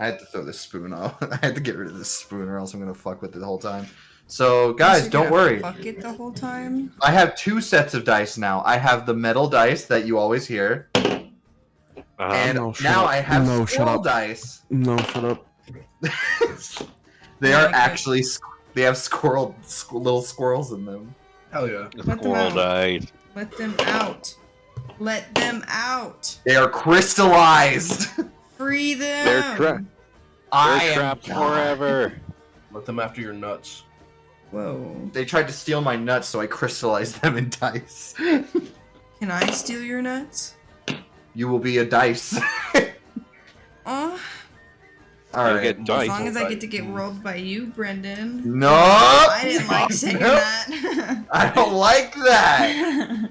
I had to throw this spoon off. I had to get rid of this spoon, or else I'm gonna fuck with it the whole time. So, guys, don't worry. Fuck it the whole time. I have 2 sets of dice now. I have the metal dice that you always hear, and No, shut now up. I have No, shut squirrel up. dice. No, shut up. They I are like it. actually they have little squirrels in them. Hell yeah. Let them Squirrel out. dice. Let them out. Let them out. They are crystallized. Free them. They're I am trapped God. forever. Let them after your nuts. Whoa. They tried to steal my nuts, so I crystallized them in dice. Can I steal your nuts? You will be a dice. Oh, All You right. get as dice. long as I get to get rolled by you, Brendan. No. I didn't like saying No. that. I don't like that.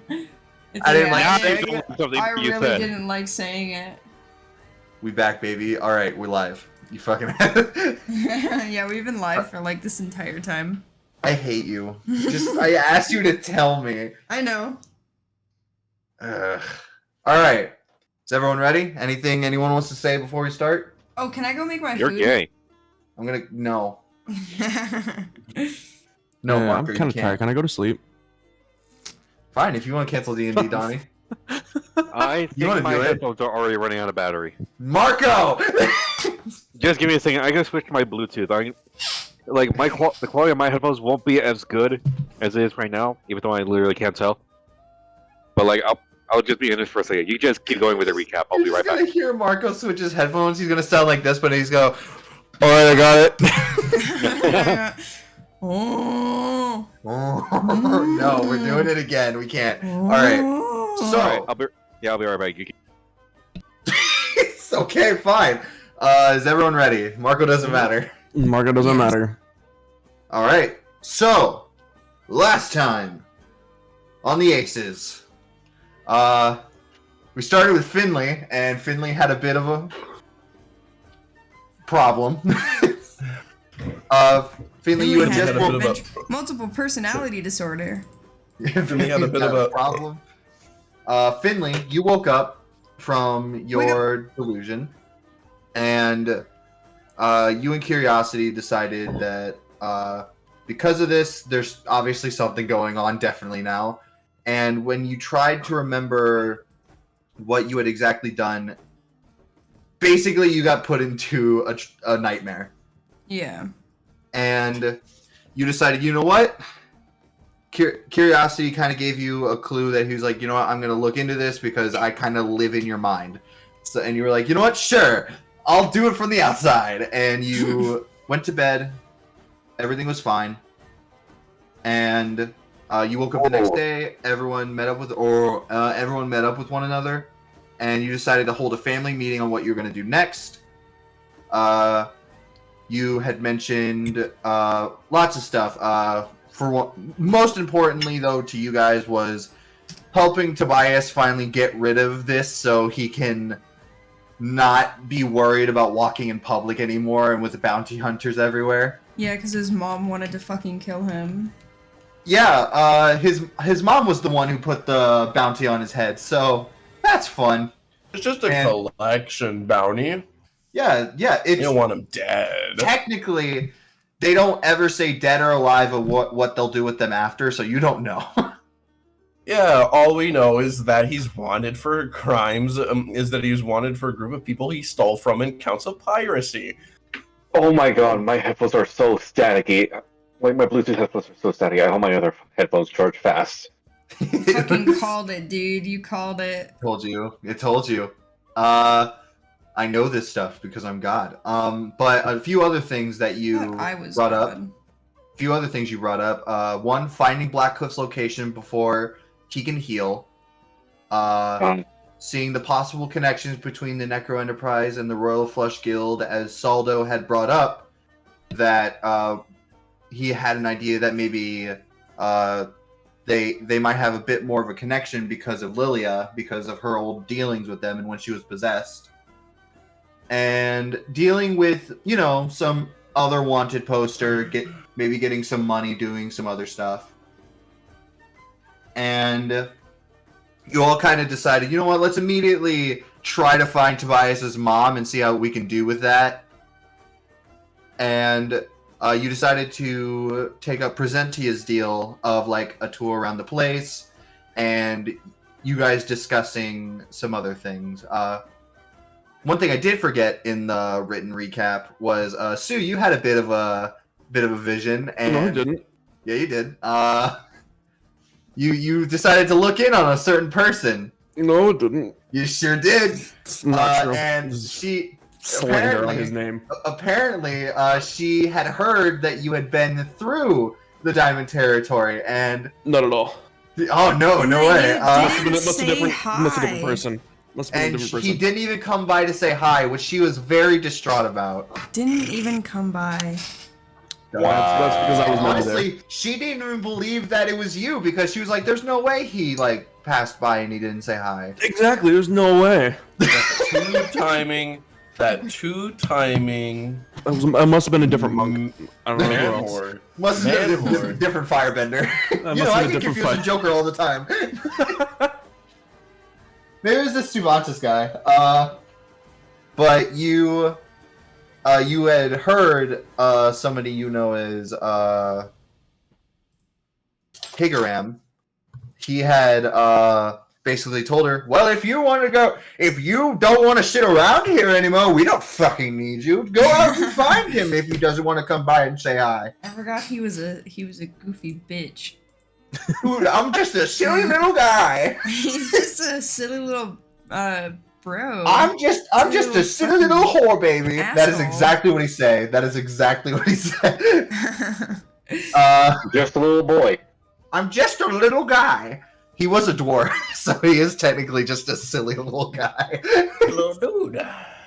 It's I didn't okay. like Now saying you it. know something I you really said. didn't like saying it. We back, baby. All right, we're live. You fucking. Yeah, we've been live for like this entire time. I hate you. I asked you to tell me. I know. Ugh. All right. Is everyone ready? Anything anyone wants to say before we start? Oh, can I go make my You're food? gay. I'm gonna no. No, Yeah, Marco, I'm you kind of can't. tired. Can I go to sleep? Fine, if you want to cancel D&D, Donnie. I wanna think my do it? headphones are already running out of battery. Marco! Just give me a second. I gotta switch to my Bluetooth. Like the quality of my headphones won't be as good as it is right now, even though I literally can't tell. But like I'll just be in this for a second. You just keep going with the recap. I'll be You're right just back. gonna hear Marco switch his headphones. He's gonna sound like this, but he's go. All right, I got it. Oh. Oh, no, we're doing it again. We can't. All right. So, Alright, I'll be right back. You it's okay, fine. Is everyone ready? Marco doesn't matter. Marco doesn't Yes. matter. All right. So, last time on the Aces, we started with Finley, and Finley had a bit of a problem. Finley, you had Finley just had a bit of multiple personality disorder. Finley had a bit of a- problem. Finley, you woke up from your delusion, and you and Curiosity decided that because of this, there's obviously something going on, definitely now. And when you tried to remember what you had exactly done, basically you got put into a nightmare. Yeah. And you decided, you know what? Curiosity kind of gave you a clue that he was like, you know what, I'm going to look into this because I kind of live in your mind. So, and you were like, you know what, sure, I'll do it from the outside. And you went to bed. Everything was fine. And you woke up the next day. Everyone met up with one another. And you decided to hold a family meeting on what you're going to do next. You had mentioned lots of stuff. Most importantly, though, to you guys was helping Tobias finally get rid of this so he can not be worried about walking in public anymore and with bounty hunters everywhere. Yeah, because his mom wanted to fucking kill him. Yeah, his mom was the one who put the bounty on his head, so that's fun. It's just a And- collection bounty. Yeah, You it's don't want him dead. technically they don't ever say dead or alive of what they'll do with them after, so you don't know. Yeah, all we know is that he's wanted for crimes, is that he was wanted for a group of people he stole from in counts of piracy. Oh my god, my headphones are so staticky. Like my Bluetooth headphones are so staticky. I hope my other headphones charge fast. Fucking called it, dude. You called it. It told you. I know this stuff because I'm God. But a few other things that you I was brought up. God. A few other things you brought up. One, finding Blackcliff's location before he can heal. Seeing the possible connections between the Necro Enterprise and the Royal Flush Guild, as Saldo had brought up, that he had an idea that maybe they might have a bit more of a connection because of Lilia, because of her old dealings with them and when she was possessed. And dealing with, some other wanted poster, maybe getting some money, doing some other stuff. And you all kind of decided, you know what, let's immediately try to find Tobias's mom and see how we can do with that. and you decided to take up Presentia's deal of like a tour around the place, and you guys discussing some other things. One thing I did forget in the written recap was Sue, you had a bit of a vision, and No, I didn't. yeah, you did. You decided to look in on a certain person. No, it didn't. You sure did. It's not true. And This is she slander on apparently- his name. apparently she had heard that you had been through the Diamond Territory, and Not at all. oh no, no You way. didn't Must have say been a different hi. person. Must have been a And different he person. didn't even come by to say hi, which she was very distraught about. Didn't even come by. That's because I was never there. Honestly, she didn't even believe that it was you because she was like, "There's no way he like passed by and he didn't say hi." Exactly. There's no way. Two timing. That two timing. I must have been a different monk. I don't know who Man else. horde. Must have been a Man-horde. different firebender. You must know, have I been a get different confused with Joker all the time. Maybe it was this Suvantis guy. But you had heard somebody you know as Higaram. He had basically told her, "Well, if you don't want to sit around here anymore, we don't fucking need you. Go out and find him if he doesn't want to come by and say hi." I forgot he was a goofy bitch. Dude, I'm just a silly little guy. He's just a silly little bro. I'm just a silly little whore, baby. That is Asshole. exactly what he said. That is exactly what he said. Just a little boy. I'm just a little guy. He was a dwarf, so he is technically just a silly little guy. Hello, dude.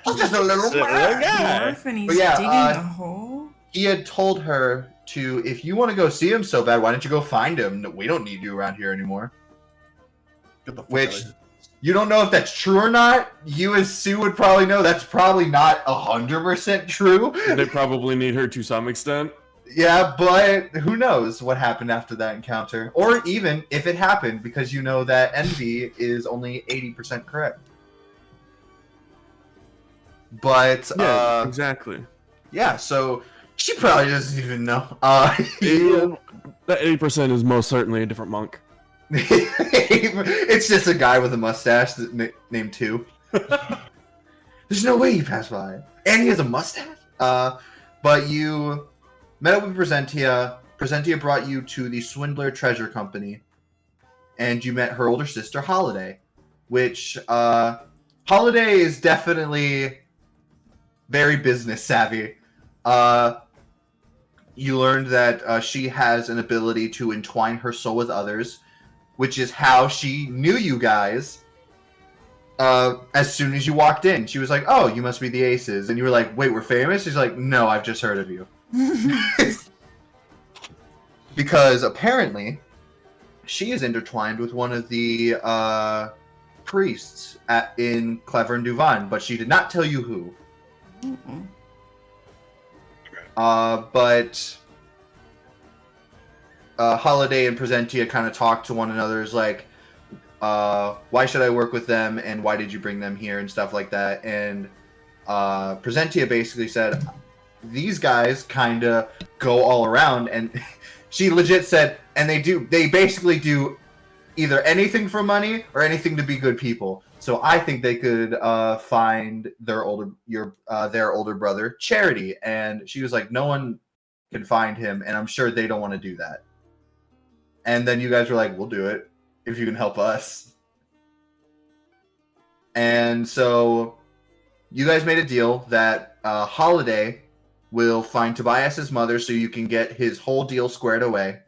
I'm just a little Silly man. guy. Dwarf and he's But yeah, digging a hole. He had told her to, if you want to go see him so bad, why don't you go find him? No, we don't need you around here anymore. Get the fuck Which out of here. you don't know if that's true or not. You as Sue would probably know that's probably not 100% true. They probably need her to some extent. Yeah, but who knows what happened after that encounter? Or even if it happened, because you know that Envy is only 80% correct. But, Yeah, exactly. yeah, so she probably doesn't even know. Yeah, that 80% is most certainly a different monk. It's just a guy with a mustache named Two. There's no way he passed by. And he has a mustache? But you met up with Presentia. Presentia brought you to the Swindler Treasure Company. And you met her older sister, Holiday. Which, Holiday is definitely very business savvy. You learned that she has an ability to entwine her soul with others, which is how she knew you guys. As soon as you walked in, she was like, "Oh, you must be the Aces," and you were like, "Wait, we're famous?" She's like, "No, I've just heard of you." Because apparently, she is intertwined with one of the priests in Clever and Duvan, but she did not tell you who. Mm-mm. But Holiday and Presentia kind of talk to one another. Is like, why should I work with them, and why did you bring them here, and stuff like that. And Presentia basically said, these guys kind of go all around, and she legit said, and they basically do either anything for money or anything to be good people. So I think they could find their older brother, Charity. And she was like, no one can find him, and I'm sure they don't want to do that. And then you guys were like, we'll do it if you can help us. And so you guys made a deal that Holiday will find Tobias's mother so you can get his whole deal squared away.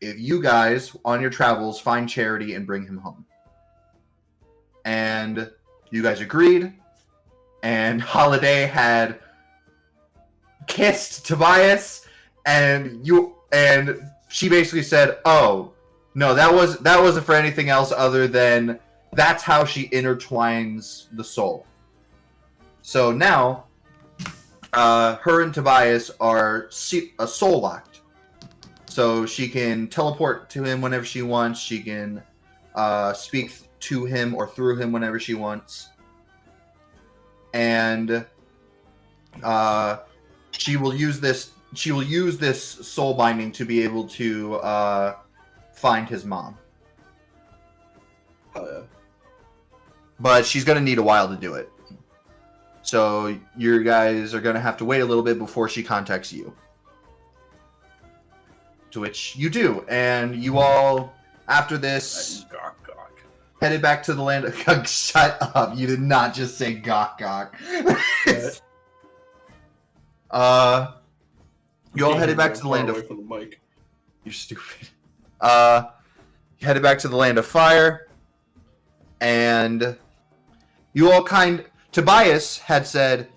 If you guys, on your travels, find Charity and bring him home. And you guys agreed, and Holiday had kissed Tobias, and she basically said, "Oh, no, that wasn't for anything else other than that's how she intertwines the soul." So now, her and Tobias are soul locked. So she can teleport to him whenever she wants. She can speak to him or through him whenever she she will use this. She will use this soul binding to be able to find his mom. Oh, yeah. But she's gonna need a while to do it. So you guys are gonna have to wait a little bit before she contacts you. To which you do, and you all, after this, Gawk, gawk. headed back to the land of... Shut up, you did not just say gawk gawk. You all headed back to the land of... Away from the mic. You're stupid. Headed back to the land of fire, and you all Tobias had said,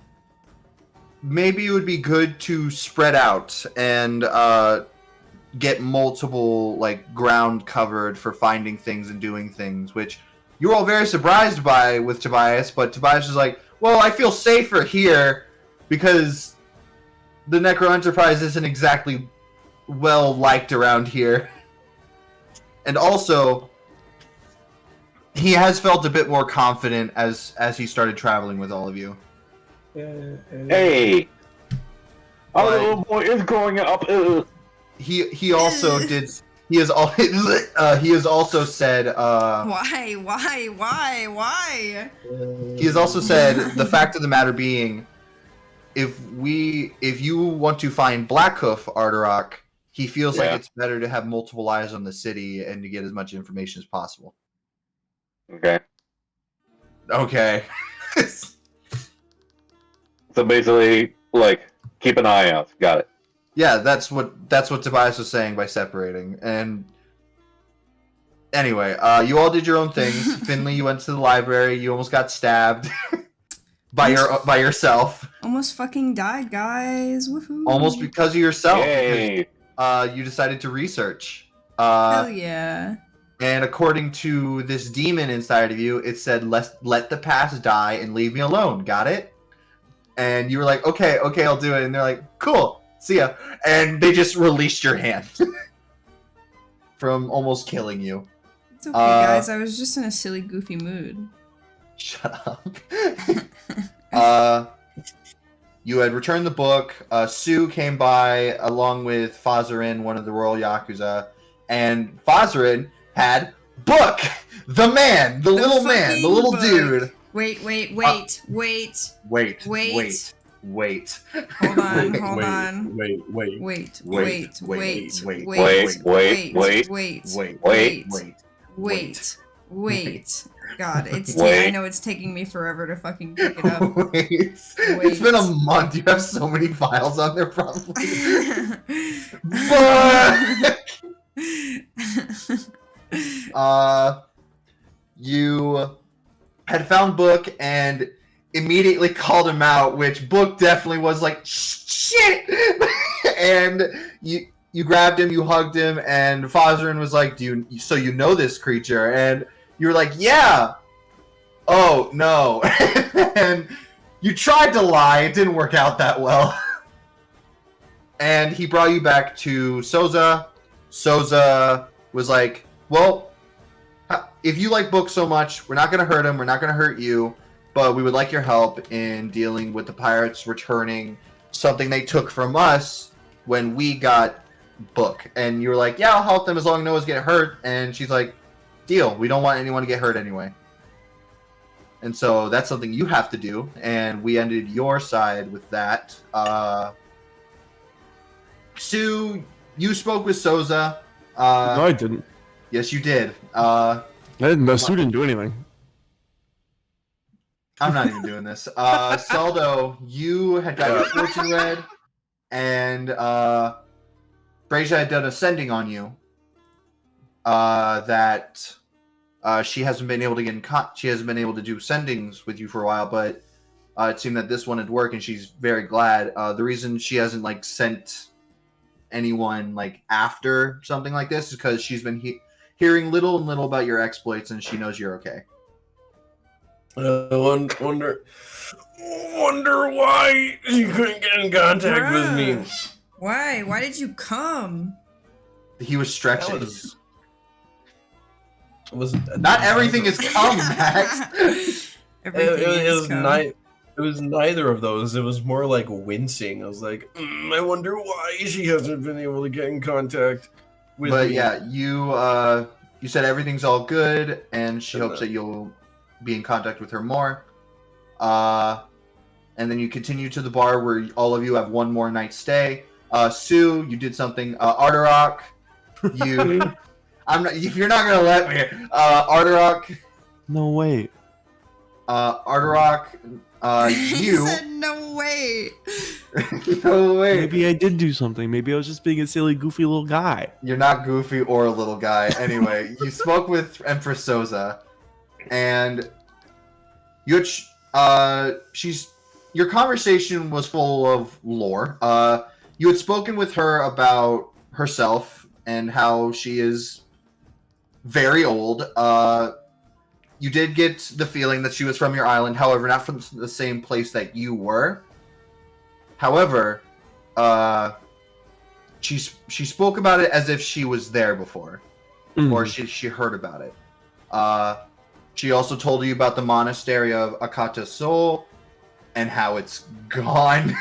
maybe it would be good to spread out and get multiple ground covered for finding things and doing things, which you were all very surprised by with Tobias, but Tobias was like, well, I feel safer here because the Necro Enterprise isn't exactly well liked around here. And also, he has felt a bit more confident as he started traveling with all of you. Hey! Our little boy is growing up. He also did. He has also said. Why? He has also said the fact of the matter being, if you want to find Blackhoof Arterock, he feels like it's better to have multiple eyes on the city and to get as much information as possible. Okay. Okay. So basically, keep an eye out. Got it. Yeah, that's what Tobias was saying by separating. And anyway, you all did your own things. Finley, you went to the library. You almost got stabbed by yourself. Almost fucking died, guys. Woohoo. Almost because of yourself. Yay! You decided to research. Hell yeah. And according to this demon inside of you, it said, let the past die and leave me alone. Got it? And you were like, okay, I'll do it. And they're like, cool, see ya. And they just released your hand from almost killing you. It's okay, guys. I was just in a silly, goofy mood. Shut up. You had returned the book. Sue came by along with Fazarin, one of the Royal Yakuza. And Fazarin had Book! The man! The little man! The little book. dude! Wait. Wait. Hold on. Wait. God, I know it's taking me forever to fucking pick it up. Wait. It's been a month. You have so many files on there, probably. You had found Book and immediately called him out, which Book definitely was like, shit! And you grabbed him, you hugged him, and Fazarin was like, so you know this creature? And you were like, yeah! Oh, no. And you tried to lie, it didn't work out that well. And he brought you back to Souza. Souza was like, well, if you like Book so much, we're not going to hurt him, we're not going to hurt you, but we would like your help in dealing with the pirates returning something they took from us when we got Book. And you were like, yeah, I'll help them as long as no one's getting hurt. And she's like, deal, we don't want anyone to get hurt anyway. And so that's something you have to do, and we ended your side with that. Sue, you spoke with Souza. No, I didn't. Yes, you did. Sue didn't do anything. I'm not even doing this. Saldo, you had got your fortune read, and Brazia had done a sending on you. That she hasn't been able to get in she hasn't been able to do sendings with you for a while, but it seemed that this one had worked, and she's very glad. The reason she hasn't sent anyone after something like this is because she's been hearing little and little about your exploits, and she knows you're okay. Wonder why you couldn't get in contact with me. Why? Why did you come? He was stretching. Was not everything is come, Max. Everything it was come. nice. It was neither of those. It was more like wincing. I was like, I wonder why she hasn't been able to get in contact with But me. yeah, you said everything's all good, and she hopes that you'll be in contact with her more. And then you continue to the bar where all of you have one more night stay. Sue, you did something. Arterock, you. I'm not. If you're not gonna let me, Arterock, No way. Arterock, He you. said no way. No way. Maybe I did do something. Maybe I was just being a silly, goofy little guy. You're not goofy or a little guy. Anyway, you spoke with Empress Soza, and you your conversation was full of lore. You had spoken with her about herself and how she is very old. You did get the feeling that she was from your island, however, not from the same place that you were. However, she spoke about it as if she was there before, or she heard about it. She also told you about the monastery of Akata Sol and how it's gone.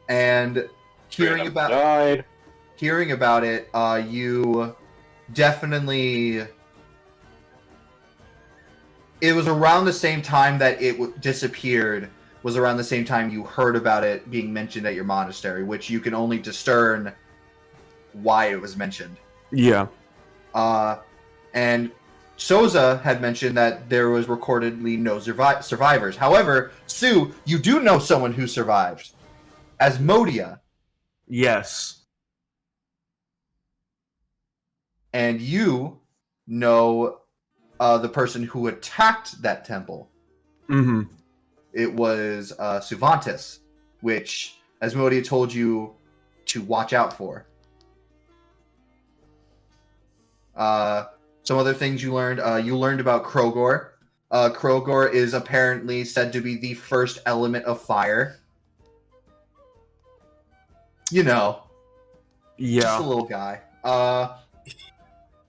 And hearing about it, you definitely. It was around the same time that it disappeared. Was around the same time you heard about it being mentioned at your monastery, which you can only discern why it was mentioned. Yeah. And Soza had mentioned that there was recordedly no survivors. However, Sue, you do know someone who survived. Asmodia. Yes. And you know the person who attacked that temple. Mm-hmm. It was Suvantis, which Asmodia told you to watch out for. Some other things you learned. You learned about Krogor. Krogor is apparently said to be the first element of fire. You know. Yeah. Just a little guy.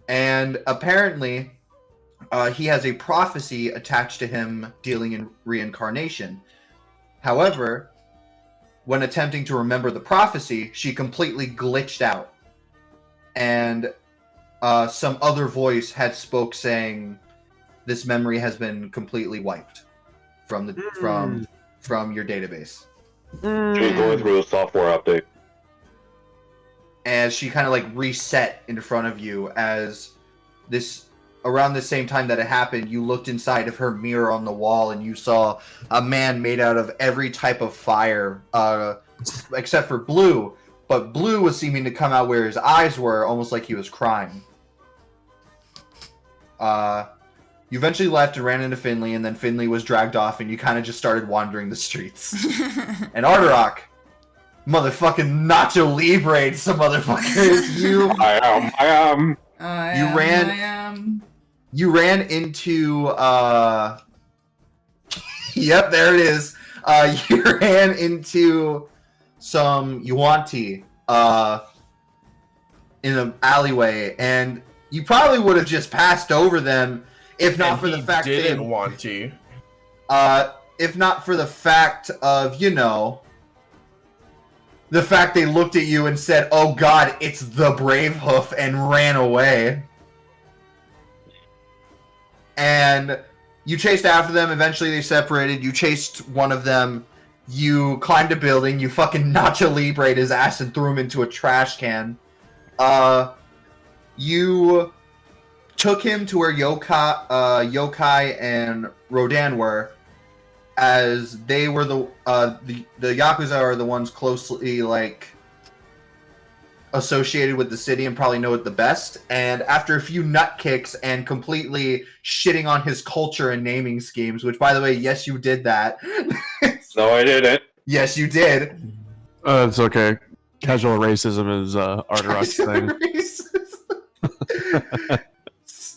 And apparently, he has a prophecy attached to him dealing in reincarnation. However, when attempting to remember the prophecy, she completely glitched out. And some other voice had spoke saying, this memory has been completely wiped from the from your database. She's going through a software update. As she kind of like reset in front of you, as this around the same time that it happened, you looked inside of her mirror on the wall and you saw a man made out of every type of fire except for blue, but blue was seeming to come out where his eyes were, almost like he was crying. You eventually left and ran into Finley, and then Finley was dragged off and you kind of just started wandering the streets. And Arterock, motherfucking Nacho Libre, some motherfuckers. I am. You ran into yep, there it is. You ran into some Yuanti in an alleyway, and you probably would have just passed over them if not And for the he fact didn't want to. if not for the fact of, you know, the fact they looked at you and said, "Oh God, it's the Brave Hoof," and ran away. And you chased after them. Eventually, they separated. You chased one of them. You climbed a building. You fucking Nacho Libre'd his ass and threw him into a trash can. You took him to where Yokai and Rodan were, as they were the Yakuza are the ones closely like associated with the city and probably know it the best. And after a few nut kicks and completely shitting on his culture and naming schemes, which, by the way, yes, you did that. No, I didn't. Yes, you did. It's okay. Casual racism is Arterock's thing.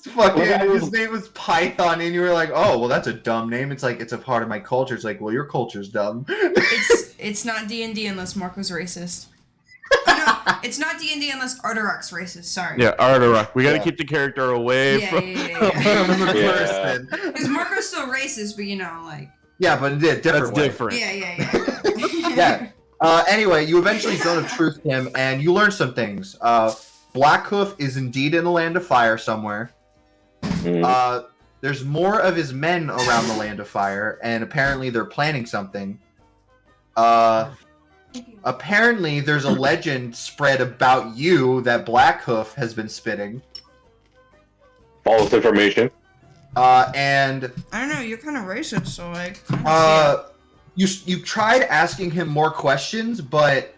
Fucking, his name was Python, and you were like, "Oh, well, that's a dumb name." It's like, it's a part of my culture. It's like, well, your culture's dumb. It's not D&D unless Marco's racist. Oh, no, it's not D&D unless Arterock's racist. Sorry. Yeah, Arterock. We gotta Yeah. keep the character away Yeah, from. yeah. The Yeah. person. Because Marco's still racist, but you know, like Yeah, but in a different That's way. different. Yeah. Anyway, you eventually zone of truth him, and you learn some things. Blackhoof is indeed in the Land of Fire somewhere. Mm. There's more of his men around the Land of Fire, and apparently they're planning something. Apparently there's a legend spread about you that Blackhoof has been spitting. False information. And I don't know. You're kind of racist, so like. you tried asking him more questions, but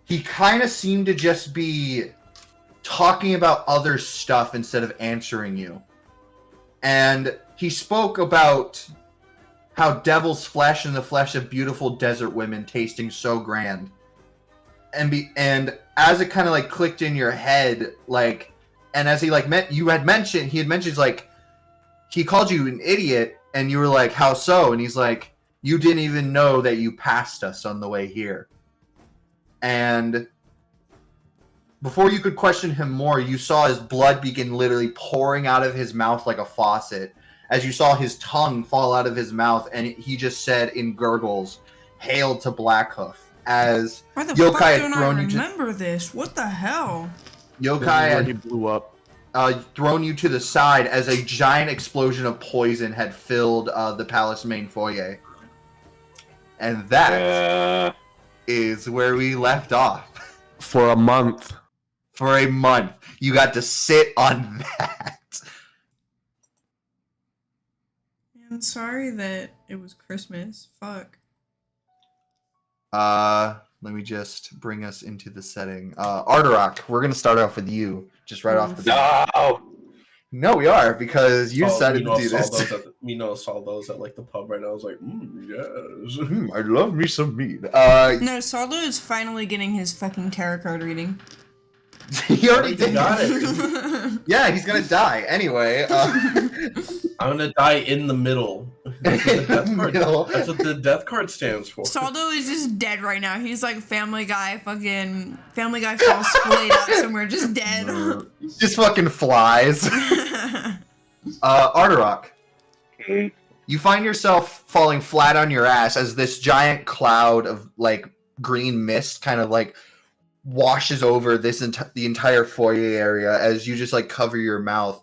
he kind of seemed to just be talking about other stuff instead of answering you. And he spoke about how devil's flesh and the flesh of beautiful desert women tasting so grand. And as it kind of like clicked in your head, like, and as he like he had mentioned like, he called you an idiot, and you were like, how so? And he's like, you didn't even know that you passed us on the way here. And before you could question him more, you saw his blood begin literally pouring out of his mouth like a faucet, as you saw his tongue fall out of his mouth, and he just said in gurgles, "Hail to Blackhoof," as Why the Yokai fuck had don't thrown I you to- remember this? What the hell? Yokai Where he had blew up. thrown you to the side as a giant explosion of poison had filled the palace main foyer. And that is where we left off. For a month. For a month. You got to sit on that. I'm sorry that it was Christmas. Fuck. Let me just bring us into the setting. Arterock, we're gonna start off with you, just right off the bat. No. No, we are, because you decided to do this. Saw those at like the pub right now. I was like, yes. I love me some meat. No, Sarlo is finally getting his fucking tarot card reading. He already did. got it. Yeah, he's gonna die anyway. I'm gonna die in the middle. That's what the death card, Middle. that's what the death card stands for. Saldo is just dead right now. He's like Family Guy, fucking Family Guy falls splayed out somewhere, just dead. Just fucking flies. Arterock, Mm. you find yourself falling flat on your ass as this giant cloud of like green mist kind of like washes over this the entire foyer area as you just like cover your mouth.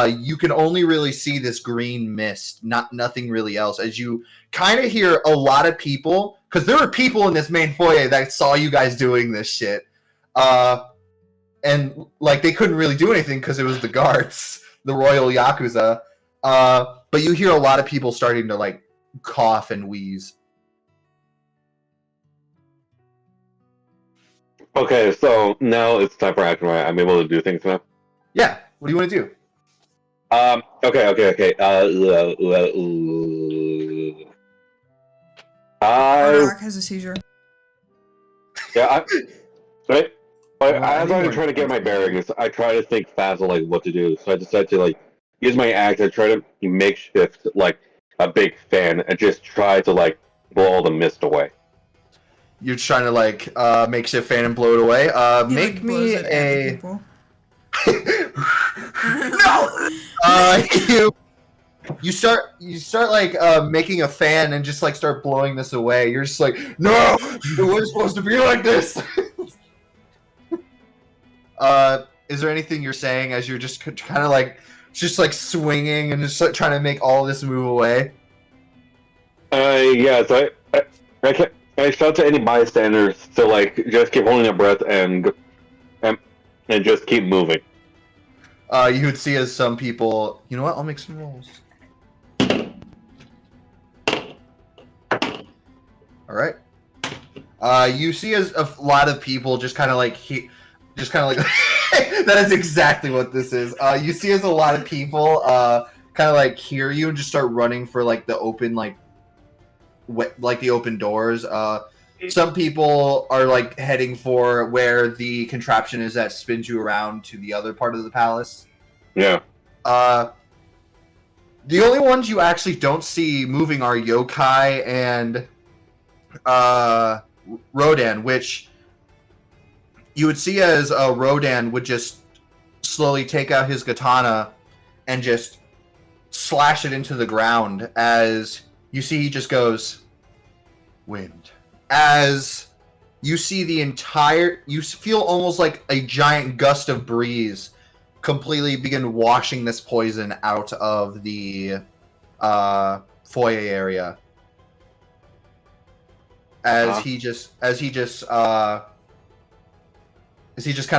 You can only really see this green mist, nothing really else, as you kind of hear a lot of people, because there were people in this main foyer that saw you guys doing this shit. And like they couldn't really do anything because it was the guards, the Royal Yakuza. But you hear a lot of people starting to like cough and wheeze. Okay, so now it's time for action, right? I'm able to do things now. Yeah, what do you want to do? Okay. Arterock has a seizure. Right? As I'm trying to get my bearings, I try to think fast on like what to do. So I decide to like use my axe and try to makeshift like a big fan and just try to like blow all the mist away. You're trying to like makeshift fan and blow it away. He, Make like, blows me it at a people. no. You start like making a fan and just like start blowing this away. You're just like, no, it was supposed to be like this. Is there anything you're saying as you're just kind of like swinging and just like, trying to make all this move away? Yeah. So I shout to any bystanders to like just keep holding their breath and just keep moving. You would see as some people. You know what? I'll make some rolls. All right. You see as a lot of people just kind of like that is exactly what this is. You see as a lot of people kind of like hear you and just start running for like the open the open doors. Some people are like heading for where the contraption is that spins you around to the other part of the palace. Yeah. The only ones you actually don't see moving are Yokai and Rodan, which you would see as Rodan would just slowly take out his katana and just slash it into the ground as you see he just goes, wind. As you see you feel almost like a giant gust of breeze completely begin washing this poison out of the foyer area. As he just kind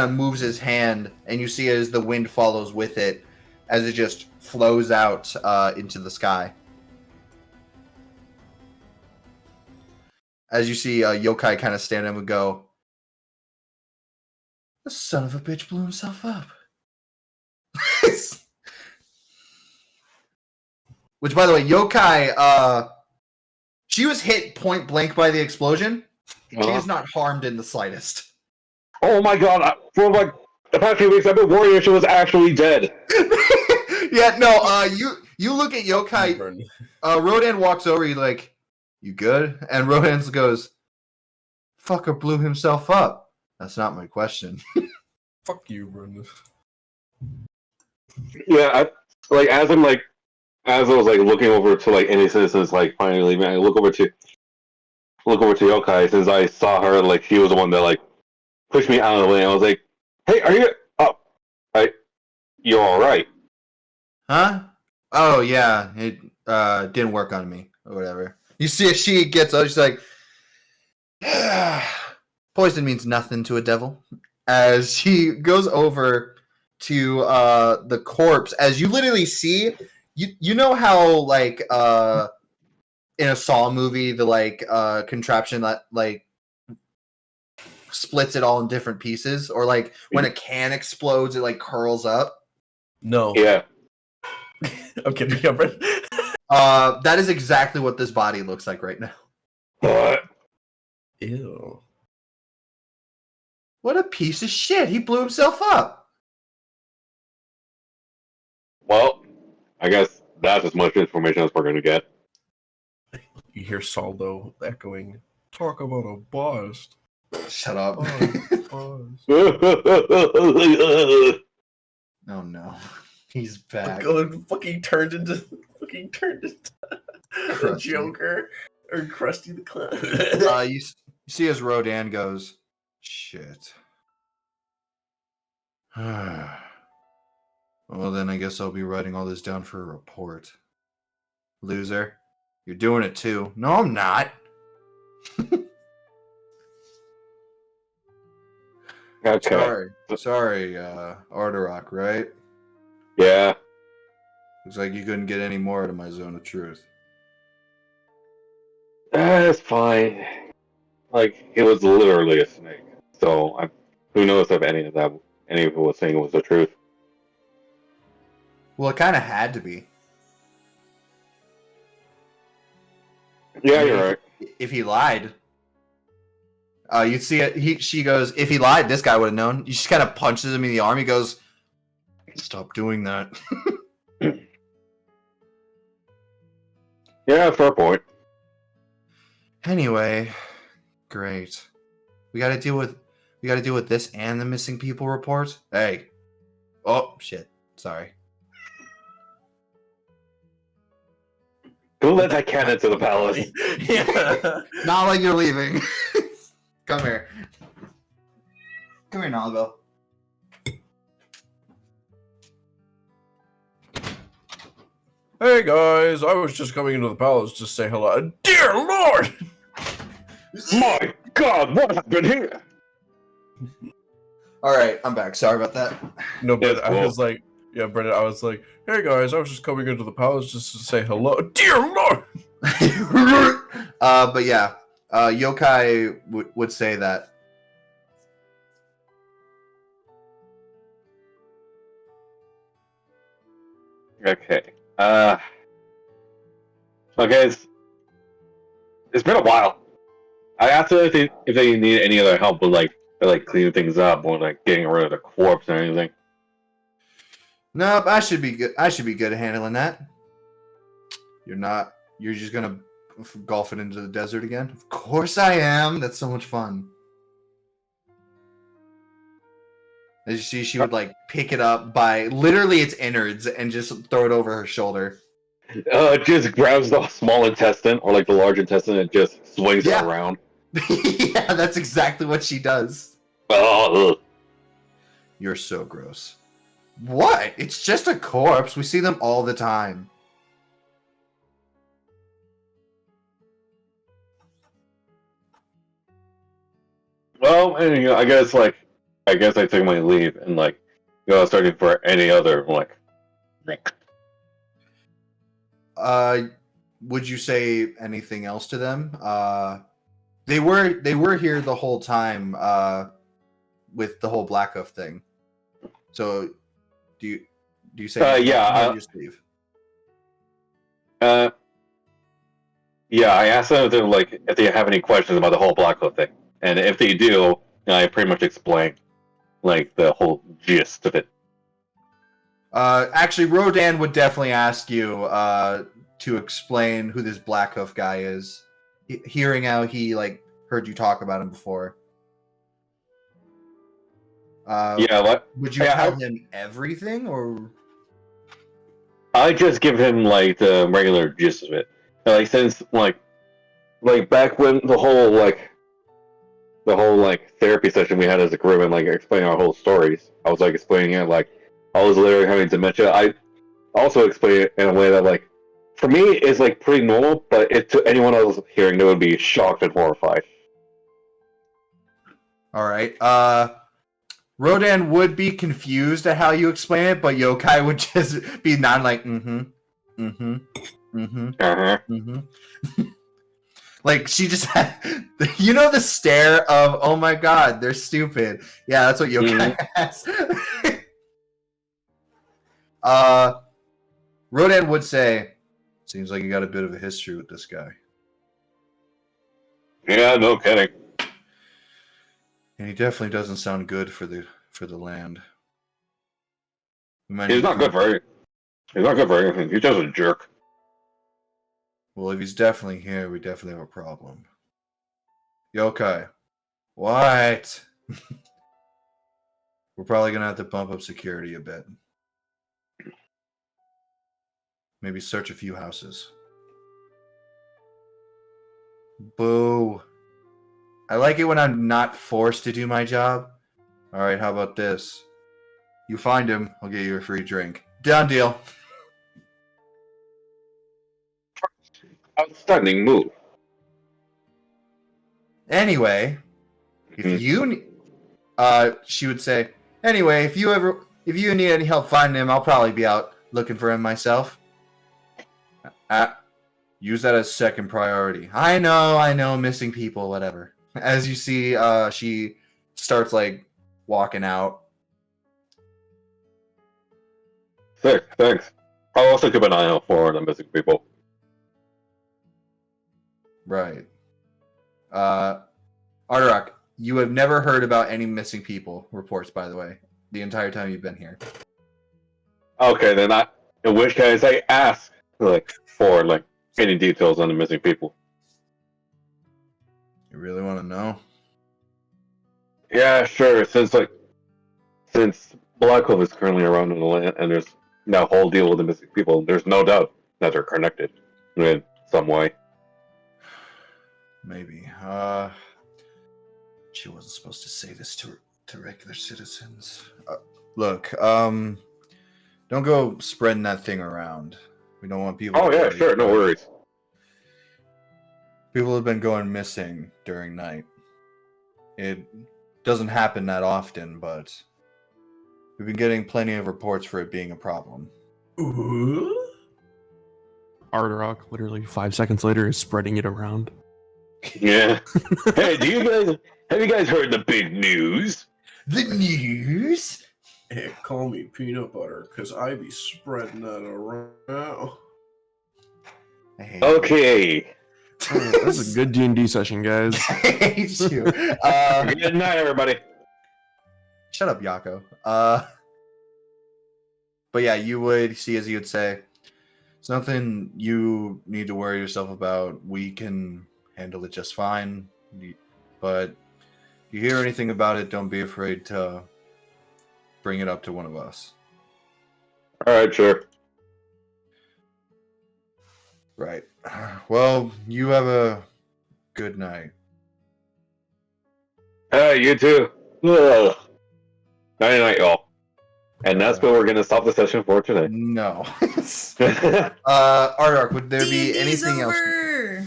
of moves his hand, and you see as the wind follows with it, as it just flows out into the sky. As you see Yokai kind of stand up and go, the son of a bitch blew himself up. Which, by the way, Yokai, she was hit point blank by the explosion. She is not harmed in the slightest. Oh my god! For like the past few weeks, I've been worried if she was actually dead. Yeah, no. You look at Yokai. Rodan walks over. He's like, "You good?" And Rodan goes, "Fucker blew himself up." That's not my question. Fuck you, Brendan. Yeah, as I was like looking over to like any citizens like finally leaving, I look over to Yokai since I saw her like she was the one that like pushed me out of the way. And I was like, "Hey, are you up? You're all right?" Huh? Oh yeah, it didn't work on me or whatever. You see, she gets up. She's like, "Poison means nothing to a devil." As she goes over to the corpse, as you literally see, you know how like in a Saw movie the like contraption that like splits it all in different pieces, or like when a can explodes, it like curls up. No. Yeah. I'm kidding, yeah, Brendan. That is exactly what this body looks like right now. What? Ew. What a piece of shit! He blew himself up. Well, I guess that's as much information as we're gonna get. You hear Saldo echoing, "Talk about a bust. Shut up. Bust. Oh no, he's back. Fucking turned into the Joker or Krusty the Clown. You see as Rodan goes, shit. Well, then I guess I'll be writing all this down for a report. Loser. You're doing it too. No, I'm not. Okay. Sorry, Arterock, right? Yeah. Looks like you couldn't get any more out of my zone of truth. That's fine. Like, it was literally a snake. So, who knows if any of it was saying was the truth. Well, it kind of had to be. Yeah, you're right. If he lied, you'd see it. She goes, if he lied, this guy would have known. He just kind of punches him in the arm. He goes, stop doing that. Yeah, fair point. Anyway, great. We got to deal with this and the missing people report. Hey. Oh shit. Sorry. Who let that cat into the palace? Yeah. Not like you're leaving. Come here. Come here, Nalgo. Hey guys, I was just coming into the palace to say hello. Dear Lord! My God, what happened here? All right, I'm back. Sorry about that. No, but It's I cool. was like, yeah, Brendan, I was like, hey guys, I was just coming into the palace just to say hello. Dear Lord! But yeah, Yokai would say that. Okay. Okay, it's been a while. I asked them if they need any other help with like cleaning things up or like getting rid of the corpse or anything. Nope, I should be good. I should be good at handling that. You're not. You're just gonna golf it into the desert again? Of course I am. That's so much fun. As you see, she would like pick it up by literally its innards and just throw it over her shoulder. Just grabs the small intestine or like the large intestine and just swings Yeah. it around. Yeah, that's exactly what she does. Oh, ugh. You're so gross. What? It's just a corpse. We see them all the time. Well, and, I guess I take my leave and starting for any other Would you say anything else to them? They were here the whole time with the whole Black Hoof thing. So do you say anything yeah, else, or you just leave? Yeah, I asked them if they have any questions about the whole Black Hole thing, and if they do, I pretty much explain the whole gist of it. Actually, Rodan would definitely ask you to explain who this Black Hoof guy is. Hearing how he heard you talk about him before. Yeah, Would you tell him everything, or I just give him the regular gist of it. Since back when the whole therapy session we had as a group and explaining our whole stories, I was explaining it I was literally having dementia. I also explained it in a way that for me is pretty normal, but to anyone else hearing, they would be shocked and horrified. all right? Rodan would be confused at how you explain it, but Yokai would just be nodding like she just had, the stare of, oh my god, they're stupid. Yeah, that's what Yokai has. Rodan would say, seems like you got a bit of a history with this guy. Yeah, no kidding. And he definitely doesn't sound good for the land. He's not good for anything. He's just a jerk. Well, if he's definitely here, we definitely have a problem. Yokai. What? We're probably gonna have to bump up security a bit. Maybe search a few houses. Boo. I like it when I'm not forced to do my job. Alright, how about this? You find him, I'll get you a free drink. Done deal. Outstanding move. Anyway, if you she would say, anyway, if you need any help finding him, I'll probably be out looking for him myself. Use that as second priority. I know, missing people, whatever. As you see, she starts walking out. Sick, thanks. I'll also keep an eye out for the missing people. Right. Arterak, you have never heard about any missing people reports, by the way, the entire time you've been here. Okay, then in which case I ask for any details on the missing people. You really want to know? Yeah, sure. Since Black Hole is currently around in the land, and there's that whole deal with the missing people, there's no doubt that they're connected in some way. Maybe. She wasn't supposed to say this to regular citizens. Look, don't go spreading that thing around. We don't want people. Oh yeah, sure, no worries. People have been going missing during night. It doesn't happen that often, but we've been getting plenty of reports for it being a problem. Arterock, literally 5 seconds later, is spreading it around. Yeah. Hey, have you guys heard the big news? The news? Hey, call me peanut butter, because I be spreading that around. I hate Okay. This is a good D&D session, guys. I hate you. Good night, everybody. Shut up, Yako. But yeah, you would see, as you would say, it's nothing you need to worry yourself about. We can handle it just fine. But if you hear anything about it, don't be afraid to bring it up to one of us. All right, sure. Right. Well, you have a good night. Hey, you too. Ugh. Night night, y'all. And that's where we're gonna stop the session for today. No. Yay! Ardark, would there be D&D's anything else? over.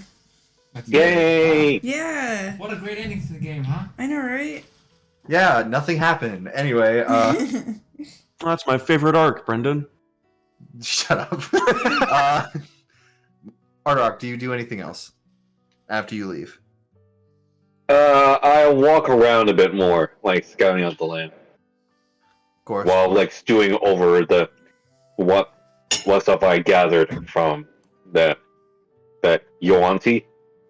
Yeah. What a great ending to the game, huh? I know, right? Yeah, nothing happened. Anyway, That's my favorite arc, Brendan. shut up. Ardark, do you do anything else after you leave? I walk around a bit more, like scouting out the land, Of course. while like stewing over the what stuff I gathered from that Yoanti.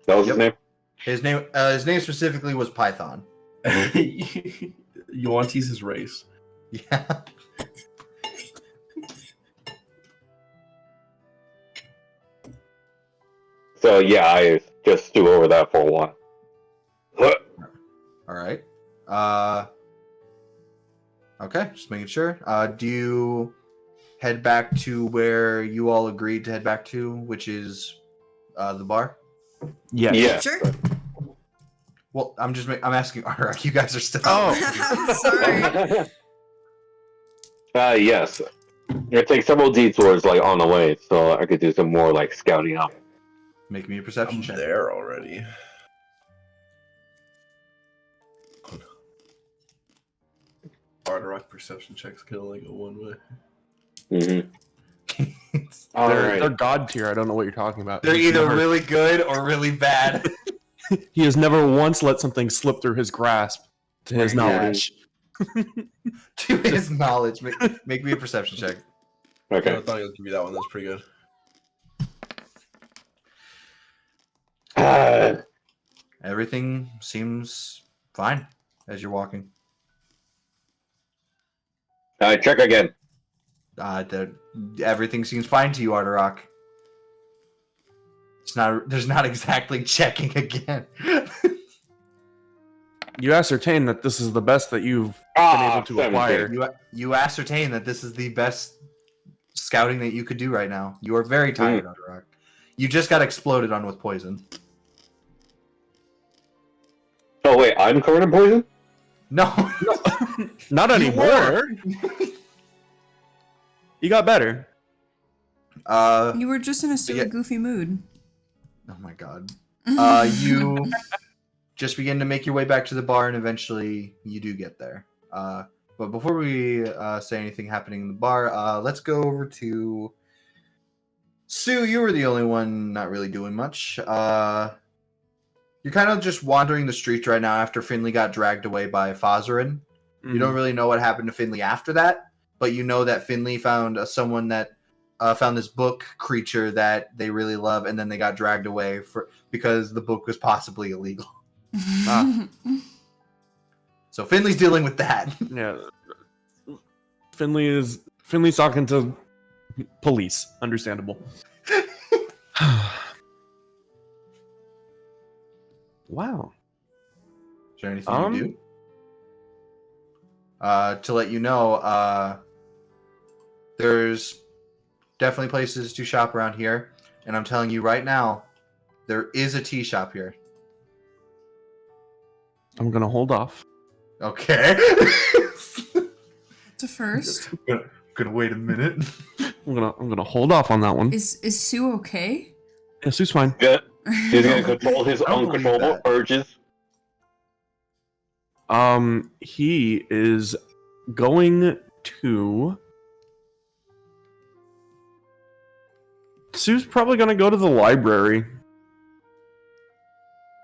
That was Yep. his name. His name specifically was Python. Yuanti's his race. Yeah. So yeah, I just stew over that for a while. All right. Okay, just making sure. Do you head back to where you all agreed to head back to, which is the bar? Yes. Yeah. Sure. Well, I'm asking Ardark. You guys are still. I'm sorry. Yes. It takes several detours like on the way, so I could do some more like scouting out. Make me a perception I'm check. there already. Ardarok perception checks can only go one way. Mm-hmm. All They're right. god tier. I don't know what you're talking about. They're He's either never- really good or really bad. He has never once let something slip through his grasp, to his Yeah. knowledge. To his knowledge, make me a perception check. Okay. I thought he would give you that one. That's pretty good. Everything seems fine as you're walking. Check again. Everything seems fine to you, Ardarok. There's not exactly checking again. You ascertain that this is the best that you've been able to 17. acquire. You ascertain that this is the best scouting that you could do right now. You are very tired, Ardarok. You just got exploded on with poison. Oh wait, I'm covered in poison? No. Not You anymore. You got better. You were just in a silly, Yeah. goofy mood. Oh my god. You just begin to make your way back to the bar, and eventually you do get there. But before we say anything happening in the bar, let's go over to Sue. You were the only one not really doing much. You're kind of just wandering the streets right now after Finley got dragged away by Fozerin. You don't really know what happened to Finley after that, but you know that Finley found someone that found this book creature that they really love, and then they got dragged away because the book was possibly illegal. So Finley's dealing with that. Yeah. Finley's talking to police. Understandable. Wow. Is there anything you do? To let you know, there's definitely places to shop around here, and I'm telling you right now, there is a tea shop here. I'm gonna hold off. Okay. It's a first. Gonna wait a minute. I'm gonna hold off on that one. Is Sue okay? Yeah, Sue's fine. Yeah. He's gonna control his I don't believe uncontrollable that. urges. He is going to. Sue's probably gonna go to the library.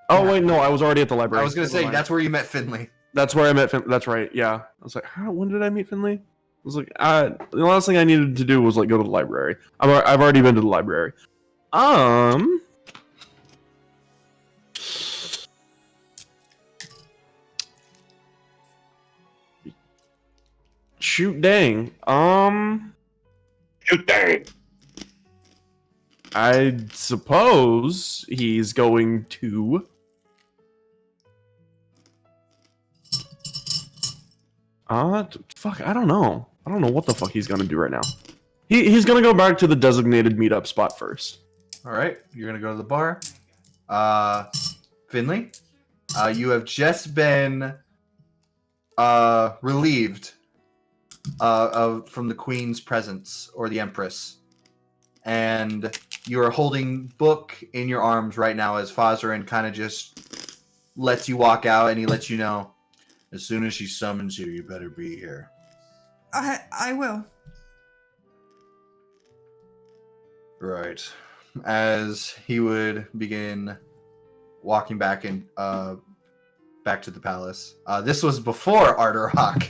Oh wait, no, I was already at the library. I was gonna Never say mind. that's where you met Finley. That's where I met Finley. That's right. Yeah, I was like, when did I meet Finley? I was like, the last thing I needed to do was like go to the library. I've already been to the library. Shoot, dang. Shoot, dang. I suppose he's going to. Fuck, I don't know. I don't know what the fuck he's gonna do right now. He's gonna go back to the designated meetup spot first. All right, you're gonna go to the bar. Finley, you have just been relieved from the Queen's presence or the Empress, and you are holding Book in your arms right now as Fazarin kind of just lets you walk out, and he lets you know, as soon as she summons you, you better be here. I will. Right. As he would begin walking back back to the palace. This was before Arthur Hawk.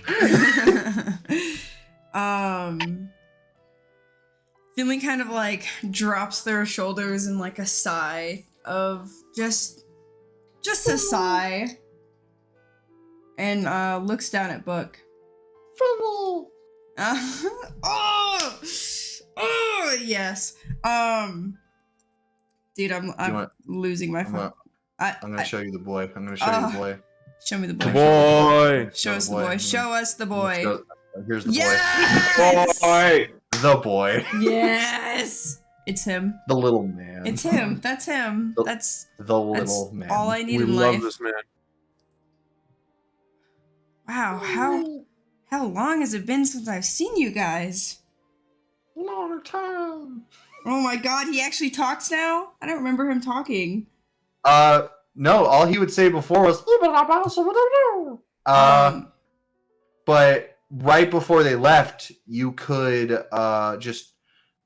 Finley kind of like drops their shoulders in like a sigh of just a sigh, and looks down at Book. Oh yes. Dude, I'm losing my phone. I'm gonna show you the boy. I'm gonna show you the boy. Show me the boy. Boy. Show us the boy. Show us the boy. Here's the Yes! Boy! The boy. Yes! It's him. The little man. It's him. That's him. That's the little man. all I need We in love life. this man. Wow, how long has it been since I've seen you guys? Long time. Oh my god, he actually talks now? I don't remember him talking. No, all he would say before was but right before they left, you could just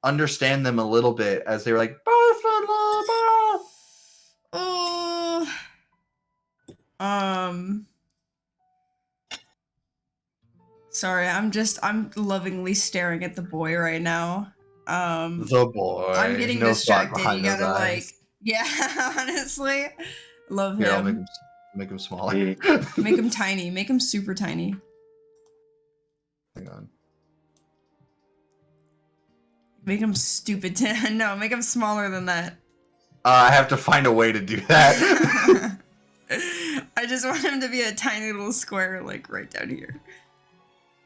understand them a little bit as they were like sorry, I'm lovingly staring at the boy right now. the boy. I'm getting No thought distracted. You behind those gotta eyes. yeah, honestly. Love Here, I'll him. make him smaller. Make him tiny. Make him super tiny. Hang on. Make him stupid. No, make him smaller than that. I have to find a way to do that. I just want him to be a tiny little square, like right down here.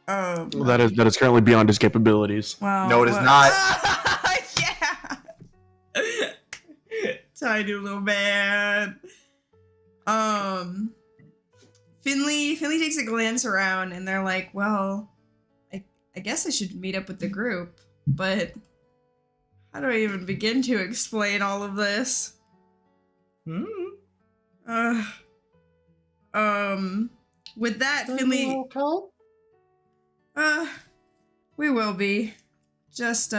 That is currently beyond his capabilities. Wow. No, it is what- not. Yeah. Tiny little man. Finley takes a glance around, and they're like, "Well, I guess I should meet up with the group, but how do I even begin to explain all of this?" With that, Finley. We will be. Just,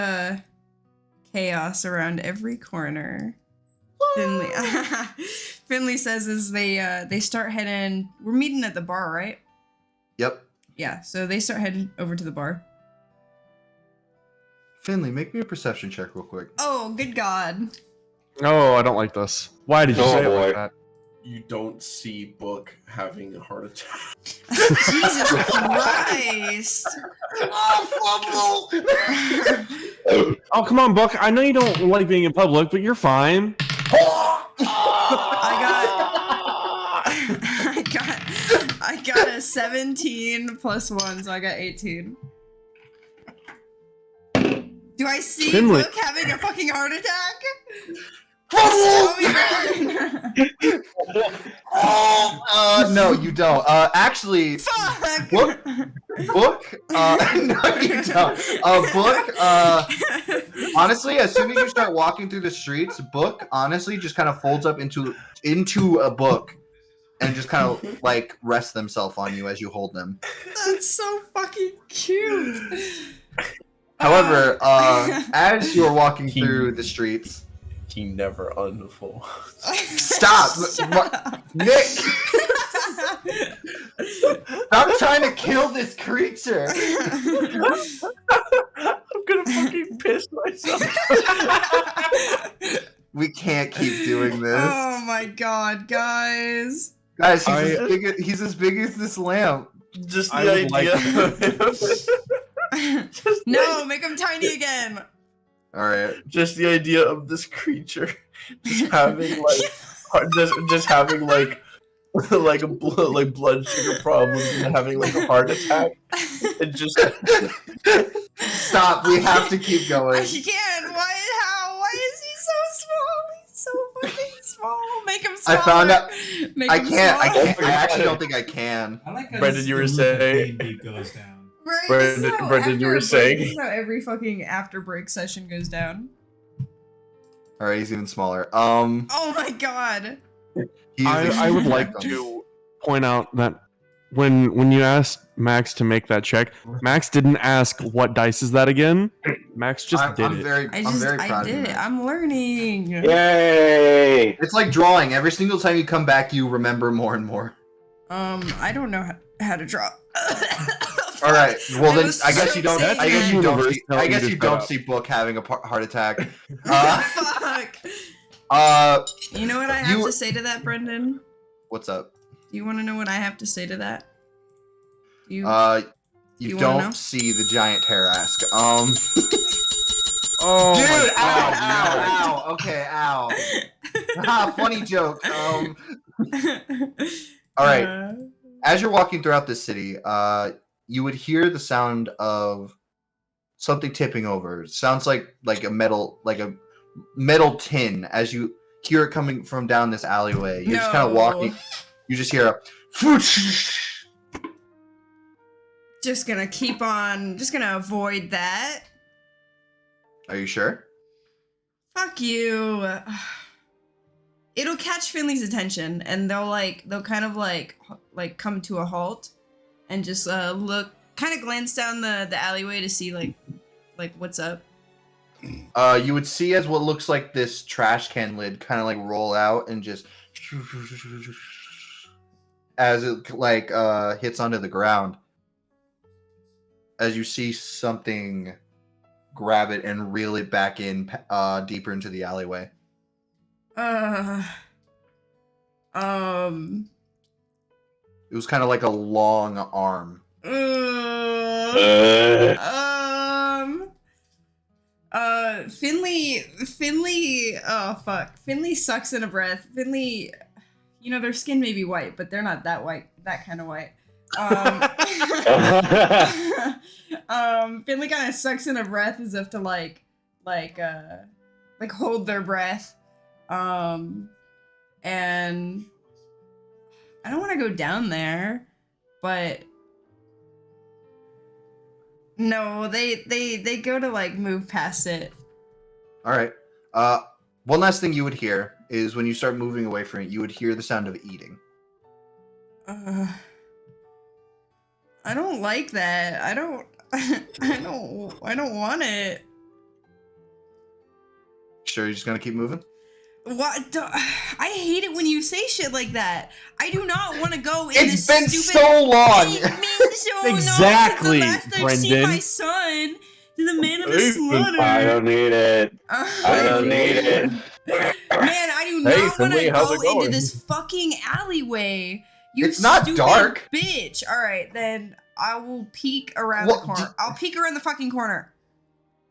chaos around every corner. Finley, Finley says as they start heading, we're meeting at the bar, right? Yep. Yeah, so they start heading over to the bar. Finley, make me a perception check real quick. Oh, good God. Oh, I don't like this. Why did you Oh, say it boy. like that? You don't see Book having a heart attack. Jesus Christ. Oh, come on, Buck. I know you don't like being in public, but you're fine. I got a 17 plus 1, so I got 18. Do I see Finley. Book having a fucking heart attack? Just tell me that. No, you don't. Actually, Fuck! Book, no, you don't. Book, honestly, as soon as you start walking through the streets, Book honestly just kind of folds up into a book and just kind of like rests themselves on you as you hold them. That's so fucking cute. However, as you are walking through the streets, He never unfolds. stop, Nick. Stop trying to kill this creature. I'm gonna fucking piss myself. We can't keep doing this. Oh my god, guys. Guys, he's as big as this lamp. Just the I would like idea of him. Just No, make him tiny again. Alright. just the idea of this creature just having like just having like blood sugar problems and having like a heart attack and just Stop, we have to keep I going. can't. Why? How? Why is he so small? small. Make him I smaller. found out- Make I him can't. I smaller. can't. I actually don't think I can. I like how Brendan, this you were is the loop of saying- D&D goes down. Right, Brendan- this is how Brendan, you after were a break- saying- This is how every fucking after break session goes down. All right, he's even smaller. Oh my god. He's I would like to point out that when you asked Max to make that check, Max didn't ask what dice is that again. Max just did I'm it. very. I I'm just very I proud of did you. it. man. I'm learning. Yay! It's like drawing. Every single time you come back, you remember more and more. I don't know how to draw. All right. Well, I then was I guess so you don't. saying I guess you that. don't. Universe See, telling I guess you to you shut don't up. see Book having a heart attack. Fuck. You know what I have You- to say to that, Brendan? What's up? Do you want to know what I have to say to that? Do you? You You wanna don't know? see the giant Tarask. Oh, Dude, my ow, God, ow, ow. Okay, ow. Funny joke. All right. As you're walking throughout the city, you would hear the sound of something tipping over. It sounds like a metal tin as you hear it coming from down this alleyway. You're just kind of walking. You just hear a Just gonna keep on. Just gonna avoid that. Are you sure? Fuck you. It'll catch Finley's attention, and they'll kind of like come to a halt, and just look, kind of glance down the alleyway to see like what's up. You would see as what looks like this trash can lid kind of like roll out and just as it hits onto the ground. As you see something grab it and reel it back in deeper into the alleyway. Um. It was kind of like a long arm. Finley. Oh fuck. Finley sucks in a breath. Finley. You know, their skin may be white, but they're not that white. That kind of white. Finley kind of sucks in a breath as if to like hold their breath. And I don't want to go down there, but no, they go to like move past it. All right. One last thing you would hear is when you start moving away from it, you would hear the sound of eating. I don't like that. I don't want it. Sure, you're just gonna keep moving? What? I hate it when you say shit like that. I do not want to go in It's this been stupid... so long. It's been so Exactly, long since the last I've seen Brendan. my son. To the man of the Ethan, slaughter. I don't need it. I don't need it. Man, I do Hey, not want Finley, to how's go it going? into this fucking alleyway. You It's not stupid dark. bitch. All right, then I will peek around Well, the corner. I'll peek around the fucking corner.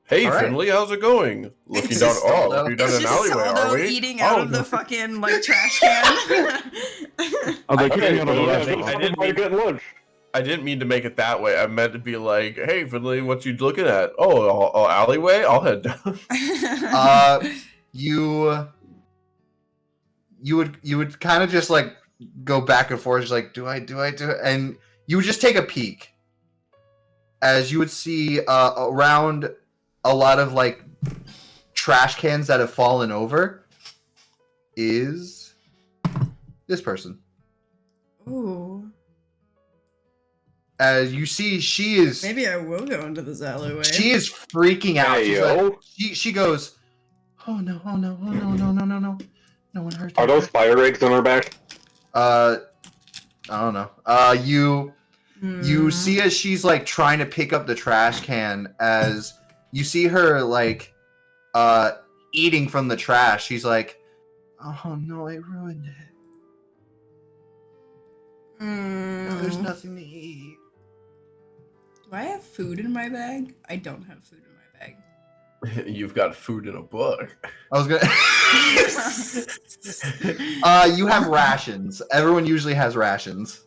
Hey, All right. Finley, how's it going? Looking It's down. just Oh, Saldo. looking down It's an just alleyway, are Saldo we? eating out of no. the fucking like trash can. I was like, Okay, hang on, but hold yeah, on, I hold on. didn't I'm getting lunch. I didn't mean to make it that way. I meant to be like, hey, Finley, what you looking at? Oh, alleyway? I'll head down. You would kind of just like go back and forth, just like, do I do it? And you would just take a peek, as you would see around a lot of like trash cans that have fallen over is this person. Ooh. As you see, she is Maybe I will go into this alleyway. she is freaking out. Hey, She's like, yo. she goes, oh no, no one hurt. Are those fire eggs on our back? I don't know. You Hmm. see as she's like trying to pick up the trash can, as you see her like eating from the trash. She's like, oh no, I ruined it. Now there's Hmm. nothing to eat. Do I have food in my bag? I don't have food in my bag. You've got food in a book. I was gonna. You have rations. Everyone usually has rations.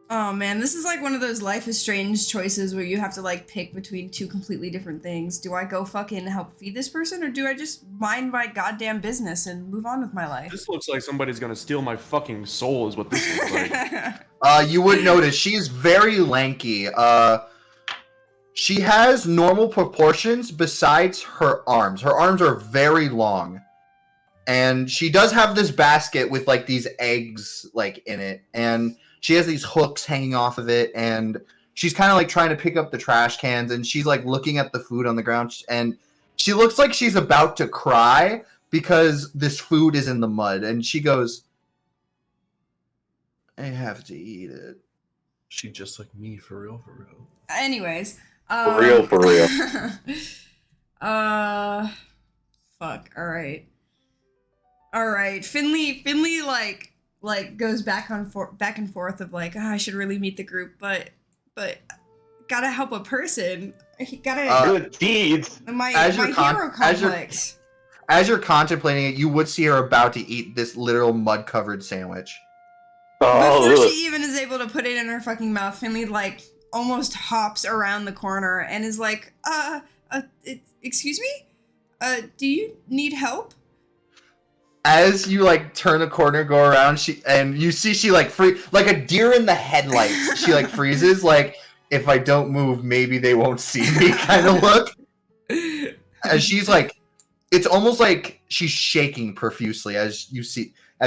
Oh man, this is like one of those Life is Strange choices where you have to like pick between two completely different things. Do I go fucking help feed this person, or do I just mind my goddamn business and move on with my life? This looks like somebody's gonna steal my fucking soul, is what this looks like. You would notice she's very lanky. She has normal proportions besides her arms. Her arms are very long. And she does have this basket with like these eggs like in it. And she has these hooks hanging off of it. And she's kind of like trying to pick up the trash cans. And she's like looking at the food on the ground. And she looks like she's about to cry because this food is in the mud. And she goes, I have to eat it. She just like me, for real, for real. Anyways. For real, for real. Fuck. All right. Finley like goes back and forth of like, I should really meet the group, but gotta help a person. Gotta Good deeds. my as hero you're con- as you're- complex. As you're contemplating it, you would see her about to eat this literal mud-covered sandwich. Oh, Before ugh. she even is able to put it in her fucking mouth, Finley like almost hops around the corner and is like, excuse me? Do you need help? As you like turn a corner, go around, you see she like like a deer in the headlights. She like freezes, like if I don't move, maybe they won't see me kind of look. As she's like, it's almost like she's shaking profusely as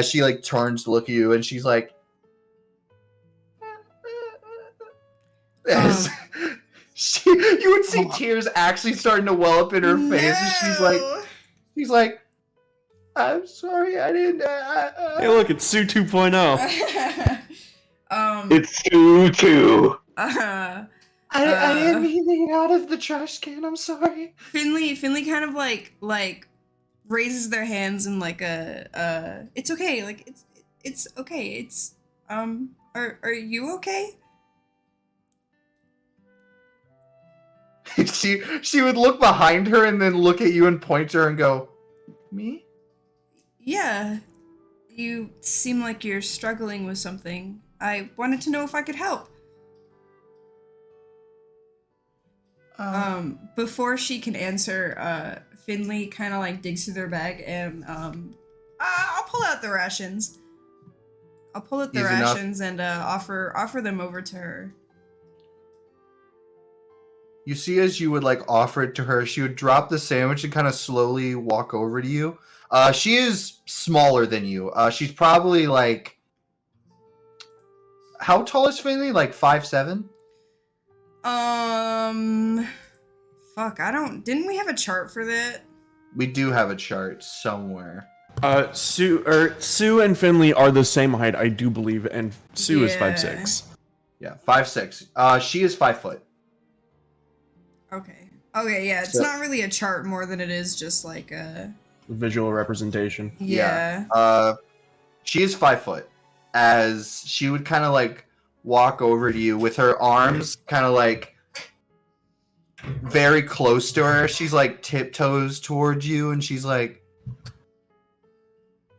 she like turns to look at you, and she's like, as you would see tears actually starting to well up in her face, and she's like, I'm sorry, I didn't. Hey, look, it's Sue 2.0. It's 2-2. I didn't mean to eat out of the trash can. I'm sorry. Finley kind of like raises their hands in like it's okay, like it's okay, it's are you okay? she would look behind her and then look at you and point to her and go, me? Yeah. You seem like you're struggling with something. I wanted to know if I could help. Before she can answer, Finley kind of like digs through their bag and I'll pull out the rations. I'll pull out the Easy enough. rations and offer them over to her. You see, as you would like offer it to her, she would drop the sandwich and kind of slowly walk over to you. She is smaller than you. She's probably like, how tall is Finley? Like 5'7"? Didn't we have a chart for that? We do have a chart somewhere. Sue and Finley are the same height, I do believe, and Sue is Yeah. 5'6". Yeah, 5'6". She is 5 foot. Okay. Okay, yeah, it's So- not really a chart more than it is just like a... Visual representation. Yeah. She is 5 foot. As she would kind of like walk over to you with her arms kind of like very close to her. She's like tiptoes towards you and she's like,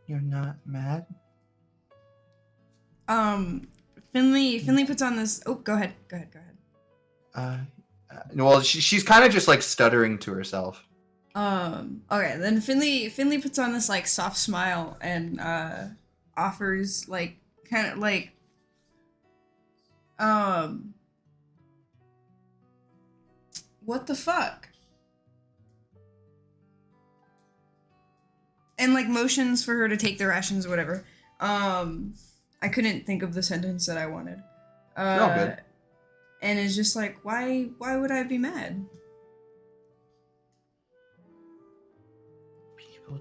you're not mad? Finley puts on this... Oh, go ahead. Well, she's kind of just like stuttering to herself. Okay, then Finley puts on this like soft smile and offers like kind of like what the fuck? And like motions for her to take the rations or whatever. I couldn't think of the sentence that I wanted. No, good. And it's just like, why would I be mad? People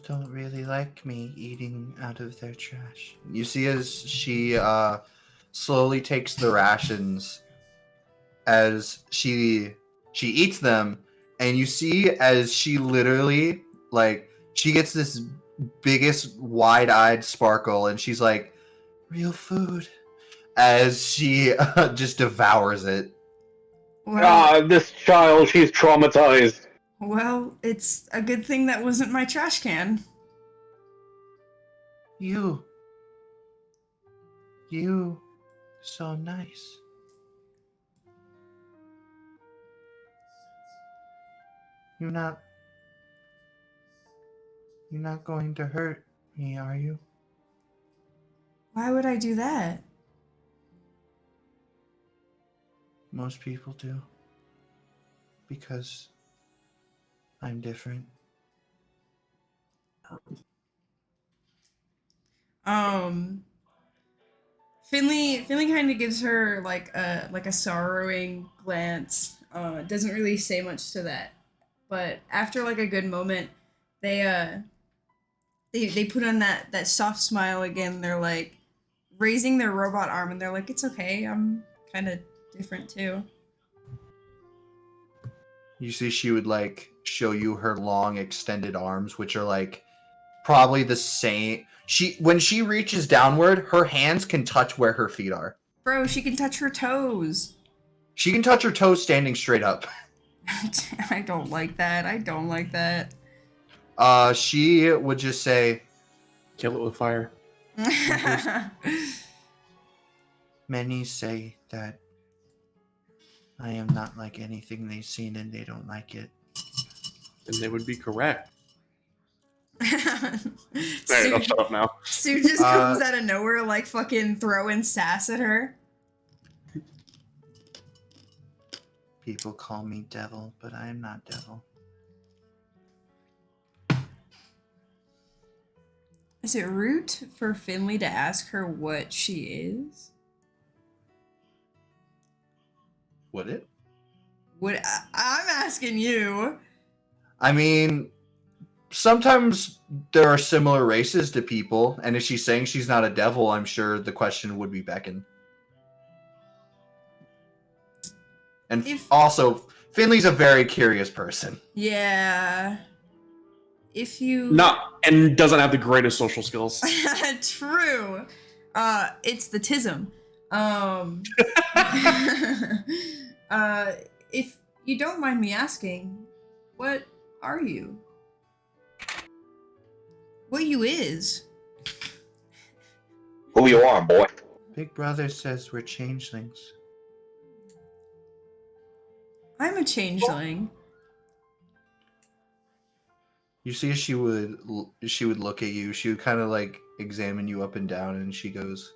don't really like me eating out of their trash. You see as she slowly takes the rations as she eats them, and you see as she literally like she gets this biggest wide-eyed sparkle and she's like, real food, as she just devours it. Well, This child, she's traumatized. well, it's a good thing that wasn't my trash can. You so nice. You're not going to hurt me, are you? Why would I do that? Most people do. Because I'm different. Finley kind of gives her like a sorrowing glance. Doesn't really say much to that, but after like a good moment, they put on that soft smile again. They're like raising their robot arm, and they're like, "It's okay. I'm kind of different too." You see, she would like show you her long extended arms, which are like probably the same. When she reaches downward, her hands can touch where her feet are. Bro, she can touch her toes. She can touch her toes standing straight up. I don't like that. I don't like that. She would just say, Kill it with fire. "Many say that I am not like anything they've seen and they don't like it." And they would be correct. Alright, Sue, I'll shut up now. Sue just comes out of nowhere, like fucking throwing sass at her. People call me devil, but I am not devil. Is it rude for Finley to ask her what she is? Would it? I'm asking you. I mean, sometimes there are similar races to people, and if she's saying she's not a devil, I'm sure the question would be Beckon. And also, Finley's a very curious person. Yeah. If you And doesn't have the greatest social skills. True. It's the tism. If you don't mind me asking, what are you? What you is? Who you are, boy? Big Brother says we're changelings. I'm a changeling. You see, she would look at you. She would kind of like examine you up and down, and she goes,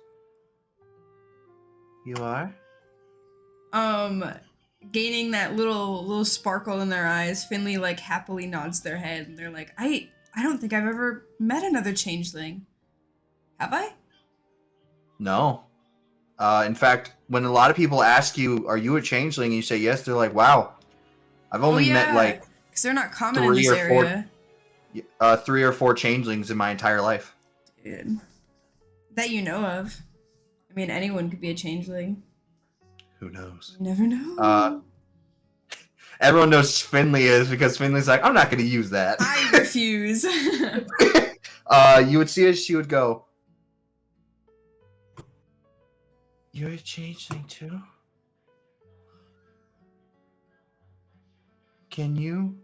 "You are?" Gaining that little sparkle in their eyes, Finley like happily nods their head, and they're like, I don't think I've ever met another changeling. Have I? No. In fact, when a lot of people ask you, "Are you a changeling?" and you say yes, they're like, "Wow, I've only met like because they're not common in this 3 or 4 area." 3 or 4 changelings in my entire life. Dude. That you know of. I mean, anyone could be a changeling. Who knows? You never know. Everyone knows Finley is because Finley's like, "I'm not going to use that." I refuse. You would see as she would go, "You're a changeling too? Can you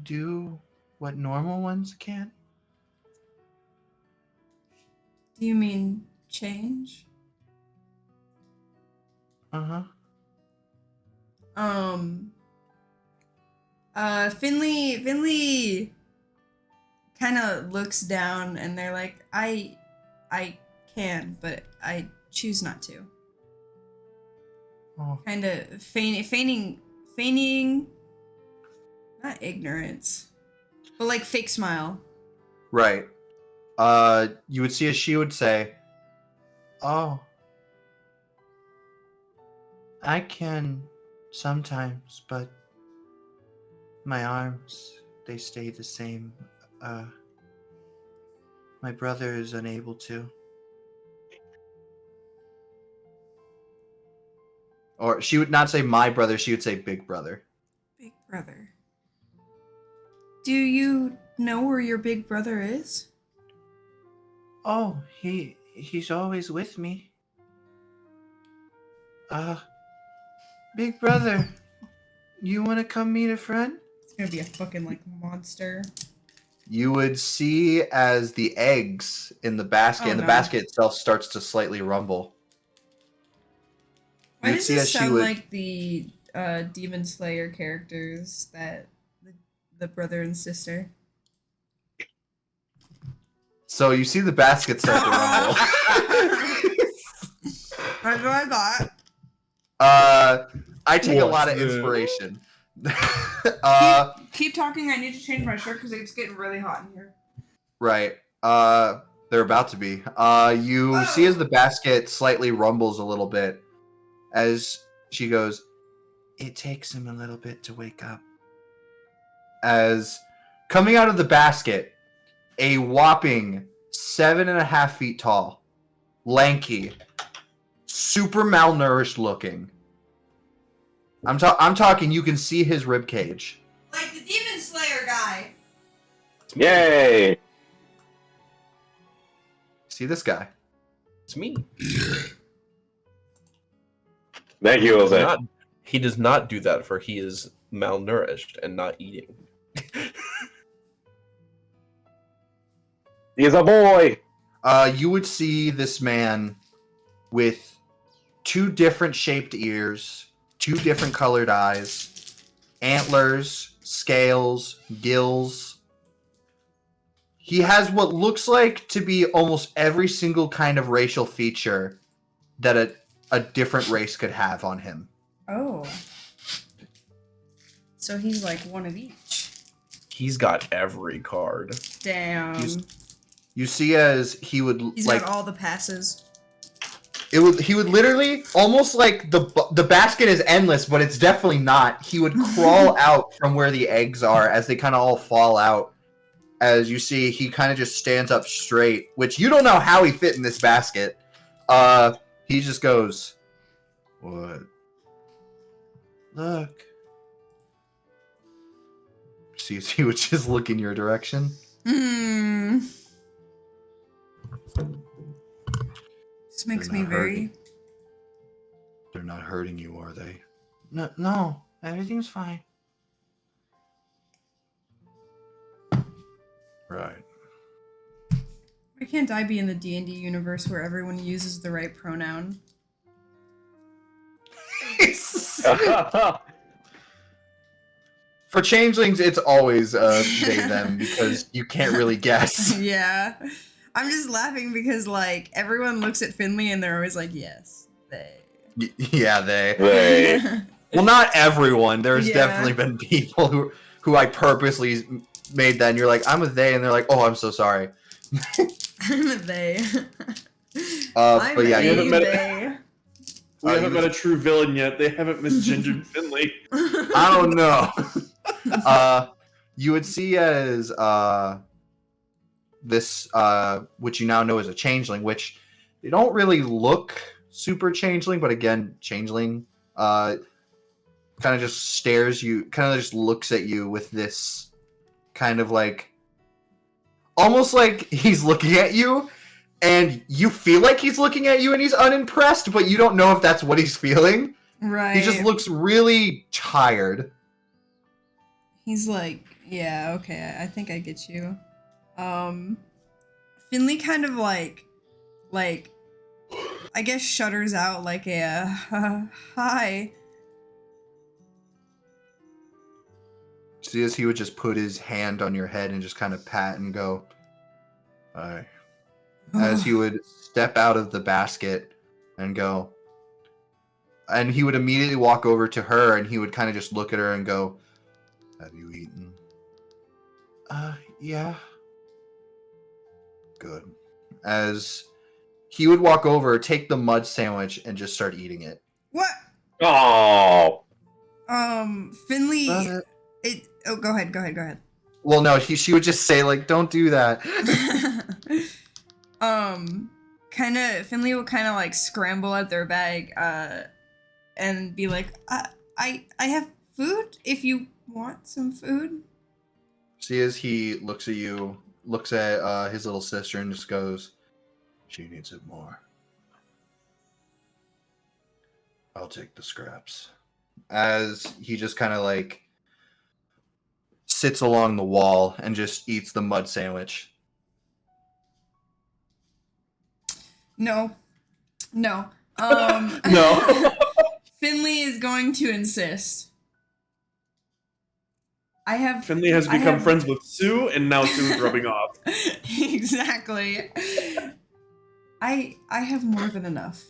do what normal ones can?" Do you mean change? Uh-huh. Finley kind of looks down, and they're like, I can, but I choose not to. Oh. Kind of feigning, not ignorance, but like fake smile. Right. You would see as she would say, "Oh, I can sometimes, but my arms, they stay the same. My brother is unable to." Or she would not say my brother, she would say big brother. Big brother. Do you know where your big brother is? "Oh, he's always with me. Big brother, you want to come meet a friend?" It's gonna be a fucking like monster. You would see as the eggs in the basket, Oh, and the no. basket itself starts to slightly rumble. Why You'd does see this as she sound would- like the Demon Slayer characters that the brother and sister? So you see the basket start to rumble. That's what I thought. I take a What's lot of this? inspiration. Keep talking. I need to change my shirt because it's getting really hot in here. Right. They're about to be. You see as the basket slightly rumbles a little bit as she goes, "It takes him a little bit to wake up." As coming out of the basket, a whopping 7.5 feet tall, lanky, super malnourished looking. I'm talking. You can see his rib cage. Like the Demon Slayer guy. Yay! See this guy? It's me. Thank you, Jose. He does not do that, for he is malnourished and not eating. He's a boy. You would see this man with 2 different shaped ears, 2 different colored eyes, antlers, scales, gills. He has what looks like to be almost every single kind of racial feature that a different race could have on him. Oh. So he's like one of each. He's got every card. Damn. You see as he would He's like got all the passes. he would literally almost like the basket is endless, but it's definitely not. He would crawl out from where the eggs are as they kind of all fall out. As you see, he kind of just stands up straight, which you don't know how he fit in this basket. He just goes, "What? Look." See, as he would just look in your direction. Hmm. This makes They're me not very. hurting. They're not hurting you, are they? No, everything's fine. Right. Why can't I be in the D&D universe where everyone uses the right pronoun? For changelings, it's always they them because you can't really guess. Yeah. I'm just laughing because like everyone looks at Finley and they're always like, yes, they. Yeah, they. They. Well, not everyone. There's Yeah. definitely been people who I purposely made that, and you're like, "I'm a they," and they're like, "Oh, I'm so sorry." I'm a they. But yeah, I'm you a haven't met- they. We you haven't met a true villain yet. They haven't misgendered Finley. I don't know. You would see as this, which you now know as a changeling, which they don't really look super changeling, but again, changeling, kind of just stares you, kind of just looks at you with this kind of like, almost like he's looking at you, and you feel like he's looking at you and he's unimpressed, but you don't know if that's what he's feeling. Right. He just looks really tired. He's like, yeah, okay, I think I get you. Finley kind of like, I guess shudders out like a, hi. See, as he would just put his hand on your head and just kind of pat and go, "Hi." As he would step out of the basket and go, and he would immediately walk over to her and he would kind of just look at her and go, "Have you eaten?" Yeah. Good. As he would walk over, take the mud sandwich and just start eating it. What? Oh. Finley, Love it. oh, go ahead. Well, no, she would just say, like, "Don't do that." Finley will kind of like scramble at their bag, and be like, I have food if you want some food. See, as he looks at you, looks at his little sister and just goes, "She needs it more. I'll take the scraps." As he just kind of like sits along the wall and just eats the mud sandwich. No. No. Finley is going to insist. I have Finley has I become have- friends with Sue, and now Sue's rubbing off. Exactly. I have more than enough.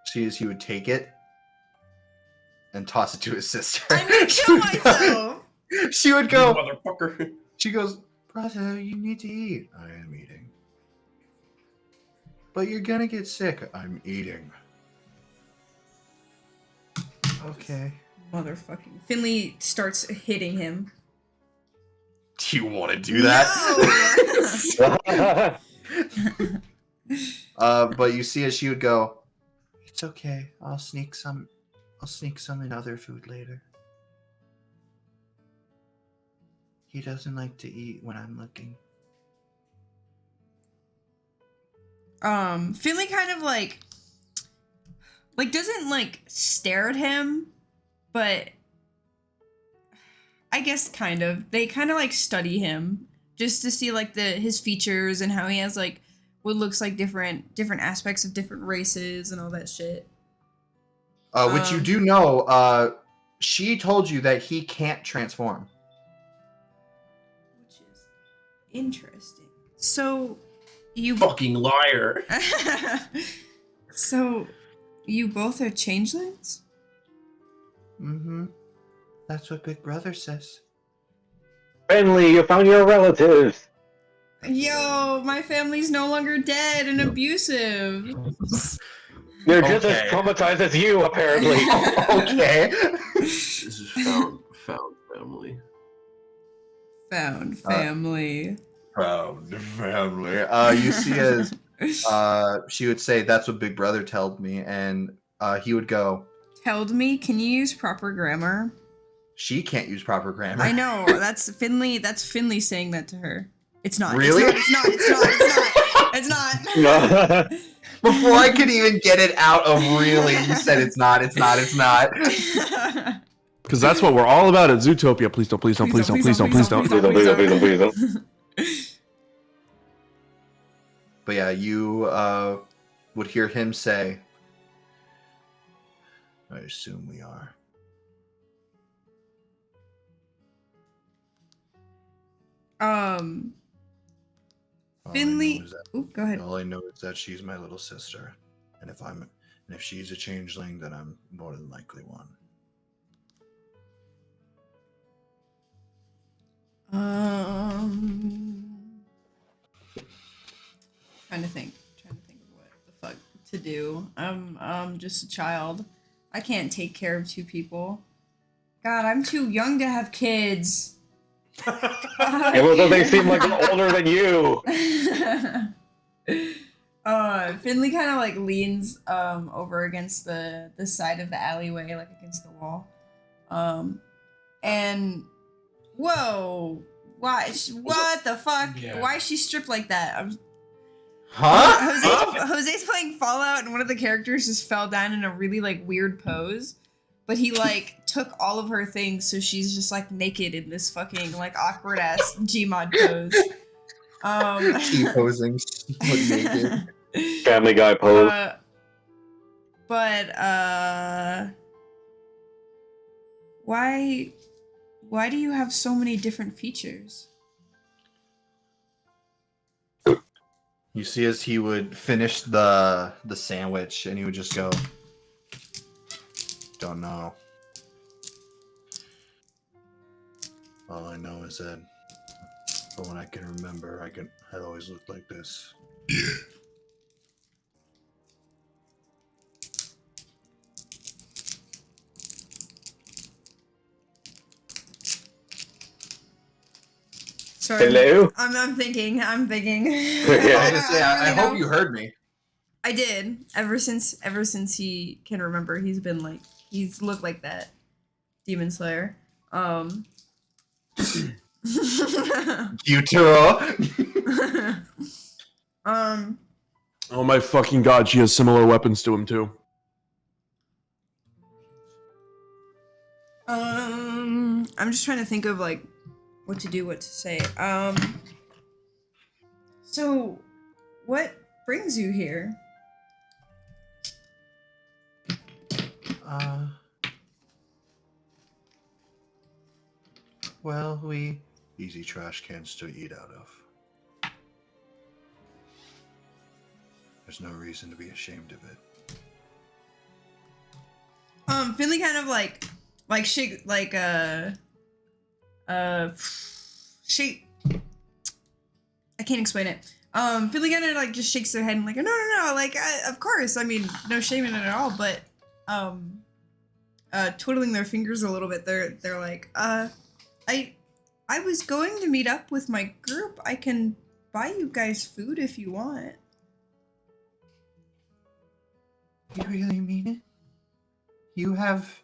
See as he would take it and toss it to his sister. I'm gonna kill myself. She would go. Motherfucker. She goes, brother, you need to eat. I am eating. But you're gonna get sick. I'm eating. Okay. Motherfucking Finley starts hitting him. Do you want to do that? No. But you see as she would go, it's okay. I'll sneak some in other food later. He doesn't like to eat when I'm looking. Finley kind of like doesn't like stare at him, but I guess kind of. They kind of like study him just to see like his features and how he has like what looks like different aspects of different races and all that shit. Which you do know, she told you that he can't transform. Which is interesting. So you Fucking liar. So you both are changelings? Mm-hmm. That's what Big Brother says. Finley, you found your relatives. Yo, my family's no longer dead and abusive. They're just as Okay. traumatized as you, apparently. Okay. This is found family. Found family. Proud family. You see as she would say, that's what Big Brother told me, and he would go, Telled me, can you use proper grammar? she can't use proper grammar. I know, that's Finley saying that to her. It's not. Really? It's not. Before I could even get it out of really, you said it's not. Because that's what we're all about at Zootopia. Please don't. Please don't, please don't, please don't, please don't. But yeah, you would hear him say, I assume we are. All I Finley. know is that- Oop, go ahead. All I know is that she's my little sister, and if she's a changeling, then I'm more than likely one. Trying to think of what the fuck to do. I'm just a child. I can't take care of two people. God, I'm too young to have kids. Even though they seem like they're older than you. Finley kind of like leans over against the side of the alleyway, like against the wall. And whoa, what the fuck? Yeah. Why is she stripped like that? Huh? Jose's playing Fallout, and one of the characters just fell down in a really like weird pose. But he like took all of her things, so she's just like naked in this fucking like awkward ass Gmod pose. T-posing, but naked. Family Guy pose. Why do you have so many different features? You see as he would finish the sandwich, and he would just go, don't know. All I know is that from when I can remember, I'd always looked like this. Sorry, Hello? I'm thinking. I was Yeah. gonna say, I hope you heard me. I did. Ever since he can remember, he's looked like that. Demon Slayer. Futuro. Oh my fucking god, she has similar weapons to him too. I'm just trying to think of like what to say. So what brings you here? Well, we easy trash cans to eat out of. There's no reason to be ashamed of it. Finley kind of like shake shake. I can't explain it. Finley kind of like just shakes their head and like, no, like, of course. I mean, no shame in it at all. But twiddling their fingers a little bit, they're like, I was going to meet up with my group. I can buy you guys food if you want. You really mean it? You have,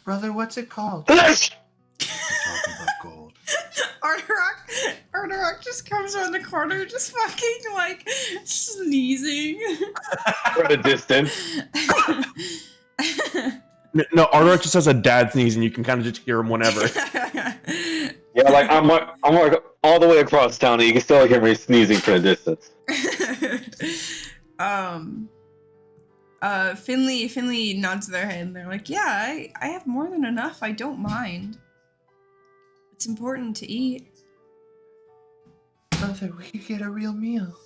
brother, what's it called? We're talking about gold. Arterock just comes around the corner, just fucking like sneezing. From a distance. No, Arterock just has a dad sneeze, and you can kind of just hear him whenever. Yeah, like I'm like all the way across town, and you can still hear me sneezing from a distance. Finley nods their head, and they're like, "Yeah, I have more than enough. I don't mind. It's important to eat." Brother, we could get a real meal.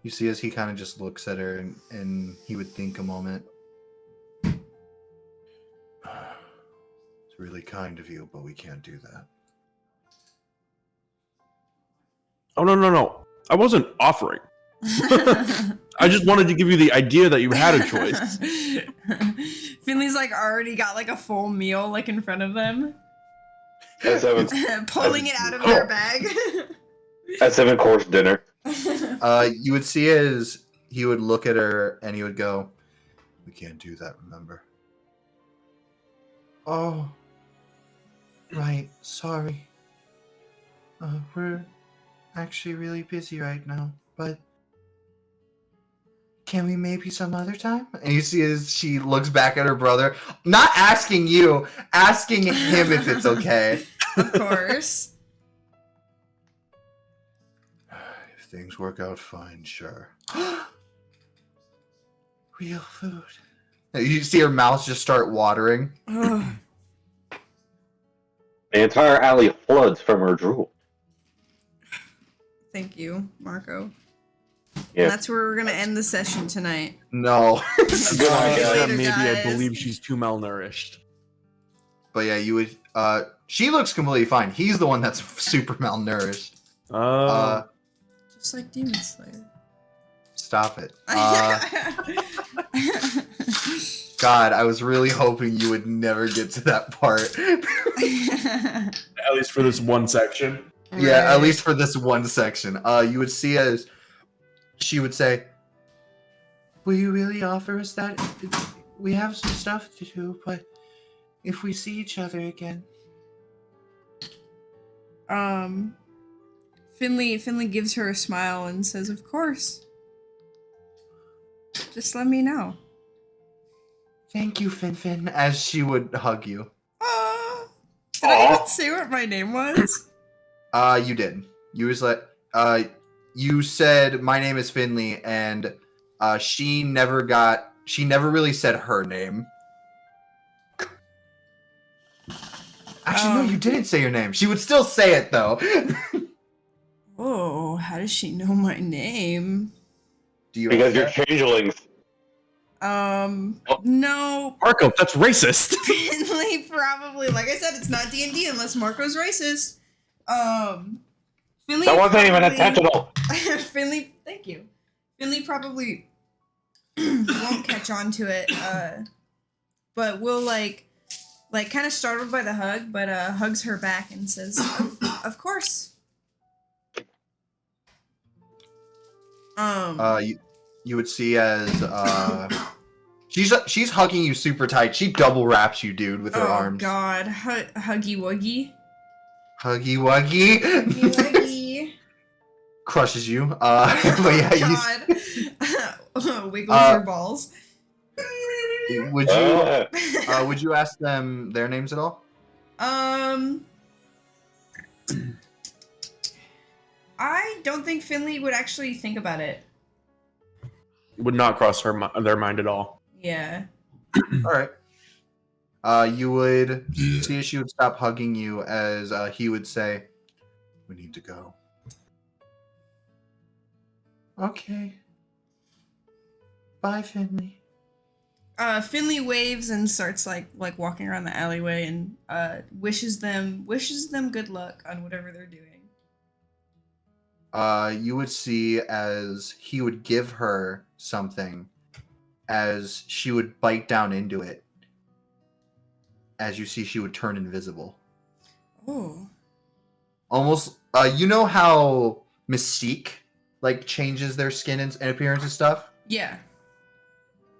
You see, as he kind of just looks at her, and he would think a moment. It's really kind of you, but we can't do that. Oh, no. I wasn't offering. I just wanted to give you the idea that you had a choice. Finley's like already got like a full meal like in front of them. Pulling it out of their bag. A 7-course dinner. You would see as he would look at her and he would go, "We can't do that, remember?" "Oh, right, sorry. We're actually really busy right now, but can we maybe some other time?" And you see as she looks back at her brother, not asking you, asking him if it's okay. Of course. If things work out fine, sure. Real food. You see her mouth just start watering. Ugh. The entire alley floods from her drool. Thank you, Marco. Yeah. And that's where we're gonna end the session tonight. No. See you later, Maybe I guys. believe she's too malnourished. But yeah, you would. She looks completely fine. He's the one that's super malnourished. Just like Demon Slayer. Stop it. God, I was really hoping you would never get to that part. At least for this one section. Yeah, at least for this one section. You would see as she would say, "Will you really offer us that? We have some stuff to do, but if we see each other again." Finley gives her a smile and says, "Of course. Just let me know." "Thank you, Fin," as she would hug you. Did I even say what my name was? You did. You was like, you said my name is Finley, and she never really said her name. Actually, no, you didn't say your name. She would still say it though. Oh, how does she know my name? Do you? Because you're changelings. No. Marco, that's racist. Finley probably, like I said, it's not D&D unless Marco's racist. Finley That wasn't even probably- intentional. Finley, thank you. Finley probably won't catch on to it, but will like kind of startled by the hug, but hugs her back and says, "Of course." You would see as she's hugging you super tight. She double wraps you, dude, with her arms. Oh God, huggy wuggy. Huggy wuggy. Huggy wuggy. Crushes you. But yeah, God. Wiggles your balls. would you ask them their names at all? I don't think Finley would actually think about it. would not cross their mind at all. Yeah. All right. You would see as she would stop hugging you as he would say, "We need to go." Okay. Bye, Finley. Finley waves and starts like walking around the alleyway and wishes them good luck on whatever they're doing. You would see as he would give her something, as she would bite down into it. As you see, she would turn invisible. Oh. Almost, you know how Mystique like changes their skin and appearance and stuff? Yeah.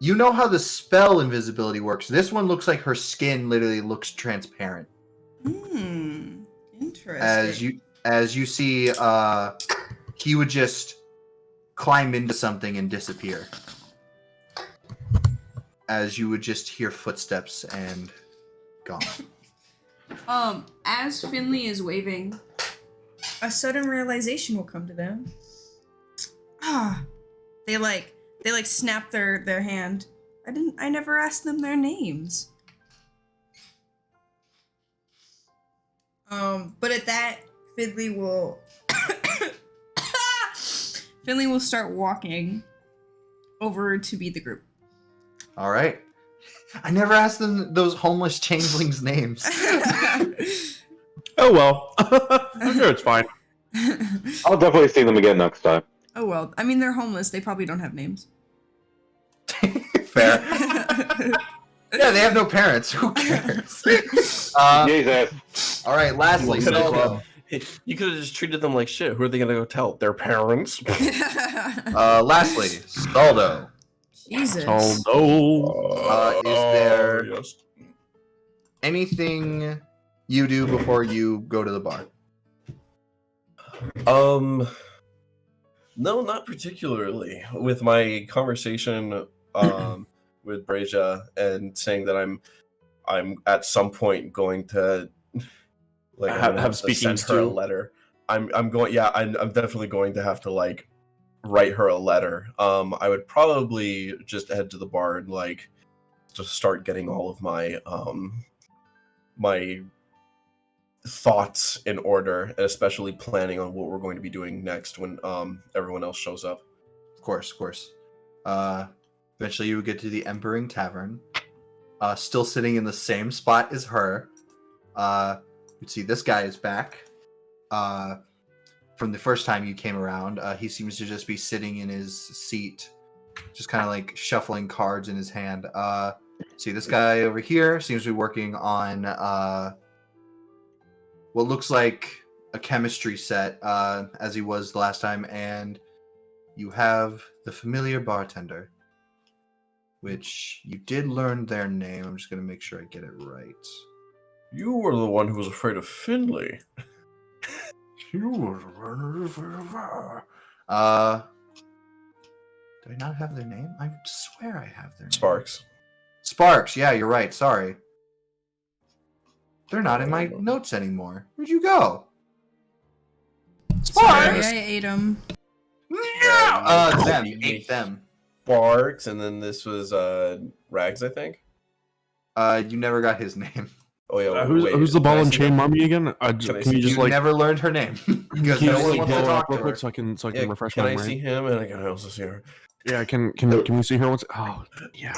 You know how the spell invisibility works. This one looks like her skin literally looks transparent. Interesting. As you see, he would just climb into something and disappear. As you would just hear footsteps and gone. As Finley is waving, a sudden realization will come to them. They snap their hand. I never asked them their names. But at that, Finley will start walking over to be the group. All right. I never asked them those homeless changelings' names. Oh well. I'm sure it's fine. I'll definitely see them again next time. Oh well, I mean they're homeless. They probably don't have names. Fair. Yeah, they have no parents. Who cares? Jesus. All right. Lastly, Staldo. You could have just treated them like shit. Who are they gonna go tell? Their parents? Lastly, Staldo. Jesus. Oh Is there yes. anything you do before you go to the bar? No, not particularly. With my conversation with Brazia and saying that I'm at some point going to like I'm gonna have to speaking send her a to. letter. I'm definitely going to have to like write her a letter. I would probably just head to the bar and like just start getting all of my my thoughts in order, and especially planning on what we're going to be doing next when everyone else shows up. Of course. Eventually you would get to the Empering Tavern. Still sitting in the same spot as her. You'd see this guy is back. From the first time you came around, he seems to just be sitting in his seat, just kind of like shuffling cards in his hand. See this guy over here seems to be working on what looks like a chemistry set, as he was the last time, and you have the familiar bartender, which you did learn their name. I'm just gonna make sure I get it right. You were the one who was afraid of Finley. You were the runner. Do I not have their name? I swear I have their name. Sparks, yeah, you're right. Sorry. They're not in my notes anymore. Where'd you go? Sorry, Sparks! I ate them. Them. Ate them. Sparks, and then this was Rags, I think. You never got his name. Oh yeah. Who's the ball and chain mommy again? Can see- you just You like never learned her name. Because can you no just one like wants to blow it up talk to real her. quick so I can Yeah, refresh can my I brain? see him and I can also see her? Yeah, can we see her once? Oh yeah.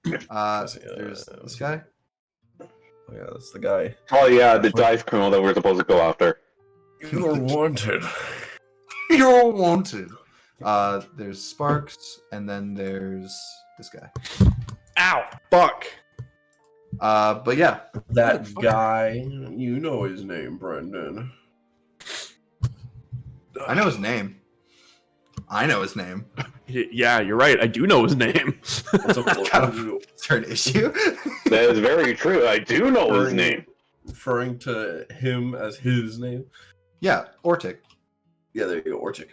There's this guy. Oh yeah, that's the guy. Oh yeah, the dice criminal that we're supposed to go after. You're wanted. You're wanted. There's Sparks, and then there's this guy. Ow! Fuck! But yeah, That guy, you know his name, Brendan. I know his name. Yeah, you're right. I do know his name. What's up, Is there an issue? That is very true. I do know his name. referring to him as his name? Yeah, Ortic. Yeah, there you go, Orchik.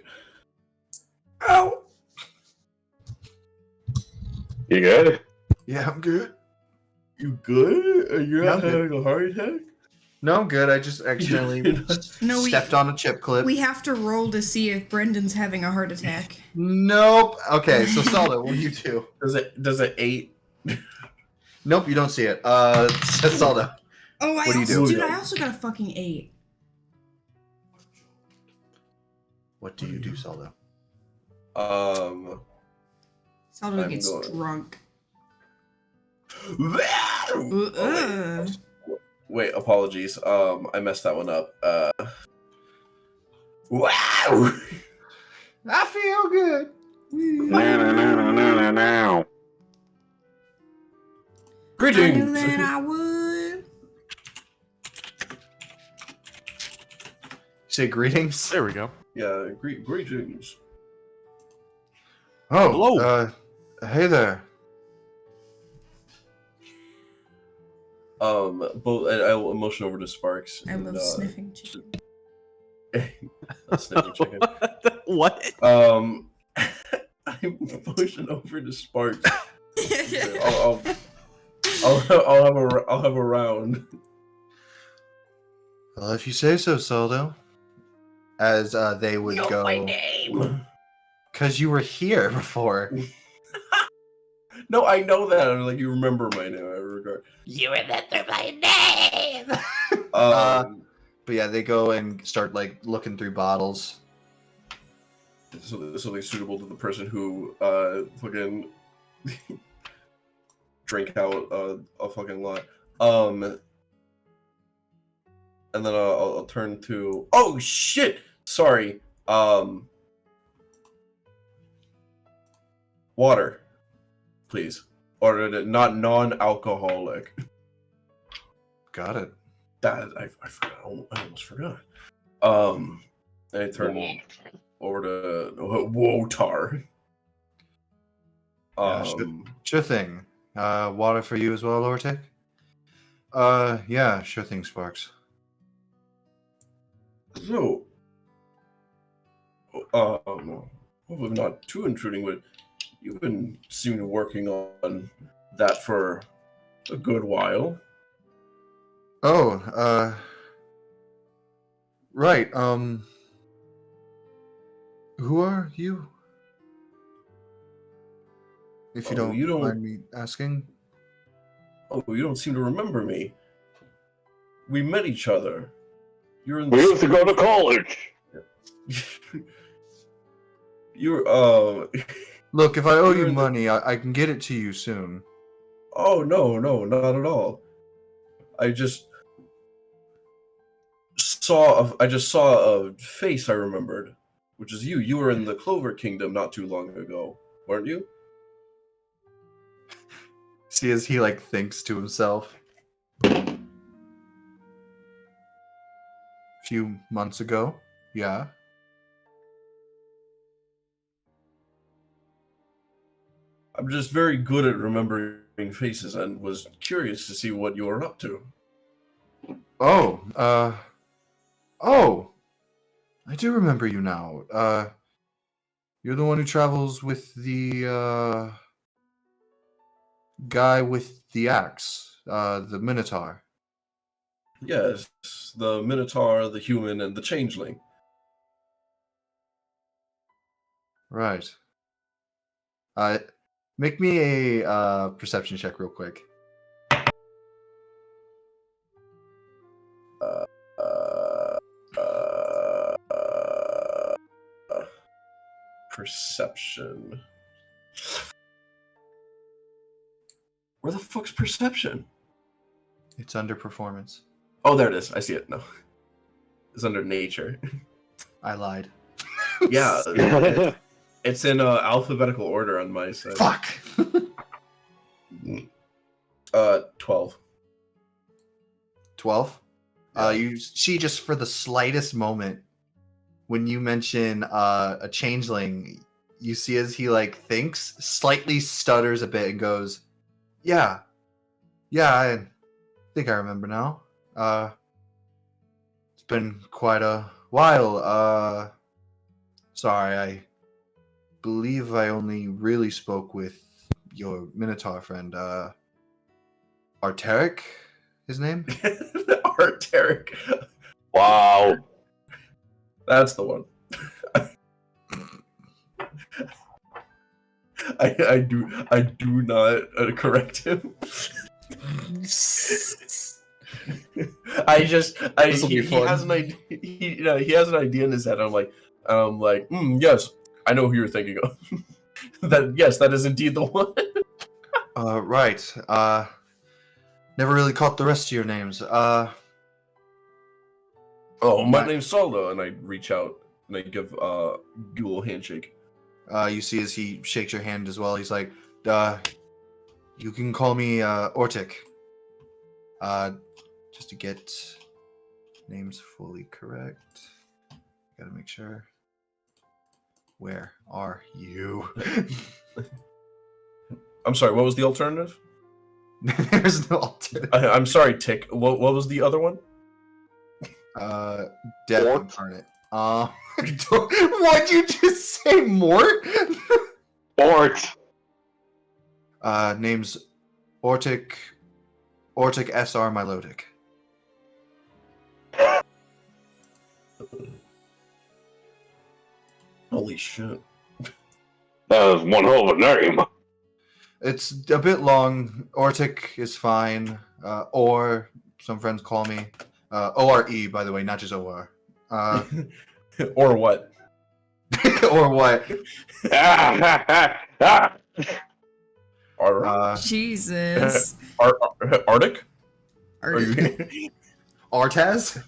Ow! You good? Yeah, I'm good. You good? Are you Yeah, not I'm good. having a heart attack? No, good. I just accidentally No, stepped on a chip clip. we have to roll to see if Brendan's having a heart attack. Nope. Okay, so Saldo, what do you do? Does it 8? Nope, you don't see it. Saldo. Oh, What do you do? I also got a fucking 8. What do you do, Saldo? Saldo I'm gets going- drunk. Oh, wait, apologies. I messed that one up. Wow. I feel good. Now. I knew Greetings. that I would. Say greetings. There we go. Yeah, greetings. Oh, Hello. Hey there. Both I will motion over to Sparks. I and, love sniffing chicken. sniffing chicken. What? I motion over to Sparks. I'll have a round. Well, if you say so, Saldo. As they would go. My name. Because you were here before. No, I know that. I'm like, you remember my name. I regard. You remember my name. Um, But yeah, they go and start like looking through bottles. something suitable to the person who fucking drank out a fucking lot. And then I'll turn to. Oh shit! Sorry. Water, please. Or not non-alcoholic. Got it. That I forgot. I almost forgot. And I turn over to Wotar. Yeah, Sure thing. Water for you as well, Lortek? Yeah, sure thing, Sparks. So, hopefully not too intruding, but you've been seeming working on that for a good while. Oh, right, who are you? If you Oh, don't, you don't- mind me asking. Oh, you don't seem to remember me. We met each other. You're in We used to go to college. You're Look, if I owe You're you in the- money, I can get it to you soon. Oh no, not at all. I just saw a face I remembered, which is you. You were in the Clover Kingdom not too long ago, weren't you? See, as he like thinks to himself. Few months ago, yeah. I'm just very good at remembering faces and was curious to see what you were up to. Oh, oh, I do remember you now. You're the one who travels with the guy with the axe, the Minotaur. Yes, the Minotaur, the human, and the Changeling. Right. Make me a perception check real quick. Perception. Where the fuck's perception? It's under performance. Oh, there it is. I see it. No, it's under nature. I lied. Yeah, it's in alphabetical order on my side. Fuck. 12. 12. Yeah. You see, just for the slightest moment, when you mention a changeling, you see as he like thinks, slightly stutters a bit, and goes, "Yeah, I think I remember now. It's been quite a while. Sorry, I believe I only really spoke with your Minotaur friend, Arteric, his name." heart, Derek. Wow. That's the one. I do not correct him. This'll He be fun. has an idea. He has an idea in his head. I'm like, yes, I know who you're thinking of. That is indeed the one. Right. Never really caught the rest of your names. Oh, my Right. name's Saldo, and I reach out and I give Ghoul a handshake. You see as he shakes your hand as well, he's like, you can call me Ortic. Just to get names fully correct. Gotta make sure. Where are you? I'm sorry, what was the alternative? There's no alternative. I'm sorry, Tick. What was the other one? Death Mort? Incarnate. What'd you just say, Mort? Ort. Name's Ortic SR Milotic. Holy shit. That was one hell of a name. It's a bit long. Ortic is fine. Or some friends call me. ORE, by the way, not just OR. Or what? Or what? Jesus. Arctic? Are Artie. you- Artaz?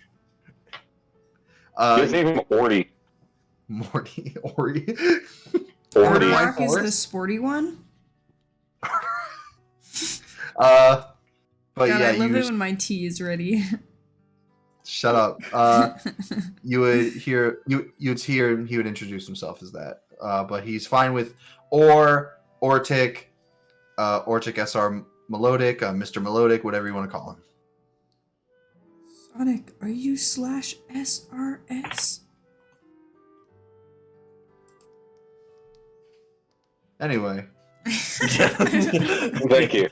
His name is Orty. Morty. Ori. Orty. Why Rock is the Forest? sporty one. But God, yeah, I love you it when my tea is ready. shut up. You would hear you'd hear him. He would introduce himself as that. But he's fine with Ortic, Ortic SR Melodic, Mr. Melodic, whatever you want to call him. Sonic, are you /SRS? Anyway, Thank you.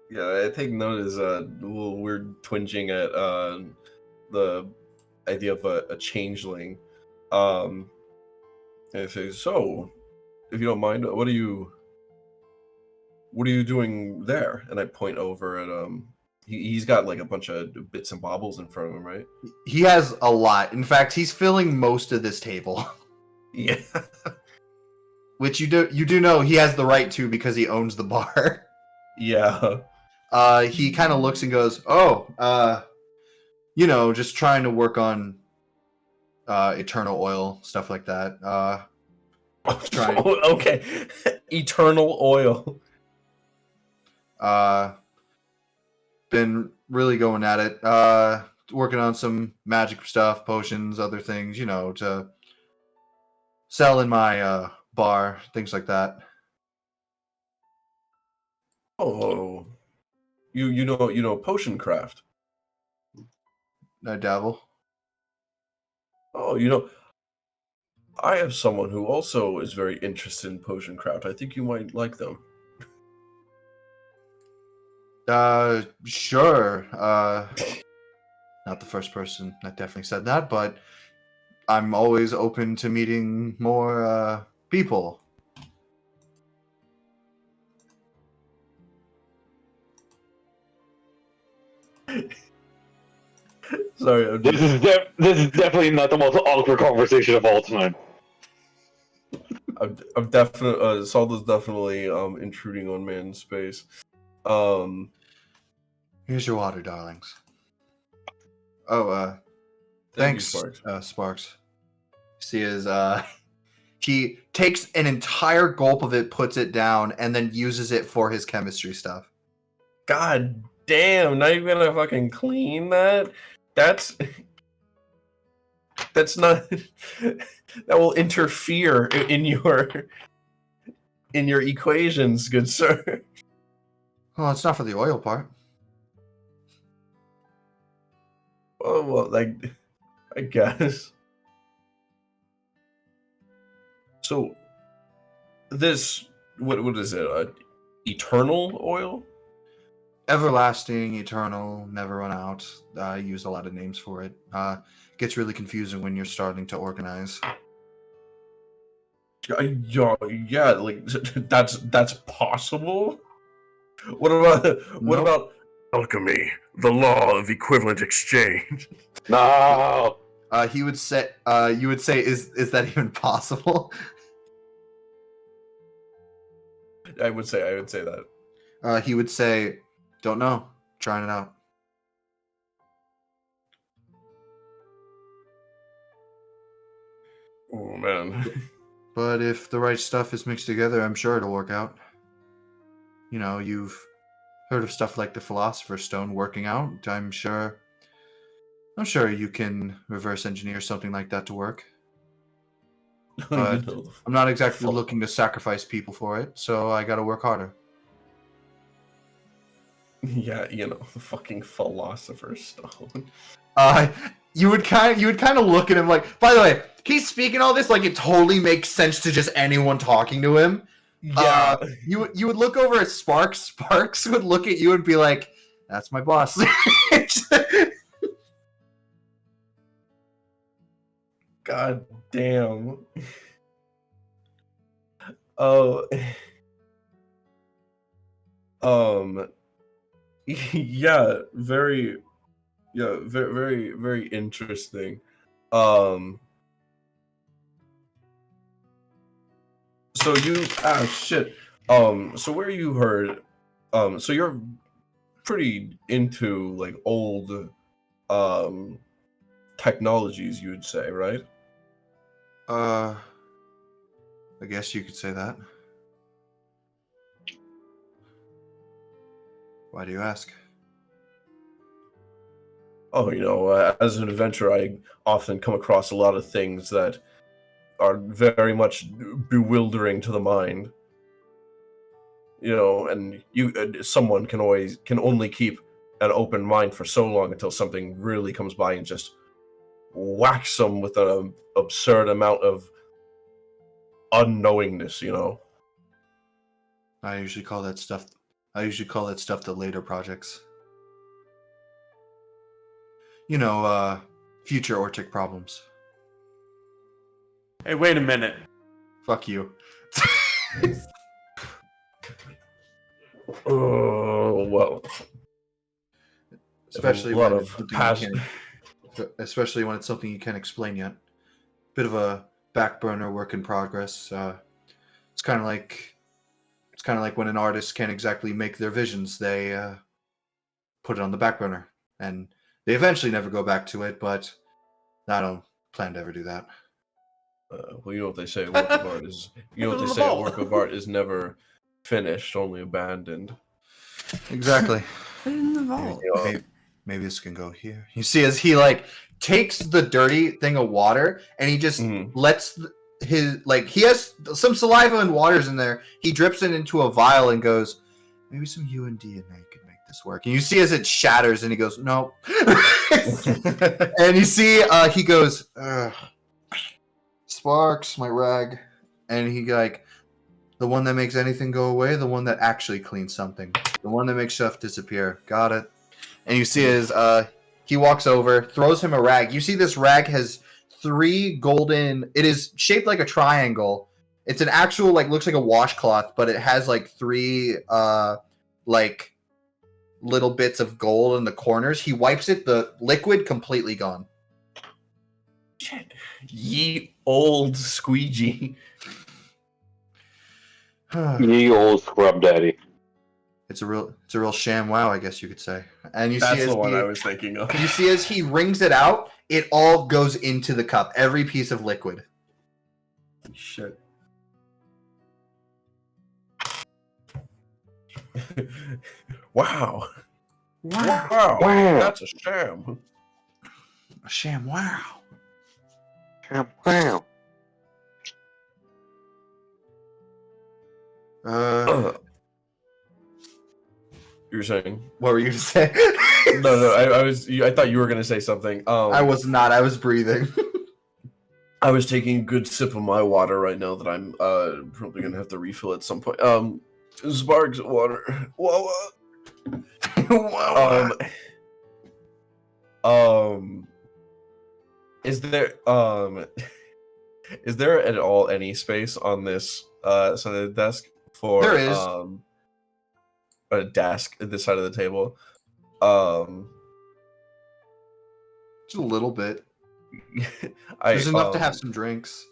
Yeah, I take note as a little weird twinging at the idea of a changeling. And I say, so, if you don't mind, what are you doing there? And I point over at he's got like a bunch of bits and baubles in front of him, right? he has a lot. In fact, he's filling most of this table, Yeah. which you do know he has the right to because he owns the bar. Yeah. He kind of looks and goes, just trying to work on eternal oil, stuff like that. Trying. Okay. Eternal oil. Been really going at it. Working on some magic stuff, potions, other things, to sell in my bar, things like that. Oh. You know potion craft. I dabble. Oh, I have someone who also is very interested in potion craft. I think you might like them. Sure. Not the first person that definitely said that, but I'm always open to meeting more people. Sorry, I'm This is definitely not the most awkward conversation of all time. I'm definitely Salda's definitely intruding on man's space. Here's your water, darlings. Oh, Thank you, thanks, Sparks. Sparks. See, as he takes an entire gulp of it, puts it down, and then uses it for his chemistry stuff. God damn! Not even gonna fucking clean that. That's not. That will interfere in your equations, good sir. Well, it's not for the oil part. Oh well, like I guess. So, this what is it? Eternal oil? everlasting, eternal, never run out. I use a lot of names for it. Gets really confusing when you're starting to organize. Yeah, like that's possible. What about alchemy, the law of equivalent exchange? No. He would say, you would say, is that even possible? I would say that. He would say, don't know, trying it out. Oh man. But if the right stuff is mixed together, I'm sure it'll work out. You know, you've heard of stuff like the Philosopher's Stone working out. I'm sure you can reverse engineer something like that to work. But I'm not exactly looking to sacrifice people for it, so I gotta work harder. Yeah, the fucking Philosopher's Stone. You would kind of look at him like, by the way, he's speaking all this like it totally makes sense to just anyone talking to him. Yeah. You would look over at Sparks. Sparks would look at you and be like, "That's my boss." God damn. Oh. Yeah, very very interesting. So shit. So where you heard so you're pretty into like old technologies, you would say, right? I guess you could say that. Why do you ask? Oh, as an adventurer, I often come across a lot of things that are very much bewildering to the mind. And someone can only keep an open mind for so long until something really comes by and just whacks them with an absurd amount of unknowingness. I usually call that stuff the later projects. Future Ortic problems. Hey, wait a minute. Fuck you. Oh well. Especially a lot when of it's something past. especially when it's something you can't explain yet. Bit of a back burner work in progress. It's kind of like when an artist can't exactly make their visions. They put it on the back burner, and they eventually never go back to it. But I don't plan to ever do that. Well, you know what they say. A work of art is. You know what they say. A work of art is never finished, only abandoned. Exactly. Put it in the vault. Maybe this can go here. You see, as he takes the dirty thing of water and he just lets he has some saliva and waters in there. He drips it into a vial and goes, maybe some UND could make this work. And you see as it shatters and he goes, no. And you see he goes, ugh. Sparks, my rag. And he the one that makes anything go away, the one that actually cleans something, the one that makes stuff disappear. Got it. And you see as he walks over, throws him a rag. You see this rag has 3 golden. It is shaped like a triangle. It's an actual looks like a washcloth, but it has 3 little bits of gold in the corners. He wipes it, the liquid completely gone. Shit. Ye old squeegee. Ye old scrub daddy. It's a real sham wow, I guess you could say. And That's the one I was thinking of. You see as he wrings it out, it all goes into the cup. Every piece of liquid. Shit. Wow. Wow. That's a sham. A sham wow. Wow. You're saying? What were you gonna say? No. I thought you were gonna say something. I was not. I was breathing. I was taking a good sip of my water right now that I'm probably gonna have to refill at some point. Sparks water. Whoa. Is there is there at all any space on this side of the desk for There is. A desk at this side of the table? Just a little bit. There's There's enough to have some drinks.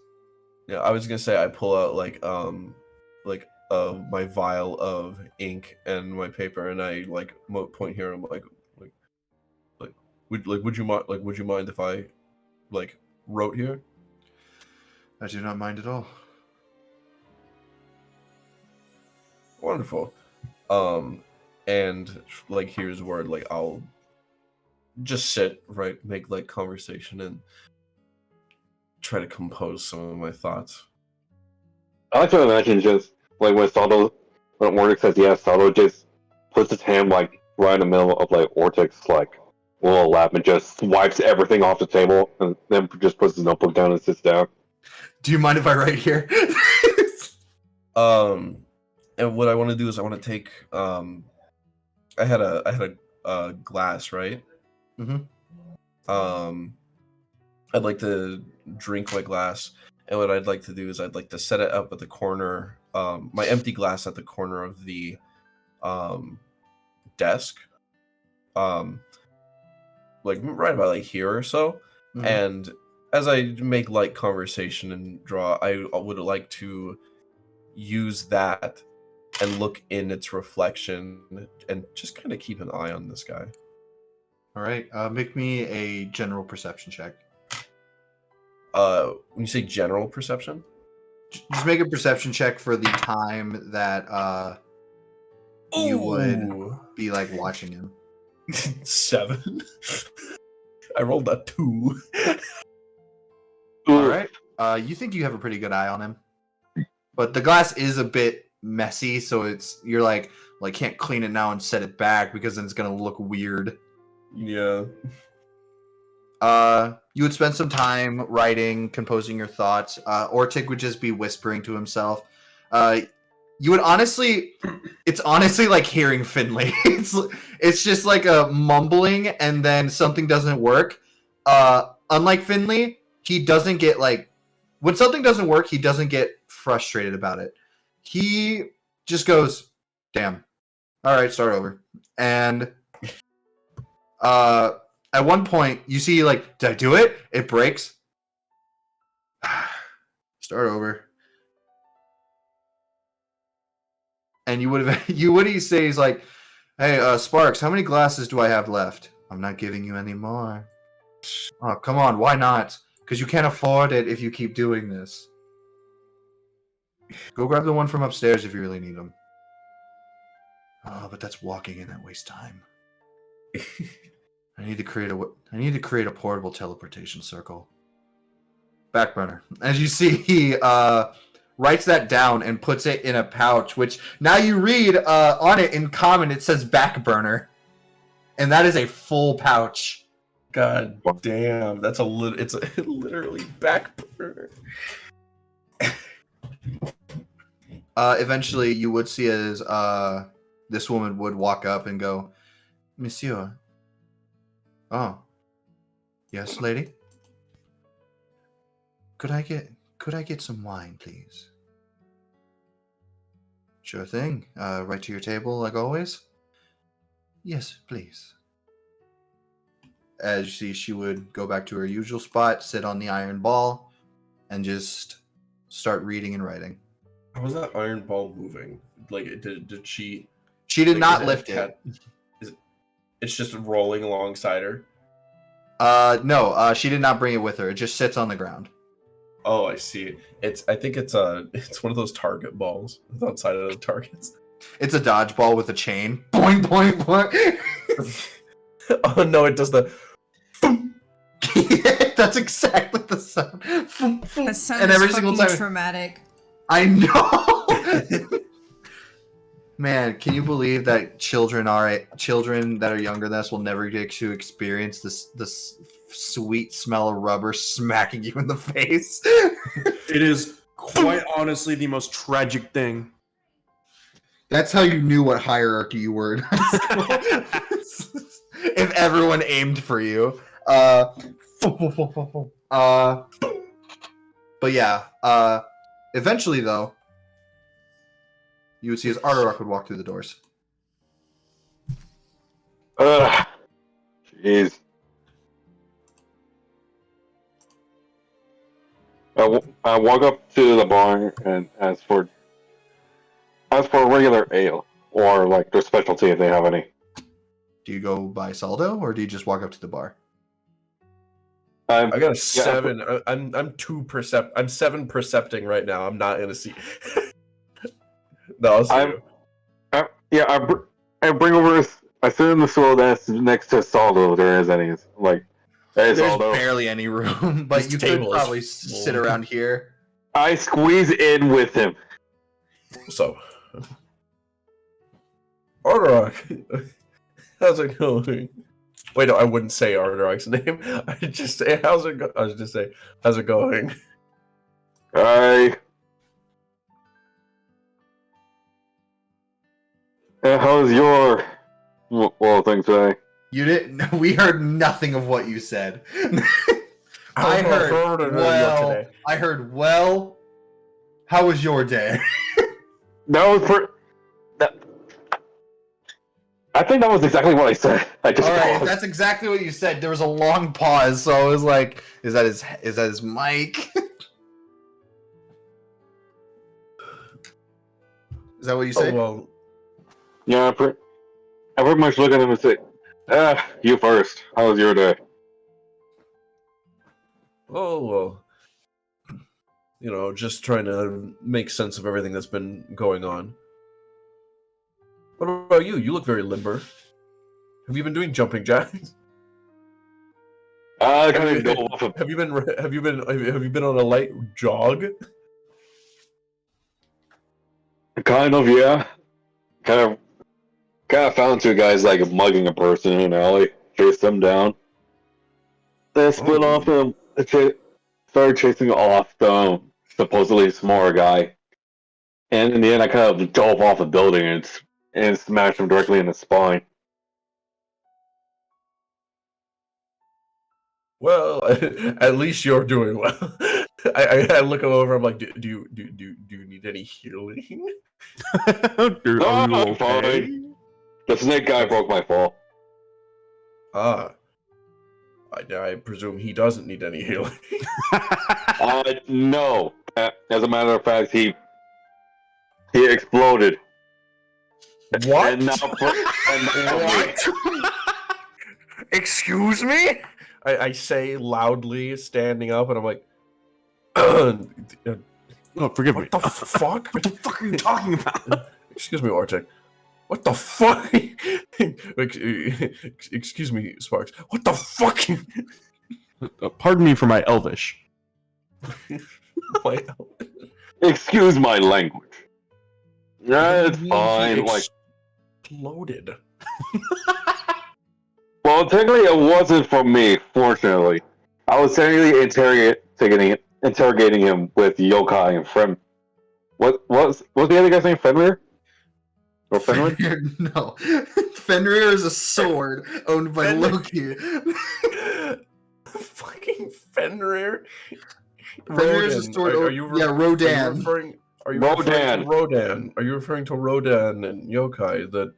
Yeah, I was gonna say I pull out my vial of ink and my paper, and I point here. I'm would you mind if I wrote here? I do not mind at all. Wonderful. And here's where I'll just sit, right, make conversation and try to compose some of my thoughts. I like to imagine just when Ortix says yes, Saldo just puts his hand right in the middle of Ortix's little lap and just wipes everything off the table and then just puts his notebook down and sits down. Do you mind if I write here? And what I want to do is I want to take I had a glass, right? Mm-hmm. I'd like to drink my glass, and what I'd like to do is I'd like to set it up at the corner, my empty glass at the corner of the desk, right about here or so. Mhm. And as I make light conversation and draw, I would like to use that and look in its reflection and just kind of keep an eye on this guy. All right. Make me a general perception check. When you say general perception, Just make a perception check for the time that you would be watching him. 7. I rolled a 2. All right. You think you have a pretty good eye on him, but the glass is a bit messy, so you're can't clean it now and set it back because then it's gonna look weird. Yeah. You would spend some time writing, composing your thoughts. Ortic would just be whispering to himself. You would it's honestly like hearing Finley. It's just like a mumbling, and then something doesn't work. Unlike Finley, he doesn't get when something doesn't work, he doesn't get frustrated about it. He just goes, "Damn. All right, start over." And at one point, you see, did I do it? It breaks. Start over. And he says, "Hey, Sparks, how many glasses do I have left? I'm not giving you any more." "Oh, come on, why not? Because you can't afford it if you keep doing this. Go grab the one from upstairs if you really need them." "Oh, but that's walking and that wastes time. I need to create a portable teleportation circle." Backburner. As you see, he writes that down and puts it in a pouch, which now you read on it in common, it says Backburner. And that is a full pouch. God damn, that's it's literally backburner. Eventually, you would see as this woman would walk up and go, "Monsieur." "Oh. Yes, lady? Could I get some wine, please?" "Sure thing. Right to your table, like always?" "Yes, please." As you see, she would go back to her usual spot, sit on the iron ball, and just start reading and writing. How was that iron ball moving? Did she? She did not lift it. It's just rolling alongside her. No, she did not bring it with her. It just sits on the ground. Oh, I see. I think it's one of those target balls outside of the targets. It's a dodgeball with a chain. Boing, boing, boing. Oh no, it does the. That's exactly the sound. That sounds And every fucking single time. traumatic. I know. Man, can you believe that children that are younger than us will never get to experience this sweet smell of rubber smacking you in the face? It is quite honestly the most tragic thing. That's how you knew what hierarchy you were in high school. If everyone aimed for you. But yeah, eventually though, you would see as Arterock would walk through the doors. Jeez. I walk up to the bar and ask for regular ale or like their specialty if they have any. Do you go by Saldo or do you just walk up to the bar? I got a 7. I'm 2 percept. I'm 7 percepting right now. I'm not in a seat. No, I'll see you. I bring over. I sit in the stool that's next to Saldo. If there is any. Like, hey, There's Saldo. barely any room, but This you could table is probably full. sit around here. I squeeze in with him. So, Arterock, how's it going? Wait, no, I wouldn't say Arterock's name. I'd just say, how's it go? I was just say, how's it going? How's your thing today? You didn't. We heard nothing of what you said. I heard. Well. How was your day? That was I think that was exactly what I said. I just All right, paused. that's exactly what you said. There was a long pause, so I was like, "Is that his mic? Is that what you Oh, said?" well, Yeah, I pretty much look at him and say, you first. How was your day? oh, well. You know, just trying to make sense of everything that's been going on. What about you? You look very limber. Have you been doing jumping jacks? I kind of go off of. Have you been on a light jog? Kind of, yeah. Kind of found two guys like mugging a person in an alley. Chased them down. Then split off and started chasing off the supposedly smaller guy. And in the end, I kind of dove off a building and smashed him directly in the spine. Well, at least you're doing well. I look over. I'm like, do you need any healing? Are you I'm okay? fine. The snake guy broke my fall. Ah, I presume he doesn't need any healing. No. As a matter of fact, he exploded. What? And now, Excuse me? I say loudly, standing up, and I'm like, Oh, forgive me. what the fuck? What the fuck are you talking about? Excuse me, Artek. What the fuck? Excuse me, Sparks. What the fuck? Pardon me for my Elvish. Wait, excuse my language. It's he fine. Like, exploded. well, technically, it wasn't from me. Fortunately, I was technically interrogating him with Yokai and Frem. What's the other guy's name? Fenrir? Or Fenrir? Fenrir, no. Fenrir is a sword owned by Fenrir. Loki. Fucking Fenrir. Fenrir is a Rodan. sword. Are you yeah, Rodan. referring to Rodan. Rodan? Are you referring to Rodan and Yokai, the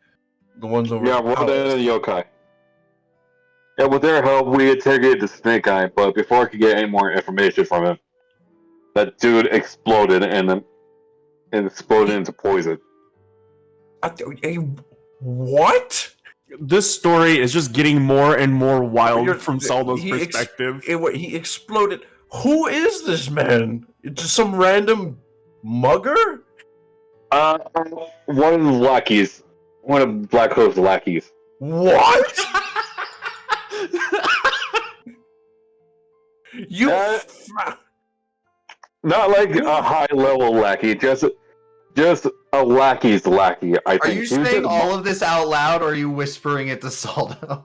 ones over? Yeah, the Rodan palace? and Yokai. Yeah, with their help, we interrogated the snake guy, but before I could get any more information from him, that dude exploded and exploded into poison. What? This story is just getting more and more wild You're- from Saldo's he ex- perspective. He exploded. Who is this man? Just some random mugger? One of the lackeys. One of Black Hope's lackeys. What? You. Not like a high-level lackey, just a lackey's lackey, I think. Are you He was saying just- all of this out loud, or are you whispering it to Saldo?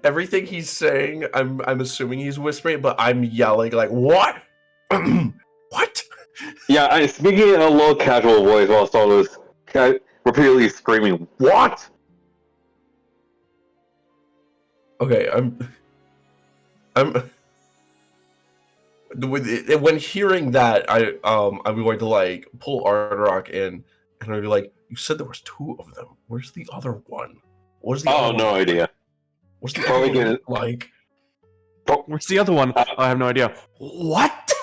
Everything he's saying, I'm assuming he's whispering, but I'm yelling like, "What? What?" Yeah, I'm speaking in a low casual voice while Solo is repeatedly screaming, "What?" Okay, when hearing that, I'm going to like pull Ardrock in, and I'll be like, "You said there was 2 of them. Where's the other one? Where's the Oh, other no one? idea. What's the Probably other one gonna- look like? Where's the other one? I have no idea. What?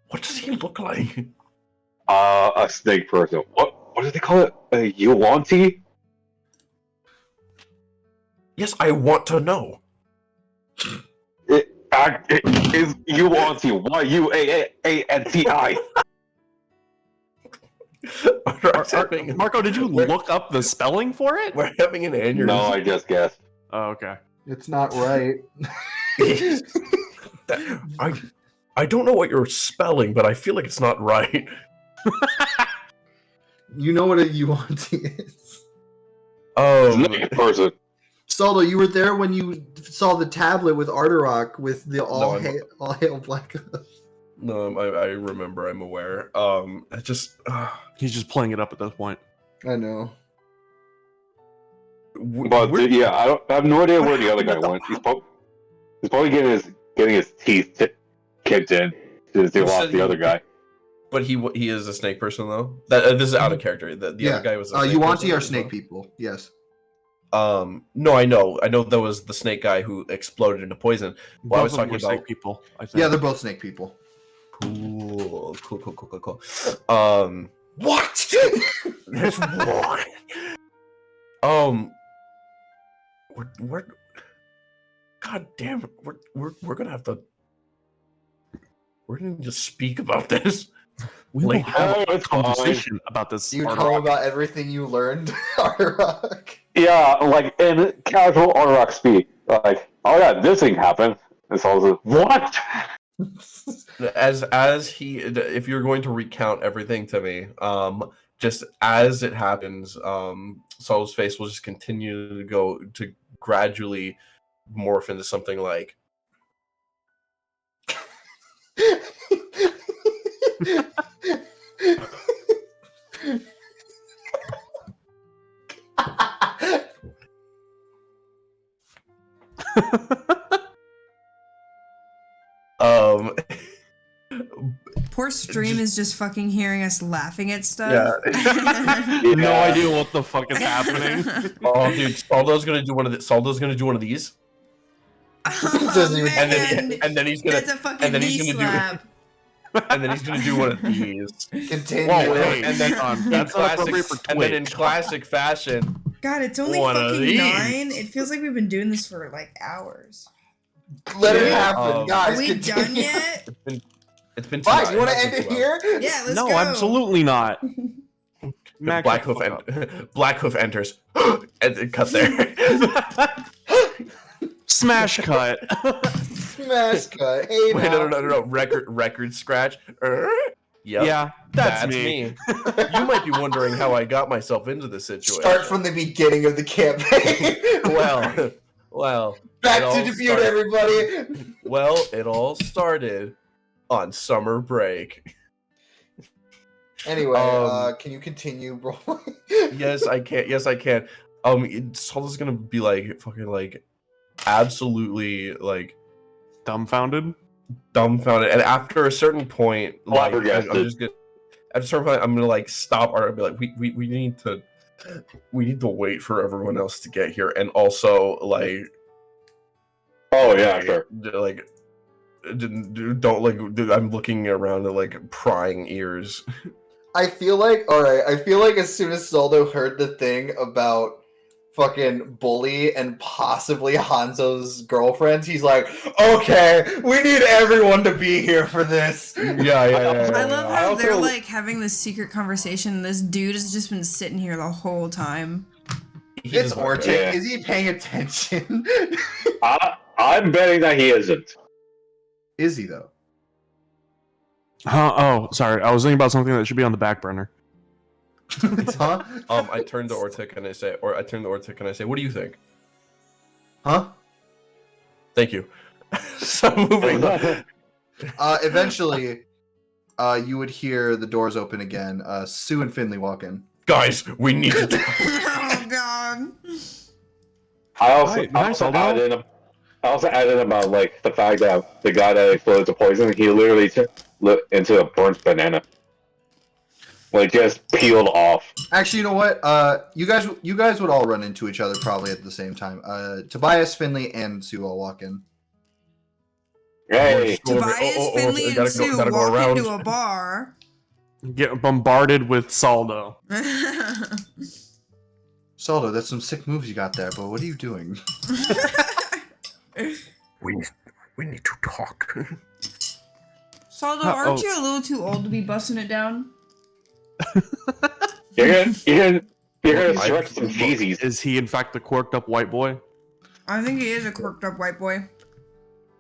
What does he look like? A snake person. What do they call it? A Yuanti? Yes, I want to know. It is Yuanti. Yuanti. Ardrock's having- Marco, did you look up the spelling for it? We're having an aneurysm. No, I just guessed. Oh, okay. It's not right. I don't know what you're spelling, but I feel like it's not right. You know what a Yuanti is. Snake person. Solo, you were there when you saw the tablet with Arterock with the all hail Black Hood. No, I remember. I'm aware. I just. He's just playing it up at this point. I know. But yeah, I have no idea where the other guy went. He's probably getting his teeth kicked in since they You lost said the other guy. But he is a snake person though. That this is out of character. The other guy was. A snake Yuanti person are as snake well. people. Yes. No, I know that was the snake guy who exploded into poison. Well, I was Both of them talking were about. snake people. I think. Yeah, they're both snake people. Cool. What? There's one. We're God damn it. We're gonna have to. We're gonna just speak about this. We will Like, have a it's fine. conversation about this. You Ardrock. know about everything you learned, Arterock. Yeah, like in casual Arrock speak, like, oh yeah, this thing happened. And so I was like, what? As he, if you're going to recount everything to me, just as it happens, Saul's face will just continue to gradually morph into something like. Poor stream is just fucking hearing us laughing at stuff. No idea what the fuck is happening. Oh, dude, Saldo's gonna do one of these, Doesn't even- and then he's gonna, That's a fucking and then knee he's gonna slap. and then he's gonna do one of these. Continue. Whoa, wait. And then That's not appropriate for and then in Twitch. classic fashion, God, it's only One of fucking these. 9. It feels like we've been doing this for like hours. Let it Yeah, happen, guys. Are we continue. done yet? it's been. Fine, you want to it's end been it 2 here? Yeah, let's No, go. absolutely not. Max, Blackhoof shut the Blackhoof enters, and it cut there. fuck up. Smash cut. Smash cut. Hey, Wait, now. no. Record scratch. Yep, Yeah, that's me. You might be wondering how I got myself into this situation. Start from the beginning of the campaign. well. Back it all to debut, started- everybody. Well, it all started on summer break. Anyway, Um, can you continue rolling? Yes, I can. Salda's gonna be like fucking like absolutely like Dumbfounded. dumbfounded, and after a certain point, like I'm Flabbergasted. just gonna. At a certain point, I'm gonna like stop Art and be like, we need to wait for everyone else to get here, and also like Oh yeah, sure. like don't like I'm looking around at like prying ears. I feel like, alright, as soon as Soldo heard the thing about fucking Bully and possibly Hanzo's girlfriends, he's like, okay, we need everyone to be here for this. Yeah. I love how also- they're like having this secret conversation. This dude has just been sitting here the whole time. He It's doesn't- Ortic. Yeah. Is he paying attention? I'm betting that he isn't. Is he, though? Oh, sorry. I was thinking about something that should be on the back burner. Huh? I turn to Ortic and I say, what do you think? Huh? Thank you. So moving on. Eventually, you would hear the doors open again. Sue and Finley walk in. Guys, we need to. Oh god. I also, Hi, hi, Saldo. I also added about like the fact that the guy that exploded to poison, he literally lit into a burnt banana, like just peeled off. Actually, you know what? You guys would all run into each other probably at the same time. Tobias, Finley, and Sue all walk in. Hey, Tobias, Finley, and Sue walk into a bar. Get bombarded with saldo. Saldo, that's some sick moves you got there, but what are you doing? We need to talk. Saldo, aren't you a little too old to be busting it down? you're gonna stretch some cheesies. Is he in fact the quirked up white boy? I think he is a quirked up white boy.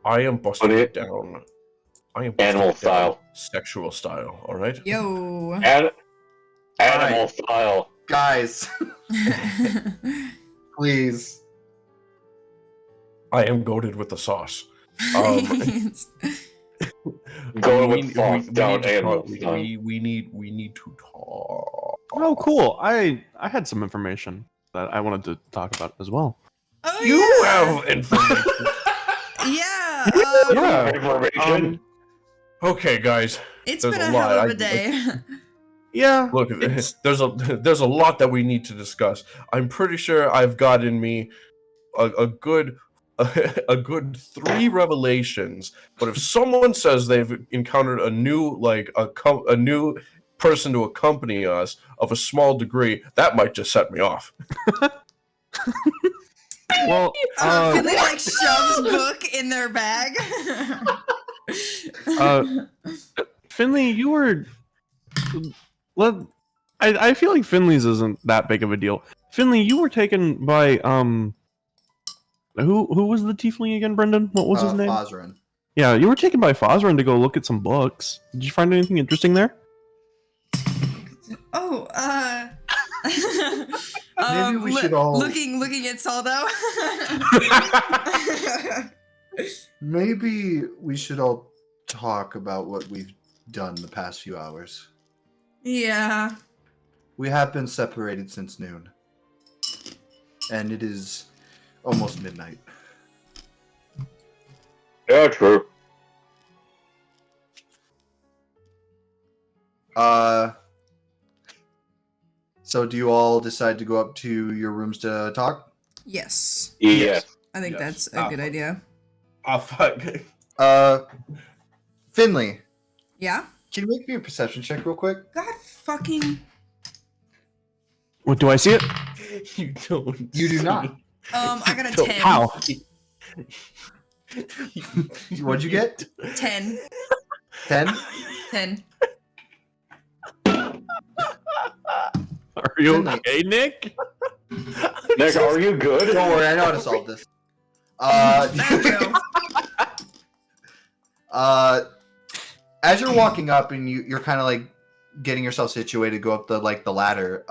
I am busting it down. I am busting Animal it down style. sexual style. All right. Yo. Animal style. Guys, please. I am goaded with the sauce. Going we with sauce down need to animal talk. style. We need to talk. Oh, cool. I had some information that I wanted to talk about as well. Oh, You yeah. have information. Yeah. Yeah. Information. Okay, guys. It's There's been a a lot. hell of I- a day. Yeah. Look, there's a lot that we need to discuss. I'm pretty sure I've got in me a good 3 revelations. But if someone says they've encountered a new a new person to accompany us of a small degree, that might just set me off. Well, Finley like shoves book in their bag. Finley, you were. I feel like Finley's isn't that big of a deal. Finley, you were taken by who was the tiefling again, Brendan? What was his name? Fosrin. Yeah, you were taken by Fosrin to go look at some books. Did you find anything interesting there? Oh, Maybe we should all- looking at Saldo. Maybe we should all talk about what we've done the past few hours. Yeah. We have been separated since noon. And it is almost midnight. Yeah, true. So do you all decide to go up to your rooms to talk? Yes. Yeah. I think Yes. that's a good idea. Oh fuck. Finley, Yeah? can you make me a perception check real quick? God fucking. What do I see it? You don't. You do not. I got a Don't- 10. How? What'd you get? 10. 10? 10. Are you Finley. okay, Nick? Nick, are you good? Don't worry, I know how to solve this. As you're walking up and you're kind of like getting yourself situated, go up the ladder.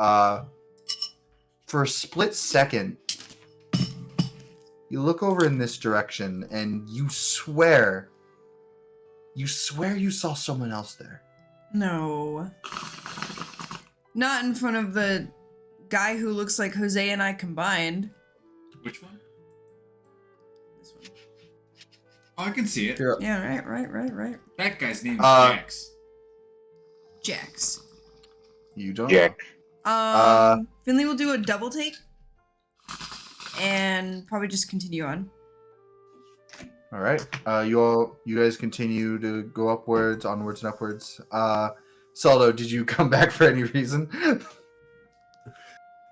For a split second, you look over in this direction and you swear you saw someone else there. No. Not in front of the guy who looks like Jose and I combined. Which one? This one. Oh, I can see it. Here, Yeah, right. That guy's name is Jax. Jax. you don't Jack. Finley will do a double take. And probably just continue on. All right. You guys continue to go upwards, onwards, and upwards. Saldo, did you come back for any reason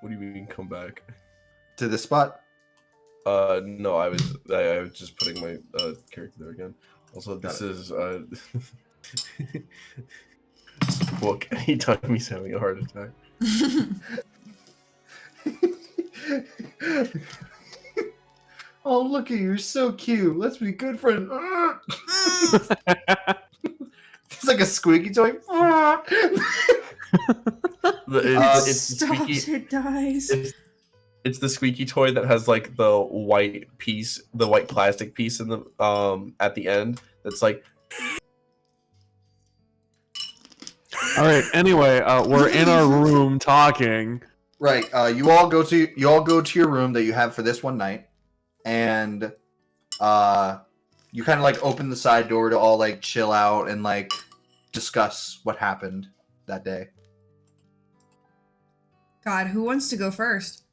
What do you mean come back? to this spot? No, I was just putting my character there again. Also, this is book. Anytime he's having a heart attack. Oh, look at you! You're so cute. Let's be good friends. It's like a squeaky toy. It's the Stop, squeaky. it dies. It's the squeaky toy that has like the white piece, the white plastic piece in the at the end. That's like All right. Anyway, we're in our room talking. Right. You all go to your room that you have for this one night, and you kind of like open the side door to all like chill out and like discuss what happened that day. God, who wants to go first?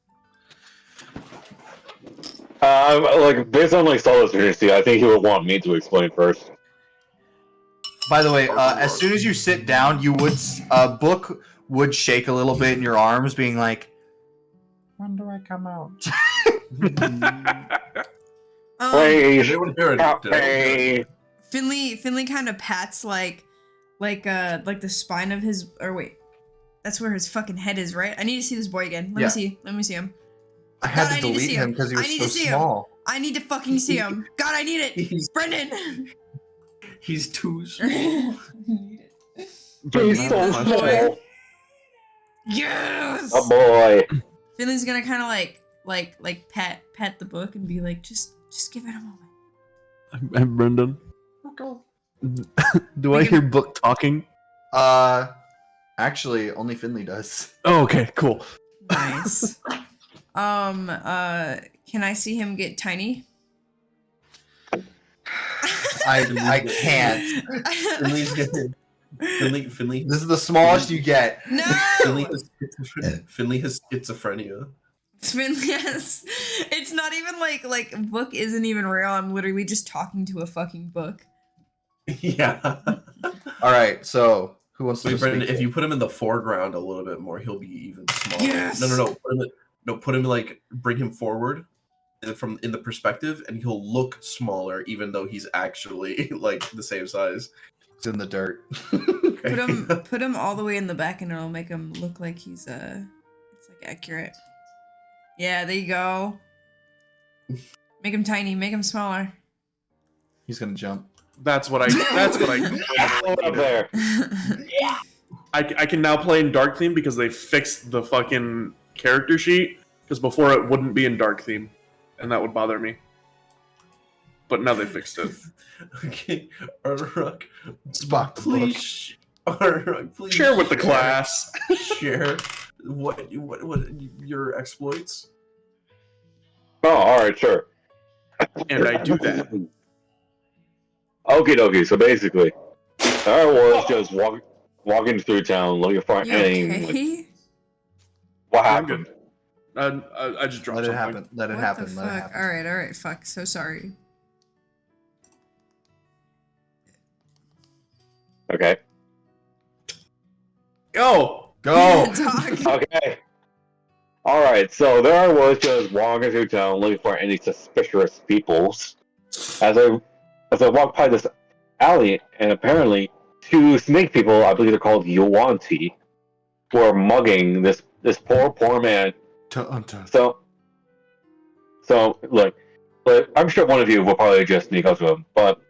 Like based on like Solo's history, I think he would want me to explain first. By the way, as soon as you sit down, you would Book would shake a little bit in your arms, being like, "When do I come out?" Please, Everyone hear it? hey. Finley kind of pats like the spine of his, or wait, that's where his fucking head is, right? I need to see this boy again. Let me see him. I had God, to I need to delete see him him. because he I was need so to see him. small. I need to fucking see him. God, I need it. He's, Brendan. he's too small. He's so small. Yes. A boy. Finley's gonna kind of like pat the book and be like, just give it a moment. I'm Brendan. Do I hear Book talking? Actually, only Finley does. Oh, okay, cool. Nice. Can I see him get tiny? I can't. Finley's getting. Finley. This is the smallest you get. No. Finley has schizophrenia. Yes. It's not even like book isn't even real. I'm literally just talking to a fucking book. Yeah. All right, so who wants to Wait, Brendan, speak? if you put him in the foreground a little bit more, he'll be even smaller. Yes! No. Put him like bring him forward from in the perspective, and he'll look smaller, even though he's actually like the same size. It's in the dirt. Put him all the way in the back, and it'll make him look like he's it's like accurate. Yeah, there you go. Make him tiny. Make him smaller. He's gonna jump. That's what I. Up there. I can now play in dark theme because they fixed the fucking character sheet. Because before it wouldn't be in dark theme, and that would bother me. But now they fixed it. Okay, Arnrock, Spock the book. please, Arnrock, please Share with the class. Share what your exploits. Oh, all right, sure. And I do that. Okie dokie. So basically, I was just walking through town looking for You anything. okay? What I'm happened? I just dropped Let it something. happen. Let it What happen. the Let it fuck? happen. All right. Fuck. So sorry. Okay. Go! Go. Talk. Okay. All right. So there I was just walking through town looking for any suspicious peoples. As I walked by this alley, and apparently two snake people, I believe they're called Yuanti, were mugging this poor man. So look, I'm sure one of you will probably just sneak up to him, but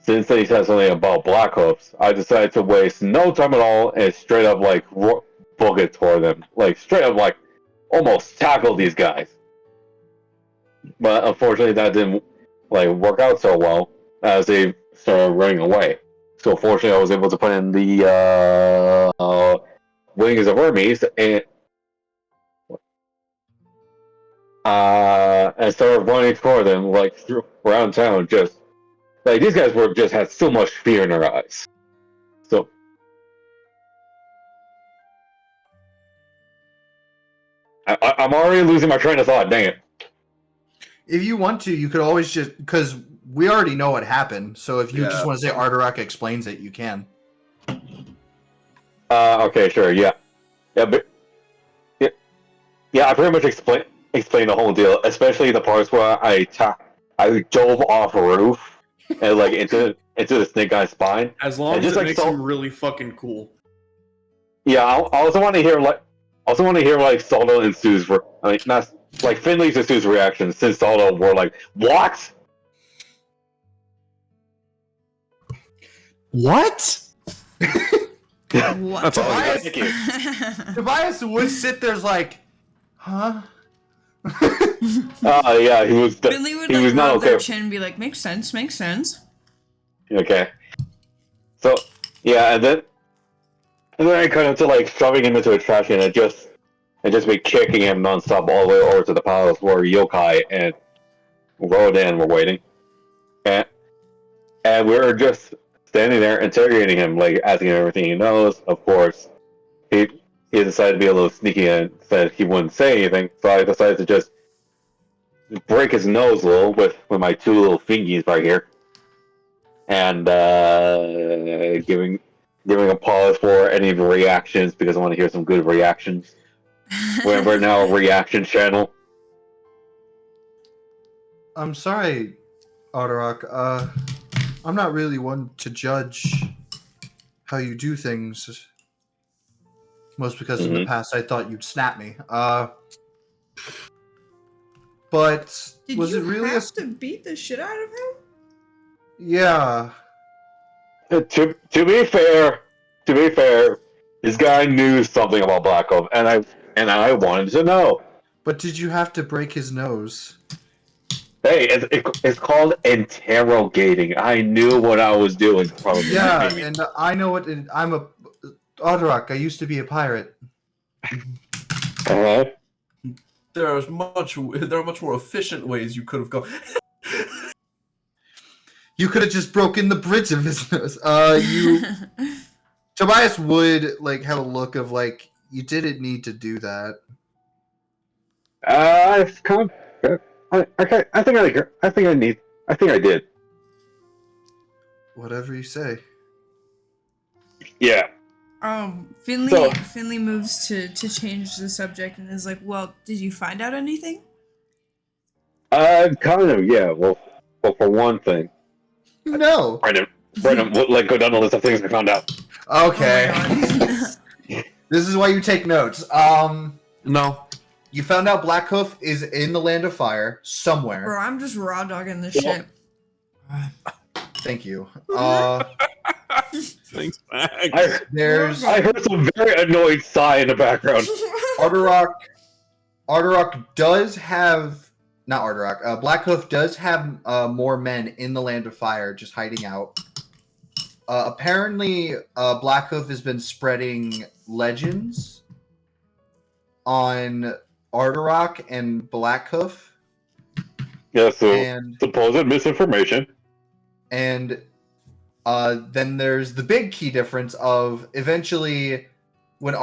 since they said something about Black Hoops, I decided to waste no time at all and straight up like book it toward them, like straight up like almost tackle these guys. But unfortunately, that didn't like work out so well as they started running away. So fortunately, I was able to put in the wings of Hermes and started running toward them like around town. Just like these guys had so much fear in their eyes. So I'm already losing my train of thought. Dang it. If you want to, you could always just because we already know what happened. So if you Yeah. just want to say Arterak explains it, you can. Okay, sure, yeah, but yeah. I pretty much explained the whole deal, especially the parts where I dove off a roof and like into the snake guy's spine. As long And as just it like makes so- him really fucking cool. Yeah, I also want to hear like Saldo and Sue's not like Finley's and Sue's reactions since Saldo were like, "What?" What? What? That's all I got. Thank you. Tobias would sit there's like, huh? Yeah, he was. Finley would he like was not rub their okay. chin and be like, makes sense. Okay. So yeah, and then And then I cut into like shoving him into a trash can and just be kicking him nonstop all the way over to the palace where Yokai and Rodan were waiting. And we were just standing there interrogating him, like asking him everything he knows. Of course, he decided to be a little sneaky and said he wouldn't say anything. So I decided to just break his nose a little with my two little fingies right here, and giving a pause for any reactions because I want to hear some good reactions. We're now a reaction channel. I'm sorry, Otterock. I'm not really one to judge how you do things. Most because in the past I thought you'd snap me. But Did was you it really have to beat the shit out of him? Yeah. To be fair, this guy knew something about Black Oak, and I wanted to know. But did you have to break his nose? Hey, it's called interrogating. I knew what I was doing. Probably. Yeah, and I know what I'm a Otterock. I used to be a pirate. Uh-huh. There are much more efficient ways you could have gone. You could have just broken the bridge of his nose. Tobias would like have a look of like you didn't need to do that. It's kind of. I think I did. Whatever you say. Yeah. Finley moves to change the subject and is like, "Well, did you find out anything?" Kind of. Yeah. Well, for one thing, No. Brendan, like go down the list of things I found out. Okay. Oh my God. This is why you take notes. No. You found out Blackhoof is in the Land of Fire somewhere. Bro, I'm just raw dogging this shit. Thank you. Thanks, Mac. I heard some very annoyed sigh in the background. Arterock does have not Arterock. Blackhoof does have more men in the Land of Fire just hiding out. Apparently, Blackhoof has been spreading legends on Arterock and Blackhoof. Yeah, so And supposed misinformation. And then there's the big key difference of eventually when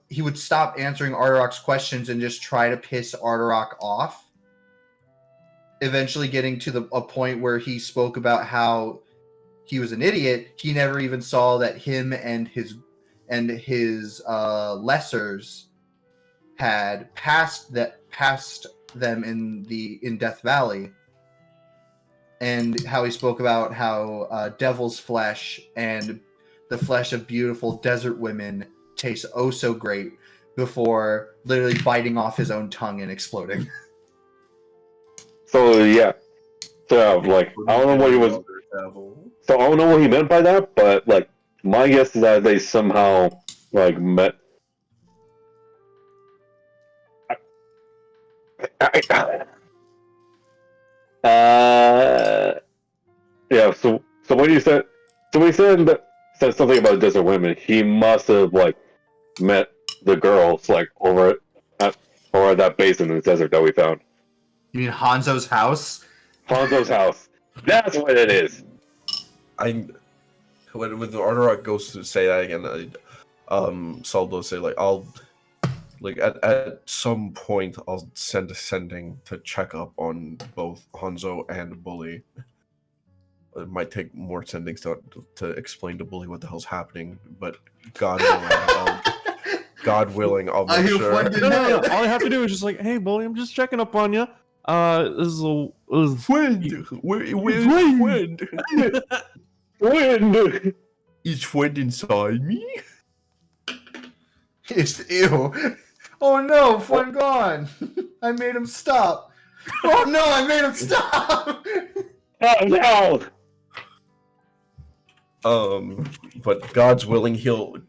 he would stop answering Arterock's questions and just try to piss Arterock off. Eventually getting to a point where he spoke about how he was an idiot. He never even saw that him and his lessers had passed them in Death Valley. And how he spoke about how devil's flesh and the flesh of beautiful desert women tastes oh so great before literally biting off his own tongue and exploding. So yeah, so like I don't know what he was. So I don't know what he meant by that, but like my guess is that they somehow like met. Yeah. So when he said something about desert women, he must have like met the girls like over at that base in the desert that we found. You mean Hanzo's house? Hanzo's house. That's what it is. When the Arterock goes to say that again, Saldo say like I'll like at some point I'll send a sending to check up on both Hanzo and Bully. It might take more sendings to explain to Bully what the hell's happening, but God willing, I'll make sure. No. All I have to do is just like, hey, Bully, I'm just checking up on you. This is Wind. Is Fwend inside me? It's ew. Oh no, Fwend gone. I made him stop. Oh no, I made him stop. Oh no. But God's willing, he'll we'll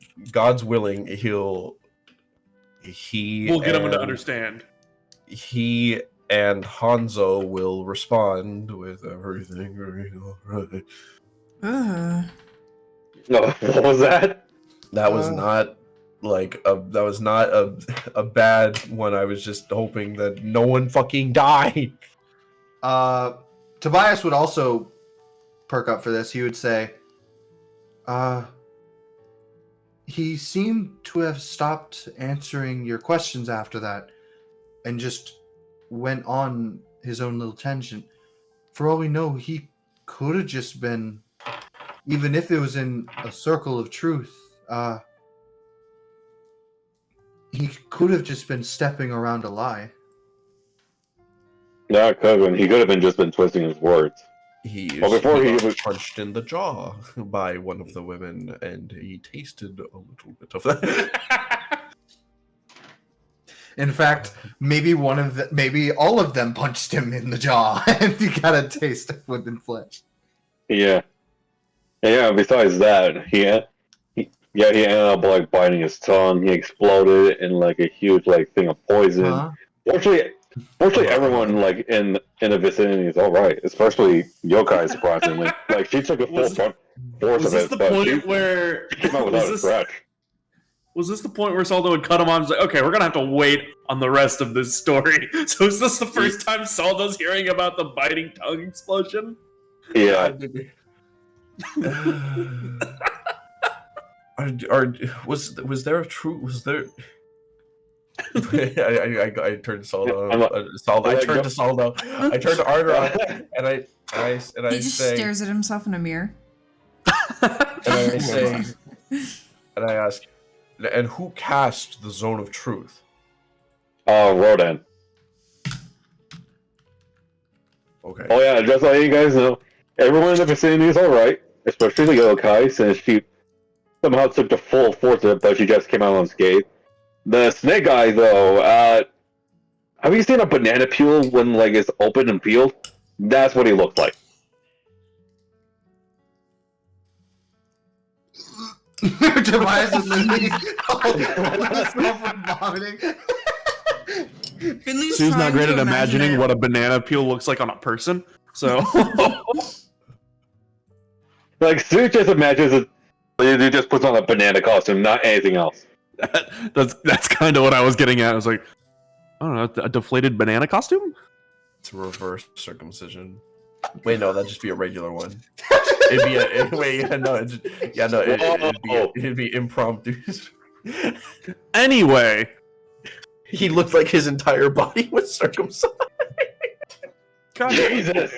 get him to understand. He and Hanzo will respond with everything. Ugh. No, what was that? That was not a bad one. I was just hoping that no one fucking died. Tobias would also perk up for this. He would say, he seemed to have stopped answering your questions after that and just went on his own little tangent. For all we know, he could have just been, even if it was in a circle of truth, he could have just been stepping around a lie. No, it could have been. He could have been just been twisting his words. He Well, before he got was- punched in the jaw by one of the women, and he tasted a little bit of that. In fact, maybe maybe all of them punched him in the jaw, and he got a taste of wooden flesh. Yeah. Yeah, besides that, he ended up like biting his tongue. He exploded in like a huge like thing of poison. Huh? Fortunately, everyone like in the vicinity is all right, especially Yokai. Surprisingly, like she took a full front force Was of this it, the but point she where came out without a scratch. was this the point where Saldo would cut him off? And was like, okay, we're gonna have to wait on the rest of this story. So is this the first time Saldo's hearing about the biting tongue explosion? Yeah, Was there a true? Was there? I turned to Saldo. I turned to Saldo. I turned to Ardra, and I He just say, stares at himself in a mirror. and I say, and I ask, and who cast the Zone of Truth? Rodan. Okay. Oh yeah, just letting you guys know, everyone in the vicinity is all right, especially the Yokai, since she somehow took the full force of it, but she just came out unscathed. The snake guy, though, have you seen a banana peel when like it's open and peeled? That's what he looked like. Tobias is literally himself from vomiting. Finley's Sue's not trying great to at imagine imagining it. what a banana peel looks like on a person. So Like, Sue just imagines it, he just puts on a banana costume, not anything else. that's kind of what I was getting at. I was like, I don't know, a deflated banana costume? It's a reverse circumcision. Wait, no, that'd just be a regular one. It'd be it'd be impromptu. Anyway, He looked like his entire body was circumcised. God, Jesus!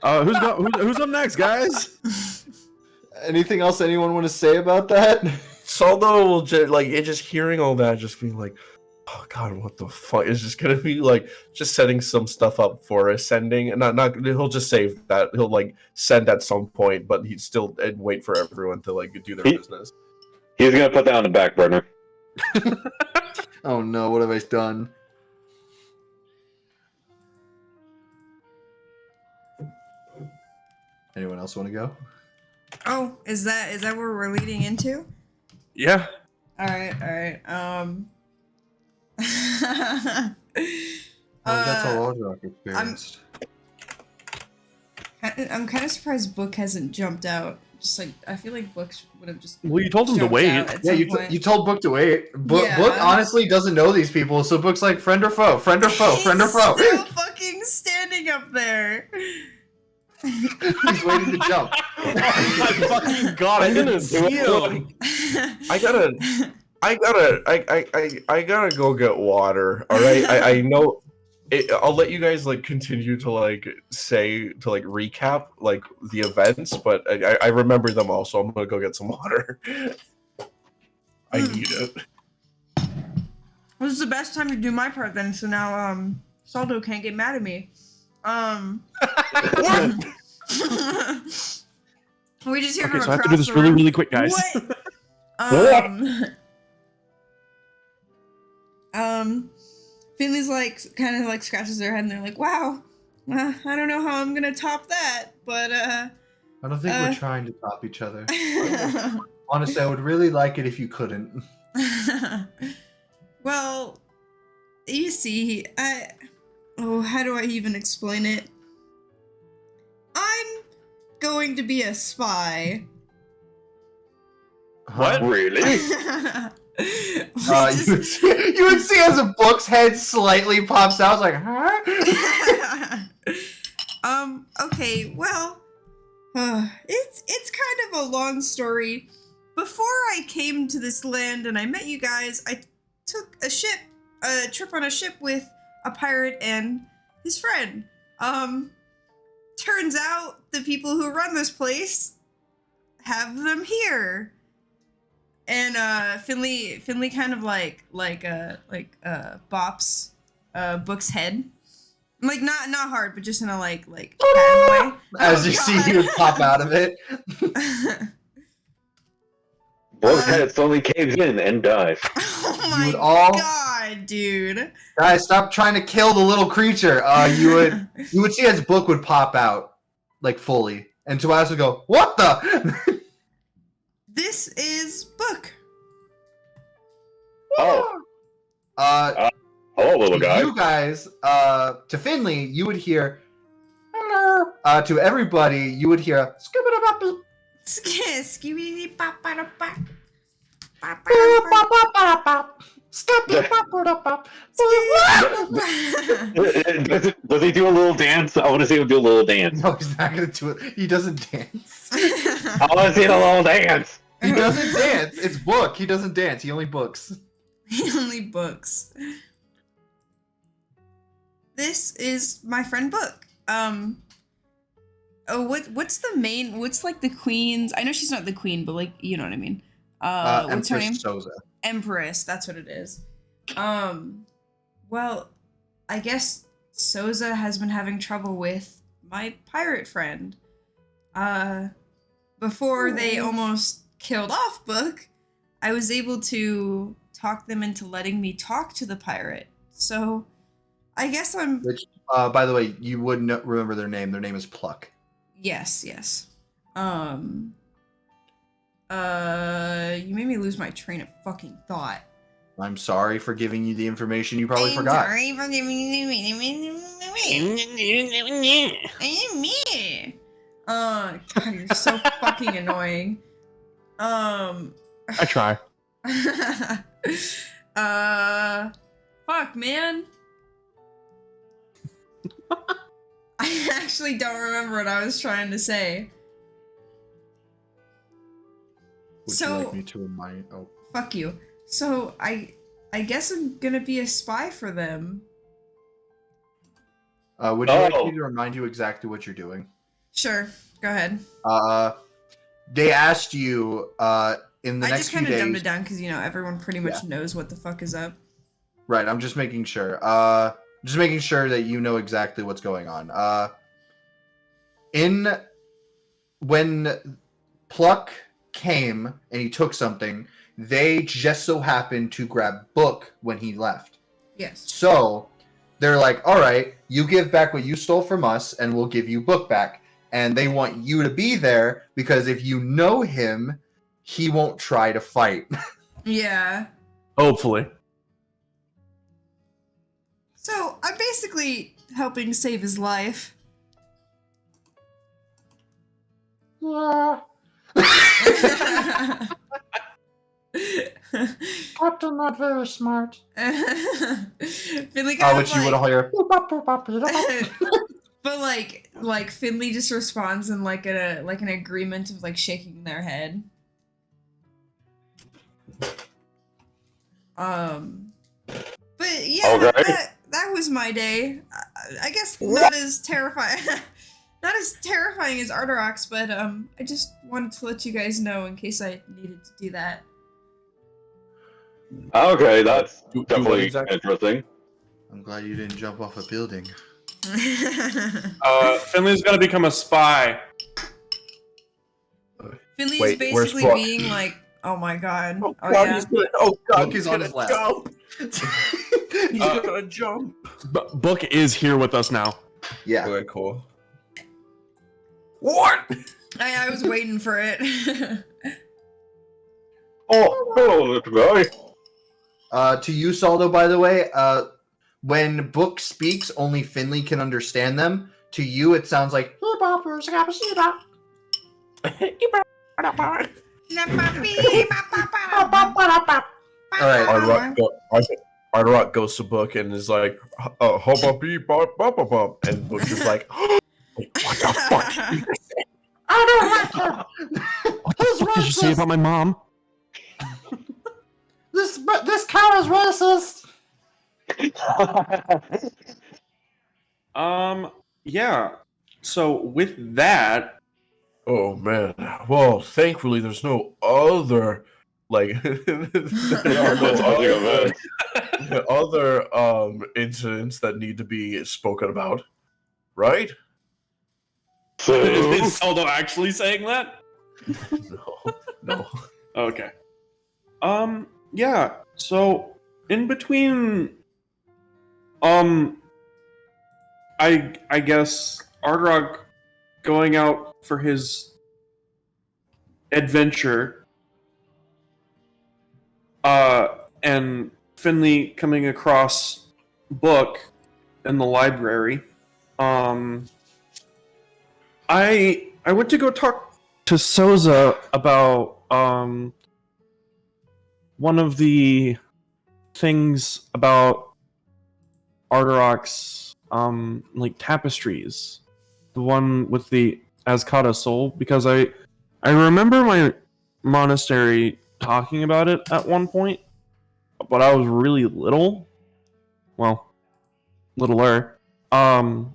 who's up next, guys? Anything else anyone want to say about that? Saldo will just hearing all that, just being like, "Oh God, what the fuck?" Is just gonna be like just setting some stuff up for ascending, and not he'll just save that. He'll like send at some point, but he'd still and wait for everyone to like do their business. He's gonna put that on the back burner. Oh no, what have I done? Anyone else want to go? Oh, is that where we're leading into? Yeah. All right. That's all Ardra experienced. I'm kind of surprised Book hasn't jumped out. Just like I feel like Books would have just. Well, you told him to jumped wait. out at Yeah, some you point. you told Book to wait. Book Yeah. honestly doesn't know these people, so Book's like friend or foe, friend or foe, friend or foe. He's still fucking standing up there. He's waiting to jump. My fucking god, I didn't see him. I gotta go get water. All right, I know. I'll let you guys like continue to like recap like the events, but I remember them all, so I'm gonna go get some water. I need it. This is the best time to do my part then, so now Saldo can't get mad at me. We just hear Okay, from so I have to across do this the really, room. really quick, guys. What? Finley's like kind of like scratches their head and they're like, "Wow, I don't know how I'm gonna top that, but I don't think we're trying to top each other. Honestly, I would really like it if you couldn't. well, you see, how do I even explain it? I'm going to be a spy. What? Really? You would see as a book's head slightly pops out. It's like, huh? Okay, well, it's kind of a long story. Before I came to this land and I met you guys, I took a trip on a ship with a pirate and his friend. Turns out the people who run this place have them here. And Finley kind of bops Book's head. Like not hard, but just in a like pat way. As you see him pop out of it. Book's head suddenly caves in and dies. Oh You my would all- god, dude. Guys, stop trying to kill the little creature. You would see as Book would pop out, like fully, and Tobias would go, "What the?" This is Book. Oh. To Hello, little guy. you guys, to Finley, you would hear, "Hello." To everybody, you would hear, "Skibidi-bop-boop." Skibidi-bop-bop-bop. Does he do a little dance? I want to see him do a little dance. No, he's not gonna do it. He doesn't dance. I want to see a little dance. He doesn't dance. It's Book. He doesn't dance. He only books. He only books. This is my friend Book. What's like the queen's? I know she's not the queen, but like you know what I mean. What's her name? Empress Soza. Empress. That's what it is. Well, I guess Soza has been having trouble with my pirate friend. Before they almost killed off Book, I was able to talk them into letting me talk to the pirate. So, I guess I'm... Which, by the way, you would remember their name. Their name is Pluck. Yes. You made me lose my train of fucking thought. I'm sorry for giving you the information you probably forgot. Sorry for giving you me. God, you're so fucking annoying. I try. Fuck, man. I actually don't remember what I was trying to say. Would So- you like me to remind? Oh, Fuck you. So I guess I'm gonna be a spy for them. would you like Oh. me to remind you exactly what you're doing? Sure, go ahead. They asked you in the I next just few kind of dumbed days. it down because you know everyone pretty much knows what the fuck is up. Right, I'm just making sure. Just making sure that you know exactly what's going on. When Pluck came and he took something, they just so happened to grab Book when he left. Yes. So they're like, all right, you give back what you stole from us and we'll give you Book back. And they want you to be there because if you know him, he won't try to fight. Yeah. Hopefully. So I'm basically helping save his life. Captain, not very smart. Finley kind Oh, of which you would like, hear. but like Finley just responds in like an agreement of like shaking their head. But yeah, Okay. that was my day. I guess not as terrifying, not as terrifying as Arterox, but I just wanted to let you guys know in case I needed to do that. Okay, that's Do what definitely exactly? interesting. I'm glad you didn't jump off a building. Finley's gonna become a spy. Finley is Wait, where's basically Book? being like, oh my god, Oh oh god, yeah. he's gonna. Oh god, Book he's is on gonna his left. jump. He's gonna jump. Book is here with us now. Yeah. Okay, cool. What? I was waiting for it. Oh, hello, little guy. To you, Saldo, by the way, when Book speaks, only Finley can understand them. To you, it sounds like. All right. Ardorak goes to Book and is like, hubba beep bop bop bop bop, and Book is like, what the fuck? I don't like her. What did you say about my mom? This cow is racist. Yeah. So with that, Oh man. Well, thankfully there's no other like other incidents that need to be spoken about, right? is Soldo actually saying that? No. Okay. Yeah. So in between, I guess Ardrog going out for his adventure, and Finley coming across Book in the library. I went to go talk to Souza about one of the things about Ardorok's like tapestries, the one with the Azkata soul, because I remember my monastery talking about it at one point, but I was really little. Well, littler. And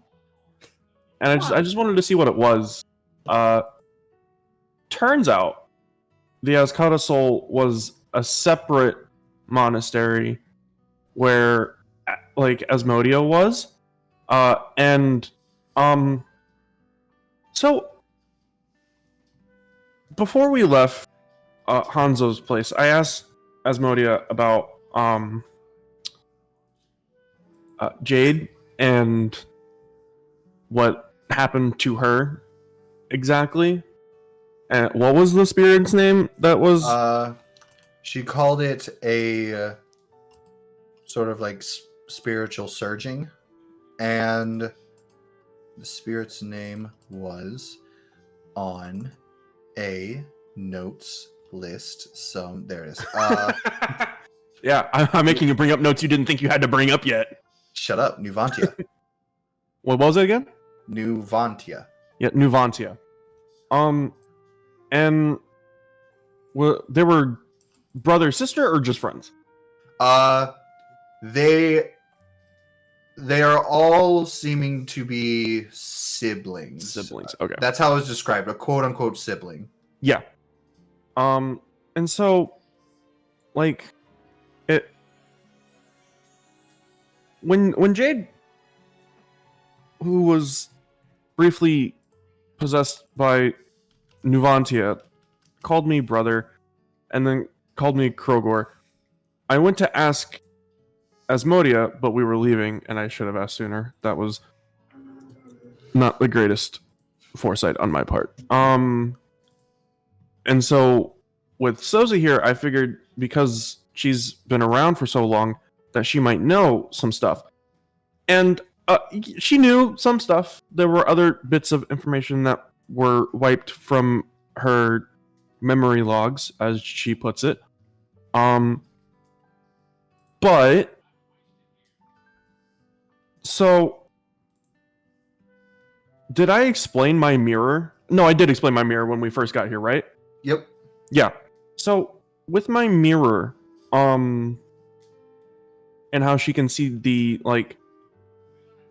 I just wanted to see what it was. Turns out the Azkata soul was a separate monastery where like Asmodia was. So before we left Hanzo's place, I asked Asmodia about Jade and what happened to her exactly. And what was the spirit's name that was? She called it a sort of like spiritual surging, and the spirit's name was on a notes list. So there it is. Yeah, I'm making you bring up notes you didn't think you had to bring up yet. Shut up, Nuvantia. What was it again? Nuvantia. Yeah, Nuvantia. And they were brother sister or just friends? They are all seeming to be siblings. Siblings. Okay. That's how it was described, a quote unquote sibling. Yeah. And so, like, it when Jade, who was briefly possessed by Nuvantia, called me brother, and then called me Krogor, I went to ask Asmodia, but we were leaving, and I should have asked sooner. That was not the greatest foresight on my part. And so with Souza here, I figured because she's been around for so long that she might know some stuff. And she knew some stuff. There were other bits of information that were wiped from her memory logs, as she puts it. But so did I explain my mirror? No, I did explain my mirror when we first got here, right? Yep. Yeah. So with my mirror, and how she can see the like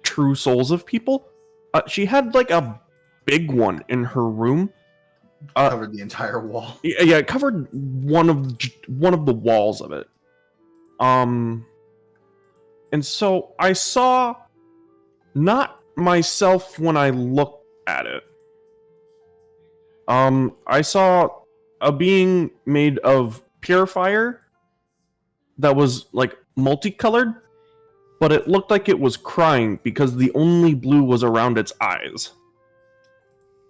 true souls of people, she had like a big one in her room. Covered the entire wall. Yeah, it covered one of the walls of it. And so I saw not myself when I looked at it. I saw a being made of pure fire that was like multicolored, but it looked like it was crying because the only blue was around its eyes.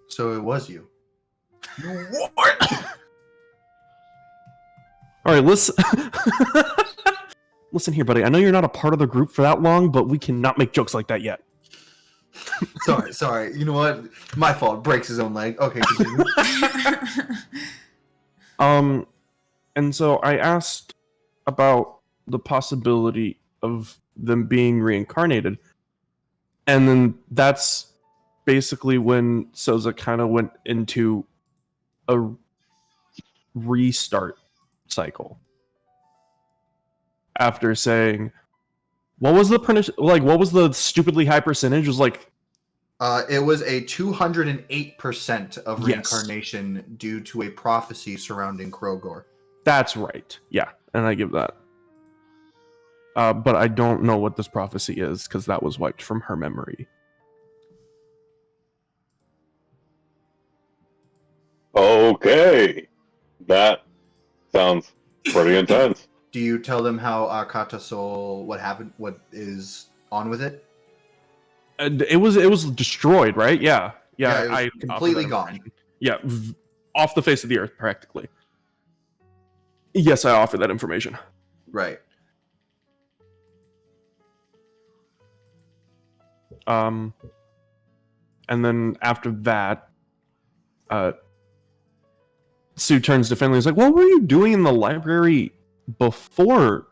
So it was you. What? All right, listen. Listen here, buddy. I know you're not a part of the group for that long, but we cannot make jokes like that yet. Sorry. You know what? My fault. Breaks his own leg. Okay, continue. And so I asked about the possibility of them being reincarnated. And then that's basically when Soza kind of went into a restart cycle. After saying, what was the stupidly high percentage? It was like, It was a 208% of Yes. reincarnation due to a prophecy surrounding Krogor. that's right. Yeah, and I give that. But I don't know what this prophecy is because that was wiped from her memory. Okay, that sounds pretty intense. Do you tell them how Kata Soul, what happened, what is on with it? And it was destroyed, right? Yeah. Yeah, it was I completely offered that gone. information. Yeah, off the face of the earth, practically. Yes, I offer that information. Right. And then after that, Sue turns to Finley and is like, what were you doing in the library before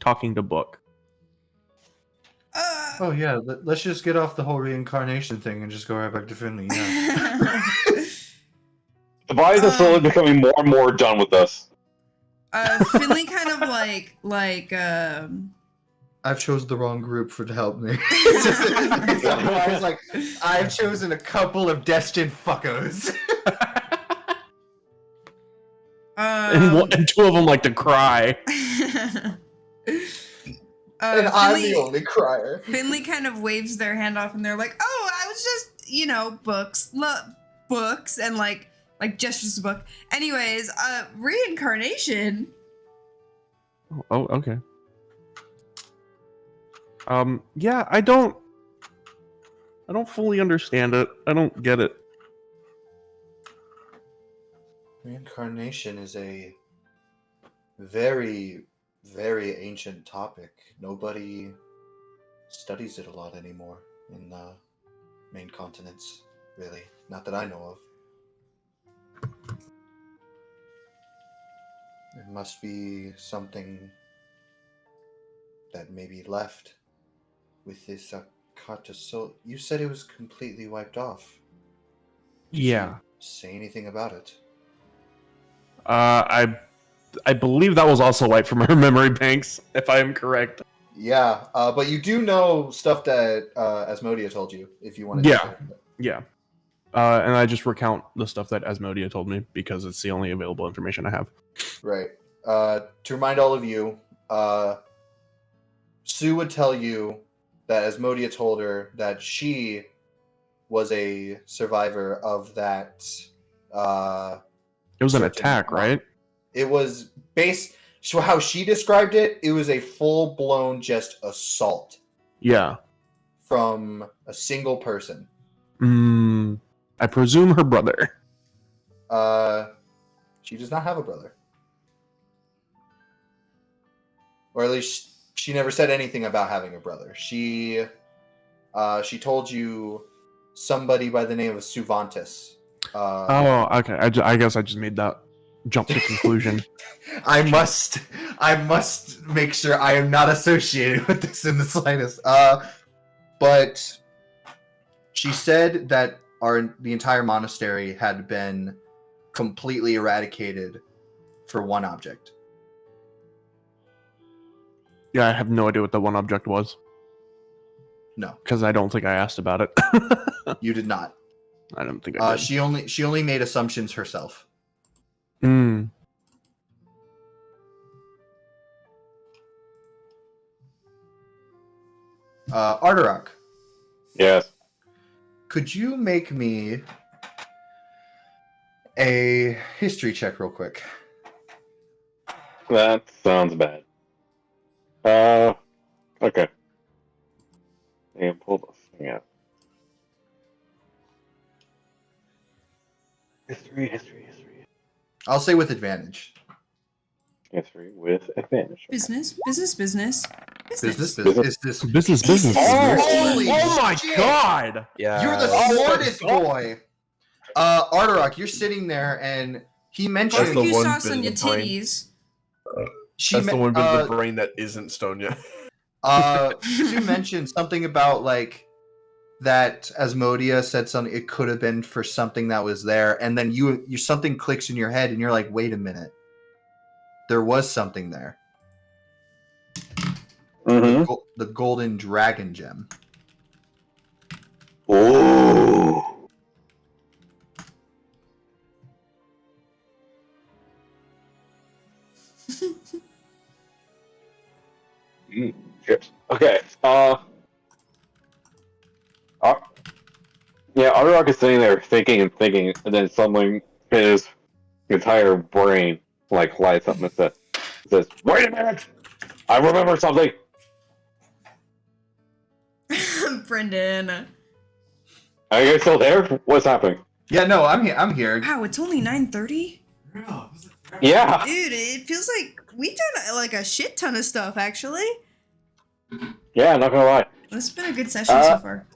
talking to Book? Oh yeah, let's just get off the whole reincarnation thing and just go right back to Finley. Yeah. The bodies are slowly becoming more and more done with us. Finley kind of I've chosen the wrong group to help me. I was like, I've chosen a couple of destined fuckos. And two of them like to cry. And I'm the only crier. Finley kind of waves their hand off, and they're like, "Oh, I was just, books, and like gestures to Book." Anyways, reincarnation. Oh, okay. Yeah, I don't fully understand it. I don't get it. Reincarnation is a very, very ancient topic. Nobody studies it a lot anymore in the main continents, really. Not that I know of. It must be something that maybe left with this Kata Soul. You said it was completely wiped off. Did Yeah. you say anything about it? I believe that was also wiped from her memory banks, if I am correct. Yeah, but you do know stuff that Asmodia told you, if you want to. Yeah. Yeah. And I just recount the stuff that Asmodia told me because it's the only available information I have. Right. To remind all of you, Sue would tell you that Asmodia told her that she was a survivor of that. It was an certain attack, monk. right? It was based. So how she described it, it was a full-blown just assault Yeah. from a single person. I presume her brother. She does not have a brother. Or at least she never said anything about having a brother. She told you somebody by the name of Suvantis. Oh, okay. I guess I just made that jump to conclusion. I must make sure I am not associated with this in the slightest. But she said that the entire monastery had been completely eradicated for one object. Yeah, I have no idea what that one object was No, because I don't think I asked about it. you did not. I don't think I did. She only made assumptions herself. Arterak, Yes. could you make me a history check real quick? That sounds bad. Okay. And pull this thing out. History. I'll say with advantage. History with advantage. Business. Business. Business. Holy Oh my shit! god! Yeah. You're the smartest boy. Arterak, you're sitting there and He That's mentioned the Barbecue one sauce bit on of your the brain. titties. That's the one bit of the brain that isn't Stonia. Sue mentioned something about like that Asmodia said something. It could have been for something that was there, and then you something clicks in your head, and you're like, "Wait a minute, there was something there." Mm-hmm. The golden dragon gem. Ooh. Chips. Okay. Yeah, Ardorak is sitting there thinking and thinking, and then suddenly his entire brain like lights up and says, "Wait a minute! I remember something." Brendan. Are you guys still there? What's happening? Yeah, no, I'm here. I'm here. Wow, it's only 9:30. Girl, this is Yeah. Dude, it feels like we've done like a shit ton of stuff actually. Yeah, not gonna lie. This has been a good session so far.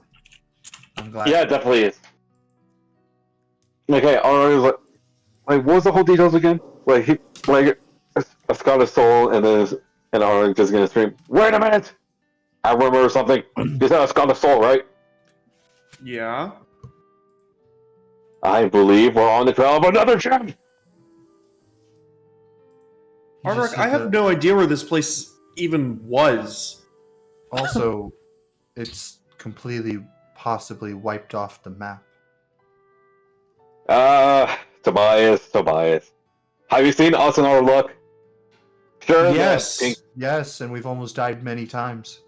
I'm glad. Yeah, it definitely is. Okay, Ardorak is like, what was the whole details again? Like he, like a Scottish soul, and Ardorak just gonna scream, "Wait a minute! I remember something. You said a Scottish soul, right? Yeah. I believe we're on the trail of another gem." You just Ardorak, said I have that- no idea where this place even was. Also, it's completely, possibly wiped off the map. Tobias. Have you seen us in our luck? Sure. Yes. Yes, and we've almost died many times.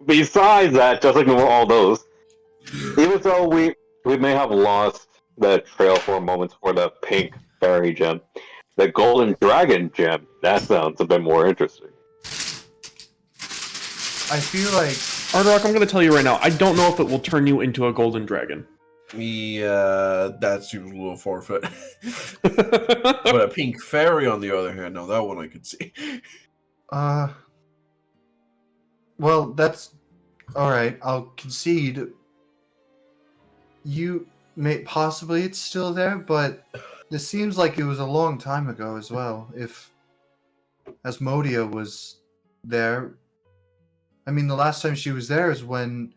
Besides that, just ignore all those. Even though we may have lost the trail for a moment for the pink fairy gem, the golden dragon gem, that sounds a bit more interesting. I feel like Ardorak, I'm going to tell you right now, I don't know if it will turn you into a golden dragon. Yeah, that's usually a little forfeit. But a pink fairy, on the other hand, no, that one I could see. well, that's all right. I'll concede. You may possibly it's still there, but this seems like it was a long time ago as well. If Asmodia was there, I mean, the last time she was there is when,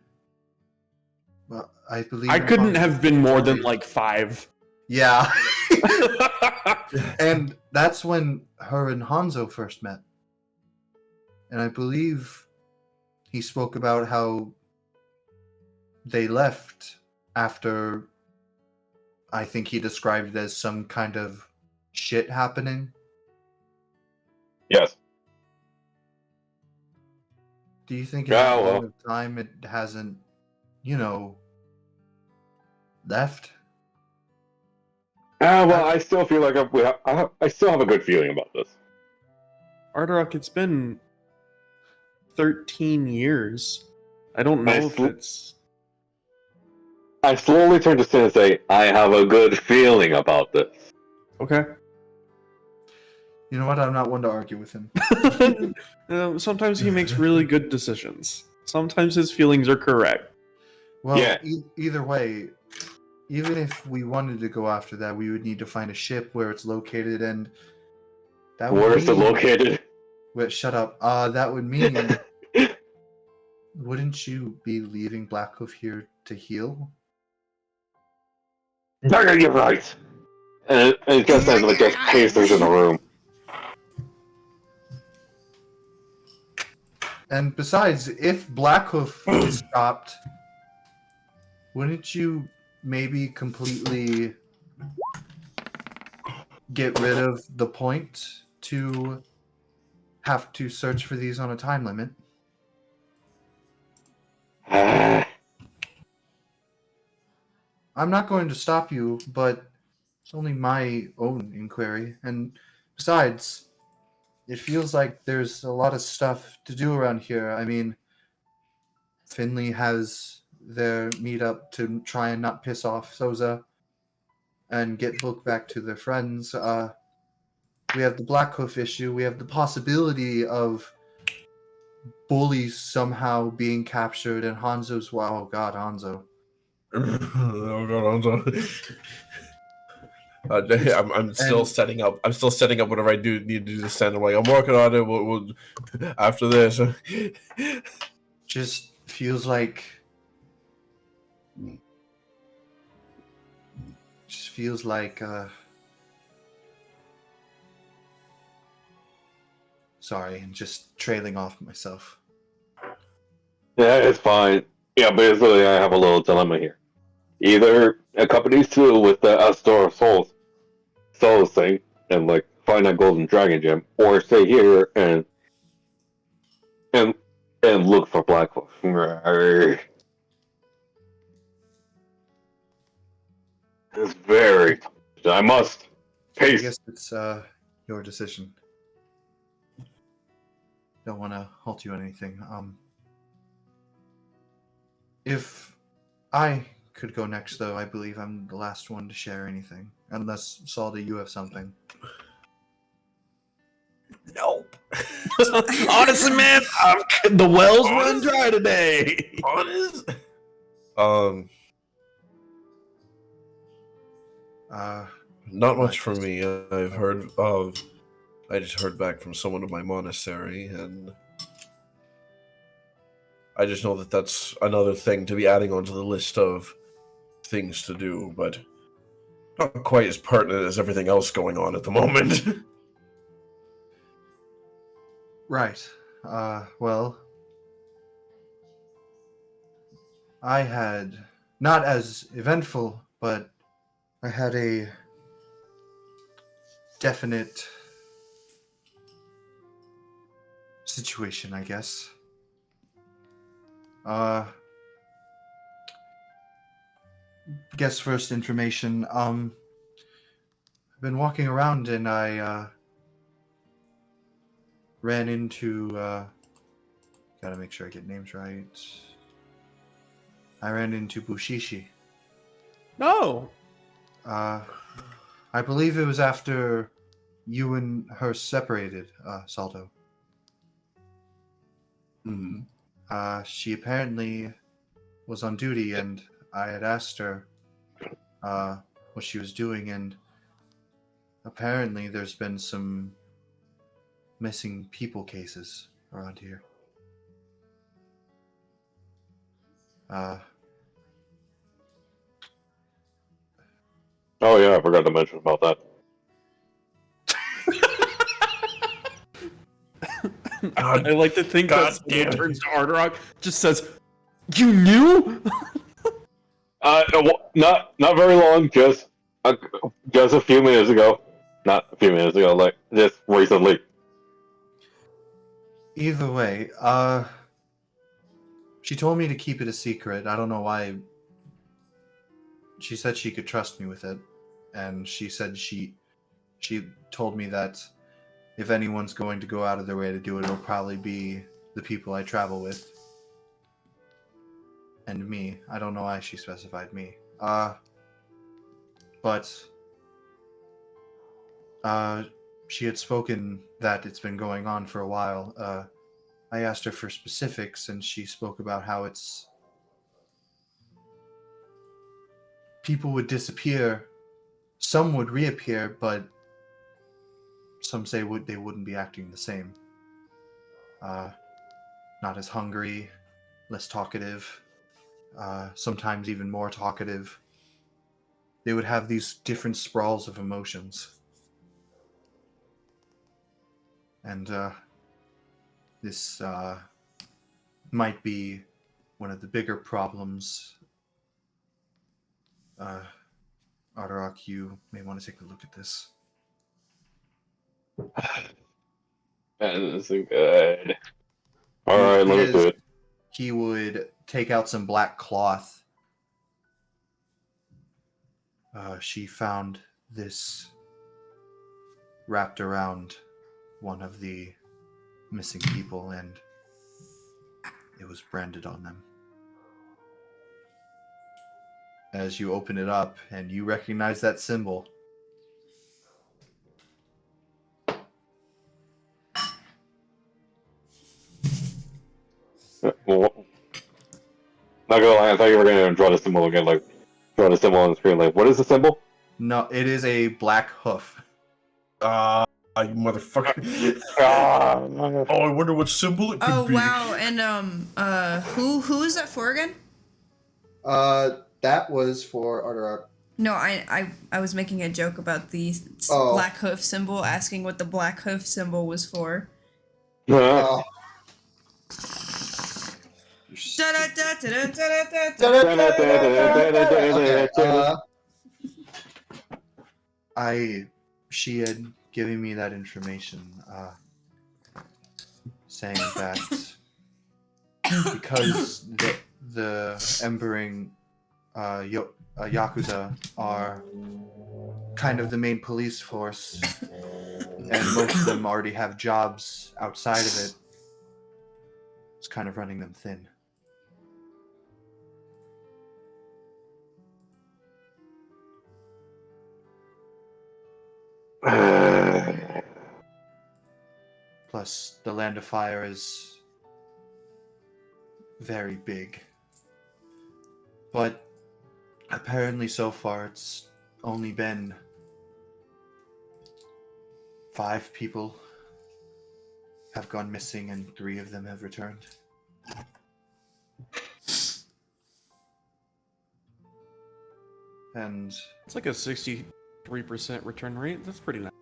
well, I believe I couldn't have been more than like 5. Yeah, and that's when her and Hanzo first met. And I believe he spoke about how they left after, I think he described it as some kind of shit happening. Yes. Do you think in Yeah, that well. long of time it hasn't, left? Well, I still feel like I still have a good feeling about this. Ardorak, it's been 13 years. I don't know if it's... I slowly turn to Sin and say, "I have a good feeling about this." Okay. You know what? I'm not one to argue with him. Sometimes he makes really good decisions. Sometimes his feelings are correct. Well, Yeah. Either way, even if we wanted to go after that, we would need to find a ship where it's located, and that would Where is it mean- located? Wait, shut up. That would mean, wouldn't you be leaving Blackhoof here to heal? No, you're right. And it just says like just paces in the room. And besides, if Blackhoof is stopped, wouldn't you maybe completely get rid of the point to have to search for these on a time limit? I'm not going to stop you, but it's only my own inquiry. And besides, it feels like there's a lot of stuff to do around here. I mean, Finley has their meetup to try and not piss off Soza and get Book back to their friends. We have the Blackhoof issue. We have the possibility of bullies somehow being captured, and Hanzo's. Wow, oh God, Hanzo. Oh god, I'm still setting up. I'm still setting up whatever I do need to do to stand. I'm like, I'm working on it. We'll after this. Just feels like. Just feels like. Sorry, I'm just trailing off myself. Yeah, it's fine. Yeah, basically, I have a little dilemma here. Either accompany Sue with the Store of Souls thing, and like find that golden dragon gem, or stay here and look for Blackfoot. It's very. I must I pace. guess it's your decision. Don't want to halt you on anything. If I could go next, though, I believe I'm the last one to share anything. Unless, Salda, you have something. Nope. Honestly, man, the wells run dry today. Honest. Not much for me. I've heard of. I just heard back from someone in my monastery, and I just know that that's another thing to be adding onto the list of things to do, but not quite as pertinent as everything else going on at the moment. Right. Well, I had not as eventful, but I had a definite situation, I guess. Guess first information. I've been walking around and I ran into gotta make sure I get names right. I ran into Bushishi. No. I believe it was after you and her separated, Saldo. Hmm. She apparently was on duty, and I had asked her what she was doing, and apparently there's been some missing people cases around here. Oh yeah, I forgot to mention about that. I like to think God that damn it it. turns to Ardarok, just says, "You knew?" Not very long. Just a few minutes ago. Not a few minutes ago. Like just recently. Either way, she told me to keep it a secret. I don't know why. She said she could trust me with it, and she said she told me that if anyone's going to go out of their way to do it, it'll probably be the people I travel with. And me. I don't know why she specified me. But she had spoken that it's been going on for a while. I asked her for specifics, and she spoke about how it's people would disappear, some would reappear, but some say they wouldn't be acting the same. Not as hungry, less talkative, sometimes even more talkative. They would have these different sprawls of emotions. And this might be one of the bigger problems. Ardarok, you may want to take a look at this. That isn't good. All right, let me do it. He would take out some black cloth. She found this wrapped around one of the missing people, and it was branded on them. As you open it up, and you recognize that symbol. Well, not gonna lie, I thought you were gonna draw the symbol again, like draw the symbol on the screen. Like, what is the symbol? No, it is a black hoof. You motherfucker. Ah. Oh, I wonder what symbol it could Oh be. wow, and who is that for again? That was for Arterock. No, I was making a joke about the Oh. black hoof symbol, asking what the black hoof symbol was for. Uh, okay, she had given me that information, saying that because the Embering Yakuza are kind of the main police force, and most of them already have jobs outside of it, it's kind of running them thin. Plus, the Land of Fire is very big. But apparently so far it's only been 5 people have gone missing and 3 of them have returned. And It's like a 63% return rate. That's pretty nice.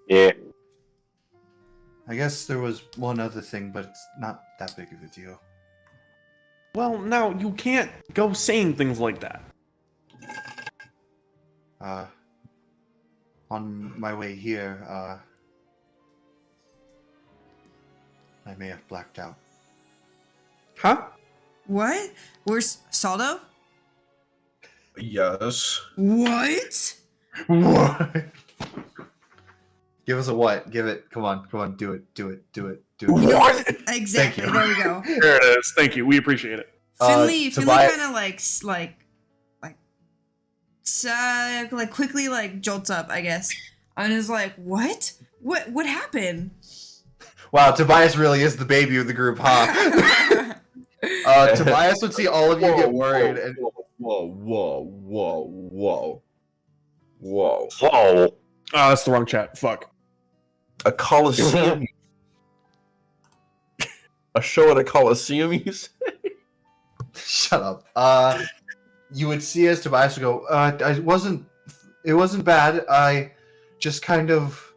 Yeah. I guess there was one other thing, but it's not that big of a deal. Well, now you can't go saying things like that. On my way here, I may have blacked out. Huh? What? Where's Saldo? Yes. What? What? Give us a what? Give it. Come on. Do it. What? Exactly. you. There we go. There it is. Thank you. We appreciate it. Finley Tobias- kind of like quickly like jolts up, I guess, and is like, "What? What happened?" Wow, Tobias really is the baby of the group, huh? Tobias would see all of you get worried, and Whoa. Whoa. Oh, that's the wrong chat. Fuck. A Coliseum. A show at a Coliseum, you say? shut up. You would see as Tobias would go, it wasn't bad. I just kind of,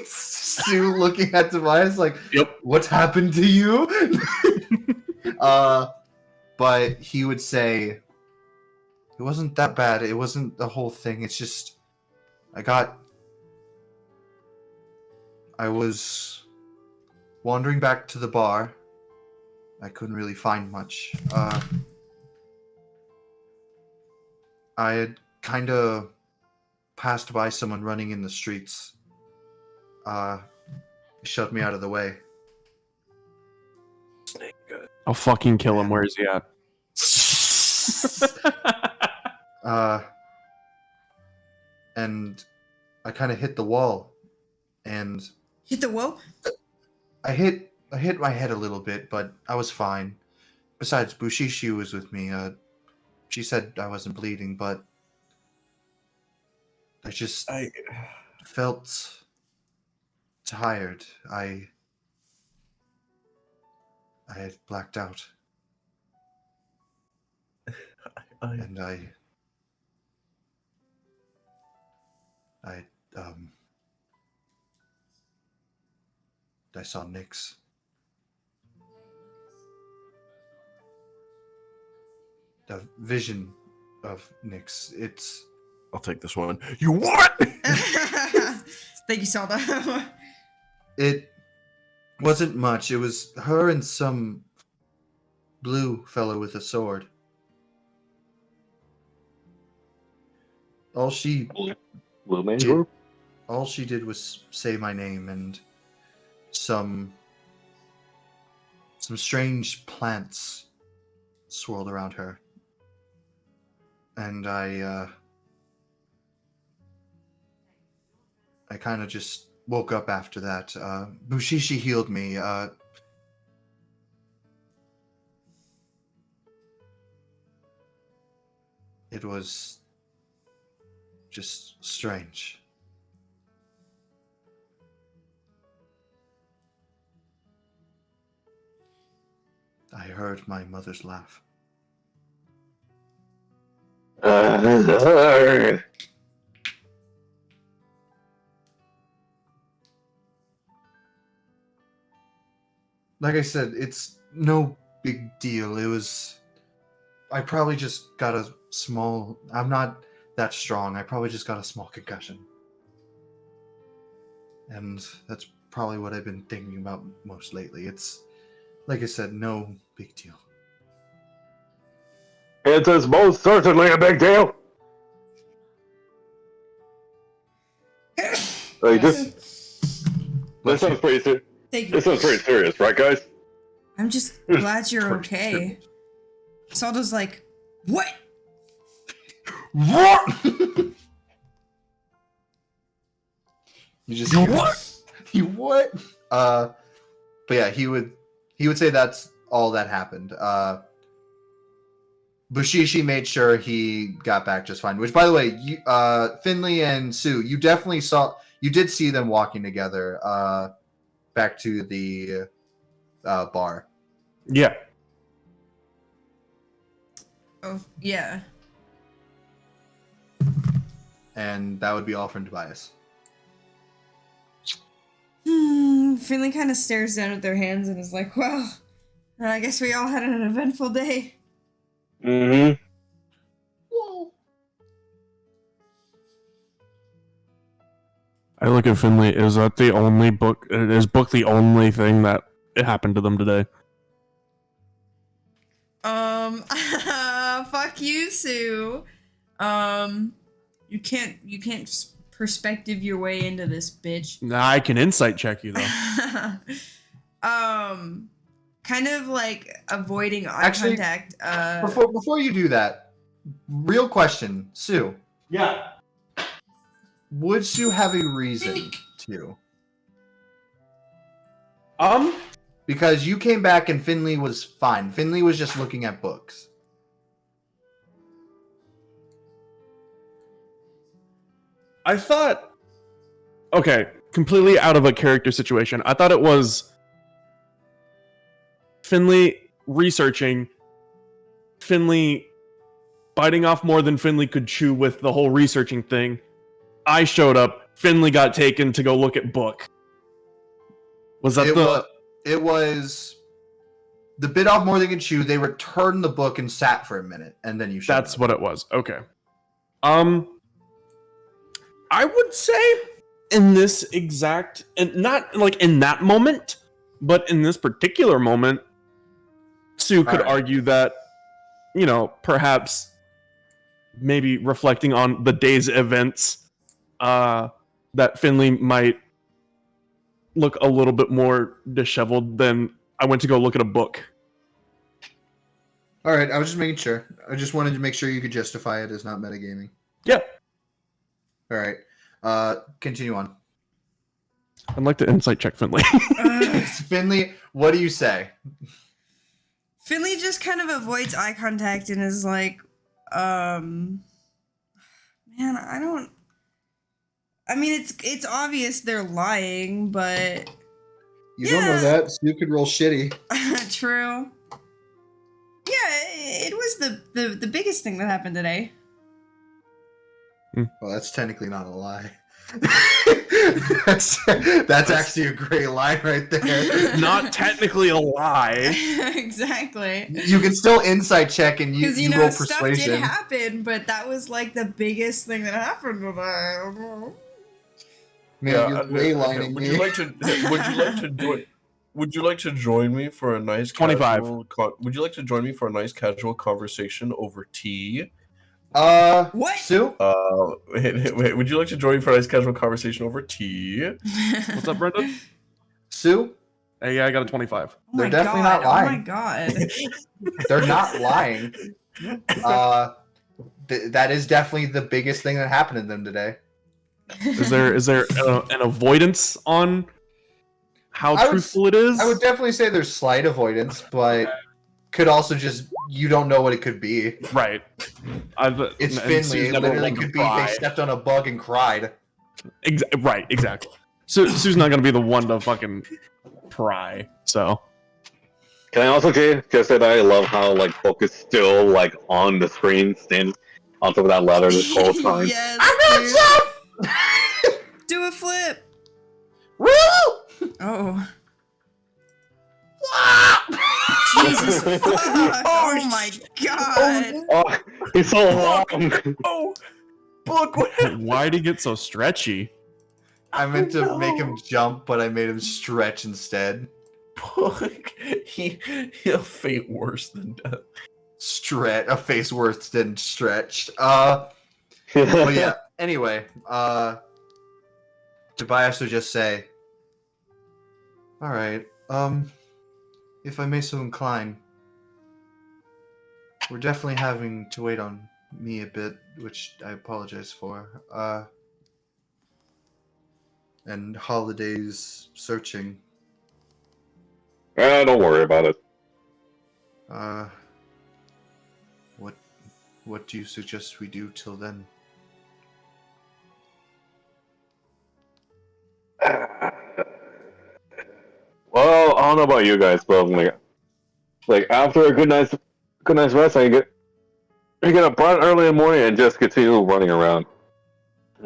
Sue looking at Tobias like, Yep. what's happened to you? But he would say, it wasn't that bad. It wasn't the whole thing. It's just, I was wandering back to the bar. I couldn't really find much. I had kind of passed by someone running in the streets. He shoved me out of the way. I'll fucking kill him. Where is he at? And I kind of hit the wall, and Hit the wall. I hit my head a little bit, but I was fine. Besides, Bushishi was with me. She said I wasn't bleeding, but I just felt tired. I had blacked out, and I saw Nyx. The vision of Nyx. It's I'll take this one. You what? Thank you, Saldo. it wasn't much. It was her and some blue fellow with a sword. All she Blue Man did, Group? all she did was say my name, and some strange plants swirled around her. And I kind of just woke up after that. Bushishi healed me. It was just strange. I heard my mother's laugh. Like I said, it's no big deal. It was. I probably just got a small. I'm not that strong. I probably just got a small concussion. And that's probably what I've been thinking about most lately. It's, like I said, no big deal. It is most certainly a big deal. Like this sounds pretty serious. Thank you. This sounds pretty serious, right, guys? I'm just glad you're Pretty okay. Saldo's like, what? What? You just hear, what? You what? But yeah, he would say that's all that happened. Bushishi made sure he got back just fine. Which, by the way, you, Finley and Sue, you did see them walking together back to the bar. Yeah. Oh, yeah. And that would be all from Tobias. Finley kind of stares down at their hands and is like, well, I guess we all had an eventful day. Mm-hmm. I look at Finley. Is that the only book? Is book the only thing that it happened to them today? Fuck you, Sue. You can't just perspective your way into this, bitch. Nah, I can insight check you though. Kind of like avoiding eye Actually, contact. Before you do that, real question, Sue. Yeah. Would Sue have a reason to? Because you came back and Finley was fine. Finley was just looking at books. I thought, okay, completely out of a character situation. I thought it was Finley researching, Finley biting off more than Finley could chew with the whole researching thing. I showed up, Finley got taken to go look at book. Was that It was the bit off more than could chew. They returned the book and sat for a minute, and then you showed That's up. what it was. Okay. I would say in this exact, and not like in that moment, but in this particular moment, Sue could Alright. argue that, you know, perhaps maybe reflecting on the day's events, that Finley might look a little bit more disheveled than I went to go look at a book. All right, I was just making sure. I just wanted to make sure you could justify it as not metagaming. Yeah. All right. Continue on. I'd like to insight check Finley. Finley, what do you say? Finley just kind of avoids eye contact and is like, man, I mean, it's obvious they're lying, but You don't know that. Sue could roll shitty. true. Yeah, it was the biggest thing that happened today. Well, that's technically not a lie. that's actually a great line right there. Not technically a lie. Exactly. You can still insight check and Because you know roll stuff persuasion. did happen, but that was like the biggest thing that happened today. Man, you're waylining would me. you like to? Would you like to join? Would you like to join me for a nice 25. Would you like to join me for a nice casual conversation over tea? What? Sue? Wait, would you like to join me for a nice casual conversation over tea? What's up, Brendan? Sue? Hey, yeah, I got a 25. Oh my They're definitely god, not lying. Oh my god. They're not lying. That is definitely the biggest thing that happened to them today. Is there an avoidance on how I would- truthful it is? I would definitely say there's slight avoidance, but could also just you don't know what it could be. Right. It's and Finley. Sue's It never literally one to could be they pry. stepped on a bug and cried. Right, exactly. So Sue's not gonna be the one to fucking pry. So Can I also just say that I love how like Book is still like on the screen, standing on top of that ladder this whole time. Yes, dude. Do a flip. Woo! Oh. Jesus fuck. Oh my god. Oh, he's so long. Oh, Book, what? why'd he get so stretchy? I meant to make him jump, but I made him stretch instead. Book, he'll fate worse than death. Stretch, a face worse than stretched. But yeah. Anyway, Tobias would just say, "All right, if I may so incline, we're definitely having to wait on me a bit, which I apologize for. And holidays searching. Don't worry about it. What do you suggest we do till then?" Well, I don't know about you guys, but like after a good night's rest, I get up bright early in the morning and just continue running around,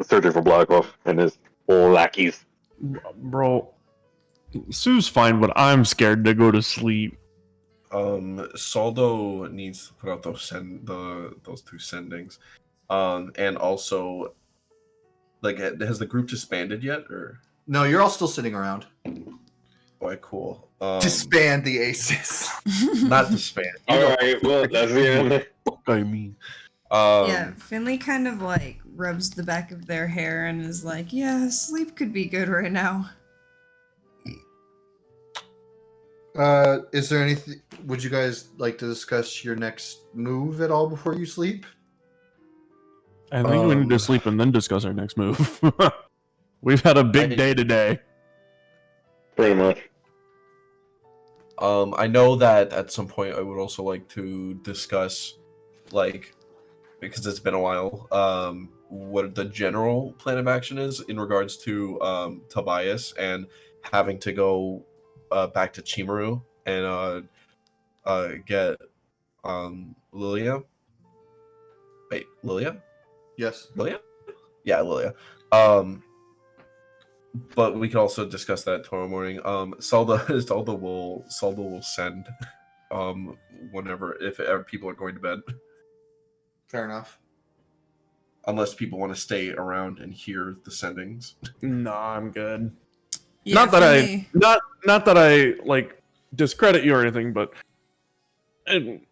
searching for Blackwolf and his lackeys. Bro, Sue's fine, but I'm scared to go to sleep. Saldo needs to put out those those 2 sendings, and also, like, has the group disbanded yet, or? No, you're all still sitting around. Boy, cool. Disband the aces. Not disband. All right, well that's the end. I mean, Yeah, Finley kind of like rubs the back of their hair and is like, yeah, sleep could be good right now. Is there anything? Would you guys like to discuss your next move at all before you sleep? I think we need to sleep and then discuss our next move. We've had a big day today. Pretty much. I know that at some point I would also like to discuss, like, because it's been a while, what the general plan of action is in regards to Tobias and having to go back to Chimaru and get Lilia. Wait, Lilia? Yes. Lilia? Yeah, Lilia. But we can also discuss that tomorrow morning. Salda will send whenever if ever people are going to bed. Fair enough. Unless people want to stay around and hear the sendings. Nah, I'm good. Yeah, not that Finley- not that I like discredit you or anything, but it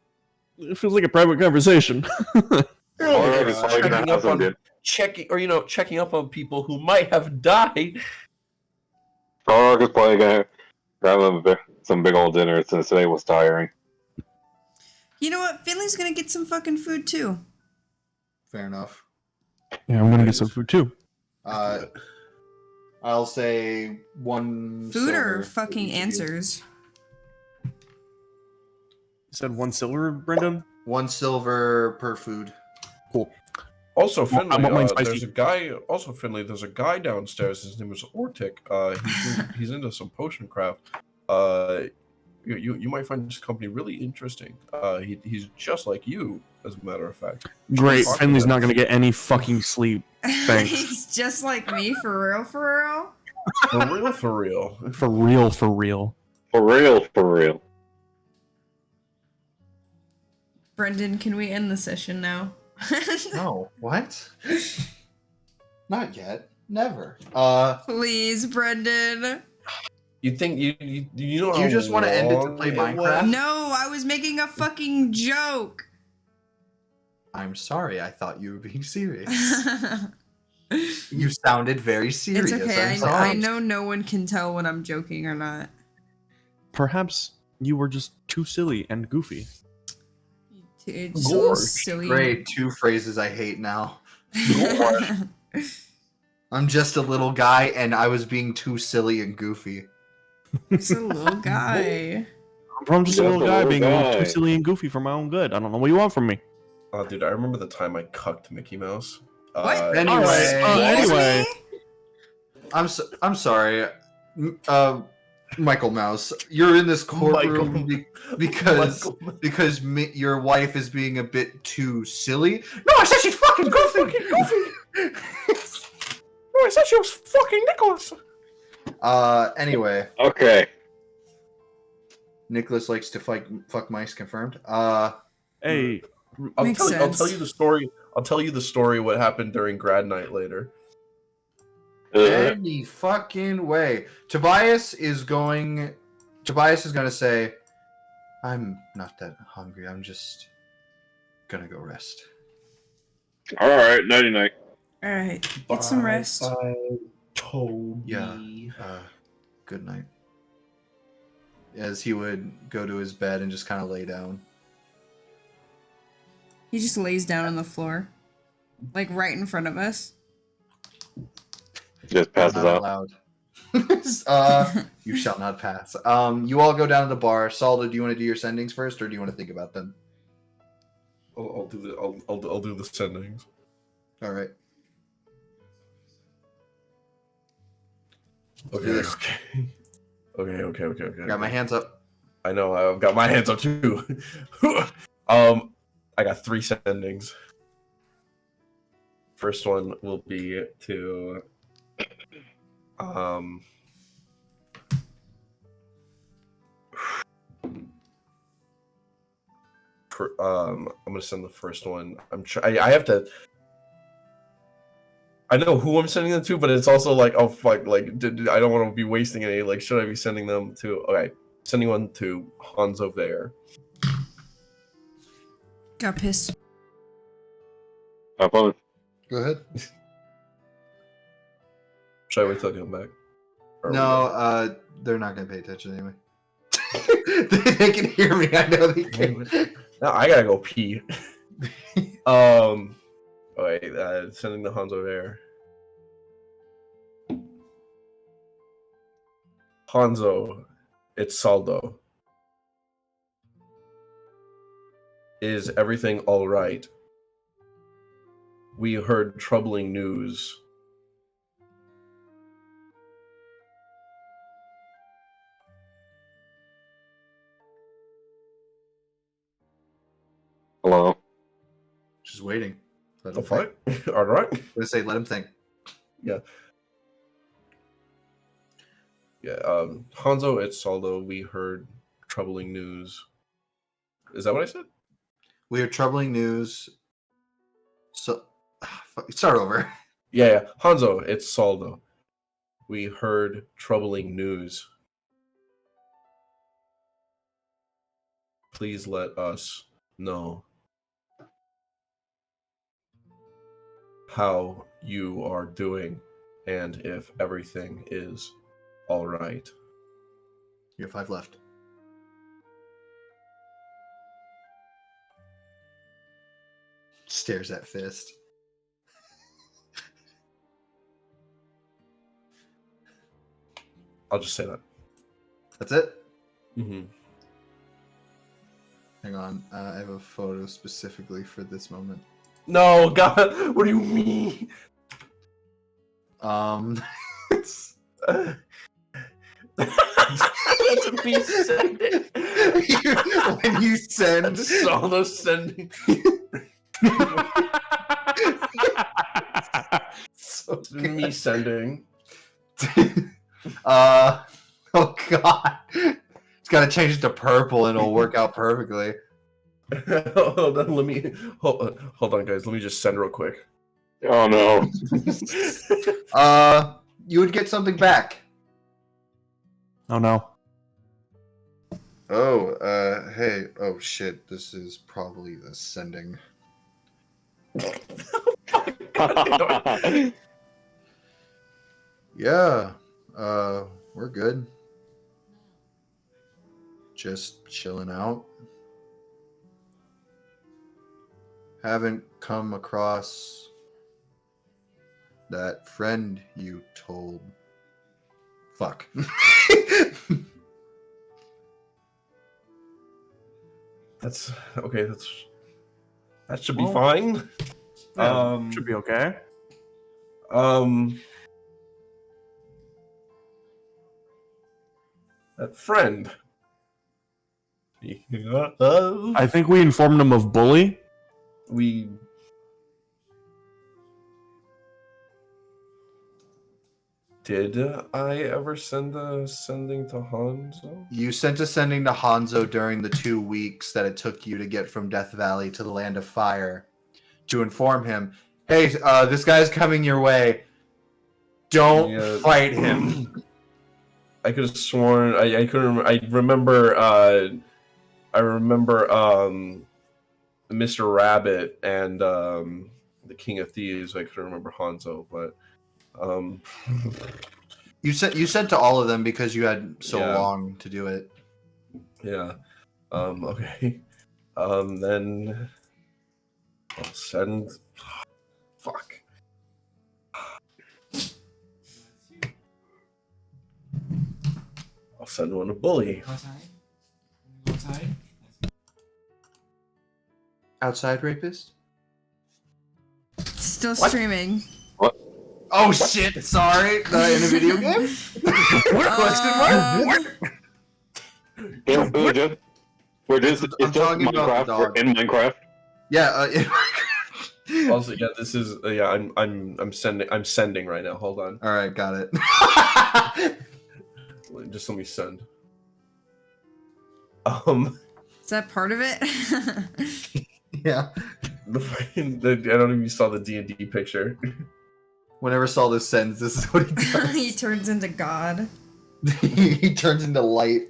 feels like a private conversation. Alright, it's probably gonna have some good. Checking up on people who might have died. Karok is probably gonna grab some big old dinner since today was tiring. You know what? Finley's gonna get some fucking food too. Fair enough. Yeah, I'm gonna get some food too. I'll say 1 Food or silver fucking for each of you. answers? You said 1 silver, Brendan? 1 silver per food. Cool. Also, Well, Finley, I want mine there's spicy. a guy. Also, Finley, there's a guy downstairs. His name is Ortic. He's into some potion craft. You might find this company really interesting. He's just like you, as a matter of fact. Great. Talk Finley's about not gonna get any fucking sleep. Thanks. He's just like me, for real, for real. For real, for real. For real, for real. For real, for real. Brendan, can we end the session now? No, what? Not yet. Never. Please, Brendan. You think you know? Do you how just wanna end it to long play it Minecraft? was? No, I was making a fucking joke. I'm sorry. I thought you were being serious. You sounded very serious. It's okay. I'm sorry. I know no one can tell when I'm joking or not. Perhaps you were just too silly and goofy. It's so Gorge. silly. Great. 2 phrases I hate now. I'm just a little guy, and I was being too silly and goofy. It's a little guy. Bro, I'm just a Just little a guy little being a little guy. too silly and goofy for my own good. I don't know what you want from me. Oh, dude, I remember the time I cucked Mickey Mouse. What? Anyway, Anyway. I'm sorry, Michael Mouse. You're in this courtroom because your wife is being a bit too silly. No, I said she's fucking goofy. No, I said she was fucking Nicholas. Anyway, Okay. Nicholas likes to fuck mice. Confirmed. Hey, I'll Makes tell sense. you the story. I'll tell you the story what happened during grad night later. Any fucking way. Tobias is gonna say, I'm not that hungry. I'm just gonna go rest. All right. Nighty night. All right, get some rest. Bye, Toby. Yeah. Good night. As he would go to his bed and just kind of lay down. He just lays down on the floor, like right in front of us. Just passes Not out. allowed. You shall not pass. You all go down to the bar. Salda, do you want to do your sendings first, or do you want to think about them? I'll do the sendings. All right. Okay. Yes. Okay. Got my hands up. I know. I've got my hands up too. I got 3 sendings. First one will be to I'm gonna send the first one. I have to. I know who I'm sending them to, but it's also like, oh fuck, like I don't want to be wasting any. Like, should I be sending them to? Okay, sending one to Hanzo Vare. Got pissed. Hop on. Go ahead. Should I wait till I come back? Or No, they're not gonna pay attention anyway. They can hear me. I know they can. No, I gotta go pee. Wait, sending the Hanzo Vare. Hanzo, it's Saldo. Is everything all right? We heard troubling news. Hello. Just waiting. Let The him think. fuck? All right. Let's say, let him think. Yeah. Hanzo, it's Saldo. We heard troubling news. Is that what I said? We have troubling news. So, start over. Yeah. Hanzo, it's Saldo. We heard troubling news. Please let us know how you are doing and if everything is all right. You have 5 left. Stares at Fist. I'll just say that. That's it? Mm-hmm. Hang on. I have a photo specifically for this moment. No, God, what do you mean? It's... That's me sending. when you send... Saldo sending. So Me sending. oh god. It's gotta change it to purple and it'll work out perfectly. Hold on, hold on, guys. Let me just send real quick. Oh no. You would get something back. Oh no. Oh, hey. Oh shit, this is probably a sending. Yeah, we're good. Just chilling out. Haven't come across that friend you told. Fuck. That's okay. That should be Well, fine. Yeah, should be okay. That friend. Yeah, I think we informed him of Bully. we. Did I ever sending to Hanzo? You sent a sending to Hanzo during the 2 weeks that it took you to get from Death Valley to the Land of Fire to inform him, hey, this guy's coming your way. Don't Yeah. fight him. I could have sworn I couldn't. I remember. I remember. Mr. Rabbit and the King of Thieves. I couldn't remember Hanzo, but You sent to all of them because you had so Yeah. long to do it. yeah. Okay. Then I'll send. Fuck. I'll send one to Bully. Outside? Outside rapist? Still What? streaming. Oh shit! Sorry, in a video game. Yeah, we're just I'm it's just talking about the Minecraft. We're dog. in Minecraft. Yeah. Also, yeah, this is yeah. I'm sending right now. Hold on. All right, got it. Just let me send. Is that part of it? Yeah. I don't know if you saw the D&D picture. Whenever Saul sends, this is what he does. He turns into God. He turns into light.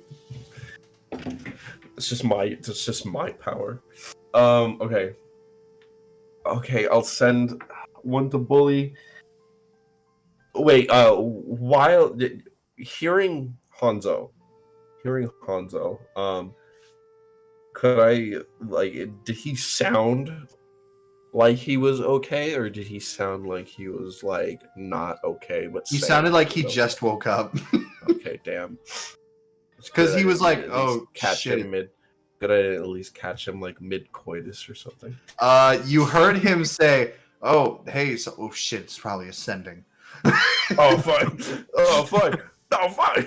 It's just my power. Okay. Okay, I'll send one to Bully. Wait, while hearing Hanzo, could I did he sound like he was okay, or did he sound like he was like not okay? But He sad? sounded like he So- just woke up. Okay, damn. It's 'Cause good he I was didn't like, at least "Oh, catch shit." him mid. Good, I didn't at least catch him like mid coitus or something. You heard him say, "Oh, hey, so oh shit, it's probably ascending." Oh fuck! Oh fuck! Oh fuck!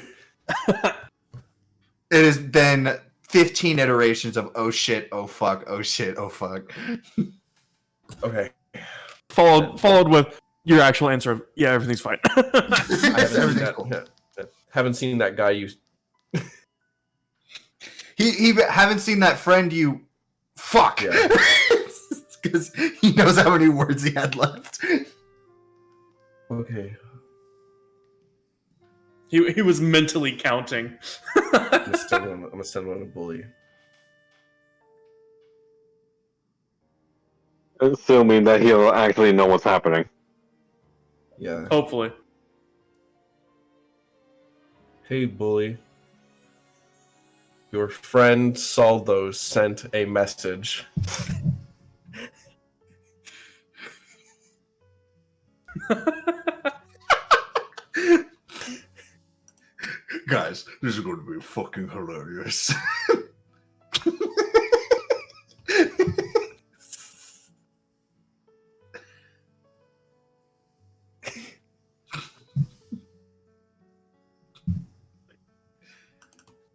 It has been 15 iterations of oh shit, oh fuck, oh shit, oh fuck. Okay. Followed with your actual answer of yeah, everything's fine. I haven't seen Everything's that. cool. Haven't seen that guy use. He haven't seen that friend you fuck. Yeah. Because he knows how many words he had left. Okay. He was mentally counting. I'm gonna send one to Bully. Assuming that he'll actually know what's happening. Yeah. Hopefully. Hey, Bully. Your friend Saldo sent a message. Guys, this is going to be fucking hilarious.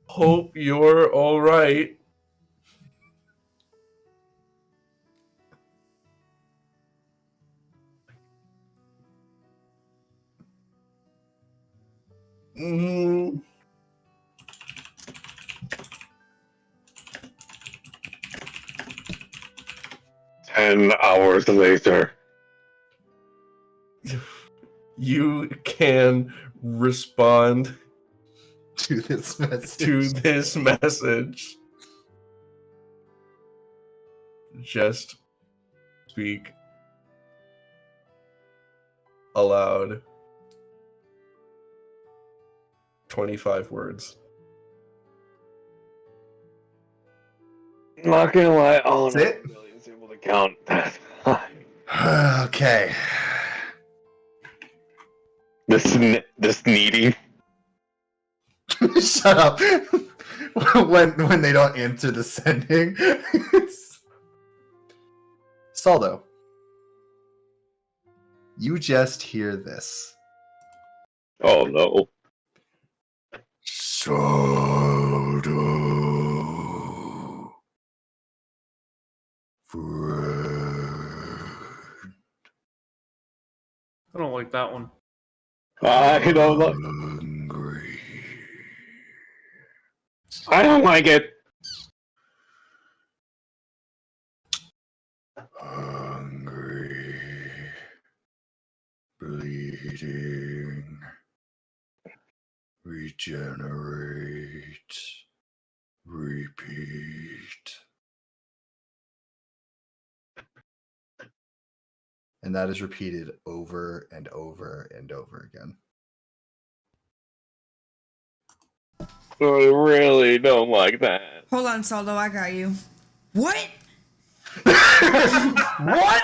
Hope you're all right. Mm, 10 hours later. you can respond To this message. to this message. Just speak aloud. 25 words. I'm not gonna lie, all That's it? is able to count that. Okay. This needy. Shut up. when they don't answer the sending. Saldo, you just hear this. Oh no. Saldo. I don't like that one. I don't like. Hungry. I don't like it. Hungry. Bleeding. Regenerate. Repeat. And that is repeated over and over and over again. I really don't like that. Hold on, Saldo, I got you. What? What?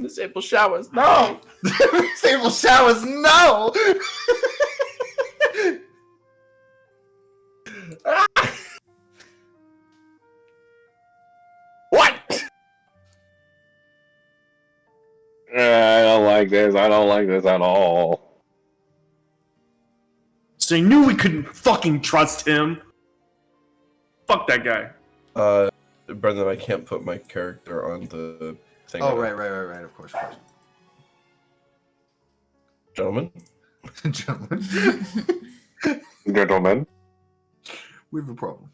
Disable showers. No. Disable showers, no. What? I don't like this. I don't like this at all. So you knew we couldn't fucking trust him. Fuck that guy. Brendan, I can't put my character on the thing. Oh, right, of course. Gentlemen? Gentlemen, Gentlemen. we have a problem.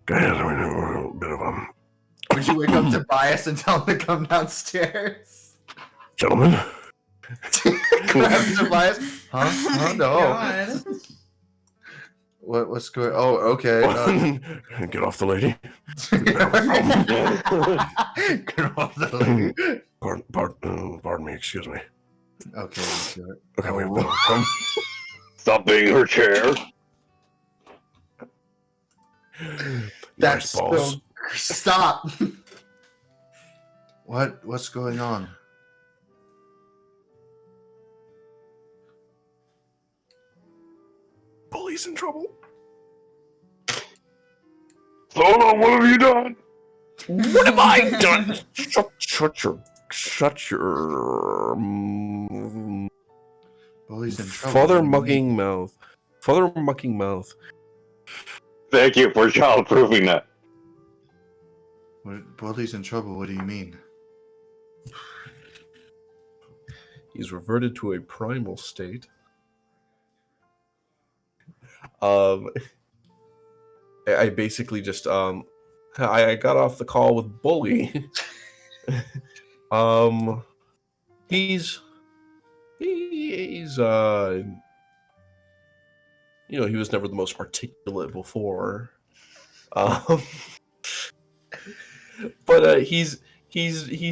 Guys, we're in a bit of Would you wake up Tobias and tell him to come downstairs? Gentlemen? Grab Tobias. Huh? Oh my No. God. What's going? Oh, okay. Get off the lady. Get off the lady. Pardon me, excuse me. Okay, let's do it. Okay, we have a problem. Stop being her chair. That's Nice balls. so... Stop. What's going on? Bully's in trouble. Hold on, what have you done? What have I done? Shut your Bully's in trouble. father mucking mouth. Father mucking mouth. Thank you for child-proofing that. Bully's in trouble. What do you mean? He's reverted to a primal state. I basically just I got off the call with Bully. He's you know, he was never the most articulate before. But he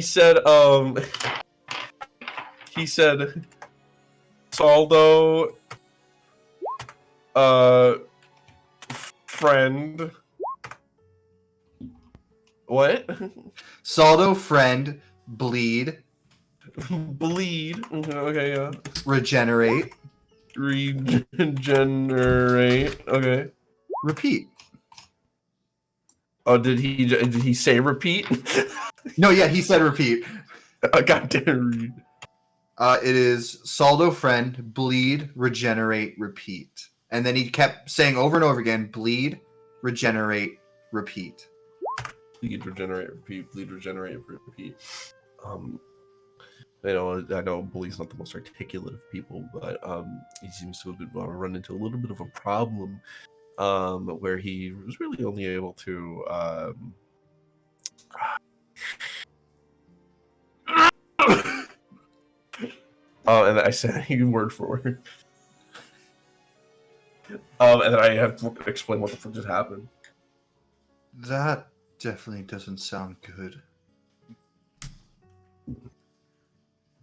said Saldo friend. What? Saldo, friend, bleed, Bleed. Okay, yeah. regenerate, Regenerate. Okay. repeat. Oh, did he say repeat? No, yeah, he said repeat. God damn. It is Saldo, friend, bleed, regenerate, repeat. And then he kept saying over and over again, bleed, regenerate, repeat. Bleed, regenerate, repeat. Bleed, regenerate, repeat. I know Bully's not the most articulate of people, but he seems to have run into a little bit of a problem, where he was really only able to and I said a word for word. And then I have to explain what the fuck just happened. That definitely doesn't sound good.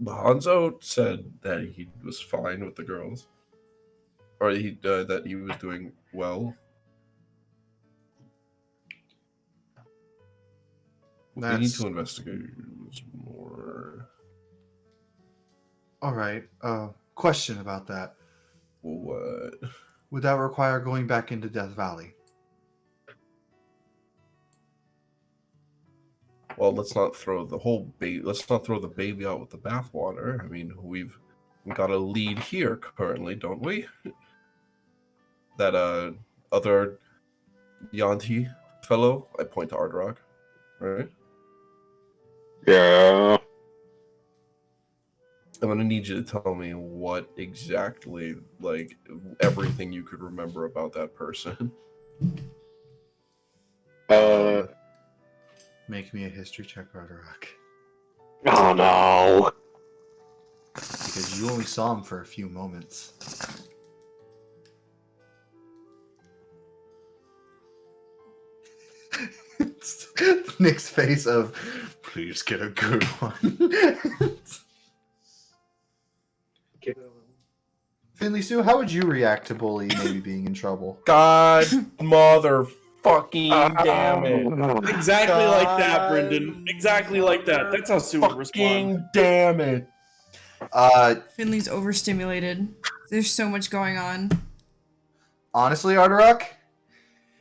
Hanzo said that he was fine with the girls, or that he was doing well. We need That's to investigate more. all right. Question about that. What? Would that require going back into Death Valley? Well, let's not throw the whole let's not throw the baby out with the bathwater. I mean, we've got a lead here currently, don't we? That other Yanti fellow, I point to Ardrock, right? Yeah. I'm gonna need you to tell me what exactly, like, everything you could remember about that person. Make me a history check, Arterock. Oh no. Because you only saw him for a few moments. Nick's face of, please get a good one. Finley Sue, how would you react to Bully maybe being in trouble? God motherfucking damn it. Exactly like that, God Brendan. Exactly like that. That's how Sue would respond. Fucking damn it. Finley's overstimulated. There's so much going on. Honestly, Arterock,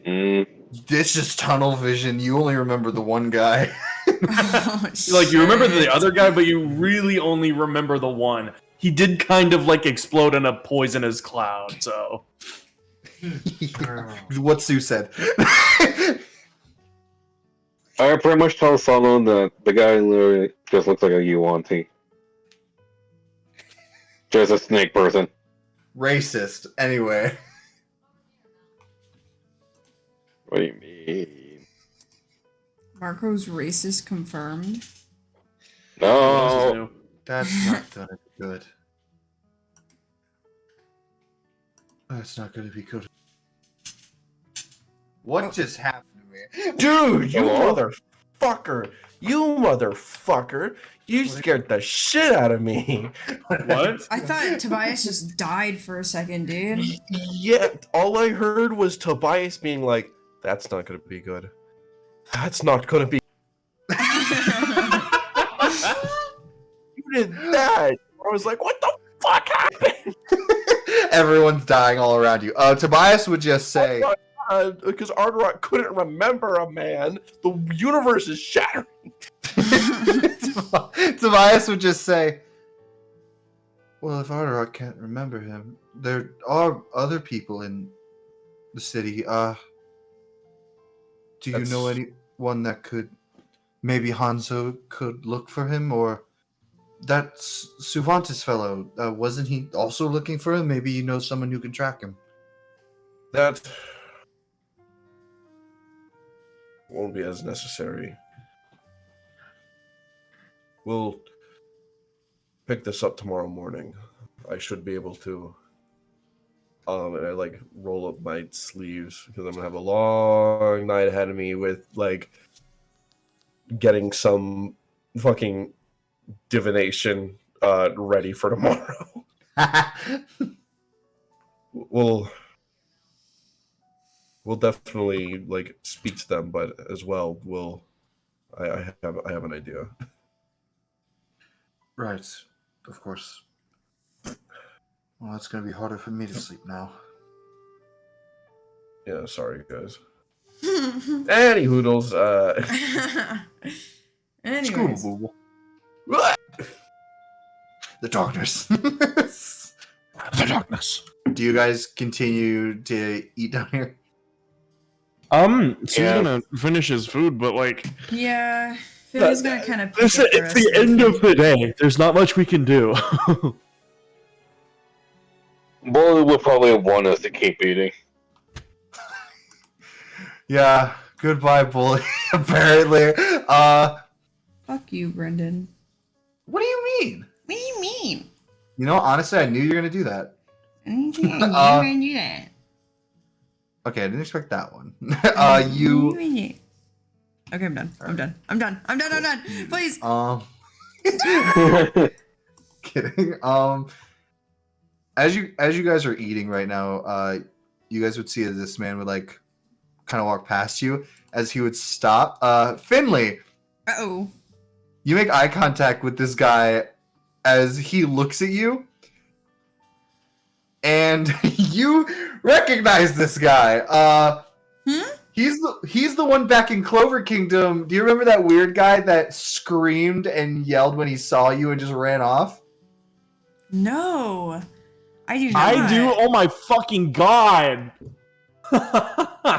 Mm. this is tunnel vision. You only remember the one guy. Oh, Like, you remember the shit. other guy, but you really only remember the one. He did kind of like explode in a poisonous cloud, so. What Sue said. I pretty much tell Solo that the guy literally just looks like a Yuan-Ti. Just a snake person. Racist. Anyway. What do you mean? Marco's racist confirmed. What else is No. new? That's not gonna be good. That's not gonna be good. What just happened to me? Dude, you Hello? motherfucker. You motherfucker. You scared the shit out of me. What? I thought Tobias just died for a second, dude. Yeah, all I heard was Tobias being like, that's not gonna be good. That's not gonna be. You did that. I was like, what the fuck happened? Everyone's dying all around you. Tobias would just say, Because Ardrock couldn't remember a man. The universe is shattering. Tobias would just say, well, if Arterock can't remember him, there are other people in the city. Do you know That's- anyone that could, maybe Hanzo could look for him, or that Suvantis fellow, wasn't he also looking for him? Maybe you know someone who can track him. That won't be as necessary. We'll pick this up tomorrow morning. I should be able to. And I like roll up my sleeves because I'm gonna have a long night ahead of me with like getting some fucking divination ready for tomorrow. We'll definitely like speak to them, but as well, I have an idea. Right, of course. Well, it's gonna be harder for me to sleep now. Yeah, sorry guys. Any hoodles. Anyways. The darkness. The darkness. Do you guys continue to eat down here? Sue's Yeah. gonna finish his food, but like, Yeah, Philly's gonna kind of. it's the end of the day. There's not much we can do. Bully would probably want us to keep eating. Yeah. Goodbye, bully. Apparently. Fuck you, Brendan. What do you mean? What do you mean? You know, honestly, I knew you were gonna do that. You Uh, gonna do that? Okay, I didn't expect that one. You. Okay, I'm done. I'm done. I'm done. I'm done. I'm done. Please. Kidding. As you guys are eating right now, you guys would see that this man would like kind of walk past you as he would stop. Finley, Uh-oh. You make eye contact with this guy as he looks at you, and you recognize this guy. He's the one back in Clover Kingdom. Do you remember that weird guy that screamed and yelled when he saw you and just ran off? No. I do not. I do. Oh my fucking god!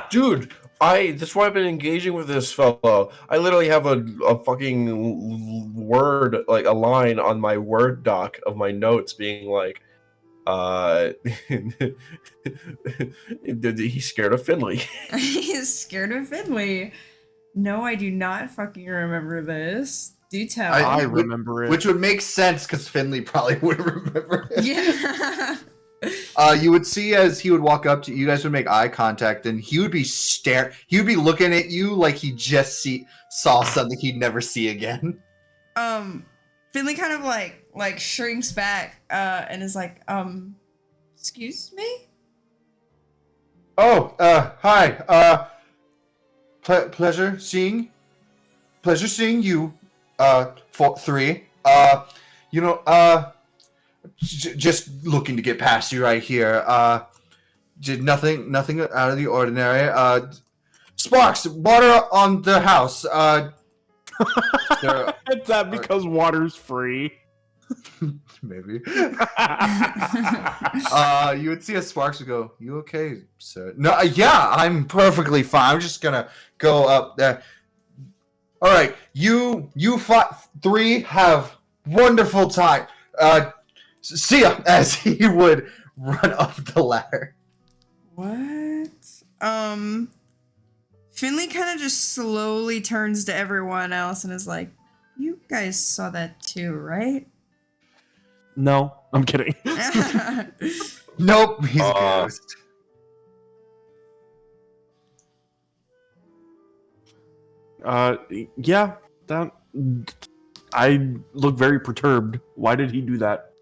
Dude, that's why I've been engaging with this fellow. I literally have a fucking word, like a line on my Word doc of my notes being like, he's scared of Finley. He's scared of Finley. No, I do not fucking remember this. Do tell. I remember it. Which would make sense because Finley probably would remember it. Yeah. You would see as he would walk up to you guys would make eye contact, and he would be he would be looking at you like he just saw something he'd never see again. Finley kind of like shrinks back and is like, excuse me? Oh, hi. Pleasure seeing you. For 3. Just looking to get past you right here. Did nothing out of the ordinary. Sparks, water on the house. Is that because water's free? Maybe. You would see a Sparks would go, "You okay, sir?" No, yeah, I'm perfectly fine. I'm just gonna go up there. All right, you 3 have wonderful time. See ya, as he would run up the ladder. What? Finley kind of just slowly turns to everyone else and is like, you guys saw that too, right? No, I'm kidding. Nope, he's a ghost. Yeah, that. I look very perturbed. Why did he do that?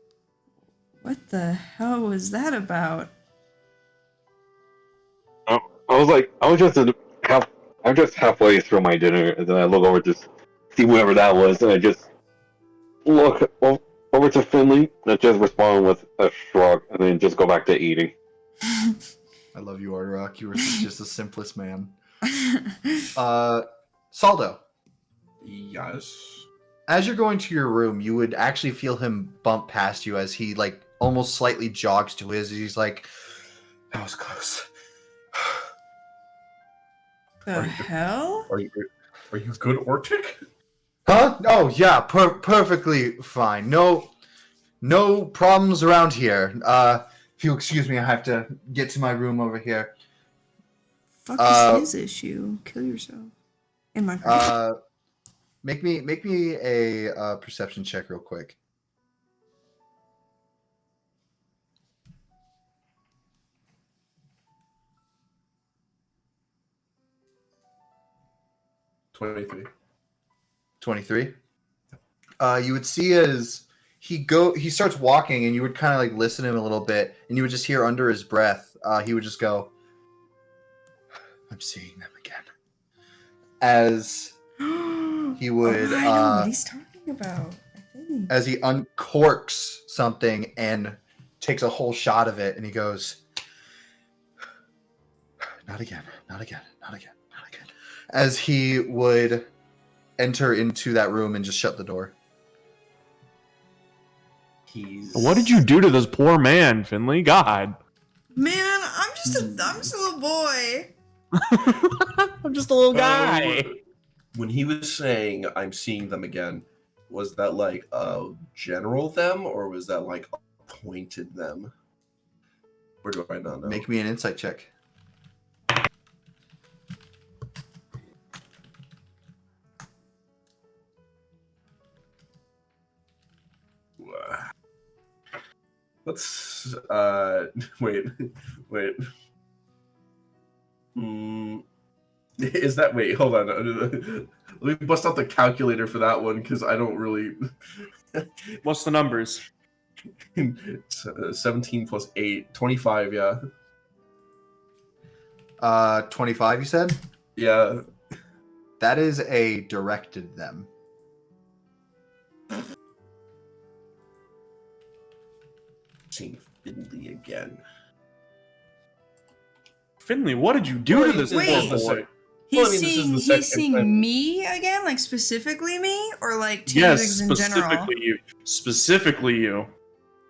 What the hell was that about? I'm just halfway through my dinner, and then I look over to see whoever that was, and I just look over to Finley, and just respond with a shrug, and then just go back to eating. I love you, Arterock. You were just the simplest man. Saldo. Yes. As you're going to your room, you would actually feel him bump past you as he almost slightly jogs to his. He's like, "That was close." The hell? Are you good, Ortic? Huh? Oh yeah, perfectly fine. No problems around here. If you'll excuse me, I have to get to my room over here. Fuck is his issue? Kill yourself. In my car. Make me a perception check real quick. $23. 23. You would see as he starts walking, and you would kind of listen to him a little bit, and you would just hear under his breath, he would just go, "I'm seeing them again." As he would, I know what he's talking about. I think. As he uncorks something and takes a whole shot of it, and he goes, "Not again, not again, not again, not again." As he would enter into that room and just shut the door. What did you do to this poor man, Finley? God. Man, I'm just a little boy. I'm just a little guy. When he was saying "I'm seeing them again," was that a general them, or was that appointed them? Or do I not know? Make me an insight check. Let's wait. Is that wait? Hold on. Let me bust out the calculator for that one because I don't really. What's the numbers? 17 plus 8, 25. Yeah. 25. You said? Yeah. That is a directed them. Seeing Finley again. Finley, what did you do to this Wait. poor This is the boy? Well, I He's mean, this is seeing the he's second seeing time. me again, like specifically me, or like Yes, Tanzig's in general. specifically you. Specifically you.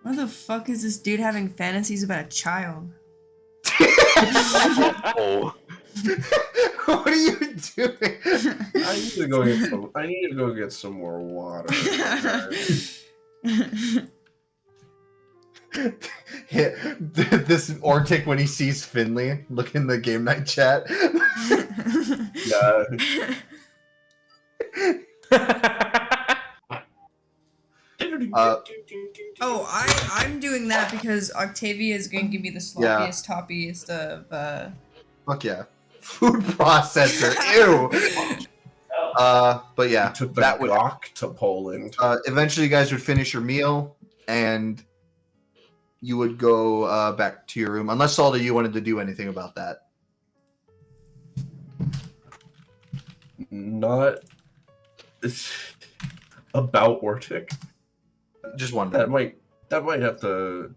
What the fuck is this dude having fantasies about a child? Oh, What are you doing? I need to go get some. I need to go get some more water. Yeah, this Ortic, when he sees Finley, look in the game night chat. Yeah. Oh, I'm doing that because Octavia is going to give me the Yeah. sloppiest, toppiest of. Fuck yeah. Food processor. Ew. But yeah, Took the that would. Glock to Poland. Eventually, you guys would finish your meal, and you would go back to your room, unless Salda, you wanted to do anything about that. Not about Ortic. Just one. That might have to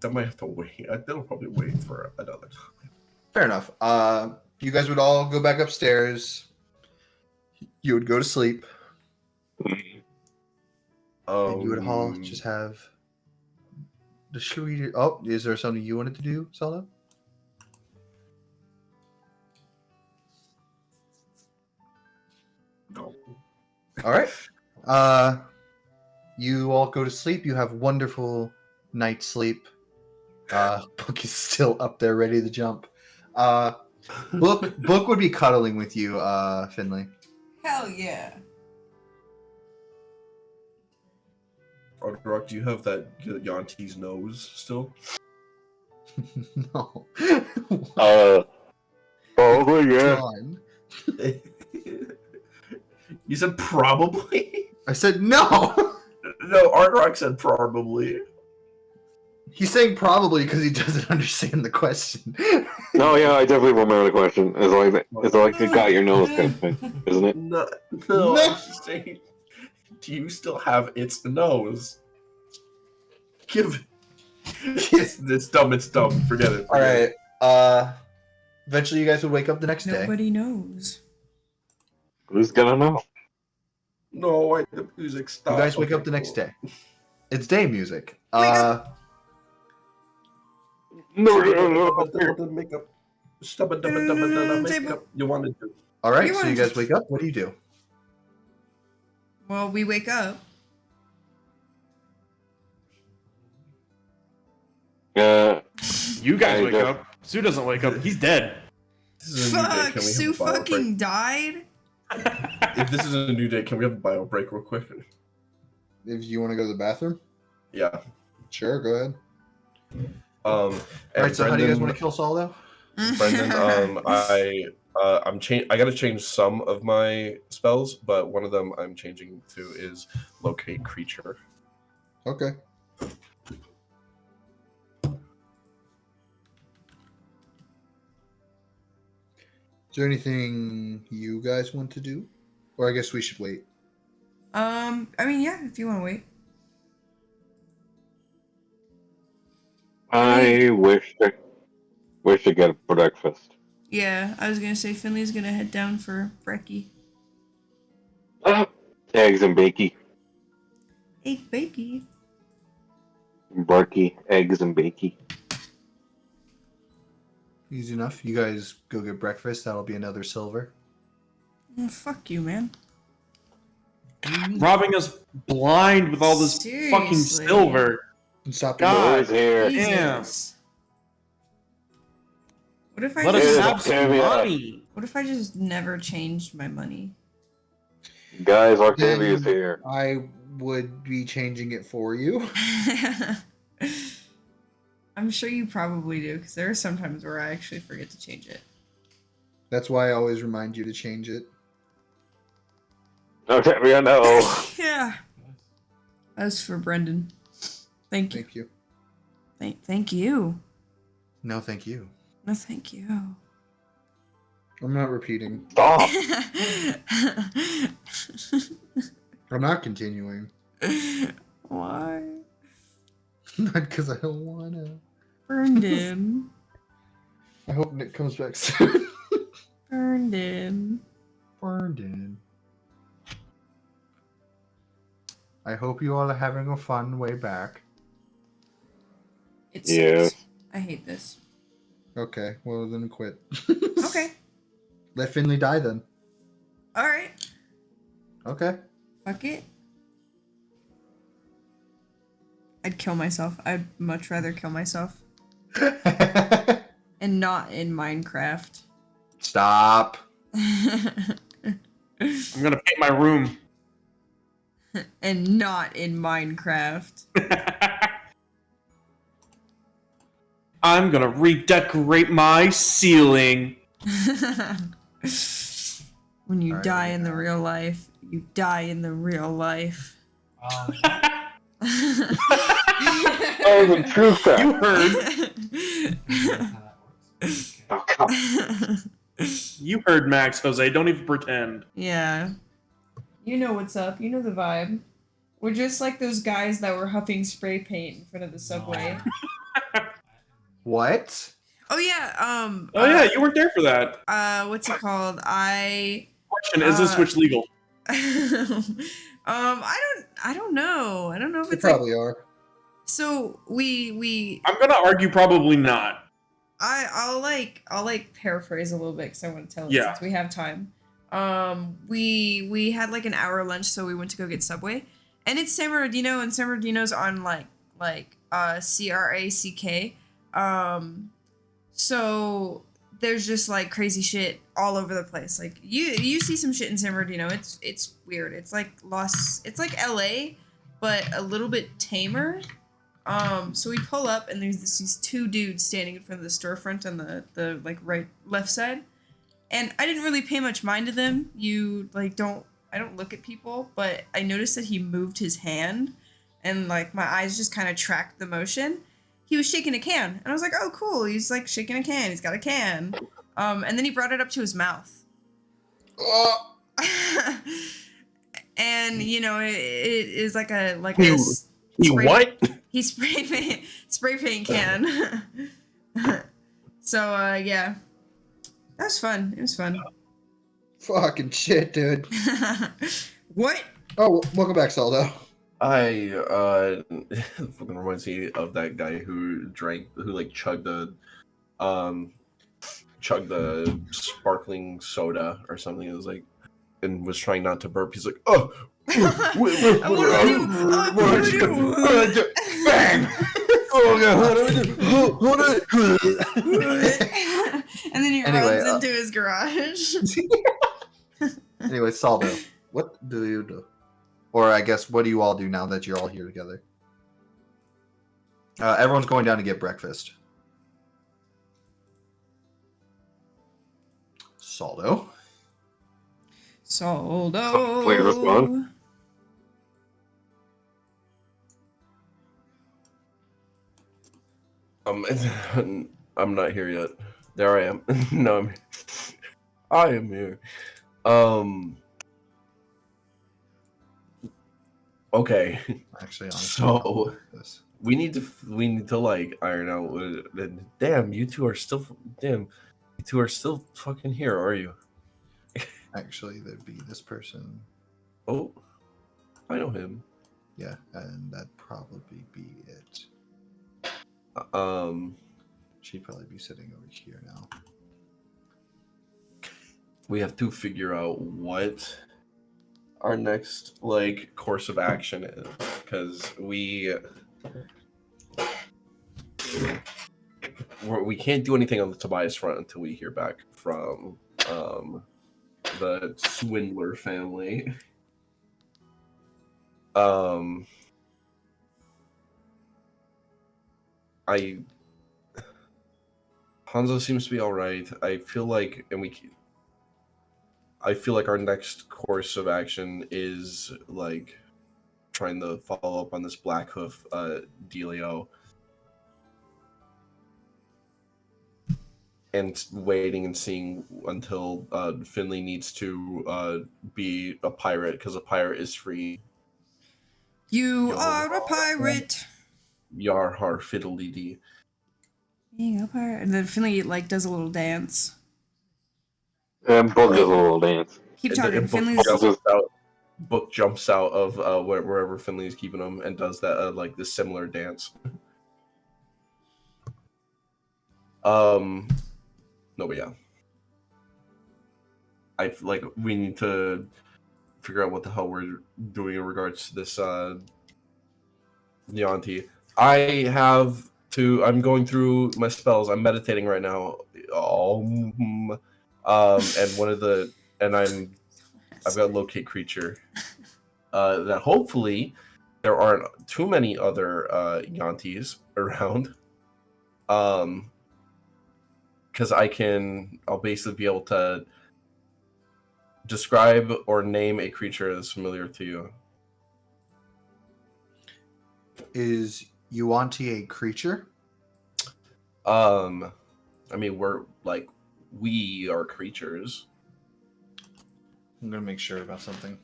wait. That'll probably wait for another time. Fair enough. You guys would all go back upstairs. You would go to sleep, and you would all just have. Should we? Oh, is there something you wanted to do, Salda? No. All right. You all go to sleep. You have wonderful night's sleep. Book is still up there, ready to jump. Book would be cuddling with you, Finley. Hell yeah. Rock, do you have that Yanti's nose still? No. probably yeah. John. You said probably? I said no. No, Rock said probably. He's saying probably because he doesn't understand the question. No, yeah, I definitely remember the question. It's like you got your nose kind of thing, isn't it? No, No. I'm just saying, do you still have its nose? Give it's dumb, forget it. All right. Eventually, you guys would wake up the next day. Nobody knows. Who's gonna know? No, why the music You stopped. guys wake Okay, up the next cool. day. It's day music. up. Makeup. Makeup. You want to do? All right. You So you wanna- guys wake up. What do you do? Well, we wake up. You guys I wake just- up. Sue doesn't wake up. He's dead. This is a new day. Fuck, Can we have Sue a bio break? fucking died. If this is a new day, can we have a bio break real quick? If you want to go to the bathroom, Yeah. sure, go ahead. All All right. So how do you guys want to kill Saul, though? Brendan, I gotta change some of my spells, but one of them I'm changing to is locate creature. Okay. Is there anything you guys want to do? Or I guess we should wait. I mean, yeah, if you want to wait. I wish to get a breakfast. Yeah, I was gonna say Finley's gonna head down for brekkie. Eggs and bakey. Egg bakey. Barky, eggs and bakey. Easy enough. You guys go get breakfast. That'll be another silver. Oh, fuck you, man. Robbing us blind with all this fucking Seriously. silver. And stop. God. Boys here. Damn. Jesus. What if I Let us just Yeah. have some Yeah. money. What if I just never changed my money? Guys, Octavia's here. I would be changing it for you. I'm sure you probably do, because there are some times where I actually forget to change it. That's why I always remind you to change it. Octavia, no. Yeah. As for Brendan. Thank you. Thank you. Thank you. No, thank you. No, thank you. I'm not repeating. Stop. I'm not continuing. Why? Not because I don't wanna. Burned I hope Nick comes back soon. Burned in. Burned in. I hope you all are having a fun way back. It Yeah. sucks. I hate this. Okay, well then quit. Okay. Let Finley die then. Alright. Okay. Fuck it. I'd kill myself. I'd much rather kill myself. And not in Minecraft. Stop. I'm gonna paint my room. And not in Minecraft. I'm gonna redecorate my ceiling. When you Alright, die here in we the go. real life, you die in the real life. That was a true fact. You heard. That's how that works. Okay. Oh, come. You heard Max, Jose. Don't even pretend. Yeah. You know what's up. You know the vibe. We're just like those guys that were huffing spray paint in front of the subway. What? Oh yeah, Oh yeah, you weren't there for that. what's it called? I Question: Is this Switch legal? I don't know. I don't know if They it's like probably are. so we I'm gonna argue probably not. I'll paraphrase a little bit because I want to tell it Yeah. since we have time. We had like an hour lunch, so we went to go get Subway, and it's San Bernardino, and San Bernardino's on like CRACK. So there's just like crazy shit all over the place. Like you see some shit in San Bernardino. It's weird. It's like LA, but a little bit tamer. So we pull up and there's these two dudes standing in front of the storefront on the like left side. And I didn't really pay much mind to them. I don't look at people, but I noticed that he moved his hand and like my eyes just kind of tracked the motion. He was shaking a can. And I was like, "Oh, cool. He's like shaking a can. He's got a can." And then he brought it up to his mouth. Oh, And you know, it is like a You spray- what? He spray paint can. So yeah, that was fun. It was fun. fucking shit, dude. What? Oh, welcome back, Saldo. I fucking reminds me of that guy who chugged the sparkling soda or something. It was like, and was trying not to burp. He's like, oh, What do I do? Bang! oh god, what do I do? And then he Anyway, runs into his garage. Anyway, Saldo, what do you do? Or I guess, what do you all do now that you're all here together? Everyone's going down to get breakfast. Saldo. Please respond. I'm not here yet. There I am. No, I am here. Okay. Actually, honestly, So- this. We need to like iron out. Damn, you two are still fucking here, are you? Actually, there'd be this person. Oh, I know him. Yeah, and that'd probably be it. She'd probably be sitting over here now. We have to figure out what our next like course of action is, because we can't do anything on the Tobias front until we hear back from the Swindler family. Hanzo seems to be all right. I feel like our next course of action is like trying to follow up on this Black Hoof dealio. and waiting and seeing until Finley needs to be a pirate, because a pirate is free. You Yo. are a pirate. Yar har fiddly dee. Being a pirate. And then Finley like does a little dance. And Book does a little dance. Keep And talking. Book Finley's jumps out of wherever Finley's keeping him and does that like this similar dance. No, but yeah. We need to figure out what the hell we're doing in regards to this Nianti. I'm going through my spells. I'm meditating right now. And I've got locate creature. That hopefully there aren't too many other Yantis around. Because I'll basically be able to describe or name a creature that's familiar to you. Is Yuanti a creature? I mean, we are creatures. I'm gonna make sure about something.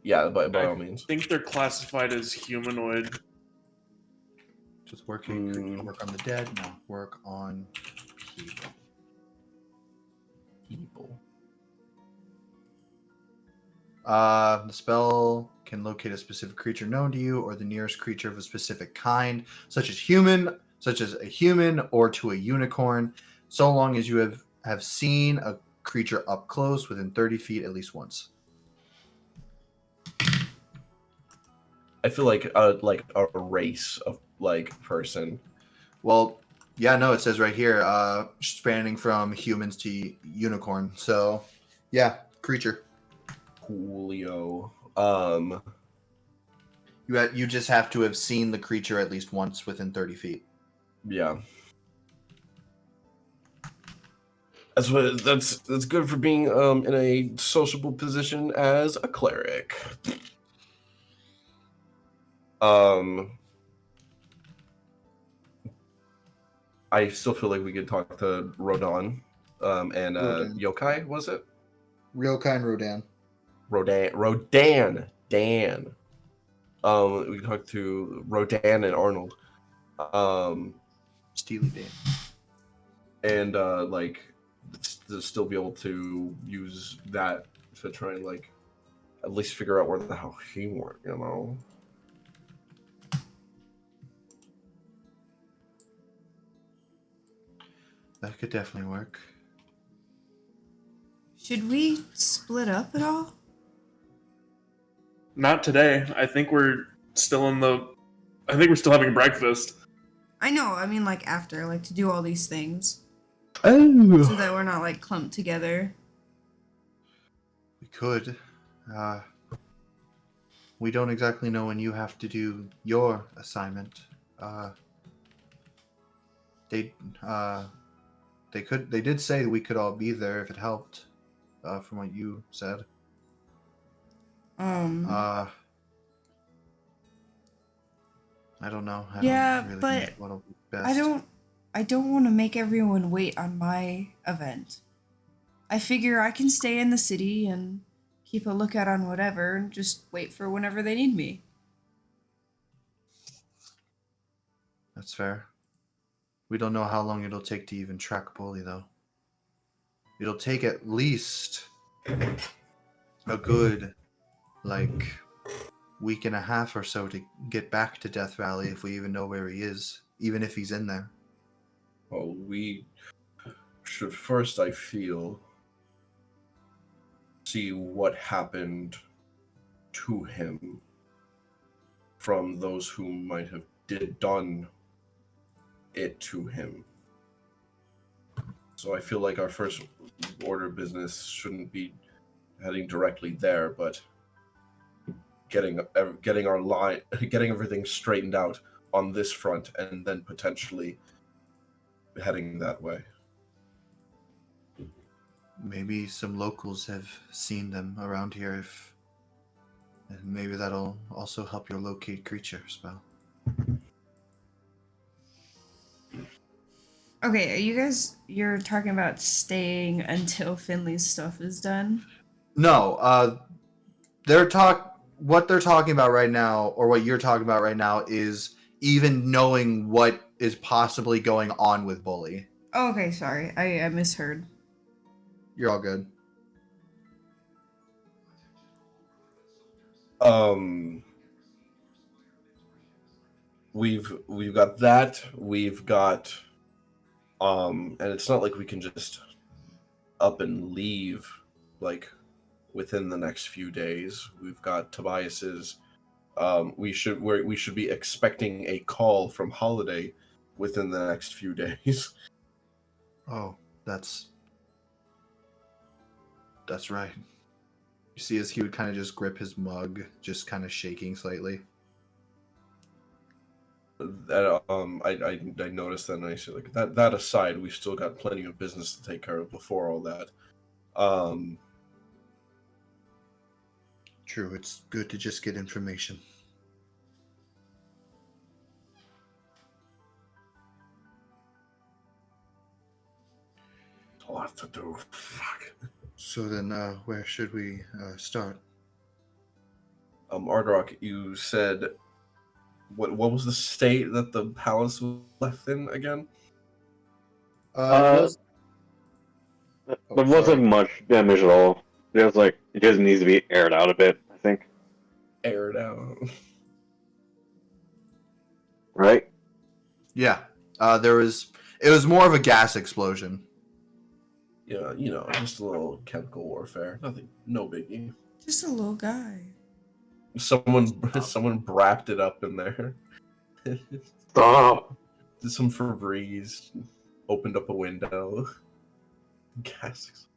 Yeah, by all I means. think they're classified as humanoid. Just work on the dead. No, work on people. The spell can locate a specific creature known to you or the nearest creature of a specific kind, such as a human or to a unicorn, so long as you have seen a creature up close within 30 feet at least once. I feel like a race of person. Well, yeah, no, it says right here, spanning from humans to unicorn. So, yeah, creature. Coolio. You just have to have seen the creature at least once within 30 feet. Yeah. That's good for being in a sociable position as a cleric. I still feel like we could talk to Rodan, and Rodan. Yokai, was it? Ryokai and Rodan. Rodan, Dan. We can talk to Rodan and Arnold. Steely Dan. And to still be able to use that to try and at least figure out where the hell he went, you know. That could definitely work. Should we split up at all? Not today. I think we're still having breakfast. I know, I mean like after, like to do all these things. Oh. So that we're not like clumped together. We could. We don't exactly know when you have to do your assignment. They did say we could all be there if it helped, from what you said. I don't know. Yeah, really but think what'll be best. I don't want to make everyone wait on my event. I figure I can stay in the city and keep a lookout on whatever and just wait for whenever they need me. That's fair. We don't know how long it'll take to even track Bully, though. It'll take at least a good, week and a half or so to get back to Death Valley if we even know where he is, even if he's in there. Well, we should first, I feel, see what happened to him from those who might have done it to him. So I feel like our first order of business shouldn't be heading directly there, but getting everything straightened out on this front, and then potentially heading that way. Maybe some locals have seen them around here, and maybe that'll also help your locate creature spell. Okay, you're talking about staying until Finley's stuff is done? No, what they're talking about right now, or what you're talking about right now, is even knowing what is possibly going on with Bully. Oh, okay, sorry. I misheard. You're all good. We've got that. We've got and it's not like we can just up and leave like within the next few days. We've got Tobias's. We should be expecting a call from Holiday within the next few days. Oh, that's right. You see, as he would kind of just grip his mug, just kind of shaking slightly. That I noticed that, and I said like that aside, we've still got plenty of business to take care of before all that. True, it's good to just get information. A lot to do. Fuck. So then, where should we start? Ardrock, you said what was the state that the palace was left in again? There wasn't much damage at all. It just needs to be aired out a bit, I think. Aired out. Right? Yeah, it was more of a gas explosion. Yeah, just a little chemical warfare. Nothing, no biggie. Just a little guy. Someone wrapped it up in there. Stop! Did some Febreze. Opened up a window. Gas.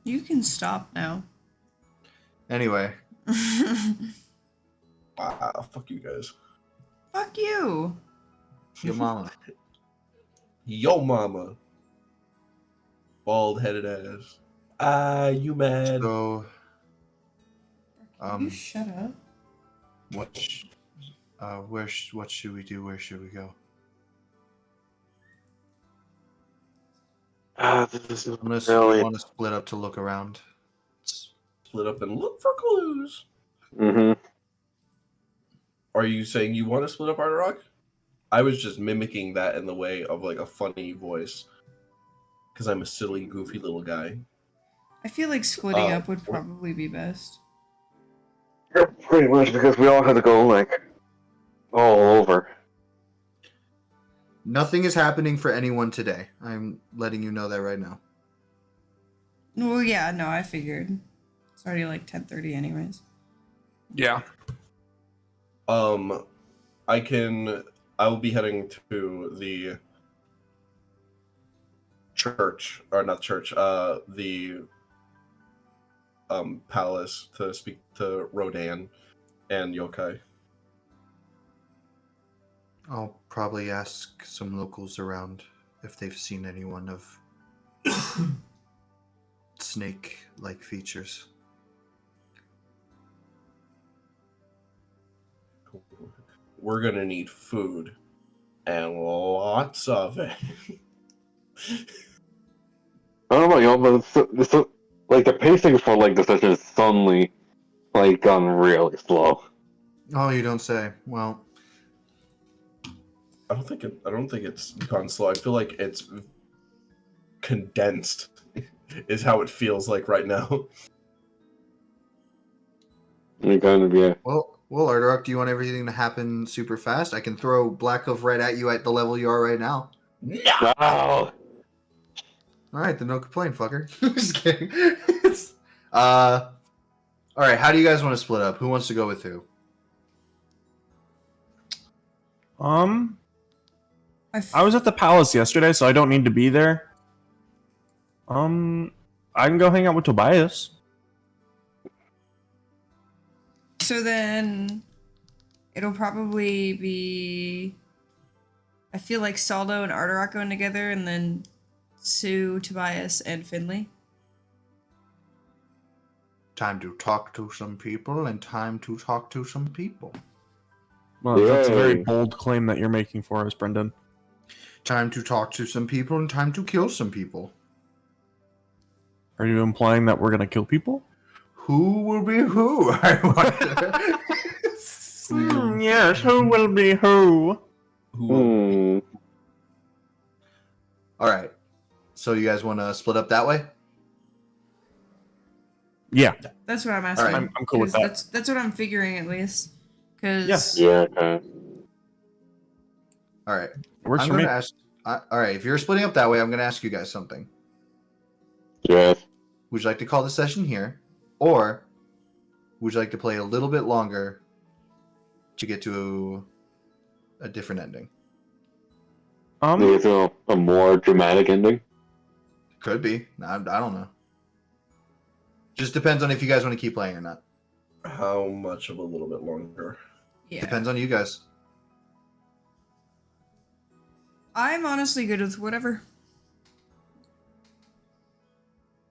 You can stop now. Anyway, Wow, fuck you guys. Fuck you. your mama. Yo mama. Bald headed ass. You mad? So, You shut up. what should we do? Where should we go? This is Unless really. we want to split up to look around. Split up and look for clues. Mm-hmm. Are you saying you want to split up Ardrock? I was just mimicking that in the way of like a funny voice. Because I'm a silly, goofy little guy. I feel like splitting up would probably be best. Yeah, pretty much, because we all had to go, all over. Nothing is happening for anyone today. I'm letting you know that right now. Well, yeah, no, I figured. It's already like 10:30 anyways. Yeah. I will be heading to the church, or not church, the palace to speak to Rodan and Yokai. I'll probably ask some locals around if they've seen anyone of snake-like features. We're gonna need food, and lots of it. I don't know, y'all, but the pacing for the session is suddenly gone really slow. Oh, you don't say. Well, I don't think it's gone slow. I feel like it's condensed. Is how it feels like right now. You're gonna be well, Ardrock, do you want everything to happen super fast? I can throw Black of Red at you at the level you are right now. No. Wow. All right, then no complaint, fucker. Just kidding. All right, how do you guys want to split up? Who wants to go with who? I was at the palace yesterday, so I don't need to be there. I can go hang out with Tobias. So then it'll probably be, I feel like Saldo and Ardrock going together, and then Sue, Tobias, and Finley. Time to talk to some people and time to talk to some people. Well, that's a very Yay. bold claim that you're making for us, Brendan. Time to talk to some people and time to kill some people. Are you implying that we're gonna kill people? Who will be who? I wonder. Yes, who will be who? Hmm. All right. So you guys want to split up that way? Yeah. That's what I'm asking. All right. I'm cool with 'Cause that. That's what I'm figuring at least. Because Yes. Yeah. Okay. All right. Works I'm for going me. to ask. All right. If you're splitting up that way, I'm going to ask you guys something. Yes. Would you like to call the session here, or would you like to play a little bit longer to get to a different ending? Maybe it's a more dramatic ending. Could be. I don't know. Just depends on if you guys want to keep playing or not. How much of a little bit longer? yeah, Depends on you guys. I'm honestly good with whatever.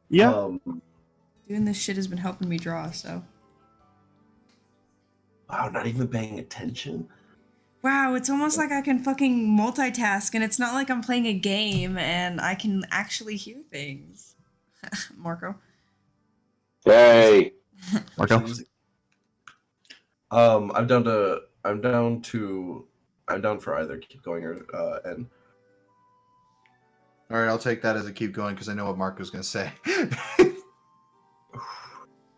Yeah. Doing this shit has been helping me draw. So Wow, not even paying attention. wow, it's almost like I can fucking multitask, and it's not like I'm playing a game and I can actually hear things. Marco. Hey. Marco. I'm down for either keep going or end. All right, I'll take that as a keep going because I know what Marco's going to say.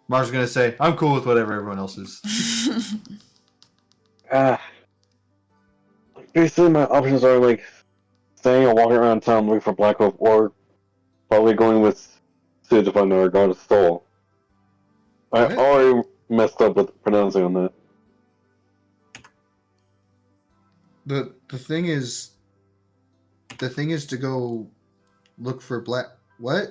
Marco's going to say, I'm cool with whatever everyone else is. Basically, my options are like staying and walking around town looking for Black Wolf, or probably going with Sid to find our god of Soul. I Okay. already messed up with pronouncing on that. The thing is to go look for black. What?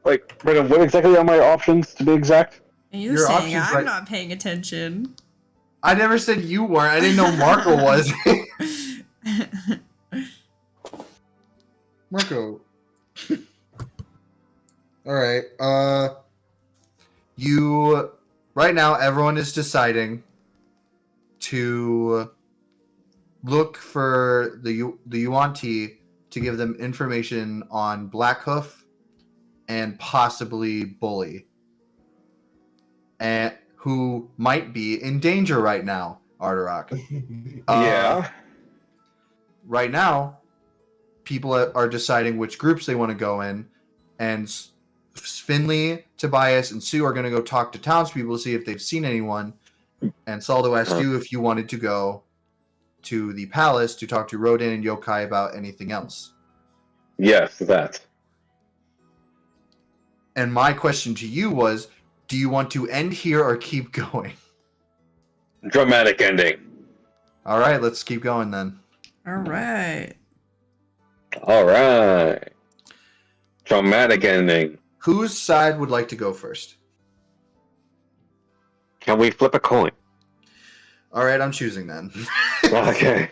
Like, Brendan, what exactly are my options to be exact? And you're Your saying options, I'm right? not paying attention. I never said you weren't. I didn't know Marco was. Marco. All right. You right now everyone is deciding to look for the Yuan-Ti to give them information on Blackhoof and possibly Bully, and who might be in danger right now. Arterock. Right now, people are deciding which groups they want to go in, and Finley, Tobias, and Sue are going to go talk to townspeople to see if they've seen anyone. And Saldo asked you if you wanted to go to the palace to talk to Rodin and Yokai about anything else. Yes, that. And my question to you was, do you want to end here or keep going? Dramatic ending. All right, let's keep going then. All right. Alright. Dramatic ending. Whose side would like to go first? Can we flip a coin? All right, I'm choosing then. Okay.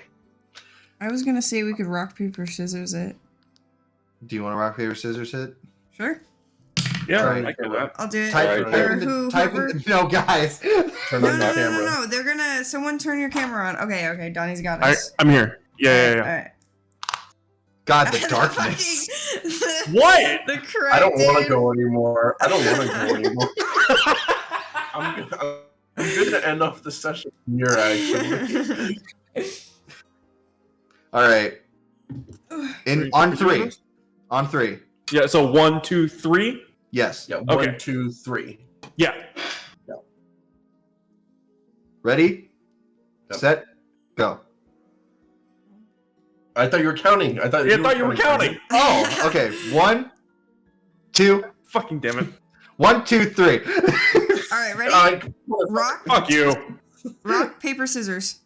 I was gonna say we could rock paper scissors it. Do you want to rock, paper, scissors hit? Sure, Yeah, Sorry. I get that. I'll do it. Type, Alright, type Or in the, who- type in whoever- the, no, guys. Turn No, on no, the no, camera. no. They're gonna. Someone turn your camera on. Okay, Donnie's got I, us. I'm here. Yeah. All right. God, the darkness. Fucking- What? The correct. I don't want to dude. go anymore. I don't want to go anymore. I'm good to end off the session here, actually. All right. On Three, three. On three. Yeah. So 1, 2, 3. Yes. Yeah, Okay. 1, 2, 3. Yeah. Ready? Yep. Set. Go. I thought you were counting. I thought I thought you were counting. Oh, okay. 1, 2, Fucking damn it. 1, 2, 3. All right, ready? Rock, Fuck you. rock, paper, scissors.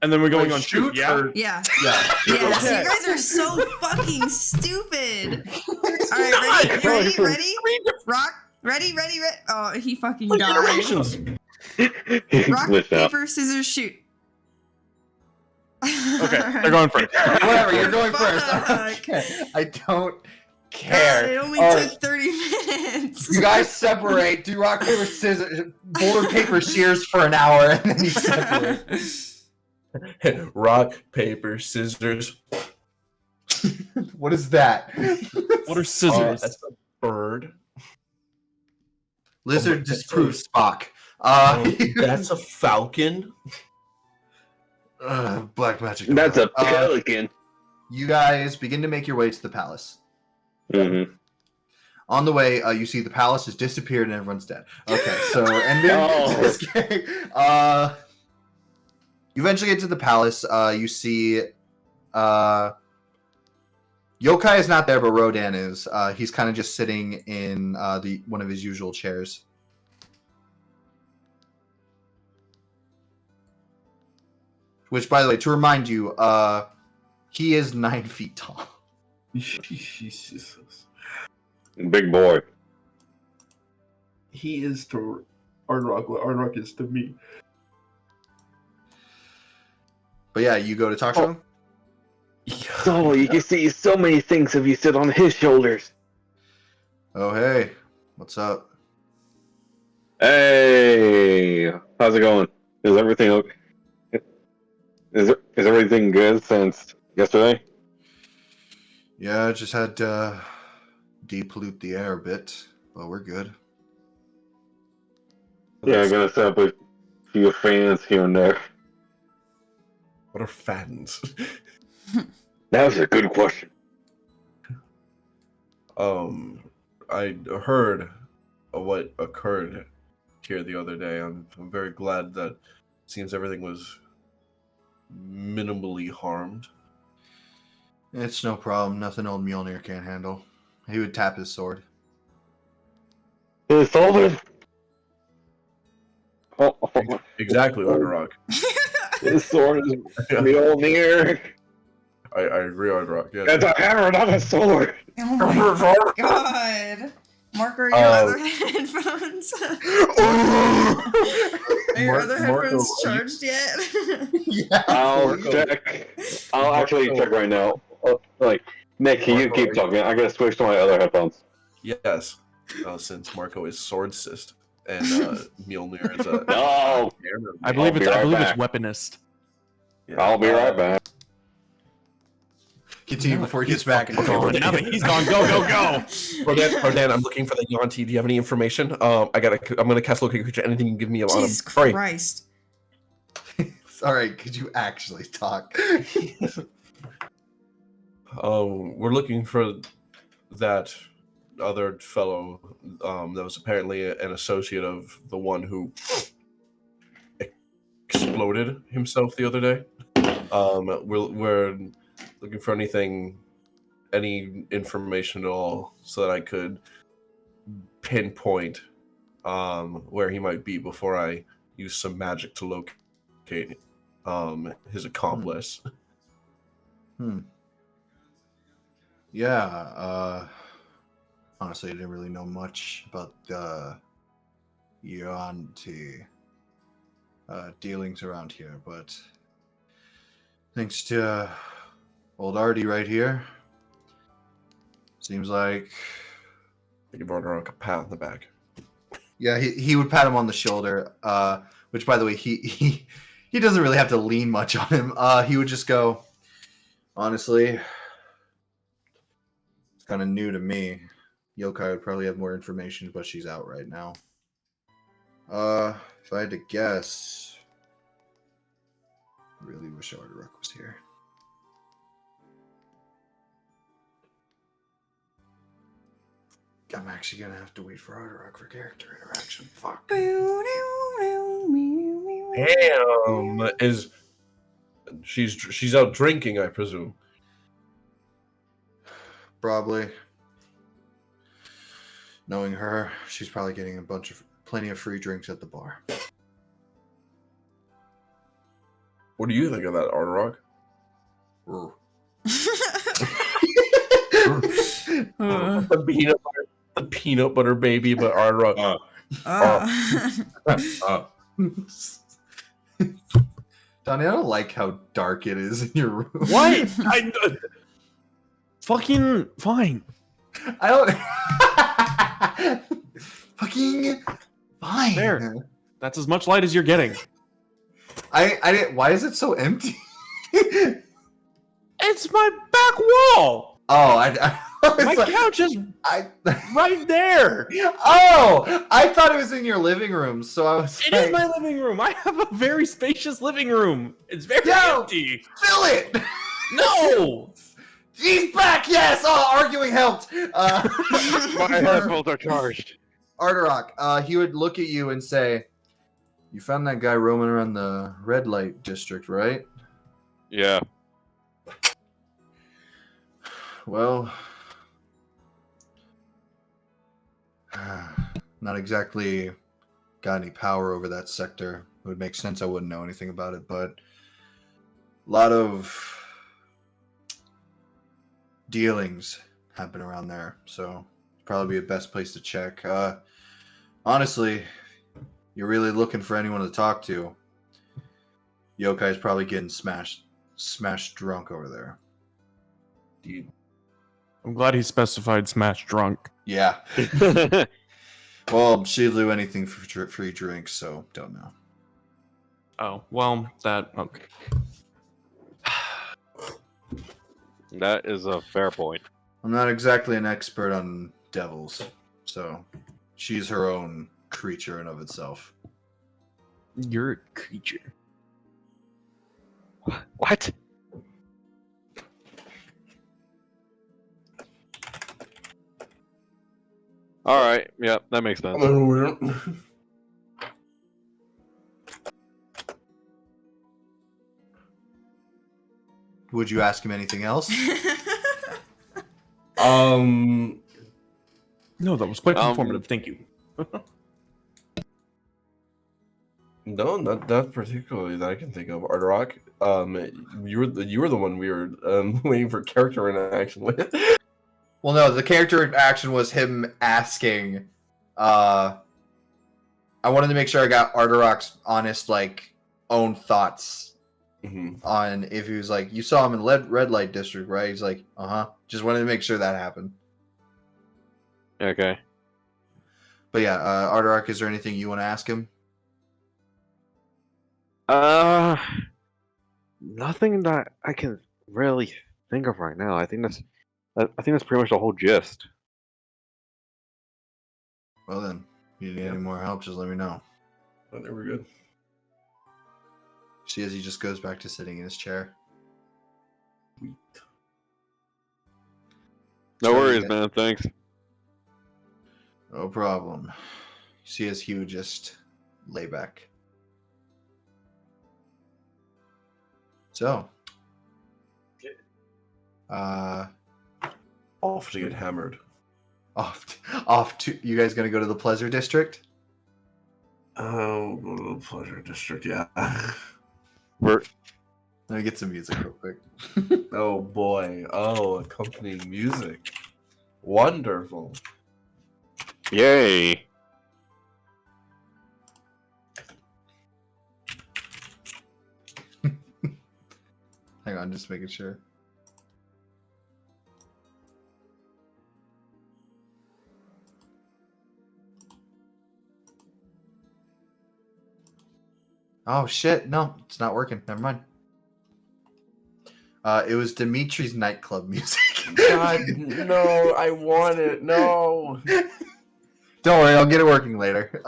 And then we're going Wait, on shoot. shoot Yeah. or- Yeah. Yeah. Yes, Okay. you guys are so fucking stupid. All right, ready? Rock, ready? Oh, he fucking died. Iterations. Rock, Glitched out. paper, scissors, shoot. Okay, they're going first. Whatever, you're going first. Fuck. I don't God, care. it only All took right, 30 minutes. you guys separate. Do rock, paper, scissors, boulder, paper, shears for an hour, and then you separate. Rock, paper, scissors. What is that? What are scissors? That's a bird. Lizard that's disproves Spock. That's a falcon. Black magic. That's a Uh, pelican. You guys begin to make your way to the palace. Mm-hmm. On the way, you see the palace has disappeared and everyone's dead. Okay, so and then Oh. you eventually get to the palace. You see Yokai is not there, but Rodan is. He's kind of just sitting in the one of his usual chairs. Which, by the way, to remind you, he is 9 feet tall. Jesus. Big boy. He is to Ardrock what Ardrock is to me. But yeah, you go to talk to him. So you can see so many things if you sit on his shoulders. Oh hey, what's up? Hey, how's it going? Is everything okay? Is everything good since yesterday? Yeah, I just had to depollute the air a bit, but we're good. Yeah, I'm gonna set up a few fans here and there. What are fans? That was a good question. I heard of what occurred here the other day. I'm very glad that it seems everything was minimally harmed. It's no problem. Nothing old Mjolnir can't handle. He would tap his sword. It's over. Oh, Exactly, Ardrock. his sword is real near. I agree, Ardrock. Yeah. It's a hammer, not a sword. Oh my god. Mark, are your other headphones? Are your other Marco, headphones are you- charged yet? Yeah. I'll Marco. check. I'll actually Marco. check right now. Like, Nick, can you Marco, keep are talking? I gotta switch to my other headphones. Yes. Since Marco is swordcist and Mjolnir is a No, hammer. I believe I'll be it's right it's back. weaponist. Yeah. I'll be right back. Continue before he gets back. Okay, Gone. Rodan. Now that he's gone, go, go, go! Rodan, I'm looking for the Yanti. Do you have any information? I'm gonna cast locate creature. Anything you can give me on him. Jesus Hurry. Christ. All right, could you actually talk? We're looking for that other fellow that was apparently an associate of the one who exploded himself the other day. We're looking for any information at all, so that I could pinpoint where he might be before I use some magic to locate his accomplice. Yeah, honestly, I didn't really know much about the Yuan-Ti dealings around here, but thanks to old Artie right here, seems like... Give Ardrock a pat on the back. Yeah, he would pat him on the shoulder, which, by the way, he doesn't really have to lean much on him. He would just go, honestly, it's kind of new to me. Yokai would probably have more information, but she's out right now. If I had to guess, I really wish Ardrock was here. I'm actually gonna have to wait for Ardrock for character interaction. Fuck. Damn, she's out drinking, I presume. Probably. Knowing her, she's probably getting plenty of free drinks at the bar. What do you think of that, Ardrock? The peanut butter baby, but Ardrock. Donnie, I don't like how dark it is in your room. What? Fucking fine. I don't. Fucking fine. There. That's as much light as you're getting. I didn't. Why is it so empty? It's my back wall. Oh, I was My like, couch is I. right there. Oh, I thought it was in your living room, so I was. It like, is my living room. I have a very spacious living room. It's very Yo! empty. Fill it. No. He's back. Yes. Oh, arguing helped. My headphones are charged. Arterock, he would look at you and say, "You found that guy roaming around the red light district, right?" Yeah. Well, not exactly got any power over that sector. It would make sense I wouldn't know anything about it, but a lot of dealings happen around there, so probably be the best place to check. Honestly, you're really looking for anyone to talk to. Yokai's probably getting smashed drunk over there. I'm glad he specified smash drunk. Yeah. Well, she'd do anything for free drinks, so don't know. Oh, well, that okay. That is a fair point. I'm not exactly an expert on devils, so she's her own creature in of itself. You're a creature. What? All right. Yeah, that makes sense. Would you ask him anything else? Um, No, that was quite Um, informative. Thank you. no, not particularly that I can think of. Arterock, you were the one we were waiting for character interaction with. Well, no, the character action was him asking. I wanted to make sure I got Arterock's honest, like, own thoughts on if he was like, you saw him in red light district, right? He's like, just wanted to make sure that happened. Okay. But yeah, Arterock, is there anything you want to ask him? Nothing that I can really think of right now. I think that's pretty much the whole gist. Well then, if you need any more help, just let me know. Oh, they were good. See, as he just goes back to sitting in his chair. No Sure, worries, yeah. man. Thanks. No problem. See, as Hugh just lay back. So, Off to get hammered. off to you guys gonna go to the Pleasure District? Oh, go to the pleasure district. Yeah. We're Let me get some music real quick. Oh boy. Oh, accompanying music. Wonderful. yay. Hang on, just making sure. Oh shit! No, it's not working. Never mind. It was Dimitri's nightclub music. God, no, I want it. No. Don't worry, I'll get it working later.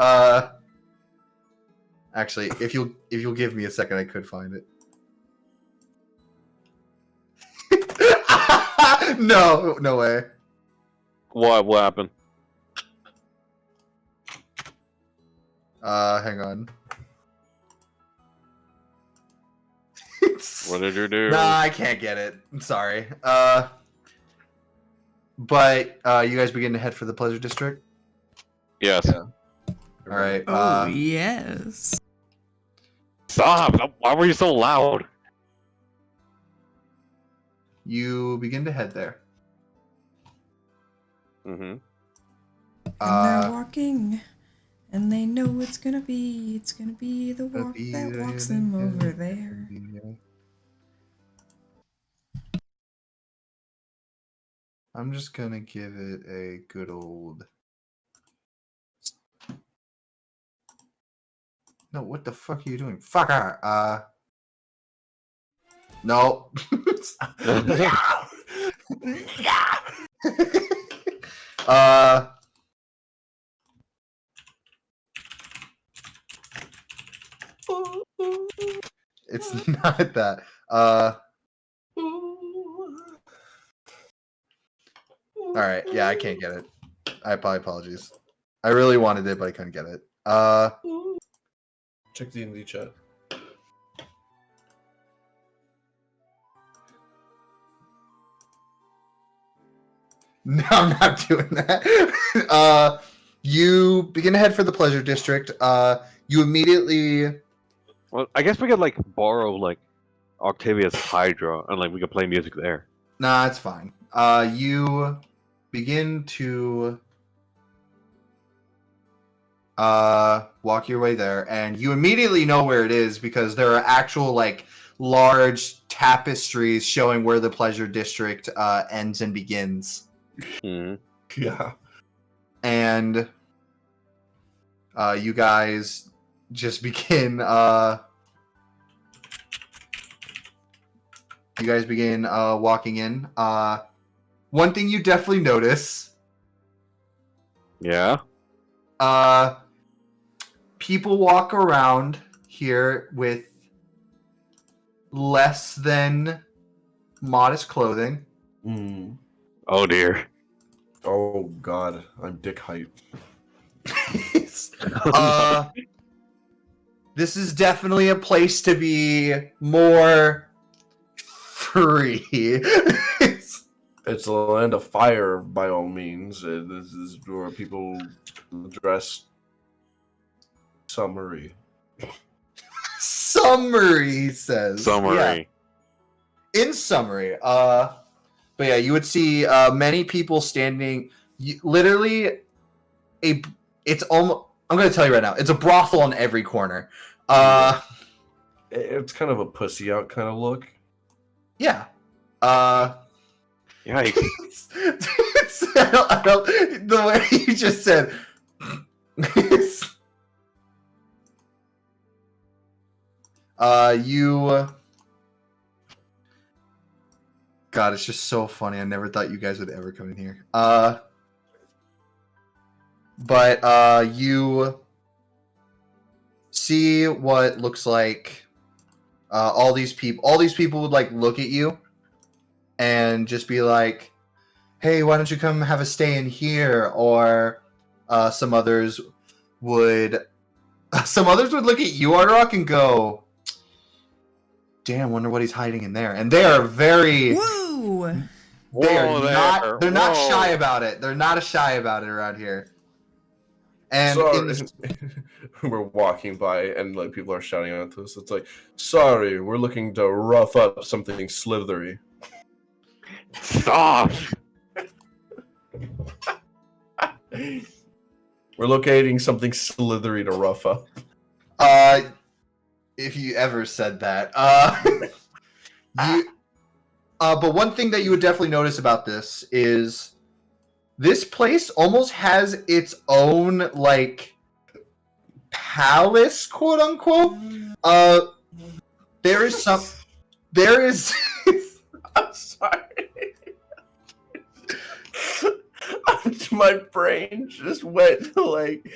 Actually, if you'll give me a second, I could find it. No way. What happened? Hang on. What did you do? Nah, I can't get it. I'm sorry. But you guys begin to head for the Pleasure District. Yes. All right. Oh, yes. Stop! Why were you so loud? You begin to head there. Mm-hmm. And they're walking, and they know it's gonna be the walk that walks them over there. I'm just gonna give it a good old No, what the fuck are you doing? Fucker. No. It's not that. All right. Yeah, I can't get it. I apologies. I really wanted it, but I couldn't get it. Check the indie chat. No, I'm not doing that. You begin to head for the pleasure district. You immediately. Well, I guess we could like borrow like Octavia's Hydra and like we could play music there. Nah, it's fine. You begin to walk your way there, and you immediately know where it is because there are actual like large tapestries showing where the pleasure district ends and begins. Hmm. Yeah. And you guys just begin walking in. One thing you definitely notice, Yeah. people walk around here with less than modest clothing. Mm. Oh dear. Oh god, I'm dick height. This is definitely a place to be more free. It's a land of fire, by all means. This is where people dress summery. Summary, he says. Summary. Yeah. In summary, but yeah, you would see many people standing. Literally, it's almost. I'm gonna tell you right now. It's a brothel on every corner. It's kind of a pussy out kind of look. Yeah. Yikes. I don't, the way you just said. God, it's just so funny. I never thought you guys would ever come in here. But you see what looks like all these people. All these people would like look at you and just be like, "Hey, why don't you come have a stay in here?" Or some others would look at you, Ardorak, and go, "Damn, wonder what he's hiding in there." And they are very. Woo! They're not shy about it. They're not shy about it around here. And we're walking by and like people are shouting at us. It's like, sorry, we're looking to rough up something slithery. Stop. We're locating something slithery to rough up. If you ever said that. But one thing that you would definitely notice about this is this place almost has its own like palace, quote unquote. There is I'm sorry. My brain just went like,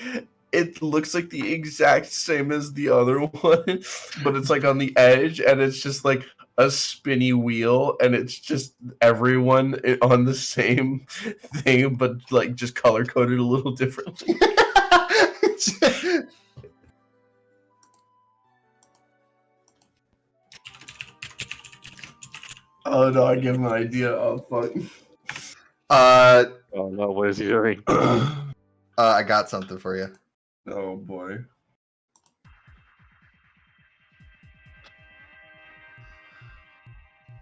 it looks like the exact same as the other one, but it's like on the edge and it's just like a spinny wheel and it's just everyone on the same thing, but like just color coded a little differently. Oh no, I gave him an idea. Oh fuck. Oh no, what is he doing? I got something for you. Oh boy.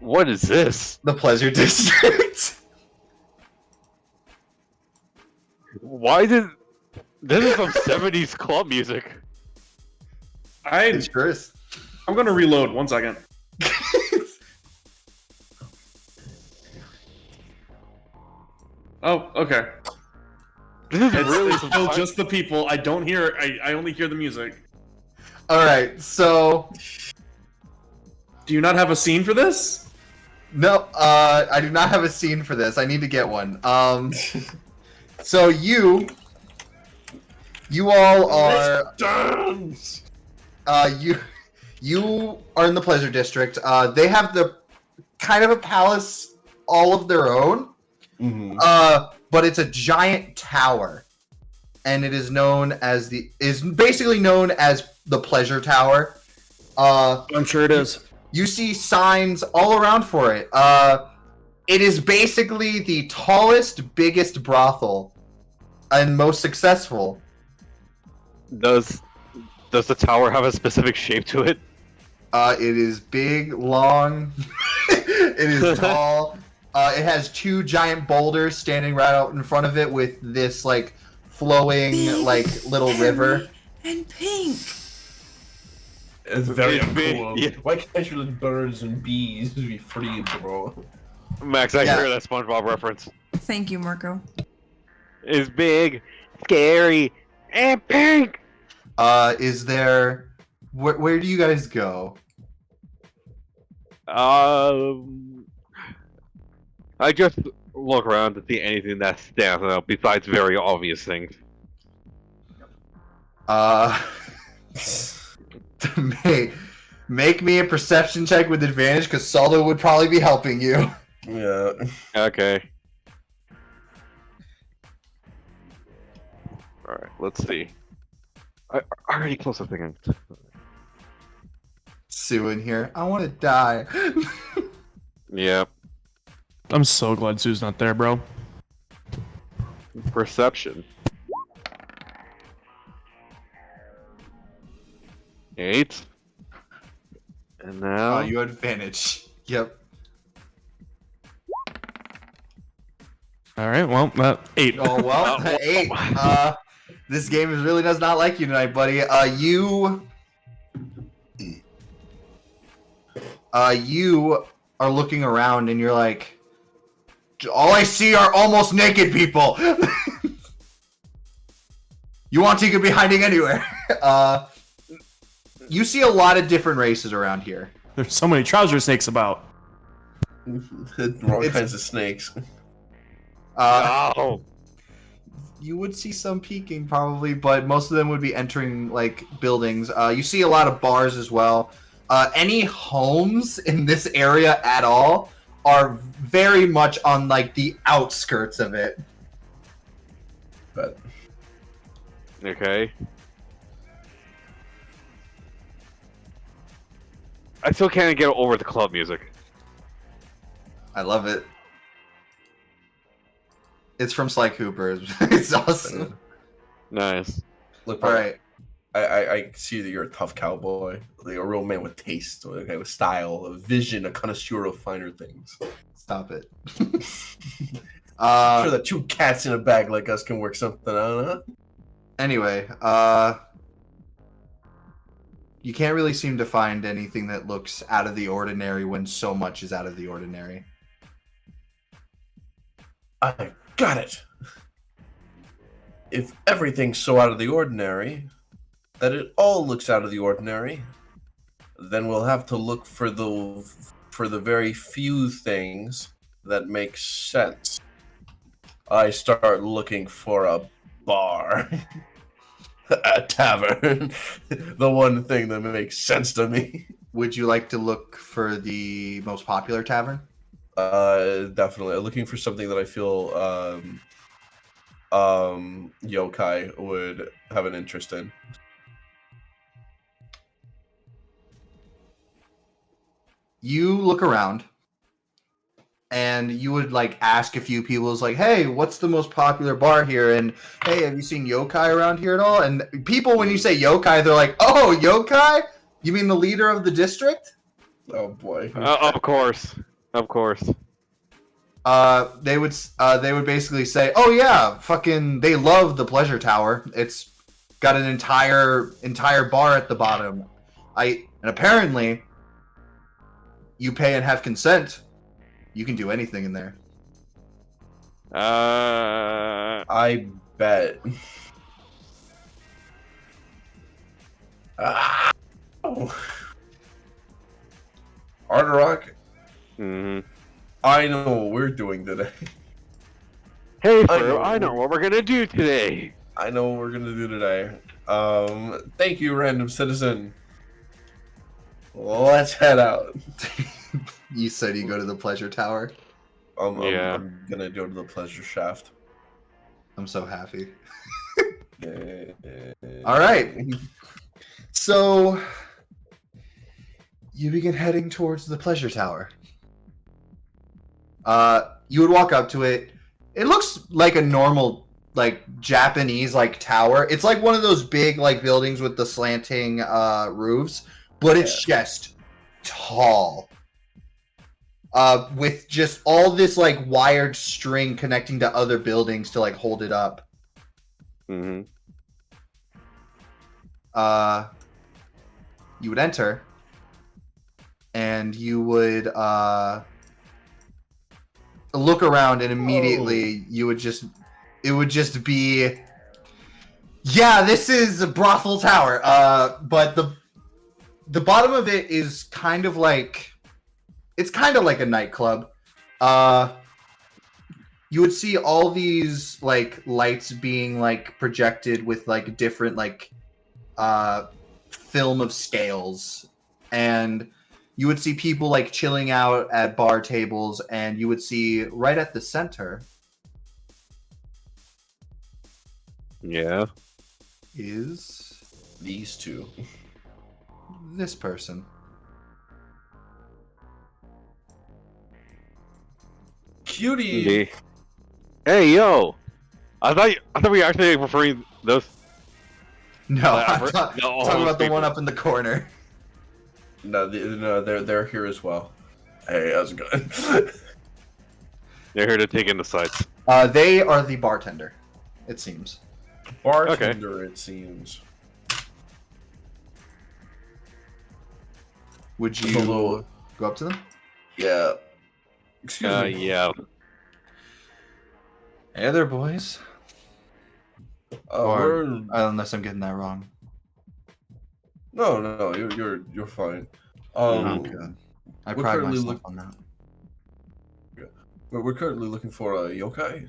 What is this? The Pleasure District. Why did this is some 70s club music? It's Chris. I'm gonna reload. 1 second. Oh, okay. This is It's, really it's some still fun- just the people. I don't hear. I only hear the music. All right, so Do you not have a scene for this? no, I do not have a scene for this. I need to get one. So you all are you are in the Pleasure District. They have the kind of a palace all of their own. Mhm. But it's a giant tower, and it is basically known as the Pleasure Tower. I'm sure it is. You see signs all around for it. It is basically the tallest, biggest brothel, and most successful. Does the tower have a specific shape to it? It is big, long. It is tall. It has two giant boulders standing right out in front of it with this like flowing Big, like little river. And pink. It's very It's big, cool. yeah. Why can't you let birds and bees be free, bro? Max, I Yeah. hear that SpongeBob reference. Thank you, Marco. It's big, scary, and pink. Is there? Where do you guys go? I just look around to see anything that stands out besides very obvious things. Make me a perception check with advantage, because Saldo would probably be helping you. Yeah. Okay. Alright, let's see. I already close the thing. Sue in here. I want to die. Yeah. I'm so glad Sue's not there, bro. Perception. 8. And now... You had advantage. Yep. All right, well, 8. Oh well, 8. This game really does not like you tonight, buddy. You are looking around and you're like, all I see are almost naked people. You could be hiding anywhere. You see a lot of different races around here. There's so many trouser snakes about. All kinds of snakes. Oh! You would see some peeking probably, but most of them would be entering like buildings. You see a lot of bars as well. Any homes in this area at all are very much on like the outskirts of it. But Okay. I still can't get over the club music. I love it. It's from Sly Cooper. It's awesome. Nice. look, All right. I see that you're a tough cowboy, like a real man with taste, okay, with style, a vision, a connoisseur of finer things. Stop it. I'm sure that 2 cats in a bag like us can work something out, huh? Anyway, you can't really seem to find anything that looks out of the ordinary when so much is out of the ordinary. I got it. If everything's so out of the ordinary that it all looks out of the ordinary, then we'll have to look for the very few things that make sense. I start looking for a bar, a tavern, the one thing that makes sense to me. Would you like to look for the most popular tavern? Definitely looking for something that I feel yokai would have an interest in. You look around and you would like ask a few people, it's like, hey, what's the most popular bar here? And hey, have you seen yokai around here at all? And people, when you say yokai, they're like, oh, yokai? You mean the leader of the district? Oh boy. Of course. Of course. They would basically say, oh yeah, fucking, they love the Pleasure Tower. It's got an entire bar at the bottom. And apparently, you pay and have consent, you can do anything in there. I bet. Now, Arterock, Mm-hmm. I know what we're doing today. Hey, I Fur, know. I know what we're gonna do today. I know what we're gonna do today. Thank you, random citizen. Let's head out. You said you go to the pleasure tower. Yeah. I'm gonna go to the pleasure shaft. I'm so happy. Yeah. All right. So you begin heading towards the pleasure tower. You would walk up to it. It looks like a normal, like Japanese, like tower. It's like one of those big, like buildings with the slanting roofs, but it's just tall. With just all this like wired string connecting to other buildings to like hold it up. Mm-hmm. You would enter, and you would look around, and immediately it would just be, yeah, this is a brothel tower. But the bottom of it is kind of like, it's kind of like a nightclub. You would see all these like lights being like projected with like different like film of scales, and you would see people like chilling out at bar tables, and you would see right at the center Yeah. is These two. this person. Cutie. Hey, yo! I thought we were actually referring those. No, Like, I'm no, talking all about the people. one up in the corner. No, they're here as well. Hey, how's it going? They're here to take in the sights. They are the bartender, it seems. Bartender, it seems. Would you Hello. go up to them? Yeah. Excuse me. Yeah. Hey there, boys. Or- We're... Unless I'm getting that wrong. No, you're fine. Oh, good. I we're pride currently myself on that. We're currently looking for a yokai.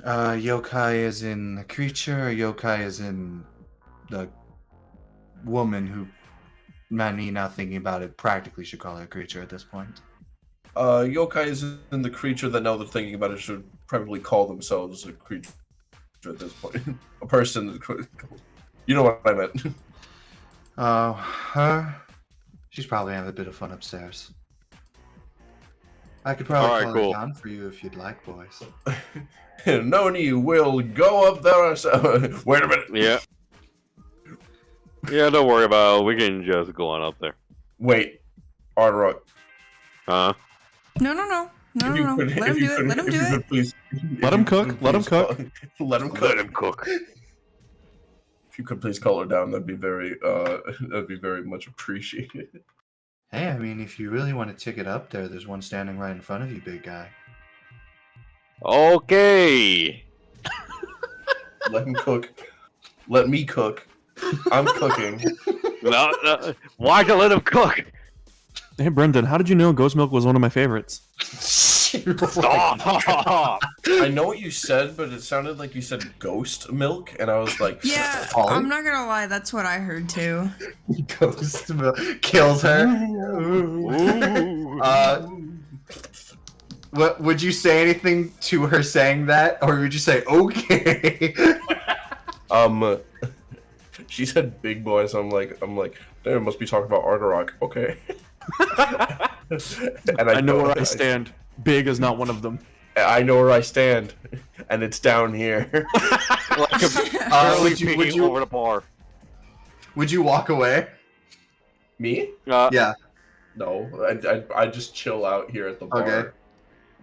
Yokai is in a creature, or yokai is in the woman who, me now thinking about it, practically should call her a creature at this point. Yokai is in the creature that, now that thinking about it, should probably call themselves a creature at this point. A person. You know what I meant. Oh, her? She's probably having a bit of fun upstairs. I could probably Alright, call cool. her down for you if you'd like, boys. Noni will go up there ourselves. Wait a minute. Yeah. Yeah, don't worry about it. We can just go on up there. Wait. Artrock. Huh? No. Let him do it. Let him do it. Please, Let him cook, let him cook. Let him cook. Let him cook. If you could please call her down, that'd be very much appreciated. Hey, I mean, if you really want to tick it up there, there's one standing right in front of you, big guy. Okay. Let him cook. Let me cook. I'm cooking. No. Why'd you let him cook? Hey, Brendan, how did you know Ghost Milk was one of my favorites? Stop. I know what you said, but it sounded like you said ghost milk, and I was like, Yeah, Oh. I'm not gonna lie, that's what I heard too. Ghost kills her. Ooh. What would you say anything to her saying that, or would you say okay? She said big boy, so I'm like, they must be talking about Arterock. Okay. And I know where I stand. Big is not one of them. I know where I stand, and it's down here. Like would you over the bar. would you walk away? Me? Yeah. No, I just chill out here at the bar. Okay.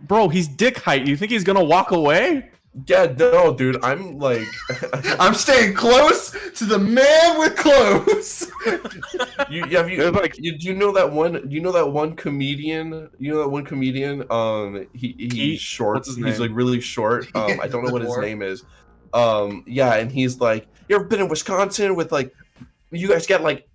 Bro, he's dick height. You think he's gonna walk away? Yeah, no, dude, I'm like, I'm staying close to the man with clothes. There's like- you know that one comedian? You know that one comedian? He's short. What's his He's name? like really short. I don't know The what his dwarf. name is. Yeah, and he's like, you ever been in Wisconsin with like you guys get like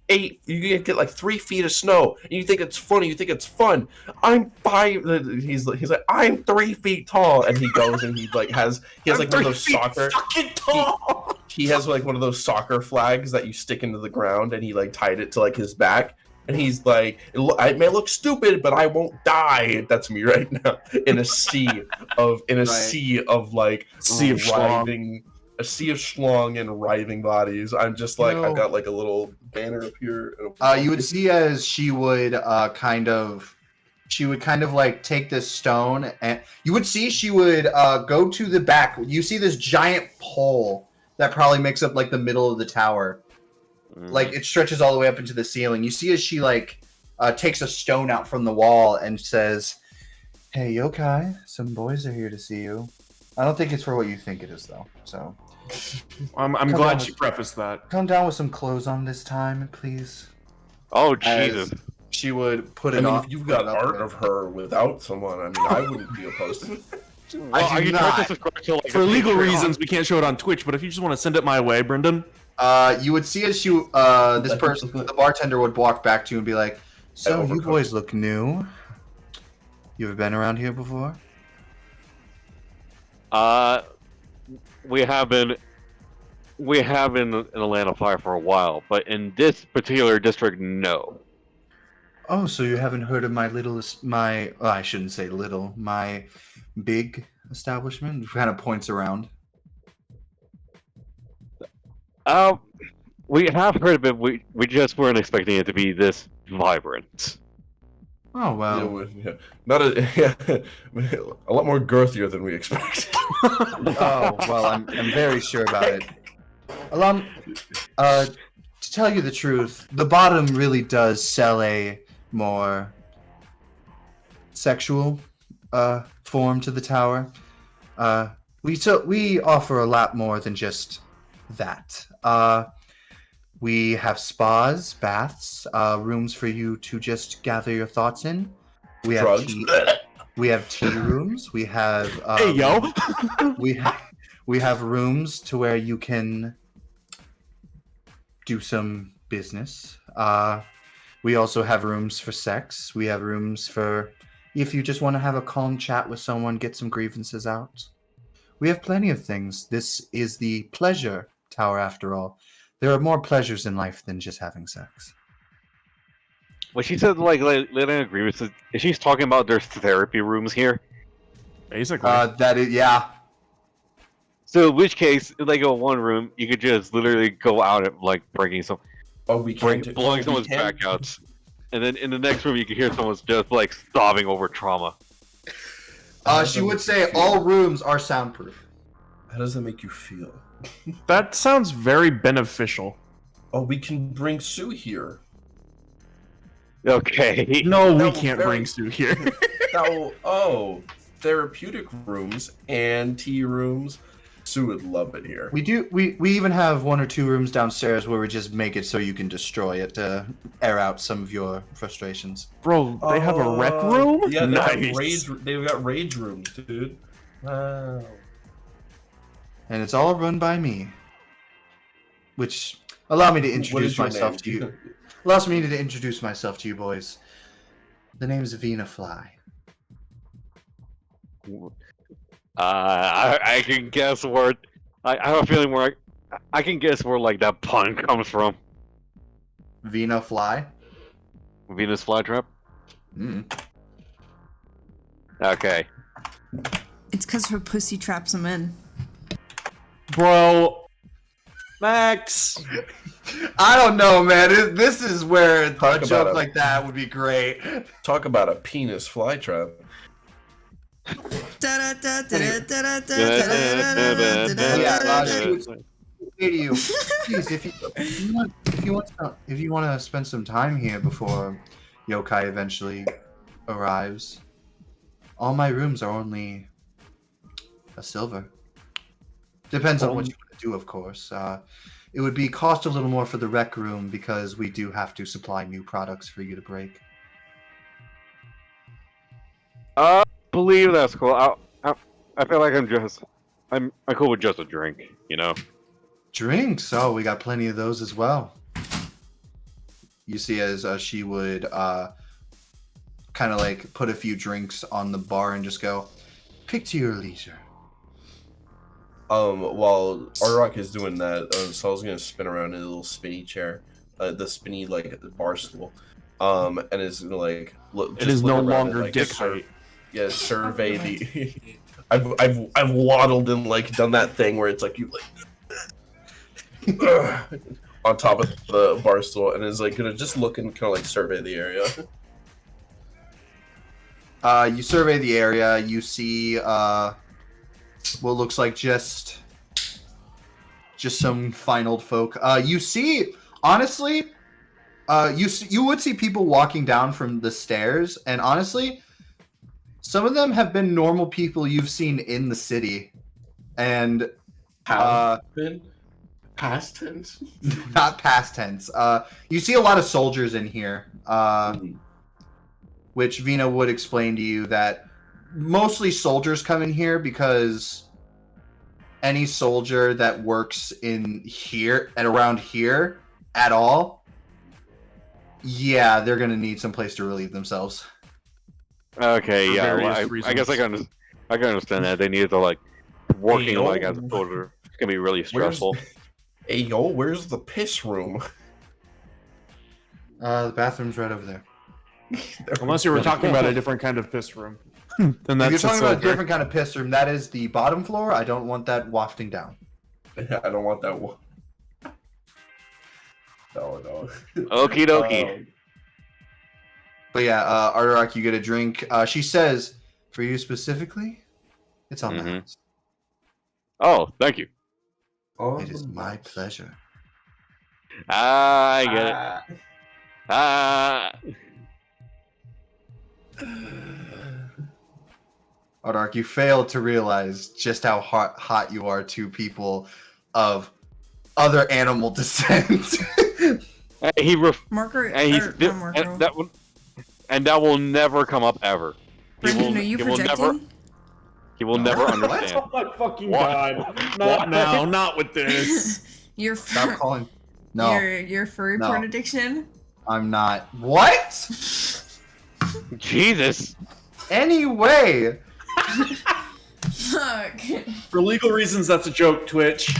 3 feet of snow, and you think it's funny, you think it's fun. I'm 5. He's like, I'm 3 feet tall, and he goes and he has like one of those soccer. Fucking tall. He has like one of those soccer flags that you stick into the ground, and he like tied it to like his back. And he's like, "It may look stupid, but I won't die." That's me right now in a sea of like Sea of schlong. a sea of schlong and writhing bodies. I'm just like, I've got like a little banner up here. You would see as she would kind of like take this stone, and you would see she would go to the back. You see this giant pole that probably makes up like the middle of the tower. Like it stretches all the way up into the ceiling. You see as she like takes a stone out from the wall and says, "Hey, yokai, some boys are here to see you." I don't think it's for what you think it is, though. So I'm Come glad on. she prefaced that. come down with some clothes on this time, please. Oh As Jesus! she would put I it mean, on. if you've put it got up art there. of her without someone, I mean, I wouldn't be opposed to it. Well, do are you not. trying to subscribe to like For a legal Patreon? reasons, we can't show it on Twitch, but if you just want to send it my way, Brendan. You would see as you this person, the bartender, would walk back to you and be like, "So you overcooked. boys look new. You ever been around here before?" We have been in the Land of Fire for a while, but in this particular district, no. Oh, so you haven't heard of my I shouldn't say little, my big establishment? Kind of points around. We have heard of it. We just weren't expecting it to be this vibrant. Oh Yeah, well. not a lot more girthier than we expected. Oh well, I'm very sure about it. To tell you the truth, the bottom really does sell a more sexual form to the tower. We offer a lot more than just that. We have spas, baths, rooms for you to just gather your thoughts in. We have Drugs. we have tea rooms. We have Hey, yo. we have rooms to where you can do some business. We also have rooms for sex. We have rooms for if you just want to have a calm chat with someone, get some grievances out. We have plenty of things. This is the pleasure tower, after all. There are more pleasures in life than just having sex. When she said like letting agreements, is she's talking about there's therapy rooms here? Basically. That is, yeah. So in which case, in like a one room, you could just literally go out and like blowing someone's back out, and then in the next room you could hear someone's just like sobbing over trauma. She would say all rooms are soundproof. How does that make you feel? That sounds very beneficial. Oh, we can bring Sue here. Okay. No, we That was can't very- bring Sue here. Therapeutic rooms and tea rooms. Sue would love it here. We even have one or two rooms downstairs where we just make it so you can destroy it to air out some of your frustrations. Bro, they have a rec room? Yeah, Nice. they've got rage rooms, dude. Wow. And it's all run by me. Which allow me to What introduce is your myself name? to you. Allows me to introduce myself to you boys. The name is Vina Fly. I can guess where. I have a feeling where I can guess where like that pun comes from. Vina Fly? Venus flytrap. Mm. Okay. It's because her pussy traps him in. Bro. Max. I don't know, man. This is where a Talk about joke it. like that would be great. Talk about a penis flytrap. She would say to you, please, if you want to spend some time here before Yokai eventually arrives, all my rooms are only a silver. Depends on what you want to do, of course. It would be cost a little more for the rec room because we do have to supply new products for you to break. Believe that's cool. I feel like I'm cool with just a drink, you know. Drinks, oh, we got plenty of those as well. You see as she would kind of like put a few drinks on the bar and just go, pick to your leisure. While Ardorak is doing that, Saul's gonna spin around in a little spinny chair, the spinny like bar stool, and is gonna like look. It is no look around longer and, like, dick height. Yeah, survey the. I've waddled and like done that thing where it's like you like on top of the bar stool, and is like gonna just look and kind of like survey the area. You survey the area. You see what looks like just some fine old folk. You see, honestly, you would see people walking down from the stairs, and honestly, some of them have been normal people you've seen in the city, and Been past tense. not past tense. You see a lot of soldiers in here, which Vina would explain to you that mostly soldiers come in here because any soldier that works in here and around here at all, yeah, they're gonna need some place to relieve themselves. Okay, For yeah. Well, various I guess I can understand that they need to like working Hey, like yo. as a soldier. It's gonna be really stressful. Hey yo, where's the piss room? The bathroom's right over there. Unless you were talking about a different kind of piss room. Then If that's you're talking a about a soldier. different kind of piss room, that is the bottom floor. I don't want that wafting down. I don't want that one. No. Okie dokie. But yeah, Ardorak, you get a drink. She says, for you specifically, it's on the Mhm. house. Oh, thank you. It is my pleasure. I get it. Ardorak, you failed to realize just how hot you are to people of other animal descent. He ref- Marco, and he's or, not Marco. and that will never come up ever. Brendan, are you projecting? He will never What? understand. Oh my fucking What? god. Not now, not with this. Your Stop fur, calling. No, your furry No. porn addiction. I'm not. What? Jesus. Anyway, Fuck. For legal reasons, that's a joke, Twitch.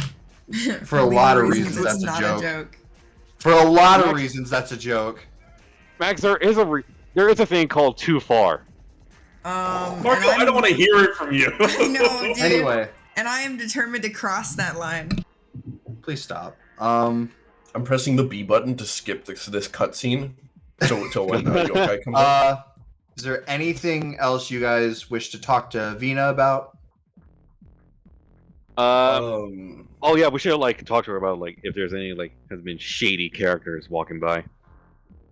For a lot of reasons, it's that's a not joke. for a lot of Max- reasons, that's a joke. Max, there is a thing called too far. Marco, and I don't want to hear it from you. I know, dude. Anyway, And I am determined to cross that line. please stop. I'm pressing the B button to skip this cutscene till when Yokai comes up. Is there anything else you guys wish to talk to Vina about? Oh yeah, we should like talk to her about like if there's any like has been shady characters walking by.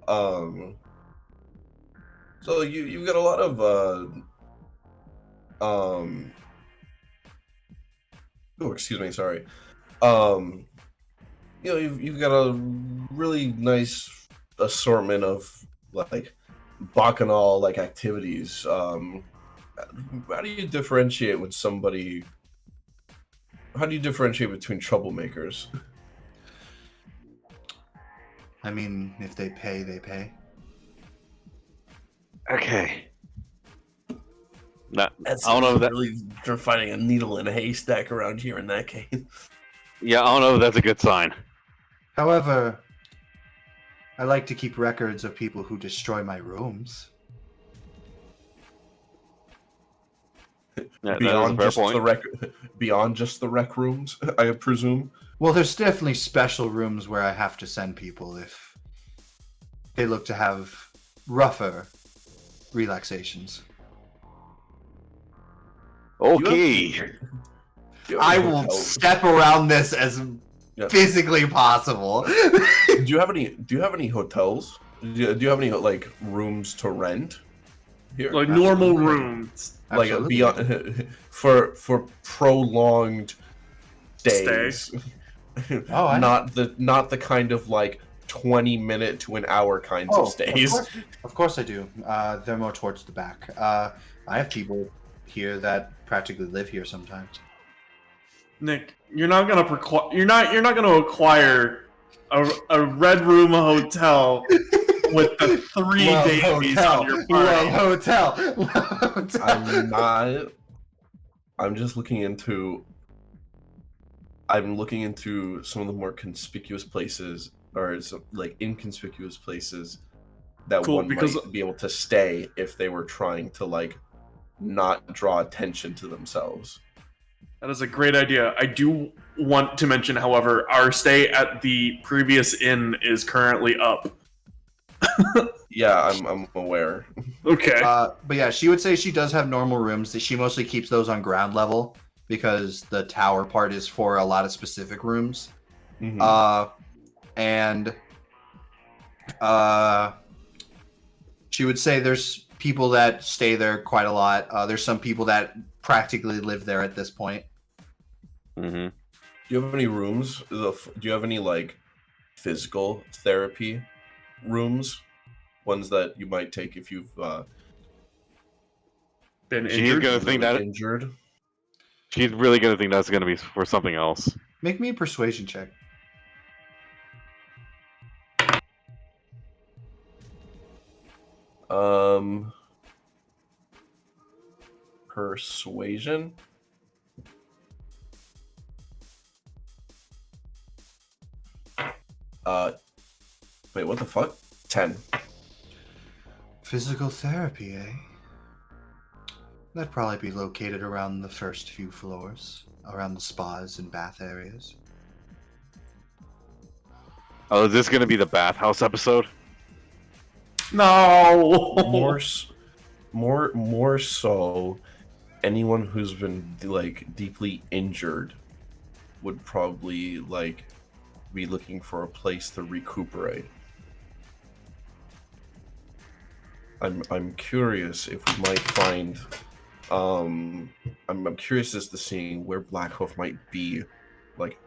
So you've got a lot of oh, excuse me, sorry. You've got a really nice assortment of like bacchanal like activities. How do you differentiate with somebody? How do you differentiate between troublemakers? I mean, if they pay, they pay. Okay. Not, That's I don't know if that. really you're finding a needle in a haystack around here in that case. Yeah, I don't know if that's a good sign. However, I like to keep records of people who destroy my rooms. That is a Beyond fair just point. beyond just the rec rooms, I presume. Well, there's definitely special rooms where I have to send people if they look to have rougher relaxations. Okay. I will step around this as Yeah. physically possible. Do you have any hotels? Do you have any like rooms to rent here? Like normal Absolutely. rooms. Like Absolutely. beyond for prolonged stays. Oh, I not the kind of like 20-minute to an hour kinds of stays. Of course I do. They're more towards the back. I have people here that practically live here sometimes. Nick, you're not gonna acquire a Red Room hotel with the 3 Love Davies hotel. on your Love party. hotel. Love hotel. I'm not. I'm just looking into. I'm looking into some of the more conspicuous places, or some, like inconspicuous places that Cool, one because- might be able to stay if they were trying to like not draw attention to themselves. That is a great idea. I do want to mention, however, our stay at the previous inn is currently up. Yeah, I'm aware. Okay. But yeah, she would say she does have normal rooms. That she mostly keeps those on ground level because the tower part is for a lot of specific rooms. Mhm. And she would say there's people that stay there quite a lot. There's some people that practically live there at this point. Mm-hmm. Do you have any rooms? Do you have any like physical therapy rooms? Ones that you might take if you've Been She's injured. gonna think that injured. she's really gonna think that's gonna be for something else. Make me a persuasion check. Persuasion. Wait, what the fuck? 10. Physical therapy, eh? That'd probably be located around the first few floors, around the spas and bath areas. Oh, is this gonna be the bathhouse episode? No. More so, anyone who's been like deeply injured would probably like be looking for a place to recuperate. I'm curious if we might find. I'm curious as to seeing where Blackhoof might be, like,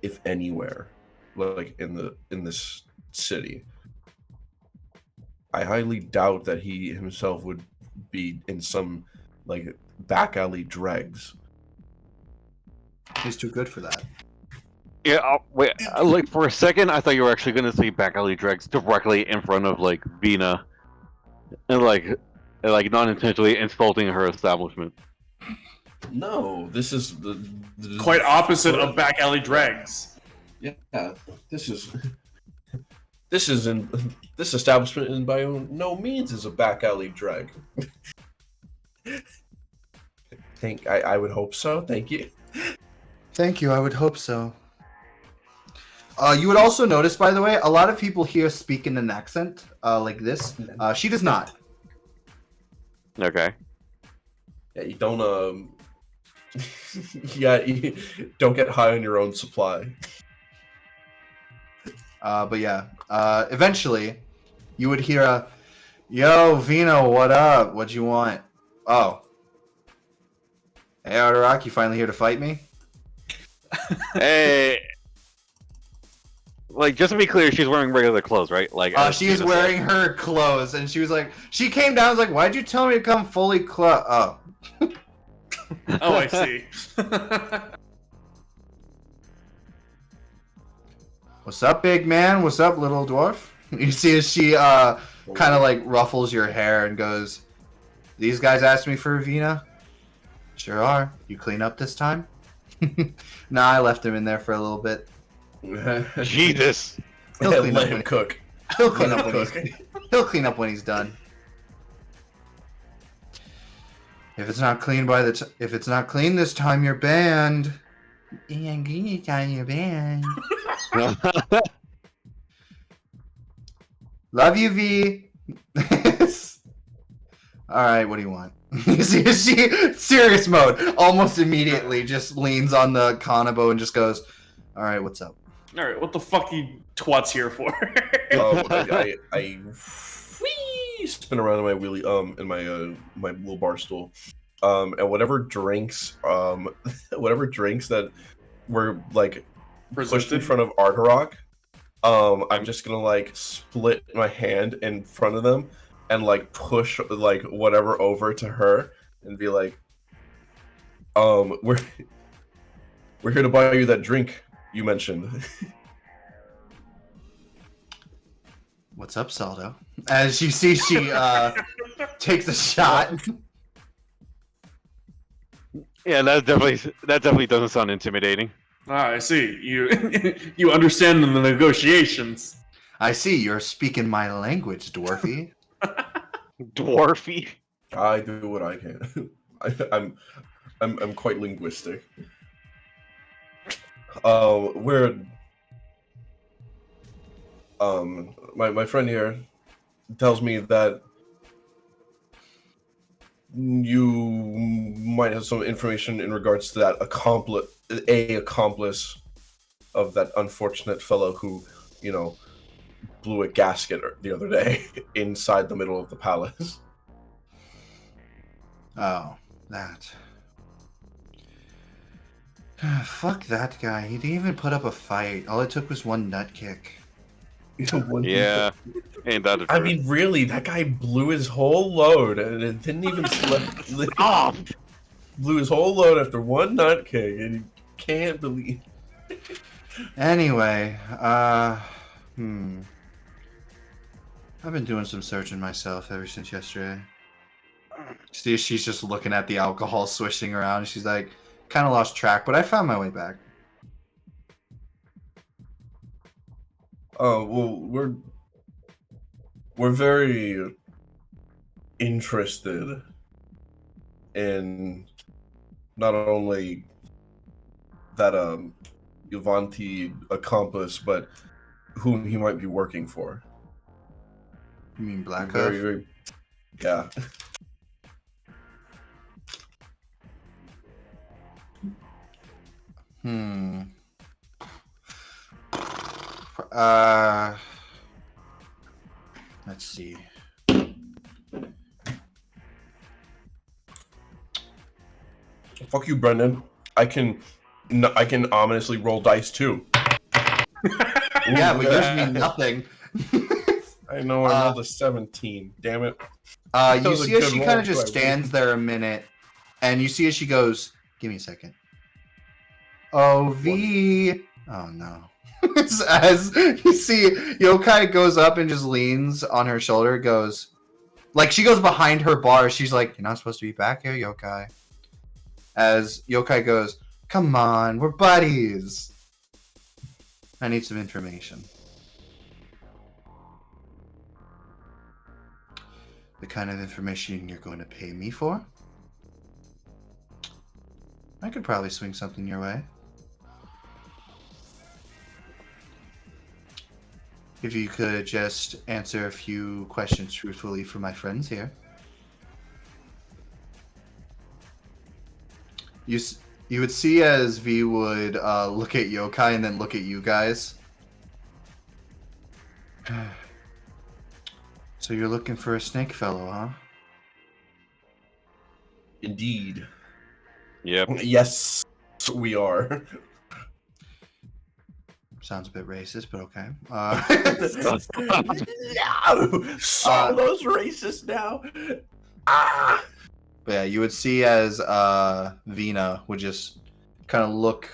if anywhere, like in this city. I highly doubt that he himself would be in some like back alley dregs. He's too good for that. Yeah. Wait. Like for a second, I thought you were actually gonna say back alley dregs directly in front of like Vina, and like non-intentionally insulting her establishment. No, this is the Quite opposite of back alley dregs. Yeah, this establishment by no means is a back alley drag. I would hope so. Thank you. Thank you, I would hope so. You would also notice, by the way, a lot of people here speak in an accent like this. She does not. Okay. Yeah, you don't yeah, you don't get high on your own supply. But yeah, eventually, you would hear a, "Yo, Vino, what up? What you want?" Oh. Hey, Arterock, you finally here to fight me? Hey. Like, just to be clear, she's wearing regular clothes, right? Like, She is wearing her clothes, and she was like, she came down, was like, "Why'd you tell me to come fully clothed?" Oh. Oh, I see. What's up, big man? What's up, little dwarf? You see as she kind of like ruffles your hair and goes, "These guys asked me for a Vina?" "Sure are. You clean up this time?" "Nah, I left him in there for a little bit." Jesus. He'll clean Let up him when cook. he'll clean up when he'll clean up when he's done. If it's not clean if it's not clean this time, you're banned. And green time, you're banned. Love you, V. All right, what do you want? You see, she serious mode almost immediately just leans on the Kanabo and just goes, "All right, what's up?" All right, what the fuck you twats here for? I spin around in my wheelie in my little bar stool, and whatever drinks that were like pushed in Resisted? front of Artarok, I'm just gonna like split my hand in front of them and like push like whatever over to her and be like, we're here to buy you that drink you mentioned. What's up, Saldo? As you see, she takes a shot. Yeah, that definitely doesn't sound intimidating. Ah, I see. You you understand the negotiations. I see you're speaking my language, Dwarfy. Dwarfy. I do what I can. I'm quite linguistic. We're my friend here tells me that you might have some information in regards to that accomplice of that unfortunate fellow who, you know, blew a gasket the other day inside the middle of the palace. Oh, that. Fuck that guy. He didn't even put up a fight. All it took was one nut kick. Yeah, ain't that the truth? I mean, really, that guy blew his whole load and it didn't even Stop! blew his whole load after one nut kick, and you can't believe. Anyway, I've been doing some searching myself ever since yesterday. See, she's just looking at the alcohol swishing around. She's like, kind of lost track, but I found my way back. Well, we're very interested in not only that Yuvanti accomplice, but whom he might be working for. You mean Black Very, Hoof? very, yeah. Let's see. Fuck you, Brendan. I can ominously roll dice too. Yeah, but yours mean nothing. I know I rolled a 17. Damn it. You was a see as good she roll, kind of so just I stands there a minute, and you see as she goes, "Give me a second." Oh, V. Oh no. As you see, Yokai goes up and just leans on her shoulder, goes, like she goes behind her bar. She's like, "You're not supposed to be back here, Yokai." As Yokai goes, "Come on, we're buddies. I need some information." The kind of information you're going to pay me for? I could probably swing something your way. If you could just answer a few questions truthfully for my friends here. You would see as V would look at Yokai and then look at you guys. So you're looking for a snake fellow, huh? Indeed. Yep. Yes, we are. Sounds a bit racist, but okay. No! Solo's racist now. Ah! But yeah, you would see as Vina would just kind of look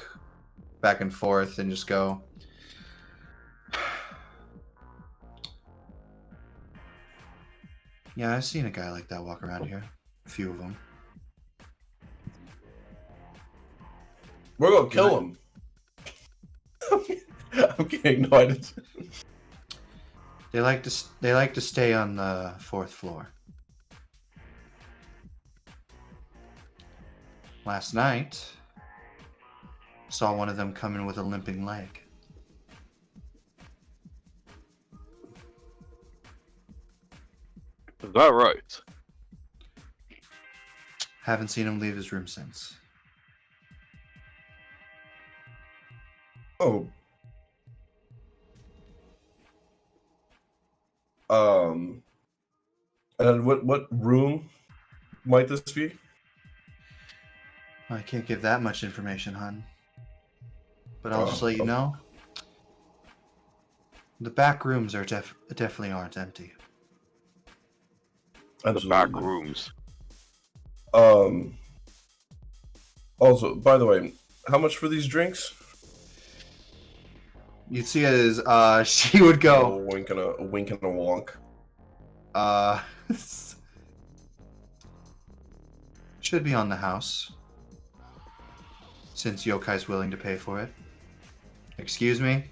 back and forth and just go, "Yeah, I've seen a guy like that walk around here. A few of them. We're gonna kill him." I'm kidding. No, I didn't. They like to stay on the 4th floor. Last night, saw one of them come in with a limping leg. Is that right? Haven't seen him leave his room since. Oh. And what room might this be? I can't give that much information, hon. But I'll just let you okay. know. The back rooms are definitely aren't empty. The Absolutely. back rooms. Also, by the way, how much for these drinks? You see as she would A go, wink and a wonk. should be on the house. Since Yokai's willing to pay for it. Excuse me?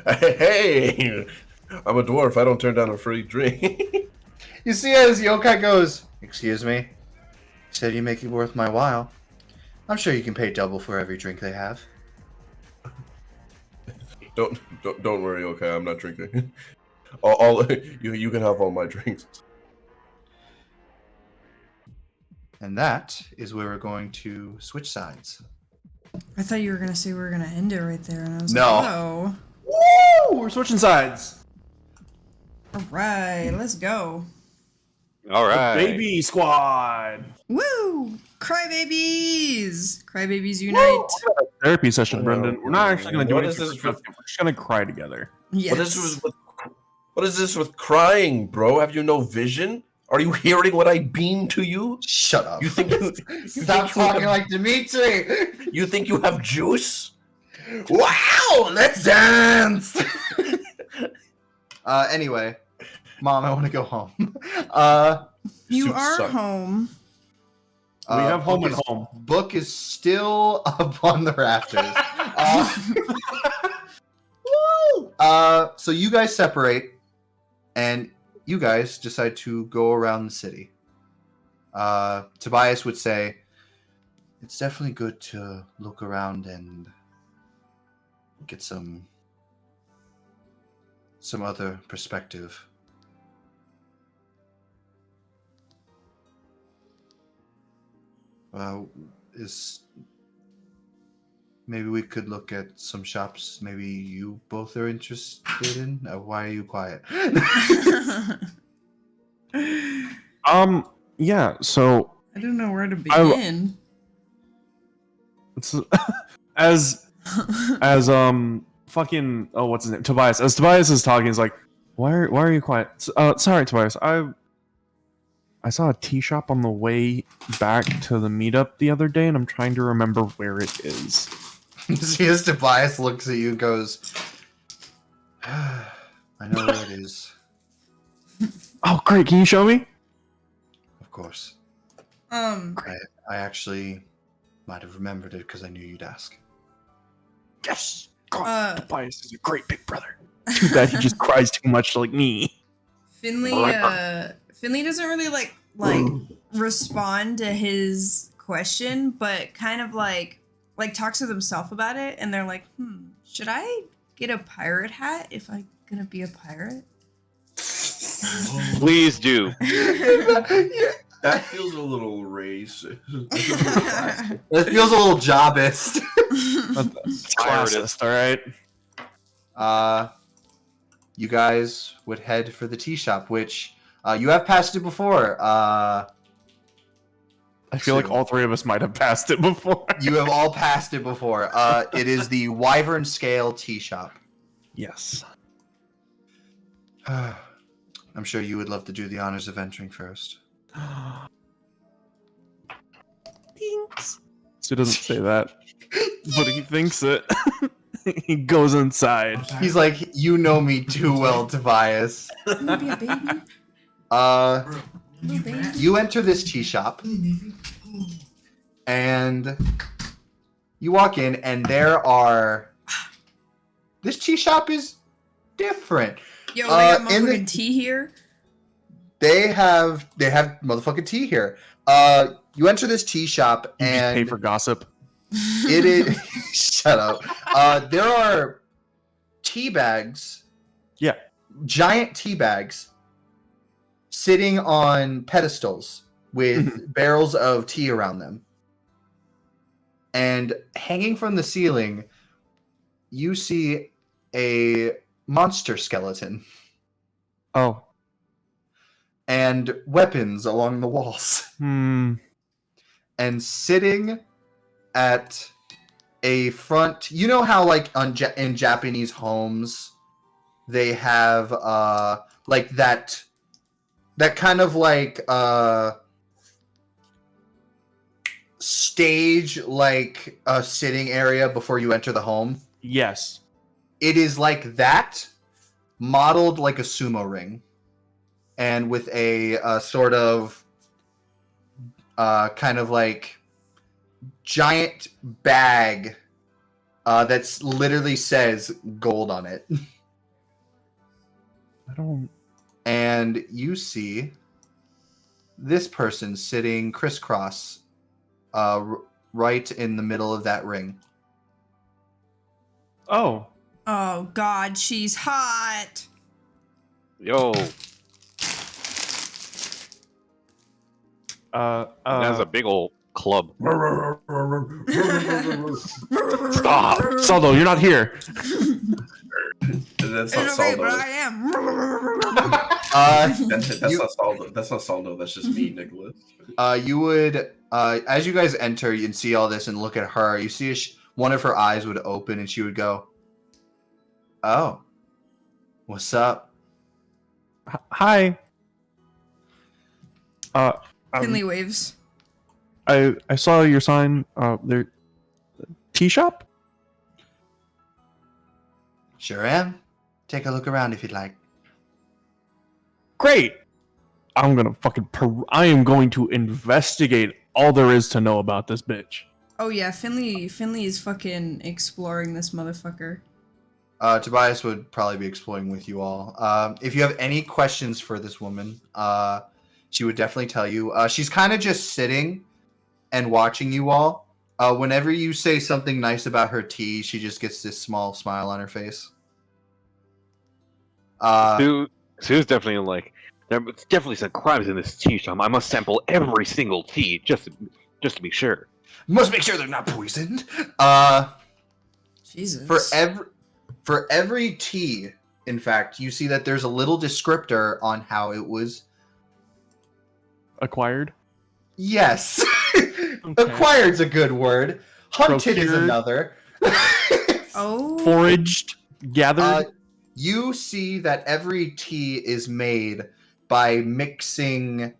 Hey, I'm a dwarf. I don't turn down a free drink. You see as Yokai goes, excuse me? Said you make it worth my while. I'm sure you can pay double for every drink they have. Don't worry. Okay, I'm not drinking. All you can have all my drinks. And that is where we're going to switch sides. I thought you were gonna say we were gonna end it right there, and I was No. like, oh. Woo! We're switching sides. All right, let's go. All right. Baby squad. Woo! Crybabies! Crybabies unite. Therapy session, Brendan. We're not actually going to do What anything. is this We're just going to cry together. Yes. What is this with crying, bro? Have you no vision? Are you hearing what I beam to you? Shut up. You think Stop think you talking have- like Dimitri! You think you have juice? Wow! Let's dance! Anyway. Mom, I want to go home. You Suits are suck. home. We have home book and is- home. Book is still up on the rafters. Woo! So you guys separate, and you guys decide to go around the city. Tobias would say, it's definitely good to look around and get some other perspective. Is maybe we could look at some shops maybe you both are interested in? Why are you quiet? Yeah, so I don't know where to begin. it's as fucking what's his name? Tobias. As Tobias is talking, he's like, why are you quiet? Sorry, Tobias. I saw a tea shop on the way back to the meetup the other day, and I'm trying to remember where it is. See as Tobias looks at you and goes, I know where it is. Oh, great! Can you show me? Of course. Um, I actually might have remembered it because I knew you'd ask. Yes. God, Uh, Tobias is a great big brother. Too bad he just cries too much like me. Finley, Finley doesn't really like respond to his question, but kind of like talks with himself about it, and they're like, should I get a pirate hat if I'm gonna be a pirate? Please do. That feels a little racist. It feels a little jobist. Classist, all right. You guys would head for the tea shop, which you have passed it before. I feel like all three of us might have passed it before. You have all passed it before. It is the Wyvern Scale Tea Shop. Yes. I'm sure you would love to do the honors of entering first. Thanks. So he doesn't say that, but he thinks it. He goes inside. He's like, you know me too well, Tobias. Maybe a baby. You enter this tea shop, and you walk in, and there are. This tea shop is different. Yo, they got in the- motherfucking tea here. They have motherfucking tea here. You enter this tea shop, You just pay and for gossip. it is. Shut up. There are tea bags. Yeah. Giant tea bags sitting on pedestals with barrels of tea around them. And hanging from the ceiling, you see a monster skeleton Oh. and weapons along the walls. Hmm. And sitting at a front, you know how like in Japanese homes they have like that kind of like stage like a sitting area before you enter the home. Yes. It is like that, modeled like a sumo ring, and with a sort of kind of like giant bag that's literally says gold on it. I don't. And you see this person sitting crisscross right in the middle of that ring. Oh. Oh God, she's hot. Yo, that's a big old club. Stop. Saldo, you're not here. That's It's not okay, but Saldo. I am. That's You- not Saldo. That's not Saldo. That's just me, Nicholas. You would, as you guys enter and see all this and look at her, you see one of her eyes would open and she would go, "Oh, what's up?" Hi. Finley waves. I saw your sign. There, tea shop. Sure am. Take a look around if you'd like. Great. I'm gonna fucking. I am going to investigate all there is to know about this bitch. Oh yeah, Finley is fucking exploring this motherfucker. Tobias would probably be exploring with you all. If you have any questions for this woman, she would definitely tell you. She's kind of just sitting and watching you all. Whenever you say something nice about her tea, she just gets this small smile on her face. Sue's definitely like, there's definitely some crimes in this tea shop. I must sample every single tea just to be sure. Must make sure they're not poisoned. Jesus. For every tea, in fact, you see that there's a little descriptor on how it was. Acquired. Yes, Okay. acquired's a good word. Hunted is Procured. another. Oh. Foraged. Gathered. You see that every tea is made by mixing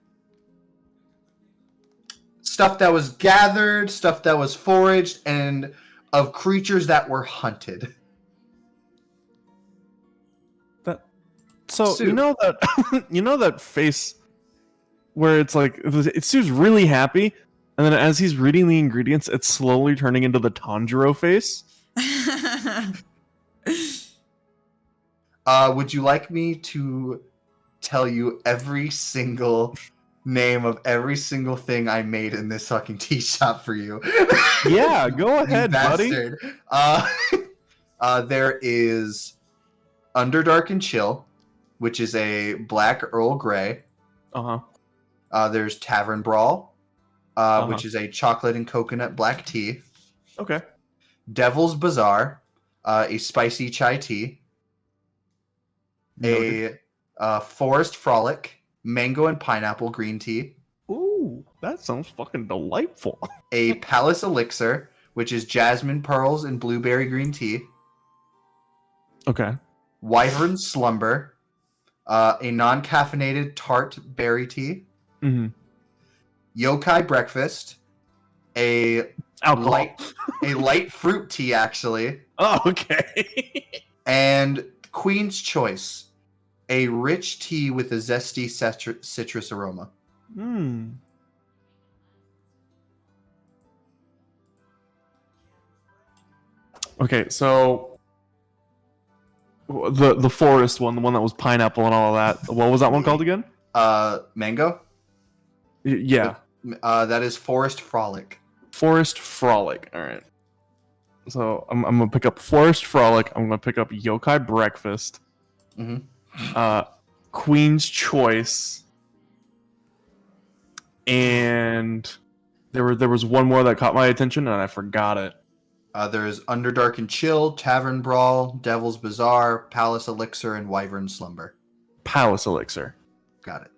stuff that was gathered, stuff that was foraged, and of creatures that were hunted. So Sue. you know that you know that face where it's like it Sue's really happy, and then as he's reading the ingredients, it's slowly turning into the Tanjiro face. Would you like me to tell you every single name of every single thing I made in this fucking tea shop for you? Yeah, go You ahead, buddy. bastard. There is Underdark and Chill, which is a black Earl Grey. There's Tavern Brawl, which is a chocolate and coconut black tea. Okay. Devil's Bazaar, a spicy chai tea. Noted. A Forest Frolic, mango and pineapple green tea. Ooh, that sounds fucking delightful. A Palace Elixir, which is jasmine pearls and blueberry green tea. Okay. Wyvern Slumber, a non-caffeinated tart berry tea. Mm-hmm. Yokai Breakfast, a Alcohol. light fruit tea actually, Oh, okay. and Queen's Choice, a rich tea with a zesty citrus aroma. Hmm. Okay, so the forest one, the one that was pineapple and all of that. What was that one called again? Mango. Yeah, That is Forest Frolic. Forest Frolic. All right. So I'm gonna pick up Forest Frolic. I'm gonna pick up Yokai Breakfast. Mhm. Queen's Choice. And there was one more that caught my attention and I forgot it. There's Underdark and Chill, Tavern Brawl, Devil's Bazaar, Palace Elixir, and Wyvern Slumber. Palace Elixir. Got it.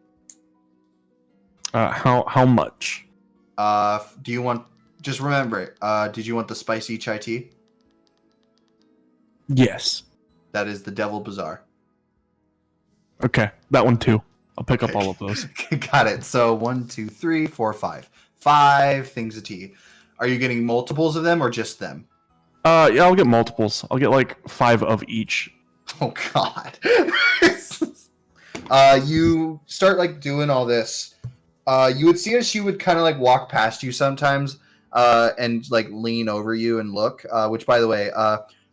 How much? Do you want? Just remember, did you want the spicy chai tea? Yes. That is the Devil Bazaar. Okay, that one too. I'll pick up Okay. all of those. Got it. So 1, 2, 3, 4, 5. 5 things of tea. Are you getting multiples of them or just them? Yeah, I'll get multiples. I'll get like 5 of each. Oh God. You start like doing all this. You would see as she would kind of like walk past you sometimes, and like lean over you and look. Which, by the way,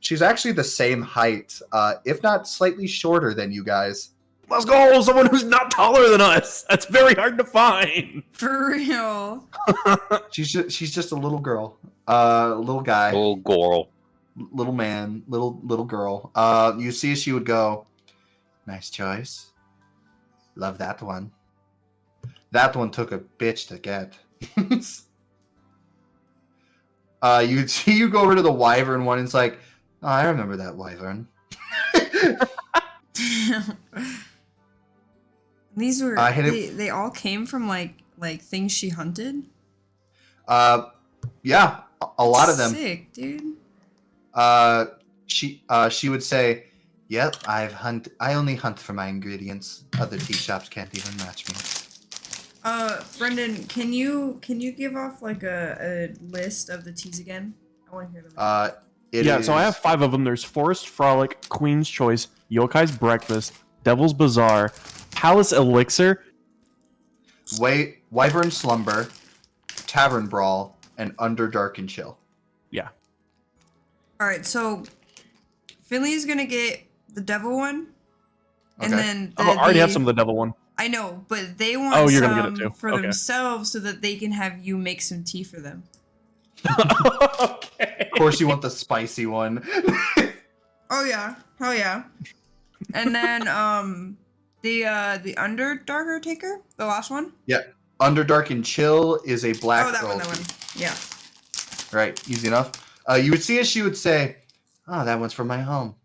she's actually the same height, if not slightly shorter than you guys. Let's go! Someone who's not taller than us. That's very hard to find. For real. She's just a little girl, little guy, Little girl. little man, little girl. You see as she would go, nice choice. Love that one. That one took a bitch to get. You'd see you go over to the wyvern one, and it's like, oh, I remember that wyvern. These were I hit it- they all came from like things she hunted. Yeah, a lot of them. Sick, dude. She would say, "Yep, I only hunt for my ingredients. Other tea shops can't even match me." Brendan, can you give off like a list of the teas again? I want to hear them. So I have 5 of them. There's Forest Frolic, Queen's Choice, Yokai's Breakfast, Devil's Bazaar, Palace Elixir. Wyvern Slumber, Tavern Brawl, and Underdark and Chill. All right, so Finley's gonna get the devil one, and Okay. then I already have some of the devil one. I know, but they want Oh, you're some gonna get it too. for Okay. themselves so that they can have you make some tea for them. Okay. Of course, you want the spicy one. Oh yeah, hell yeah. And then the Underdarker Taker, the last one. Underdark and Chill is a black. Oh, that girl one. tea. Yeah. Right, easy enough. You would see as she would say, "Oh, that one's from my home."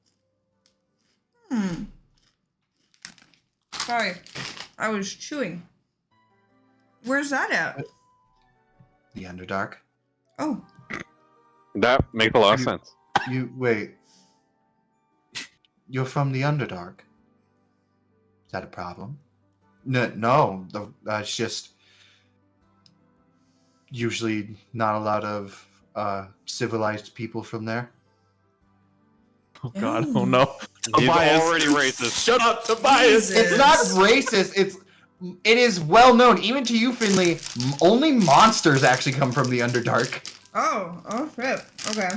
Sorry, I was chewing. Where's that at? The Underdark. Oh, That makes a lot of sense. You wait. You're from the Underdark. Is that a problem? No. It's just usually not a lot of civilized people from there. Oh God! Oh no! He's Tobias. already racist. Shut up, Tobias! Jesus. It's not racist. It is well known, even to you, Finley. Only monsters actually come from the Underdark. oh, rip. Okay.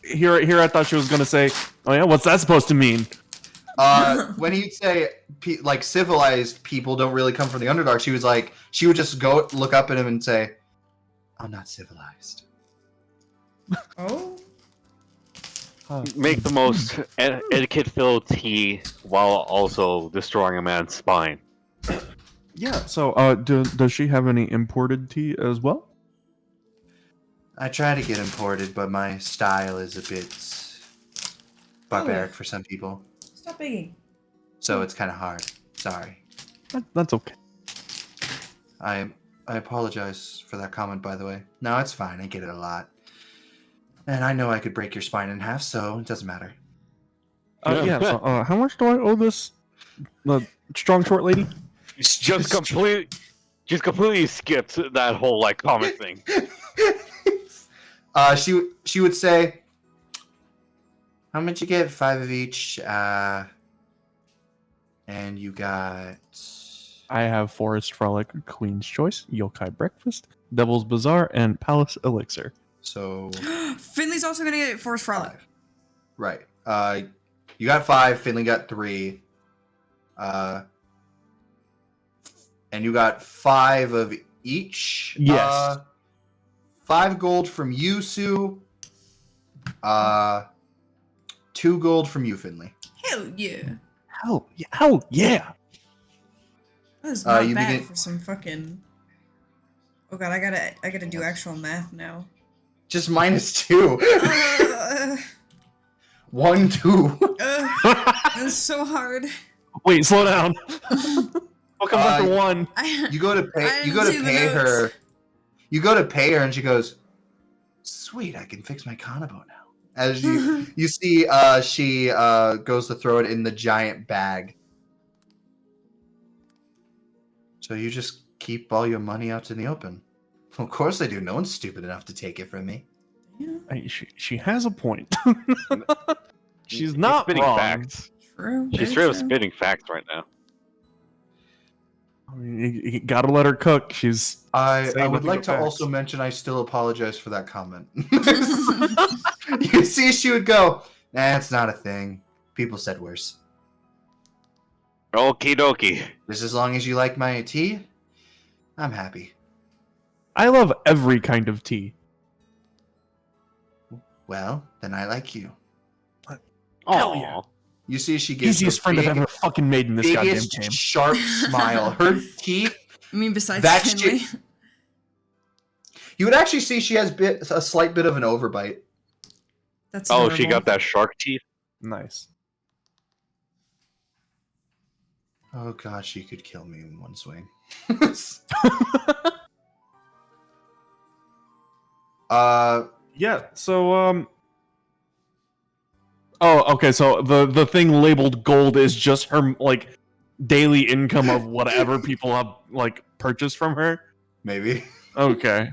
Here, I thought she was gonna say, "Oh yeah, what's that supposed to mean?" When he'd say like civilized people don't really come from the Underdark, she would just go look up at him and say, "I'm not civilized." Oh. Make the most etiquette-filled tea while also destroying a man's spine. Yeah. So, does she have any imported tea as well? I try to get imported, but my style is a bit barbaric for some people, Stop begging. so it's kind of hard. Sorry. That's okay. I apologize for that comment, by the way. No, it's fine. I get it a lot. And I know I could break your spine in half, so it doesn't matter. Yeah. So, how much do I owe this strong short lady? Just completely skipped that whole like comment thing. She would say, "How much you get? 5 of each. And you got." I have Forest Frolic, Queen's Choice, Yokai Breakfast, Devil's Bazaar, and Palace Elixir. So Finley's also gonna get Forest Frolic. 5. Right. You got 5. Finley got 3. And you got 5 of each. Yes. 5 gold from you, Sue. 2 gold from you, Finley. Hell yeah. Hell yeah! That's not you bad begin- for some fucking. Oh god, I gotta do actual math now. Just -2. uh, 1, 2. It's so hard. Wait, slow down. What comes after 1? You go to pay. I You go didn't to see the pay notes. her. You go to pay her, and she goes, "Sweet, I can fix my Kanabo now." As you see, she goes to throw it in the giant bag. So you just keep all your money out in the open. Of course I do. No one's stupid enough to take it from me. Yeah, She has a point. She's She's not spitting wrong. facts. true. She's very straight up true. spitting facts right now. I mean, you gotta let her cook. She's I saying would nothing like but to facts. also mention I still apologize for that comment. You see, she would go, nah, it's not a thing. People said worse. Okie dokie. Just as long as you like my tea, I'm happy. I love every kind of tea. Well, then I like you. Hell Aw. yeah. You see, she gives Easiest the friend I've big- ever fucking made in this goddamn biggest game. sharp smile. Her teeth. I mean, besides That's Finley. You would actually see she has a slight bit of an overbite. That's Oh, she adorable. got that shark teeth. Nice. Oh god, she could kill me in one swing. Yeah, so oh, okay, so the thing labeled gold is just her like daily income of whatever people have like purchased from her. maybe. Okay.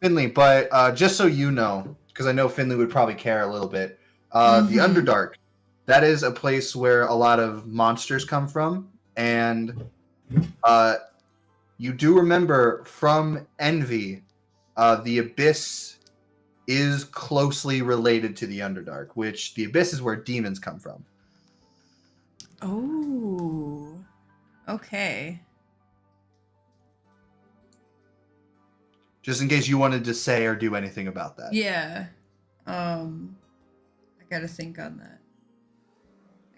Finley, but just so you know, because I know Finley would probably care a little bit. The Mhm. Underdark, that is a place where a lot of monsters come from, and you do remember from Envy, the Abyss is closely related to the Underdark, which the Abyss is where demons come from. Oh. Okay. Just in case you wanted to say or do anything about that. Yeah. I gotta think on that.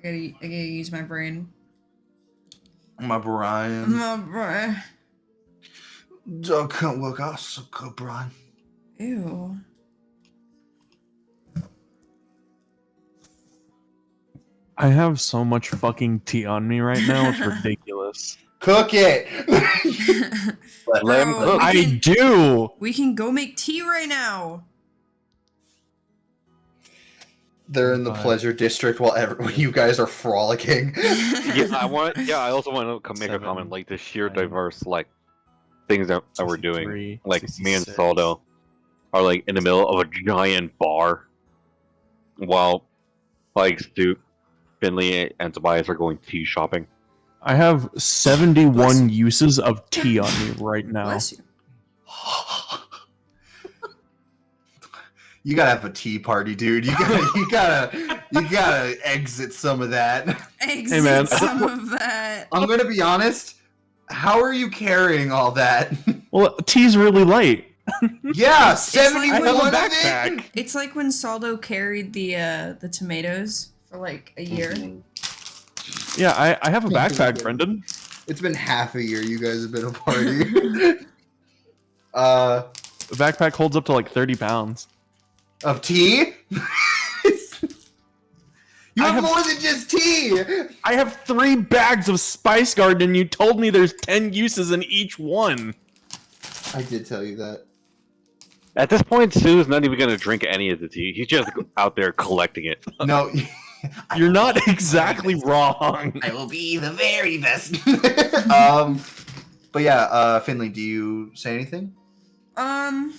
I gotta use my brain. My Brian. My brain. Dog can't work out so good, Brian. Ew. I have so much fucking tea on me right now, it's ridiculous. Cook it! Let him Bro, cook. I do! we can go make tea right now. They're in the Five, pleasure district while you guys are frolicking. Yeah, I also want to make a 7, comment like the sheer 9, diverse like things that we're doing. 63, Like me and 66. Saldo are like in the middle of a giant bar, while like Stu, Finley, and Tobias are going tea shopping. I have 71 uses of tea on me right now. Bless you. You gotta have a tea party, dude. You gotta exit some of that. Exit man. some of that. I'm gonna be honest. How are you carrying all that? Well, tea's really light. Yeah, like 71 when- of I have a it. backpack. It's like when Saldo carried the tomatoes for like a year. Yeah, I have a backpack, Brendan. It's been half a year. You guys have been a party. The backpack holds up to like 30 pounds. Of tea. You I have have- more than just tea. I have 3 bags of Spice Garden, and you told me there's 10 uses in each one. I did tell you that. At this point, Stu's not even gonna drink any of the tea. He's just out there collecting it. No, You're not exactly wrong. I will be the very best. But yeah, Finley, do you say anything? I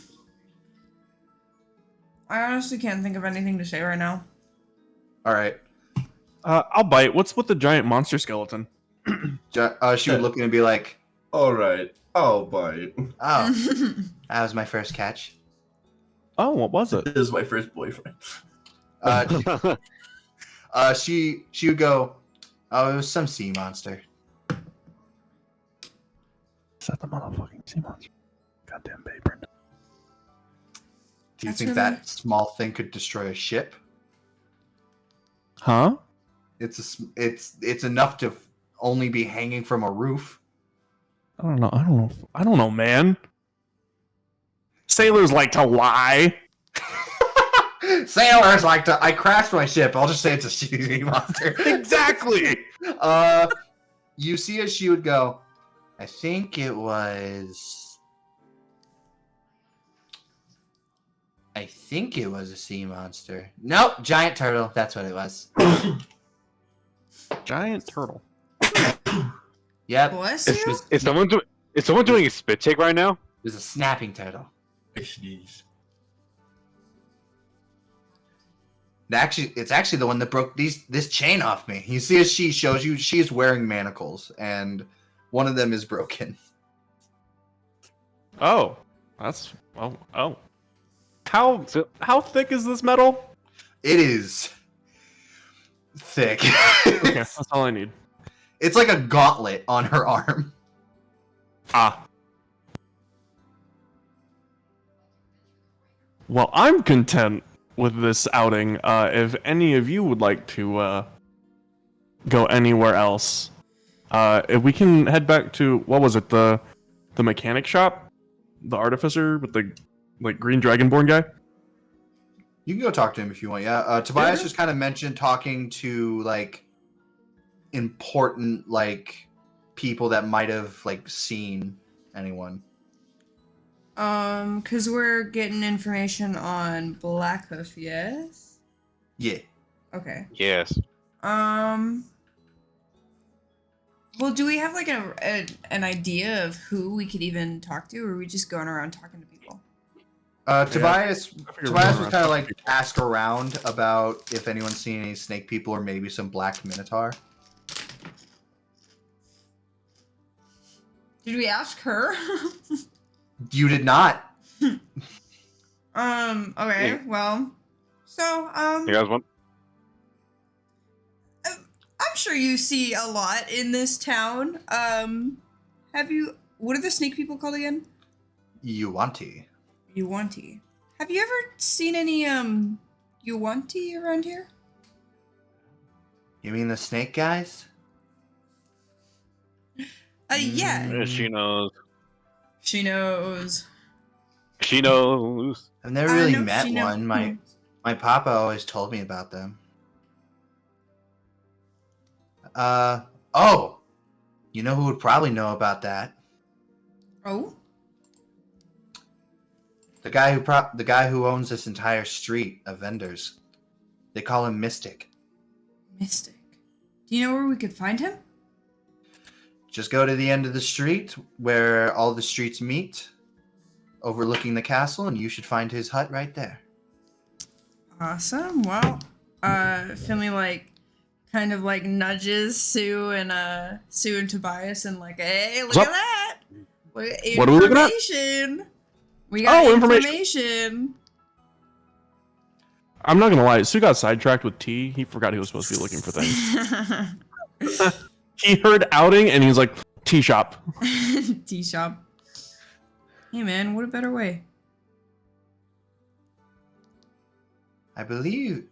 honestly can't think of anything to say right now. All right. I'll bite. What's with the giant monster skeleton? She would look and be like, All right, I'll bite. "Oh, that was my first catch." Oh, what was it? This is my first boyfriend. She would go, "Oh, it was some sea monster." Is that the motherfucking sea monster? Goddamn babe, Brendan. Do you That's think really- that small thing could destroy a ship? Huh? It's enough to only be hanging from a roof. I don't know, man. Sailors like to lie. Sailors like to. I crashed my ship. I'll just say it's a sea monster. Exactly. You see, as she would go, I think it was a sea monster. Nope, giant turtle. That's what it was. Giant turtle. Yep. Bless Is, you. is someone doing a spit take right now? It was a snapping turtle. It's actually the one that broke this chain off me. You see, as she shows you, she is wearing manacles, and one of them is broken. Oh, that's oh. How So- how thick is this metal? It is thick. Okay, that's all I need. It's like a gauntlet on her arm. Ah. Well, I'm content with this outing. If any of you would like to go anywhere else, if we can head back to what was it, the mechanic shop, the artificer with the like green dragonborn guy. You can go talk to him if you want. Yeah. Tobias Yeah. just kind of mentioned talking to like important like people that might have like seen anyone. Cause we're getting information on Blackhoof, yes? Yeah. Okay. Yes. Well, do we have like an idea of who we could even talk to, or are we just going around talking to people? Tobias figure Tobias we're was around kind of talking like to people. ask around about if anyone's seen any snake people or maybe some black minotaur. Did we ask her? You did not. Okay, Yeah. well, so, You guys want? I'm sure you see a lot in this town. What are the snake people called again? Yuanti. Yuanti. Have you ever seen any, Yuanti around here? You mean the snake guys? Yeah. She knows. She knows. She knows. I've never really No, met she knows. one. My papa always told me about them. Oh, you know who would probably know about that? Oh? The guy who owns this entire street of vendors. They call him Mystic. Mystic. Do you know where we could find him? Just go to the end of the street where all the streets meet, overlooking the castle, and you should find his hut right there. Awesome. Well, Finley kind of nudges Sue and Tobias and hey, look What's at that! Look at What are we looking at? information. We got Oh, information. I'm not gonna lie, Sue got sidetracked with T. He forgot he was supposed to be looking for things. He heard outing and he's like, tea shop. Tea shop. Hey man, what a better way. I believe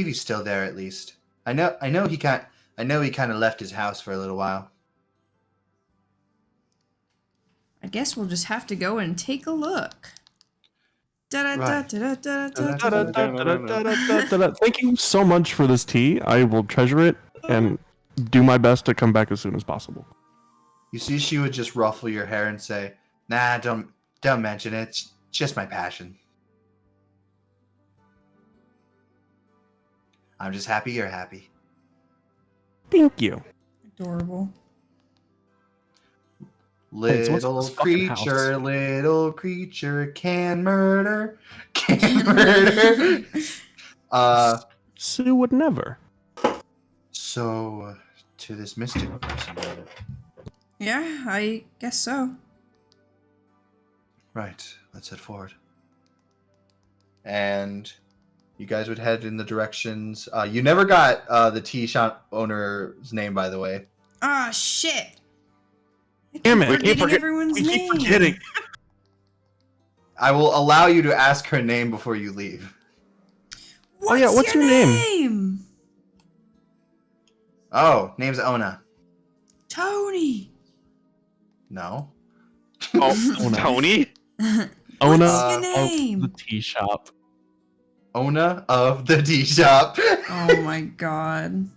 he's still there at least. I know he kind of left his house for a little while. I guess we'll just have to go and take a look. Right. Thank you so much for this tea. I will treasure it and do my best to come back as soon as possible. You see, she would just ruffle your hair and say, "Nah, don't mention it. It's just my passion. I'm just happy you're happy." Thank you. Adorable. Hey, so what's Little this fucking house? creature can murder. Sue would never. So, to this mystic person. Yeah, I guess so. Right, let's head forward. And you guys would head in the directions. You never got the tea shop owner's name, by the way. Ah, shit. I Damn keep it. We keep forgetting everyone's We name. keep forgetting. I will allow you to ask her name before you leave. What's your name? Oh, name's Ona. Tony. No. Oh, Ona. Tony. Ona What's your of name? the tea shop. Ona of the tea shop. Oh my god.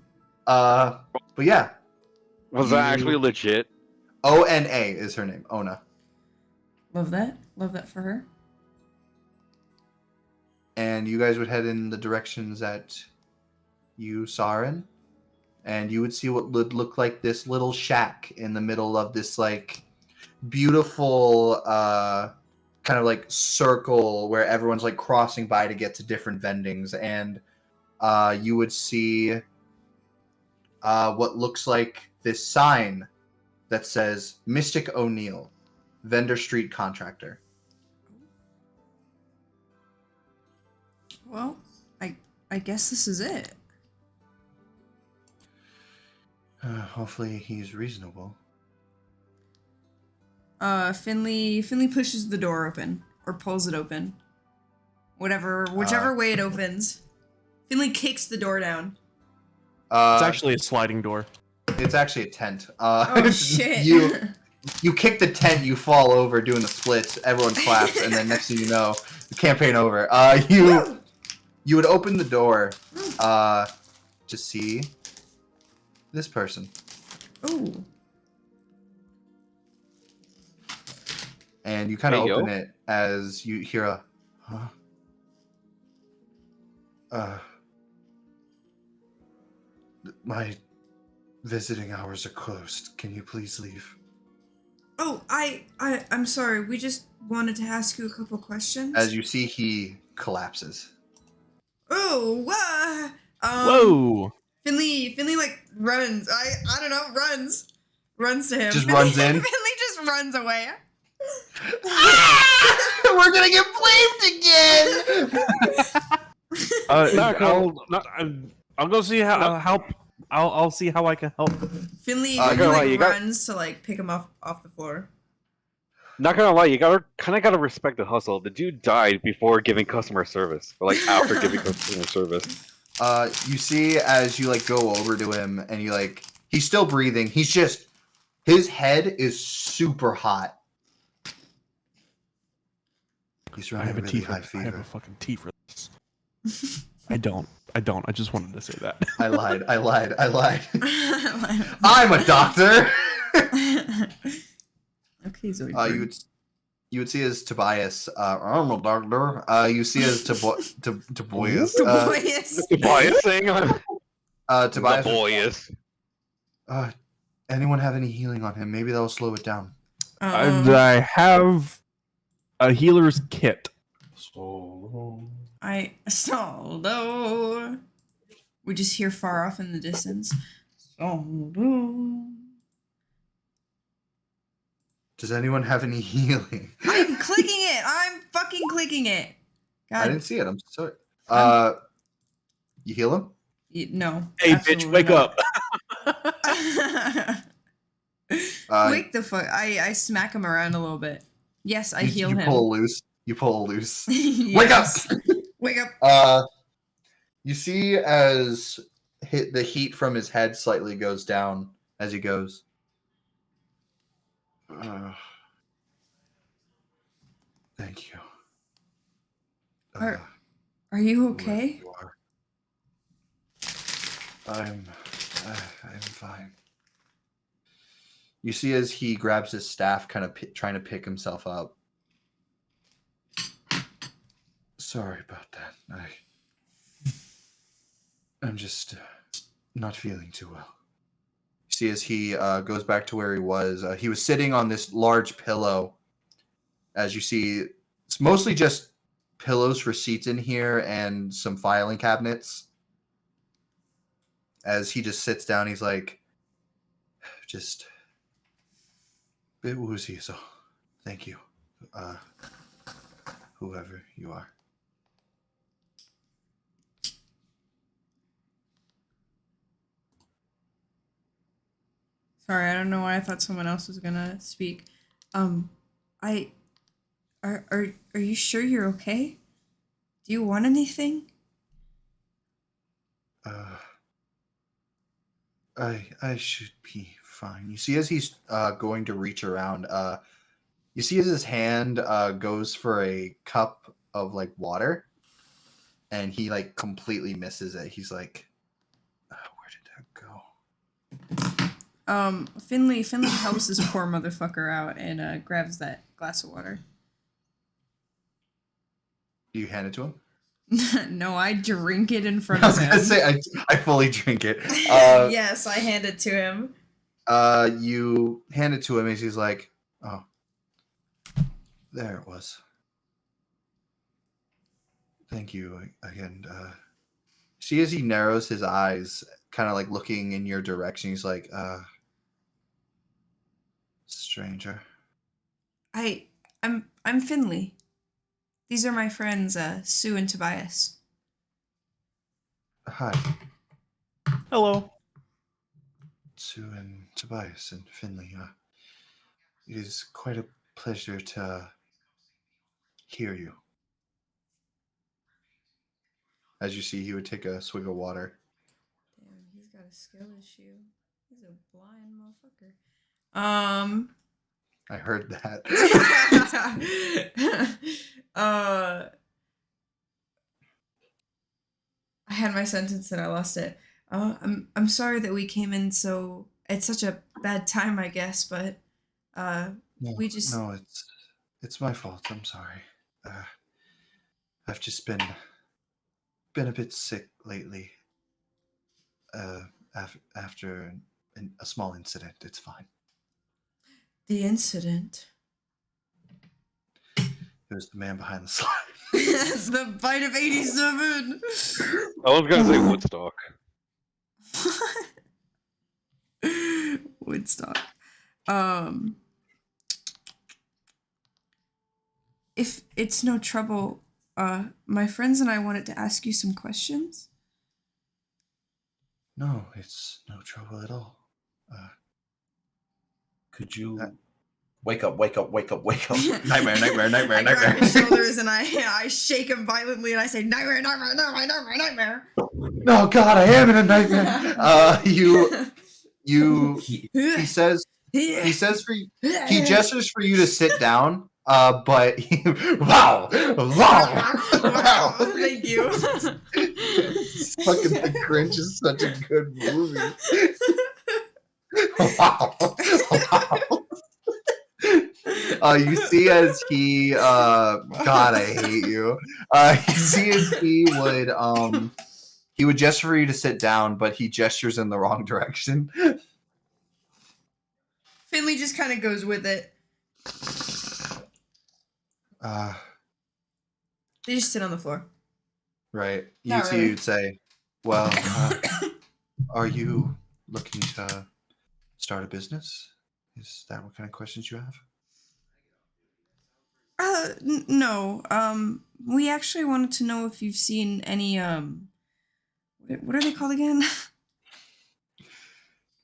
But yeah, Was that actually legit? Ona is her name. Ona. Love that. Love that for her. And you guys would head in the directions that you saw her in. and you would see what would look like this little shack in the middle of this like beautiful kind of like circle where everyone's like crossing by to get to different vendings, and you would see what looks like this sign that says Mystic O'Neill, Vendor Street Contractor. Well, I guess this is it. Hopefully he's reasonable. Finley pushes the door open or pulls it open. Whichever way it opens. Finley kicks the door down. It's actually a sliding door. It's actually a tent. Oh shit. You kick the tent, you fall over doing the splits, everyone claps, and then next thing you know, the campaign over. You would open the door to see this person. Ooh. And you kind of There you open go. it as you hear a, my visiting hours are closed. Can you please leave? Oh, I'm sorry. We just wanted to ask you a couple questions. As you see, he collapses. Oh, Whoa! Finley like runs. I don't know, runs to him. Just runs in? Finley just runs away. We're gonna get blamed again. I'll go see how help. I'll see how I can help. Finley gonna lie, you got- runs to like pick him off the floor. Not gonna lie, you kind of gotta respect the hustle. The dude died before giving customer service, or like after giving customer service. You see as you like go over to him and you like he's still breathing. He's just his head is super hot. He's I running have a really tea for high I have fever. a fucking tea for this. I don't. I just wanted to say that. I lied. I'm a doctor. Okay, so you would see as Tobias. I'm a doctor. You see as Tobias. Tobias. Tobias saying on Tobias. Tobias. Anyone have any healing on him? Maybe that'll slow it down. I have a healer's kit. I Soldo. We just hear far off in the distance. Soldo. Does anyone have any healing? I'm clicking it. I'm fucking clicking it. God. I didn't see it. I'm sorry. You heal him? No. Hey, bitch, absolutely wake not. up! Wake the fuck. I smack him around a little bit. Yes, I heal you him. pull loose. You pull loose. Yes. Wake up. You see as the heat from his head slightly goes down as he goes. Thank you. Are you whoever okay? you are. I'm fine. You see as he grabs his staff, kind of trying to pick himself up. Sorry about that. I'm just not feeling too well. You see as he goes back to where he was sitting on this large pillow. As you see, it's mostly just pillows for seats in here and some filing cabinets. As he just sits down, he's like, just a bit woozy, so thank you. Whoever you are. Sorry, I don't know why I thought someone else was gonna speak. Are you sure you're okay? Do you want anything? I should be fine. You see as he's going to reach around, you see as his hand goes for a cup of like water, and he like completely misses it. He's like, where did that go? Finley helps this poor motherfucker out and grabs that glass of water. Do you hand it to him? No, I drink it in I front of was him. gonna say I fully drink it. Yes, I hand it to him. You hand it to him as he's like, "Oh, there it was. Thank you again." See, as he narrows his eyes, kind of like looking in your direction, he's like, stranger. I'm Finley. These are my friends, Sue and Tobias. Hi, Hello. Sue and Tobias and Finley. It is quite a pleasure to hear you. As you see, he would take a swig of water. Damn, he's got a skill issue. He's a blind motherfucker. I heard that. I had my sentence and I lost it. I'm sorry that we came in so at such a bad time, I guess, but No, we just no, it's my fault. I'm sorry. I've just been a bit sick lately. After a small incident, it's fine. the incident. It was the man behind the slide. The bite of 87. I was gonna say Woodstock. Woodstock. If it's no trouble, my friends and I wanted to ask you some questions. No, it's no trouble at all. Could you wake up, wake up, wake up, wake up? Nightmare, nightmare, nightmare, I grab nightmare. his shoulders and I shake him violently and I say, nightmare, nightmare, nightmare, nightmare, nightmare. No, God, I am in a nightmare. He says he gestures for you to sit down. But wow. Thank you. Fucking The Grinch is such a good movie. You see as he God, I hate you. You see as he would gesture for you to sit down, but he gestures in the wrong direction. Finley just kind of goes with it. They just sit on the floor. Right. Not really. You'd say, well, are you looking to start a business? Is that what kind of questions you have? No. We actually wanted to know if you've seen any, what are they called again?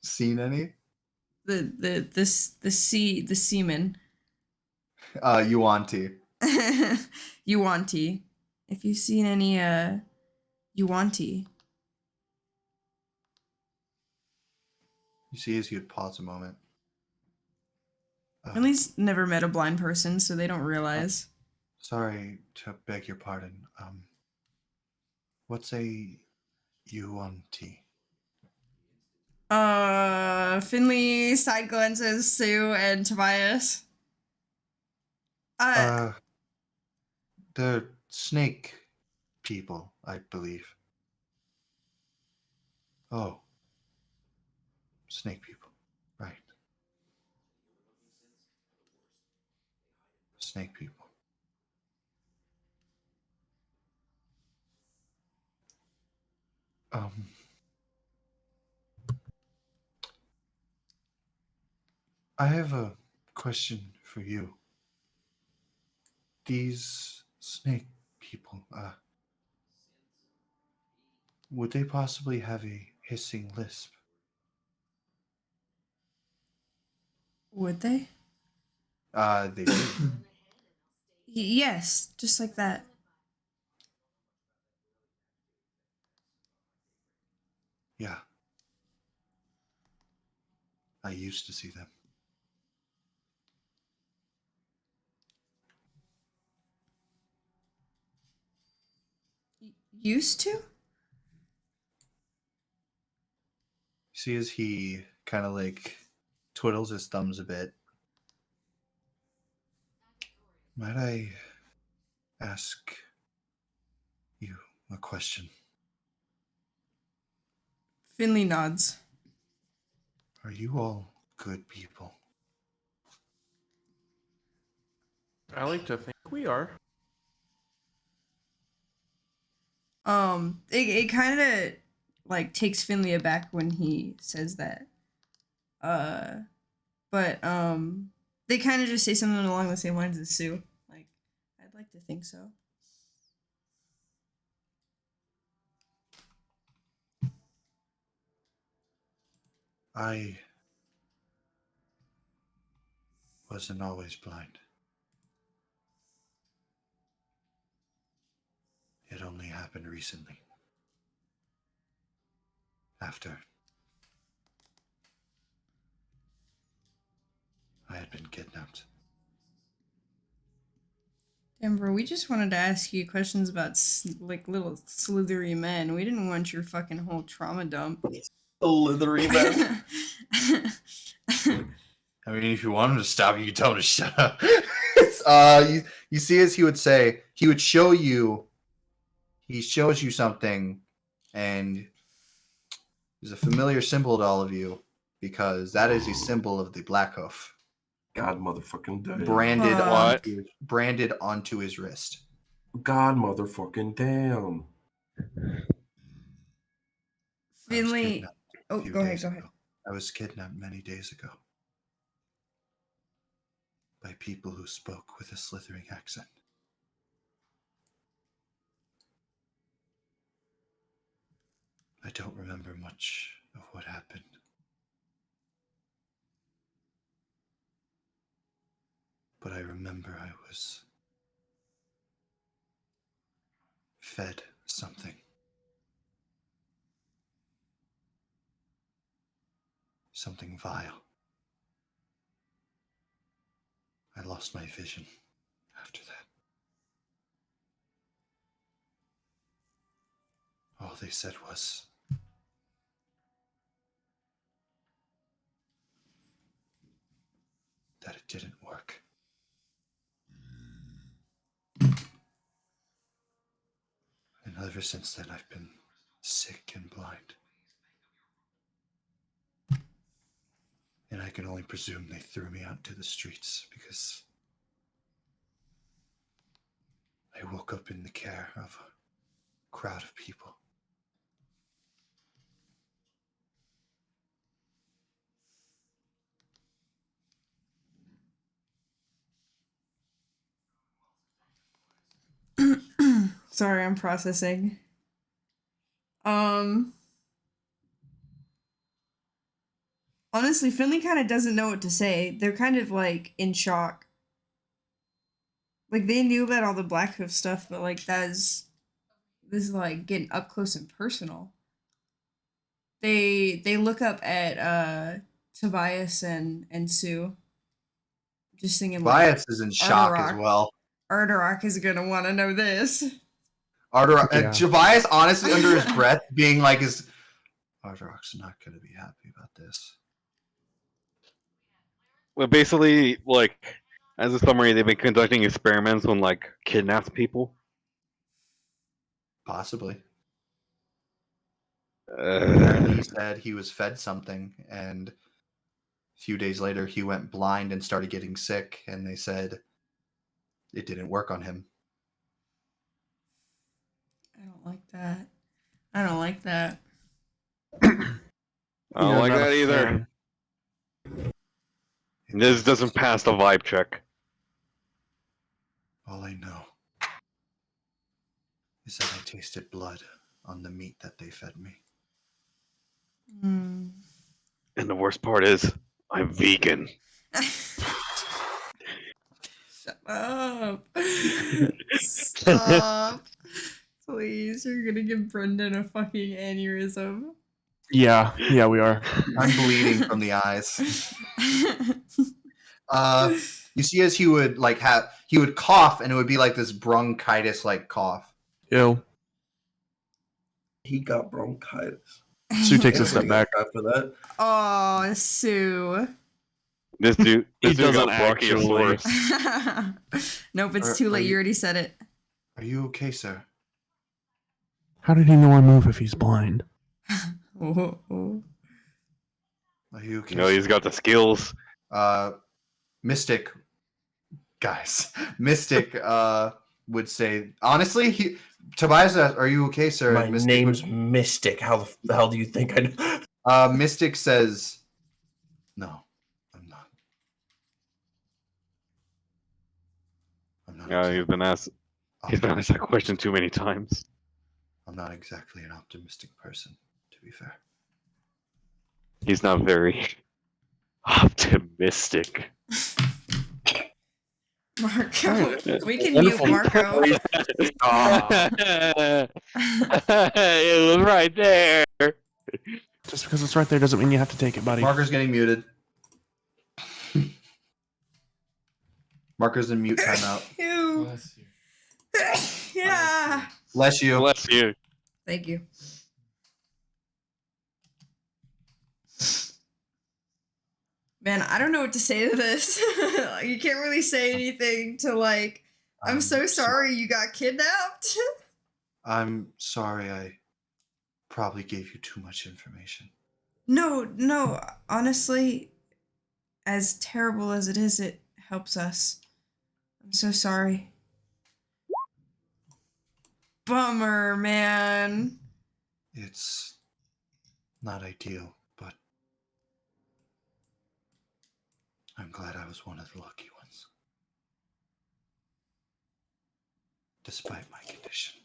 Seen any? the seamen. Yuanti. Yuanti. If you've seen any, Yuanti. You see as you'd pause a moment. At least never met a blind person, so they don't realize. Sorry to beg your pardon. What's a Yuanti? Finley side glances Sue and Tobias. They're snake people, I believe. Oh. Snake people. Right. Snake people. I have a question for you. These snake people, would they possibly have a hissing lisp? Would they? They do. Yes, just like that. Yeah. I used to see them. Used to? See as he kind of like twiddles his thumbs a bit. Might I ask you A question. Finley nods. Are you all good people? I like to think we are. It kind of like takes Finley aback when he says that. But they kind of just say something along the same lines as Sue. Like, I'd like to think so. I wasn't always blind. It only happened recently. After I had been kidnapped. Damn, bro, we just wanted to ask you questions about like little slithery men. We didn't want your fucking whole trauma dump. Slithery man. I mean, if you want him to stop, you can tell him to shut up. You see, as he would say, he would show you. He shows you something, and there's a familiar symbol to all of you because that is a symbol of the Black Hoof, God motherfucking damn. branded onto his wrist. God motherfucking damn. Finley. Oh, go ahead. I was kidnapped many days ago by people who spoke with a slithering accent. I don't remember much of what happened. But I remember I was fed something. Something vile. I lost my vision after that. All they said was, that it didn't work. And ever since then, I've been sick and blind. And I can only presume they threw me out to the streets because I woke up in the care of a crowd of people. Sorry, I'm processing. Honestly, Finley kind of doesn't know what to say. They're kind of like in shock. Like they knew about all the Blackhoof stuff, but like this is like getting up close and personal. They look up at Tobias and Sue. Just thinking Tobias is in shock as well. Arterock is gonna want to know this. Tobias, honestly, under his breath, being like, Arterock's not gonna be happy about this. Well, basically, like, as a summary, they've been conducting experiments on, like, kidnapped people. Possibly. Uh, He said he was fed something, and a few days later, he went blind and started getting sick, and they said it didn't work on him. I don't like that. I don't like that. I don't like that either. This doesn't pass the vibe check. All I know is that I tasted blood on the meat that they fed me. Mm. And the worst part is, I'm vegan. Shut up. Stop. Please, you're gonna give Brendan a fucking aneurysm. Yeah, we are. I'm bleeding from the eyes. You see, as he would cough, and it would be like this bronchitis like cough. Ew. He got bronchitis. Sue takes a step back. After that, Oh, Sue. This dude He got doesn't bronchiosaurus. Nope, it's Are- too are late. you- You already said it. Are you okay, sir? How did he know our move if he's blind? Oh, oh. Are you okay? You know, he's got the skills. Mystic, guys. Mystic would say honestly. Tobias, are you okay, sir? My Mystic name's Mystic. How the hell do you think I? Mystic says, "No, I'm not. I'm not. Yeah, he's been asked. He's been asked that question too many times. I'm not exactly an optimistic person, to be fair." He's not very optimistic. Marco. We can Wonderful. mute Marco. It was right there. Just because it's right there doesn't mean you have to take it, buddy. Marker's getting muted. Marker's in mute timeout. Ew. Bless you. Yeah. Bless you. Bless you. Thank you. Man, I don't know what to say to this. You can't really say anything to like, I'm so sorry you got kidnapped. I'm sorry I probably gave you too much information. No, honestly, as terrible as it is, it helps us. I'm so sorry. Bummer, man. It's not ideal, but I'm glad I was one of the lucky ones. Despite my condition.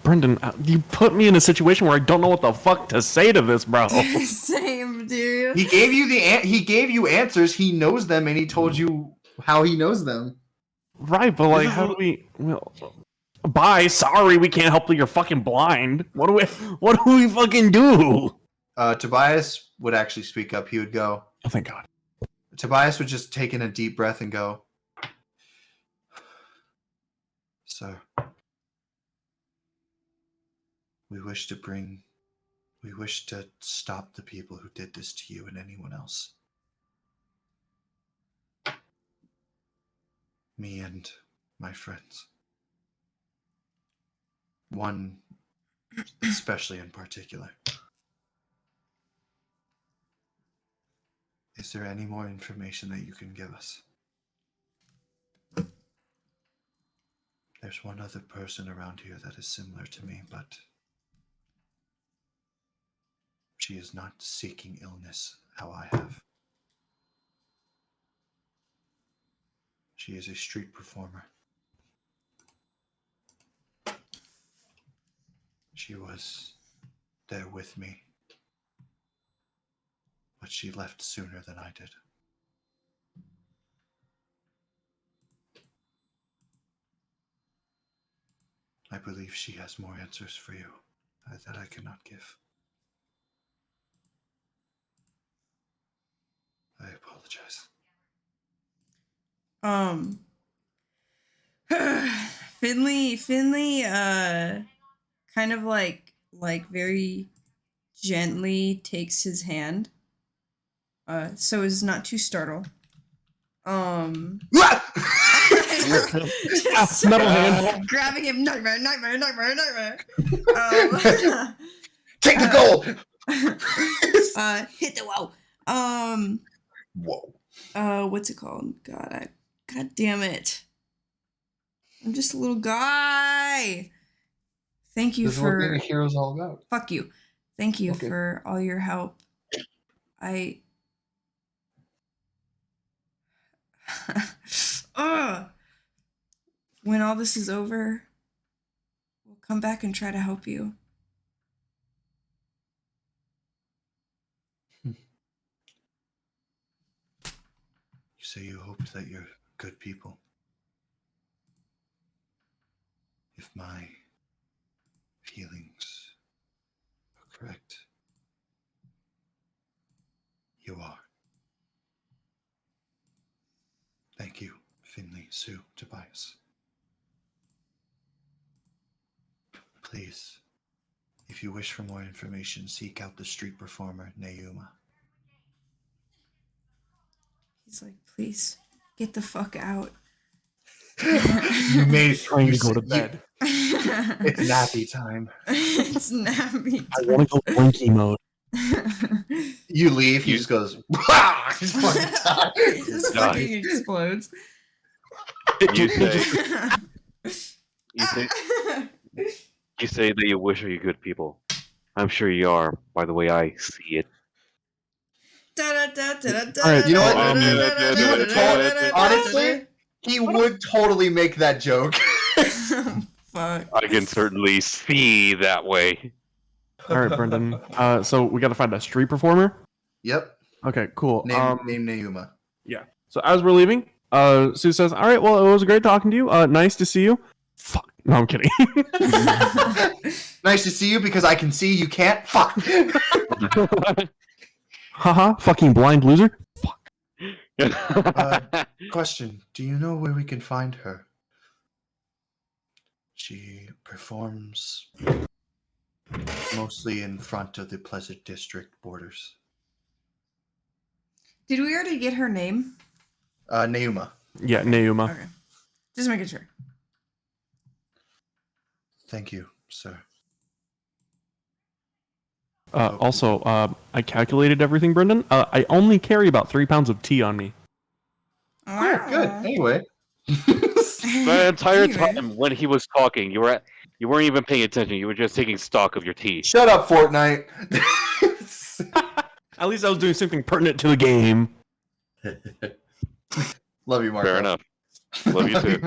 Brendan, you put me in a situation where I don't know what the fuck to say to this, bro. Same, dude. He gave you he gave you answers. He knows them, and he told you how he knows them. Right, but like, how do we? Well, bye. Sorry, we can't help that you're fucking blind. What do we fucking do? Tobias would actually speak up. He would go. Oh, thank God. Tobias would just take in a deep breath and go, "Sir, we wish to stop the people who did this to you and anyone else. Me and my friends. One especially in particular. Is there any more information that you can give us? There's one other person around here that is similar to me, but she is not seeking illness how I have. She is a street performer. She was there with me, but she left sooner than I did. I believe she has more answers for you that I cannot give. I apologize. Finley, kind of like very gently takes his hand, so as not to startle. Just Metal hand. grabbing him, nightmare. Take the goal! Hit the wall. Whoa. What's it called? God damn it. I'm just a little guy. Thank you This is what being for a hero is all about. fuck you. Thank you Okay. for all your help. When all this is over, we'll come back and try to help you. You say you hoped that you're good people. If my feelings are correct, you are. Thank you, Finley, Sue, Tobias. Please, if you wish for more information, seek out the street performer, Neuma. He's like, please, Get the fuck out. You made Trying you to go to said- bed. It's nappy time. It's nappy. I want to go blinky mode. You leave. He just goes. "Wah!" Just fucking die. It just Die. fucking explodes. You say, you say, you say that you wish you good people. I'm sure you are, by the way I see it. Alright, you know what? Honestly, he would totally make that joke. Fuck. I can certainly see that way. All right, Brendan. So we got to find a street performer. Yep. Okay, cool. Name Nauma. So as we're leaving, Sue says, "All right, well, it was great talking to you. Nice to see you." Fuck. No, I'm kidding. Nice to see you because I can see you can't. Fuck. Haha, fucking blind loser. Question: do you know where we can find her? She performs mostly in front of the Pleasant District borders. Did we already get her name? Nauma. Yeah, Nauma. Okay. Just making sure. Thank you, sir. Also, I calculated everything, Brendan. I only carry about 3 pounds of tea on me. Cool, good. Anyway. The entire Anyway. time when he was talking, you weren't even paying attention. You were just taking stock of your tea. Shut up, Fortnite. At least I was doing something pertinent to the game. Love you, Mark. Fair enough. Love you too.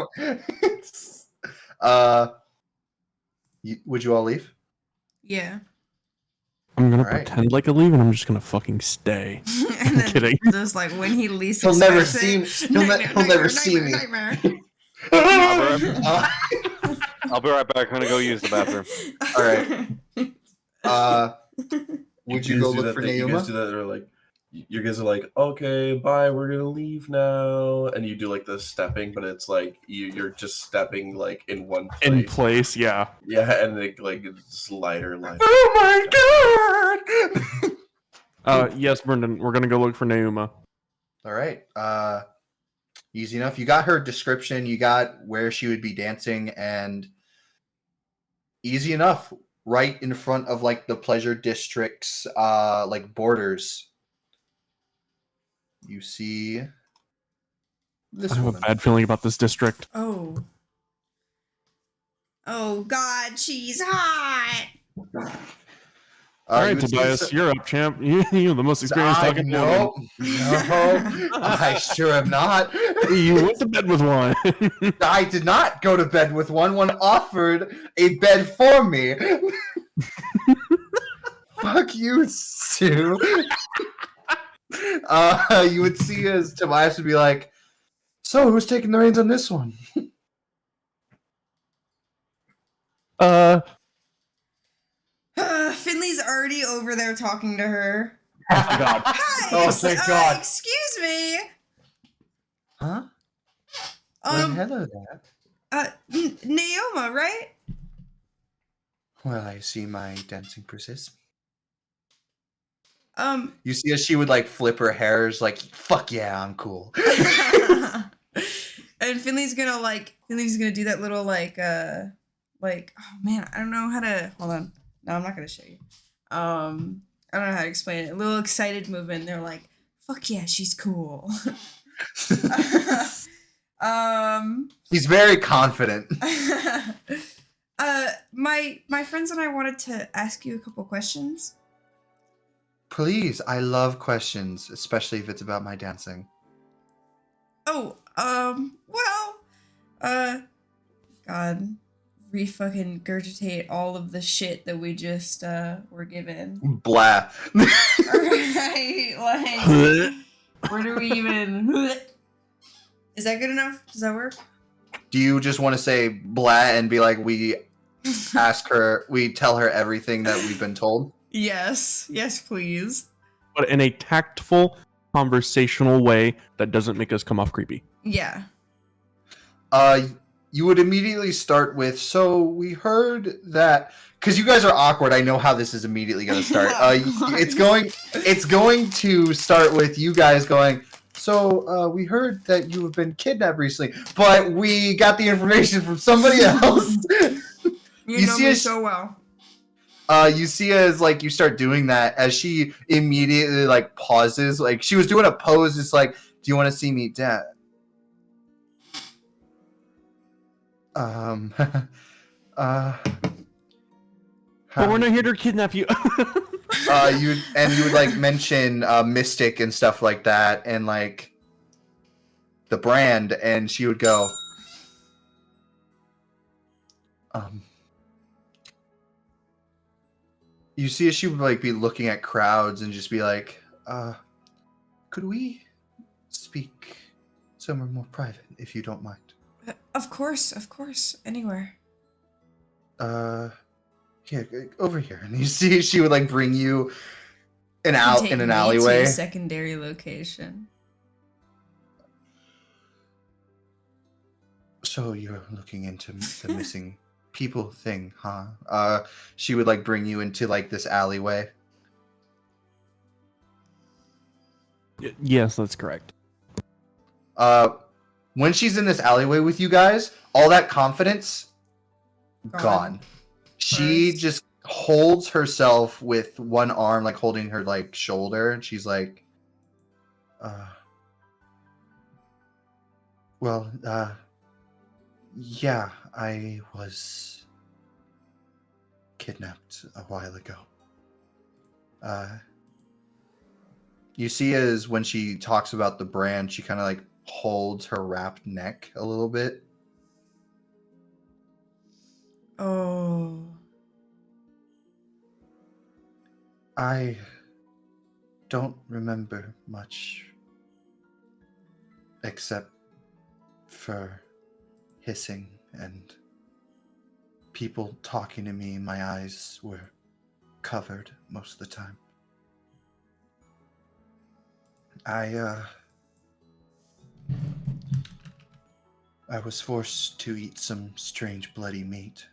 Would you all leave? Yeah. I'm gonna Alright. pretend like I leave, and I'm just gonna fucking stay. And then kidding. just like when he least He'll never expects see it, me. He'll nightmare, never nightmare, see me. nightmare, Uh, I'll be right back. I'm gonna go use the bathroom. nightmare. would you go look for You guys Nauma? do that. They're like, you guys are like, okay, bye. We're gonna leave now, and you do like the stepping, but it's like you're just stepping like in one place. In place, yeah. Yeah, and it, like it's just lighter. Oh my god! Yes, Brendan, we're gonna go look for Nauma. All right. Easy enough. You got her description. You got where she would be dancing, and easy enough. Right in front of like the pleasure district's like borders. You see this I have woman. a bad feeling about this district. Oh. Oh God, she's hot. All you right, would see Tobias, so- you're up, champ. You're the most experienced talking no, woman. no, I sure am not. You went to bed with one. I did not go to bed with one. One offered a bed for me. Fuck you, Sue. You would see as Tobias would be like, "So, who's taking the reins on this one?" Finley's already over there talking to her. Oh my god. Hi. Oh, thank God. Excuse me. Huh? Well, Um. hello there. Naoma, right? Well, I see my dancing persists. You see as she would like flip her hairs, like, "Fuck yeah, I'm cool." And Finley's gonna do that little oh man, I don't know how to hold on. No, I'm not gonna show you. I don't know how to explain it. A little excited movement. They're like, "Fuck yeah, she's cool." He's very confident. My friends and I wanted to ask you a couple questions. Please, I love questions, especially if it's about my dancing. Oh, God, re-fucking gurgitate all of the shit that we just, were given. Blah. Right, like, where do we even... Is that good enough? Does that work? Do you just want to say blah and be like, we tell her everything that we've been told? Yes, please. But in a tactful, conversational way that doesn't make us come off creepy. Yeah. You would immediately start with, so we heard that, because you guys are awkward. I know how this is immediately going to start. It's going to start with you guys going, So we heard that you have been kidnapped recently, but we got the information from somebody else. You know see me a- so well. You see as like you start doing that, as she immediately like pauses, like she was doing a pose, just like, "Do you want to see me dead?" But we're not here to kidnap you. you would like mention Mystic and stuff like that, and like the brand, and she would go, you see, she would like be looking at crowds and just be like, could we speak somewhere more private, if you don't mind? Of course, anywhere. Here, over here. And you see, she would like bring you in Take an me to alleyway. a secondary location. So you're looking into the missing people thing, huh? She would like bring you into like this alleyway. Yes, that's correct. When she's in this alleyway with you guys, all that confidence gone. She First. just holds herself with one arm, like holding her like shoulder, and she's like, yeah, I was kidnapped a while ago. You see as when she talks about the brand, she kind of like holds her wrapped neck a little bit. Oh. I don't remember much except for hissing and people talking to me. My eyes were covered most of the time. I was forced to eat some strange bloody meat.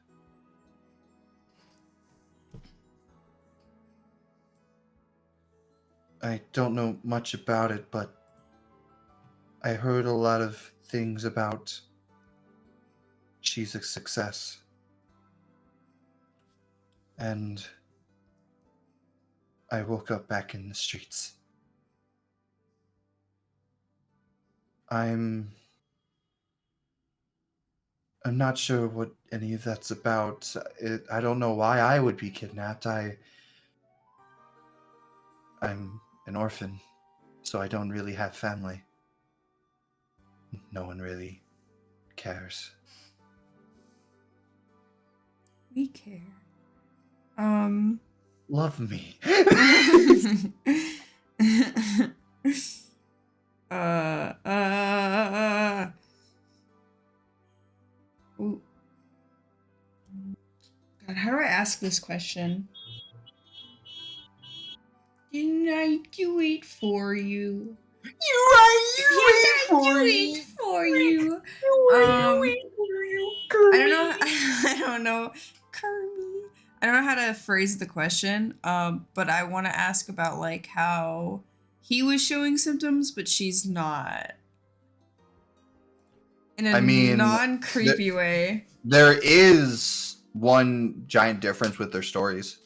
I don't know much about it, but I heard a lot of things about she's a success. And I woke up back in the streets. I'm not sure what any of that's about. I don't know why I would be kidnapped. I'm an orphan, so I don't really have family. No one really cares. We care. Love me. Ooh. God, how do I ask this question? Didn't I do it for you? I don't know. I don't know. Kirby. I don't know how to phrase the question. But I want to ask about like how he was showing symptoms, but she's not. In a non-creepy way. There is one giant difference with their stories.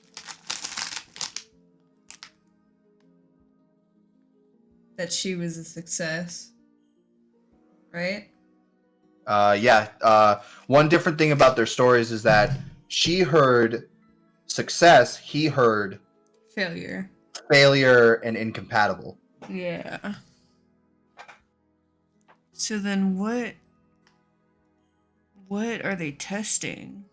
That she was a success. Right? Yeah. One different thing about their stories is that she heard success, he heard Failure. and incompatible. Yeah. So then what are they testing?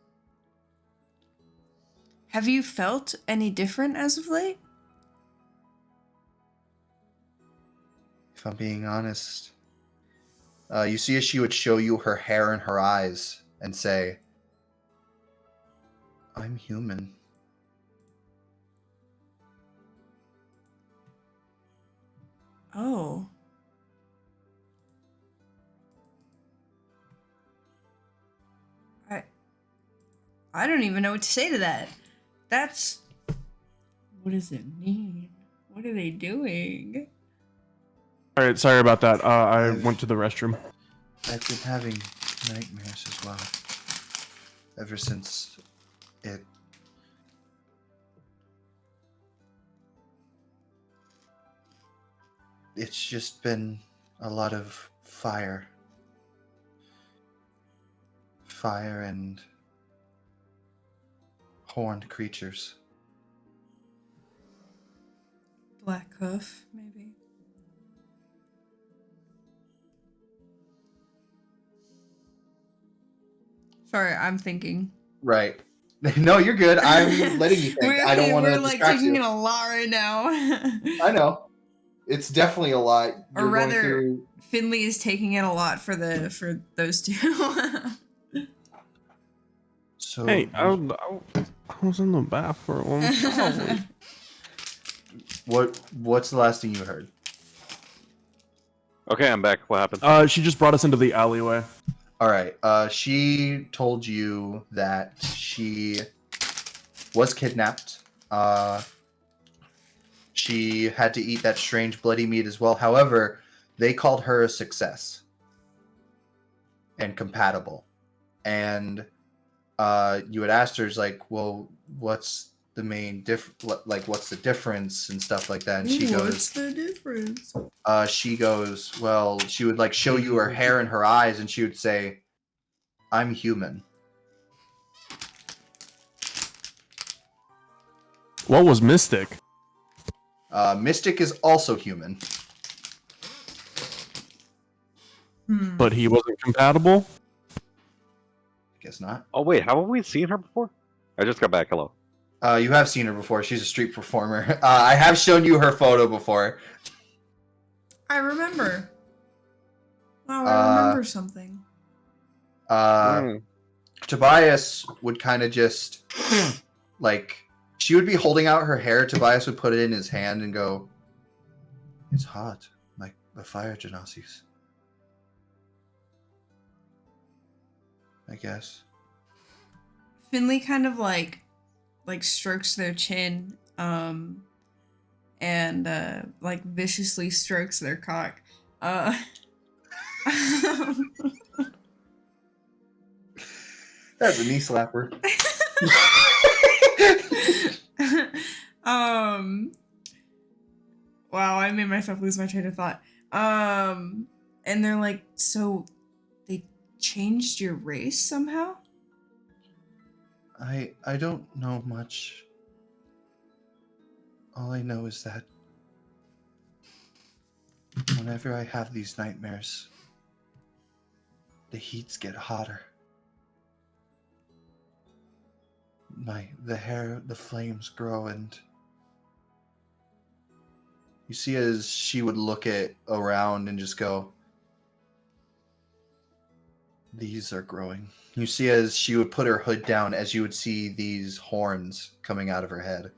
Have you felt any different as of late? If I'm being honest. You see as she would show you her hair and her eyes and say, I'm human. Oh. I don't even know what to say to that. That's... What does it mean? What are they doing? All right, sorry about that. I went to the restroom. I've been having nightmares as well. Ever since it. It's just been a lot of fire. Fire and horned creatures. Black Hoof, maybe. Sorry, I'm thinking. Right. No, you're good. I'm letting you think. I don't want to We're like distract taking you. in a lot right now. I know. It's definitely a lot. Or You're going rather, through. Finley is taking in a lot for those two. So Hey, I was in the bathroom. what's the last thing you heard? Okay, I'm back. What happened? She just brought us into the alleyway. All right. She told you that she was kidnapped. She had to eat that strange bloody meat as well. However, they called her a success and compatible. And you had asked her, like, well, what's the main what's the difference and stuff like that? And she What's goes, the difference? she goes, well, she would like show you her hair and her eyes, and she would say, I'm human. What was Mystic? Mystic is also human. But he wasn't compatible? Guess not. Oh wait, haven't we seen her before? I just got back. Hello. You have seen her before. She's a street performer. I have shown you her photo before. I remember. Wow, I remember something. Tobias would kind of just like, she would be holding out her hair. Tobias would put it in his hand and go, "It's hot, like the fire genasi's." I guess. Finley kind of like strokes their chin, and like viciously strokes their cock. That's a knee slapper. Wow, I made myself lose my train of thought. And they're like, so they changed your race somehow? I don't know much. All I know is that whenever I have these nightmares, the heats get hotter. The flames grow, and you see as she would look around and just go, these are growing. You see as she would put her hood down, as you would see these horns coming out of her head.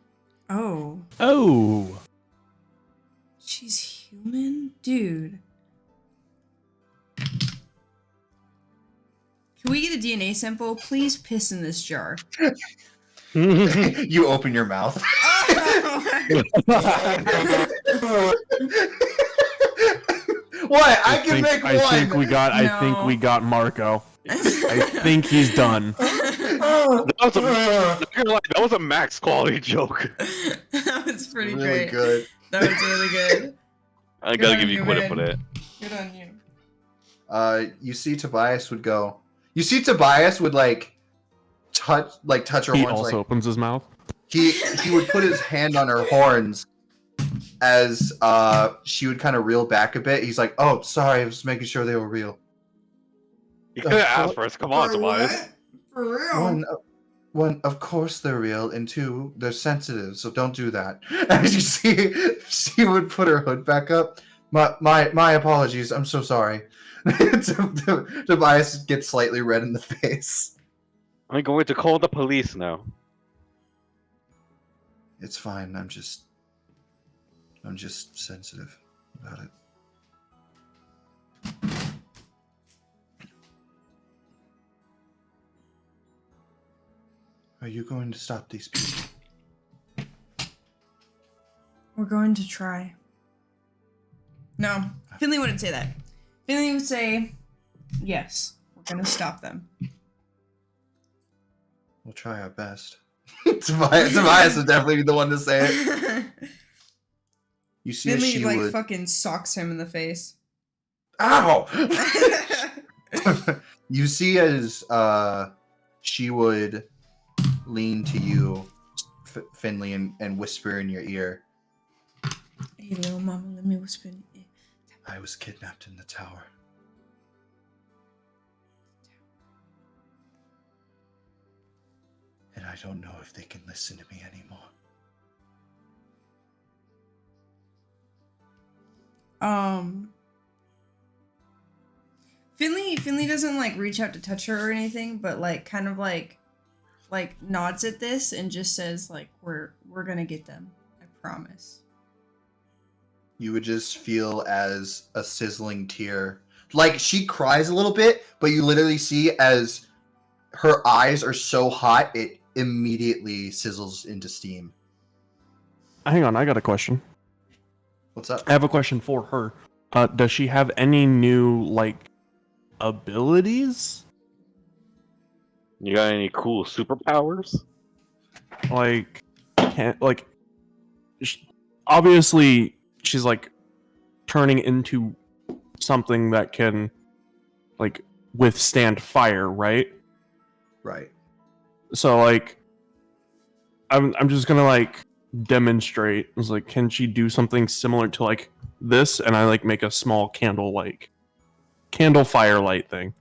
Oh. Oh. She's human? Dude. Can we get a DNA sample? Please piss in this jar. You open your mouth. What? I can make one. I think we got Marco. I think he's done. That was a max quality joke. That was pretty Really great. good. That was really good. I Good gotta on give you you, credit man. for that. Good on you. You see Tobias would go. You see Tobias would touch her He horns. also opens his mouth. He would put his hand on her horns as she would kind of reel back a bit. He's like, "Oh, sorry, I was making sure they were real." You could have asked first. Come on, Tobias. For real? One, of course they're real, and two, they're sensitive, so don't do that. As you see, she would put her hood back up. My apologies. I'm so sorry. Tobias gets slightly red in the face. I'm going to call the police now. It's fine. I'm just sensitive about it. Are you going to stop these people? We're going to try. No, Finley wouldn't say that. Finley would say, yes, we're gonna stop them. We'll try our best. Tobias would definitely be the one to say it. You see, as Finley, she like, would. fucking socks him in the face. Ow! You see, as she would lean to you, Finley, and whisper in your ear. Hey, little mama, let me whisper in your ear. I was kidnapped in the tower. And I don't know if they can listen to me anymore. Finley doesn't like reach out to touch her or anything, but like kind of like nods at this and just says like we're gonna get them. I promise. You would just feel as a sizzling tear. Like she cries a little bit, but you literally see as her eyes are so hot, it immediately sizzles into steam. Hang on, I got a question. What's up? I have a question for her. Does she have any new like abilities? You got any cool superpowers? Like, can't like. Obviously, she's like turning into something that can like withstand fire, right? Right. So like, I'm just gonna like demonstrate. It's like, can she do something similar to like this? And I like make a small candle firelight thing.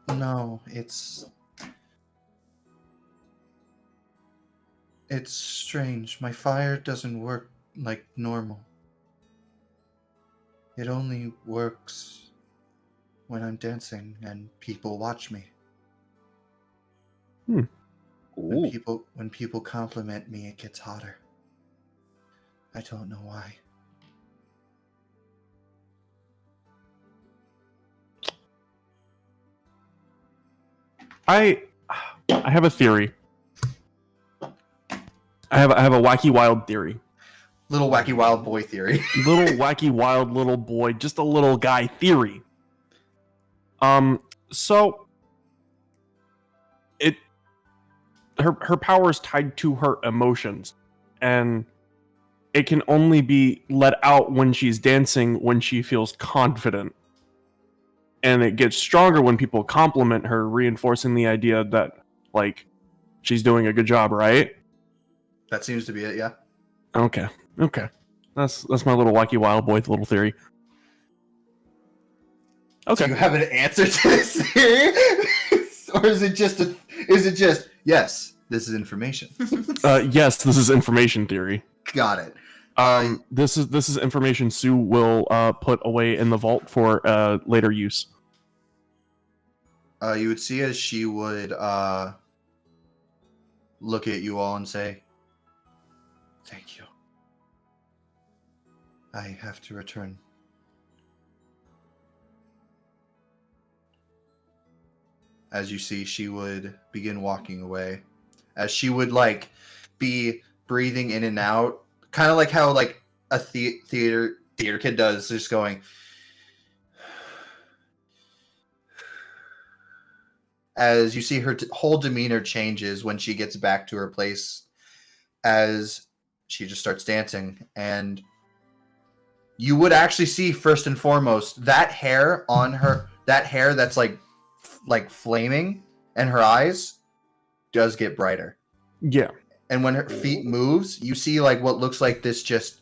No, it's strange. My fire doesn't work like normal. It only works when I'm dancing and people watch me. Hmm. When people compliment me, it gets hotter. I don't know why. I have a theory. I have a wacky wild theory. Little wacky wild boy theory. Little wacky wild little boy, just a little guy theory. So her power is tied to her emotions, and it can only be let out when she's dancing when she feels confident. And it gets stronger when people compliment her, reinforcing the idea that like she's doing a good job, right? That seems to be it, yeah. Okay. That's my little wacky wild boy little theory. Okay. Do you have an answer to this theory? Or is it just yes, this is information? Yes, this is information theory. Got it. This is information Sue will put away in the vault for later use. You would see as she would look at you all and say, "Thank you. I have to return." As you see, she would begin walking away. As she would like be breathing in and out, kind of like how like a theater kid does, just going. As you see her whole demeanor changes when she gets back to her place, as she just starts dancing, and you would actually see first and foremost that hair on her, that hair that's like flaming, and her eyes does get brighter. Yeah. And when her feet moves, you see like what looks like this just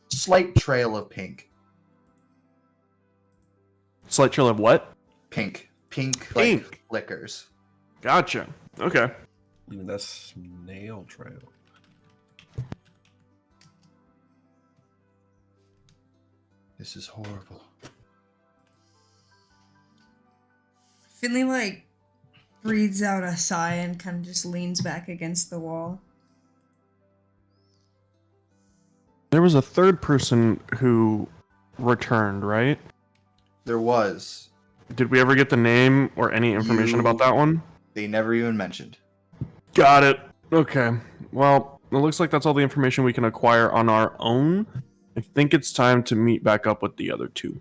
slight trail of pink. Slight trail of what? Pink like Pink. flickers. Gotcha. Okay. Even that snail trail. This is horrible. Finley like breathes out a sigh and kind of just leans back against the wall. There was a third person who returned, right? There was. Did we ever get the name or any information about that one? They never even mentioned. Got it. Okay. Well, it looks like that's all the information we can acquire on our own. I think it's time to meet back up with the other two.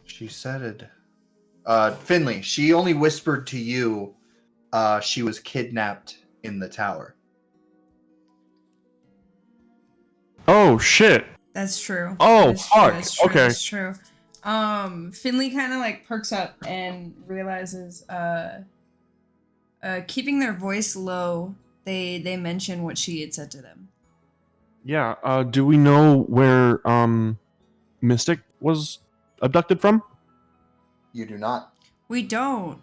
She said it. Finley, she only whispered to you she was kidnapped in the tower. Oh shit! That's true. Oh, That's true, fuck. That's true, Okay. That's true. Finley kind of like perks up and realizes, keeping their voice low, they mention what she had said to them. Yeah. Do we know where Mystic was abducted from? You do not. We don't.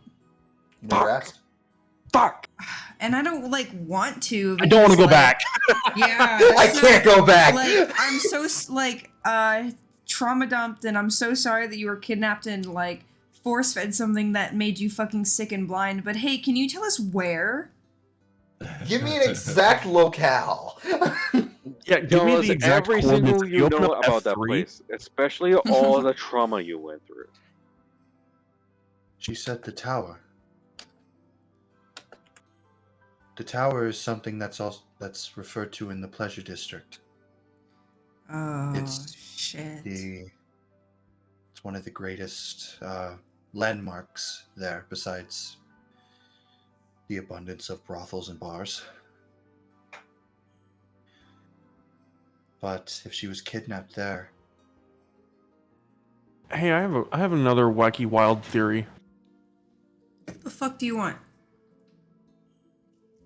You never Fuck. asked. Fuck! And I don't like want to. I don't want to go because, back. Yeah. I so, can't go back. Like, I'm so trauma dumped, and I'm so sorry that you were kidnapped and like force fed something that made you fucking sick and blind. But hey, can you tell us where? Give me an exact locale. Yeah, give Tell me us the exact every coordinates. single If you open know up about that F3 place, especially all the trauma you went through. She said the tower. The tower is something that's referred to in the pleasure district. Oh It's shit. It's one of the greatest landmarks there, besides the abundance of brothels and bars. But if she was kidnapped there, Hey, I have another wacky wild theory. What the fuck do you want?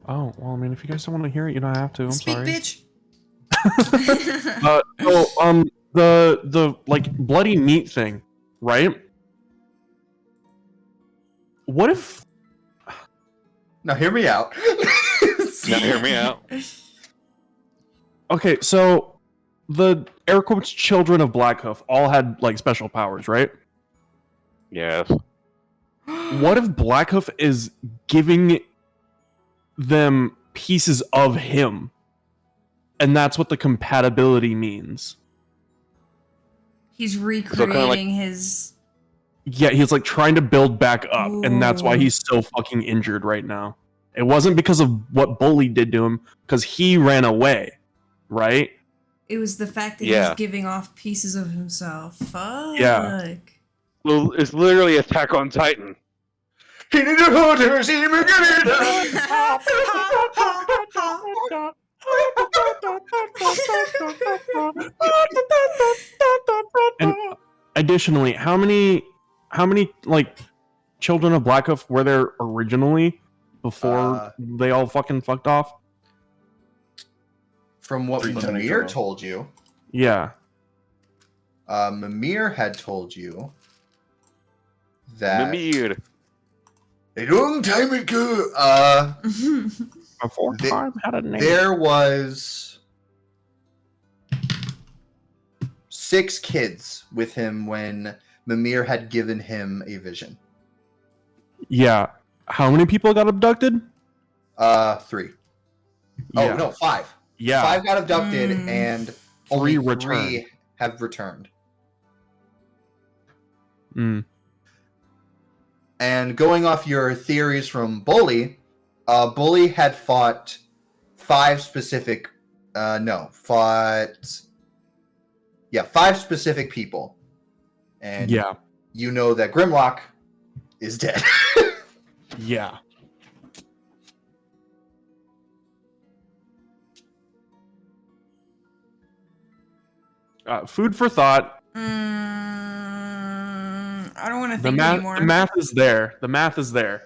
Oh, well, I mean, if you guys don't want to hear it, you don't have to. I'm Speak, sorry. bitch. The like bloody meat thing, right? What if now hear me out. Now hear me out. okay, so the air quotes children of Blackhoof all had like special powers, right? Yes. What if Blackhoof is giving them pieces of him? And that's what the compatibility means. He's kinda recreating his. Yeah, he's like trying to build back up, and that's why Ooh. he's so fucking injured right now. It wasn't because of what Bully did to him, because he ran away, right? It was the fact that Yeah. he's giving off pieces of himself. Fuck. Yeah. Well, it's literally Attack on Titan. And additionally, how many like children of Blackhoof were there originally before they all fucking fucked off? From what Pretending to Mimir know. told you, Yeah. Mimir had told you that Mimir. a long time ago, Before Th- time had a name. there was 6 kids with him when Mimir had given him a vision. Yeah. How many people got abducted? 3. Oh Yeah. no, 5. Yeah. 5 got abducted, Mm. and only 3 returned. have returned. Mm. And going off your theories from Bully, Bully had fought 5 specific, 5 specific people. And Yeah. you know that Grimlock is dead. Yeah. Food for thought. I don't want to The think math, anymore. the math is there. The math is there.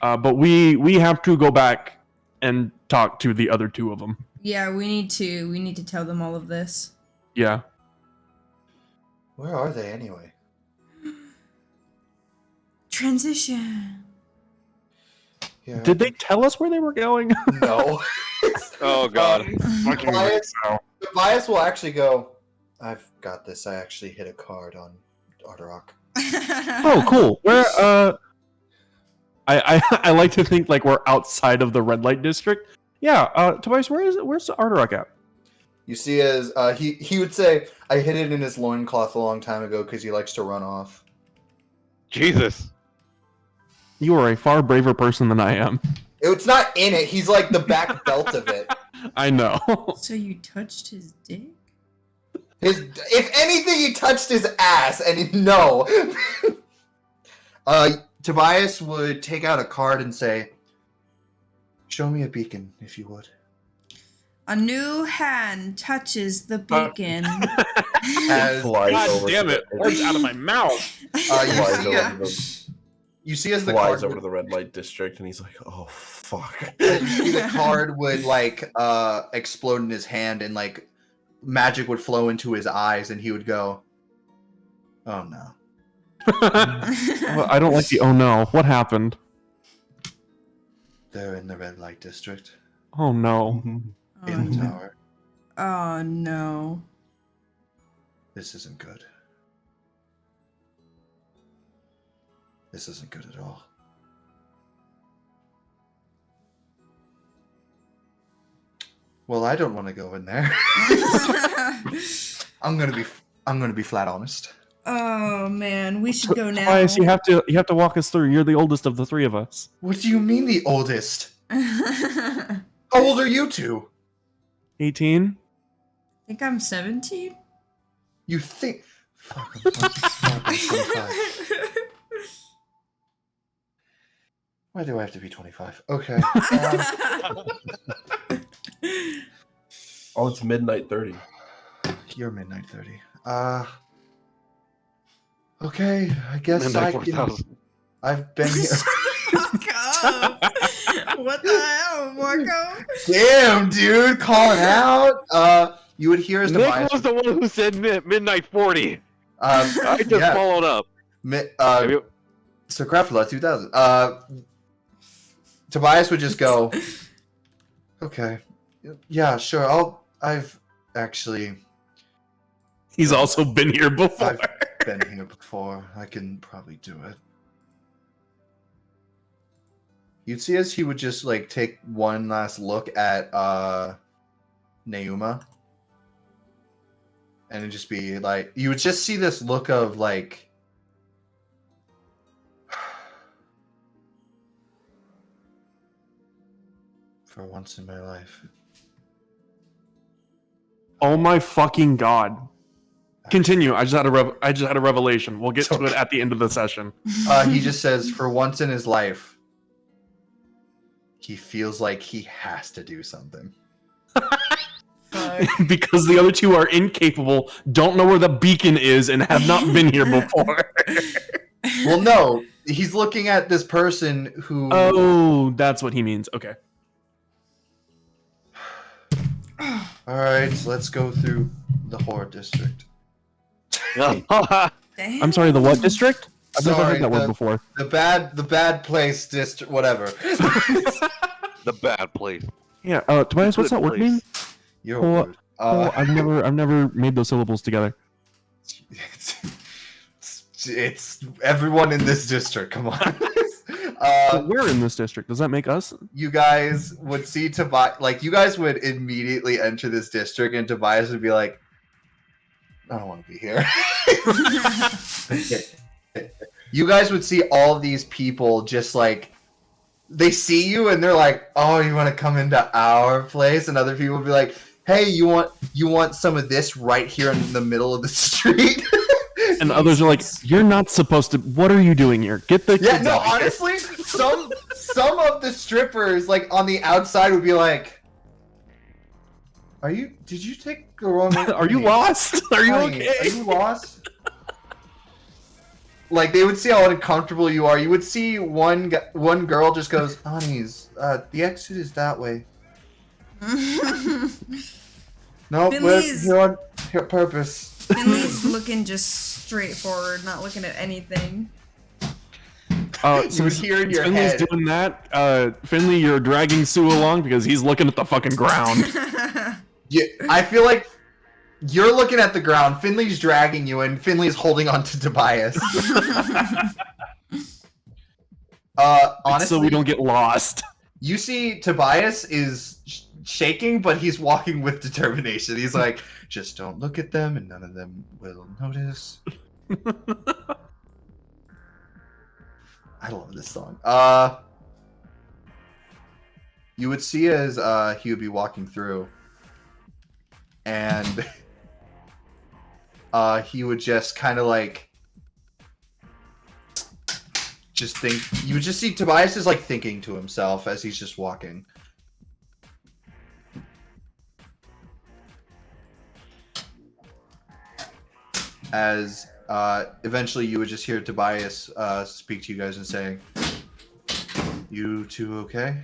But we have to go back and talk to the other 2 of them. Yeah, we need to tell them all of this. Yeah. Where are they anyway? Transition. Yeah. Did they tell us where they were going? No. Oh god. Fucking Bias, so. Bias will actually go, I've got this. I actually hit a card on Arterock. Oh, cool. Where I like to think like we're outside of the red light district. Yeah, Tobias, where's the Arterock at? You see, as he would say, I hid it in his loincloth a long time ago because he likes to run off. Jesus. You are a far braver person than I am. It's not in it. He's like the back belt of it. I know. So you touched his dick? If anything, he touched his ass, and no. Tobias would take out a card and say, "Show me a beacon, if you would." A new hand touches the beacon. As, Flies God over damn to it! the- Words out of my mouth. Flies you, over to the- see, you see as the flies card over to the red light district, and he's like, "Oh fuck!" you see the card would like explode in his hand, and like magic would flow into his eyes, and he would go, "Oh no." Well, I don't like the oh no. What happened? They're in the red light district. Oh no. Oh, In the no. tower. Oh no. This isn't good. This isn't good at all. Well, I don't want to go in there. I'm gonna be flat honest. Oh man, we should go now. Tobias, you have to walk us through. You're the oldest of the three of us. What do you mean the oldest? How old are you two? 18? I think I'm 17. You think? Fuck, I'm 25. Why do I have to be 25? Okay. Oh, it's midnight 30. You're midnight 30. Okay, I guess Midnight I can. 4000. I've been here. Fuck up. What the hell, Marco? Damn, dude, calling out. You would hear as Nick Tobias. was the one who said midnight 40. I just yeah, followed up. Have you- So Craftula 2000. Tobias would just go, okay, yeah, sure. I've actually He's also been here before. I've been here before. I can probably do it. You'd see as he would just like take one last look at Neuma. And it'd just be like you would just see this look of like for once in my life. Oh my fucking god. Continue. I just had a revelation. We'll get to it at the end of the session. He just says, for once in his life, he feels like he has to do something. Because the other two are incapable, don't know where the beacon is, and have not been here before. Well, no, he's looking at this person who. Oh, that's what he means. Okay. All right, so let's go through the horror district. Damn. I'm sorry, the what district? I've never Sorry, heard that word before. The bad place district, whatever. The bad place. Yeah, Tobias, what's that word mean? You're Oh, weird. I've never made those syllables together. It's everyone in this district. Come on. But we're in this district. Does that make us? You guys would see Tobias, like you guys would immediately enter this district, and Tobias would be like, "I don't want to be here." You guys would see all these people just like they see you, and they're like, "Oh, you want to come into our place?" And other people would be like, "Hey, you want some of this right here in the middle of the street?" And others are like, "You're not supposed to. What are you doing here? Get the Yeah, kids no, out of here." honestly, some of the strippers like on the outside would be like, did you take the wrong Are you lost? Are you Honey, okay? Are you lost? Like they would see how uncomfortable you are. You would see one girl just goes, "Honeys, the exit is that way." No, we're Finley's- here on purpose. Finley's looking just straight forward, not looking at anything. You would Since hear in your Finley's head. doing that, Finley, you're dragging Sue along because he's looking at the fucking ground. Yeah, I feel like you're looking at the ground. Finley's dragging you, and Finley's holding on to Tobias. Honestly, so we don't get lost. you see Tobias is shaking, but he's walking with determination. He's like, just don't look at them, and none of them will notice. I love this song. you would see as he would be walking through, and he would just kind of like just think. You would just see Tobias is like thinking to himself as he's just walking. As eventually you would just hear Tobias speak to you guys and say, "You two okay?"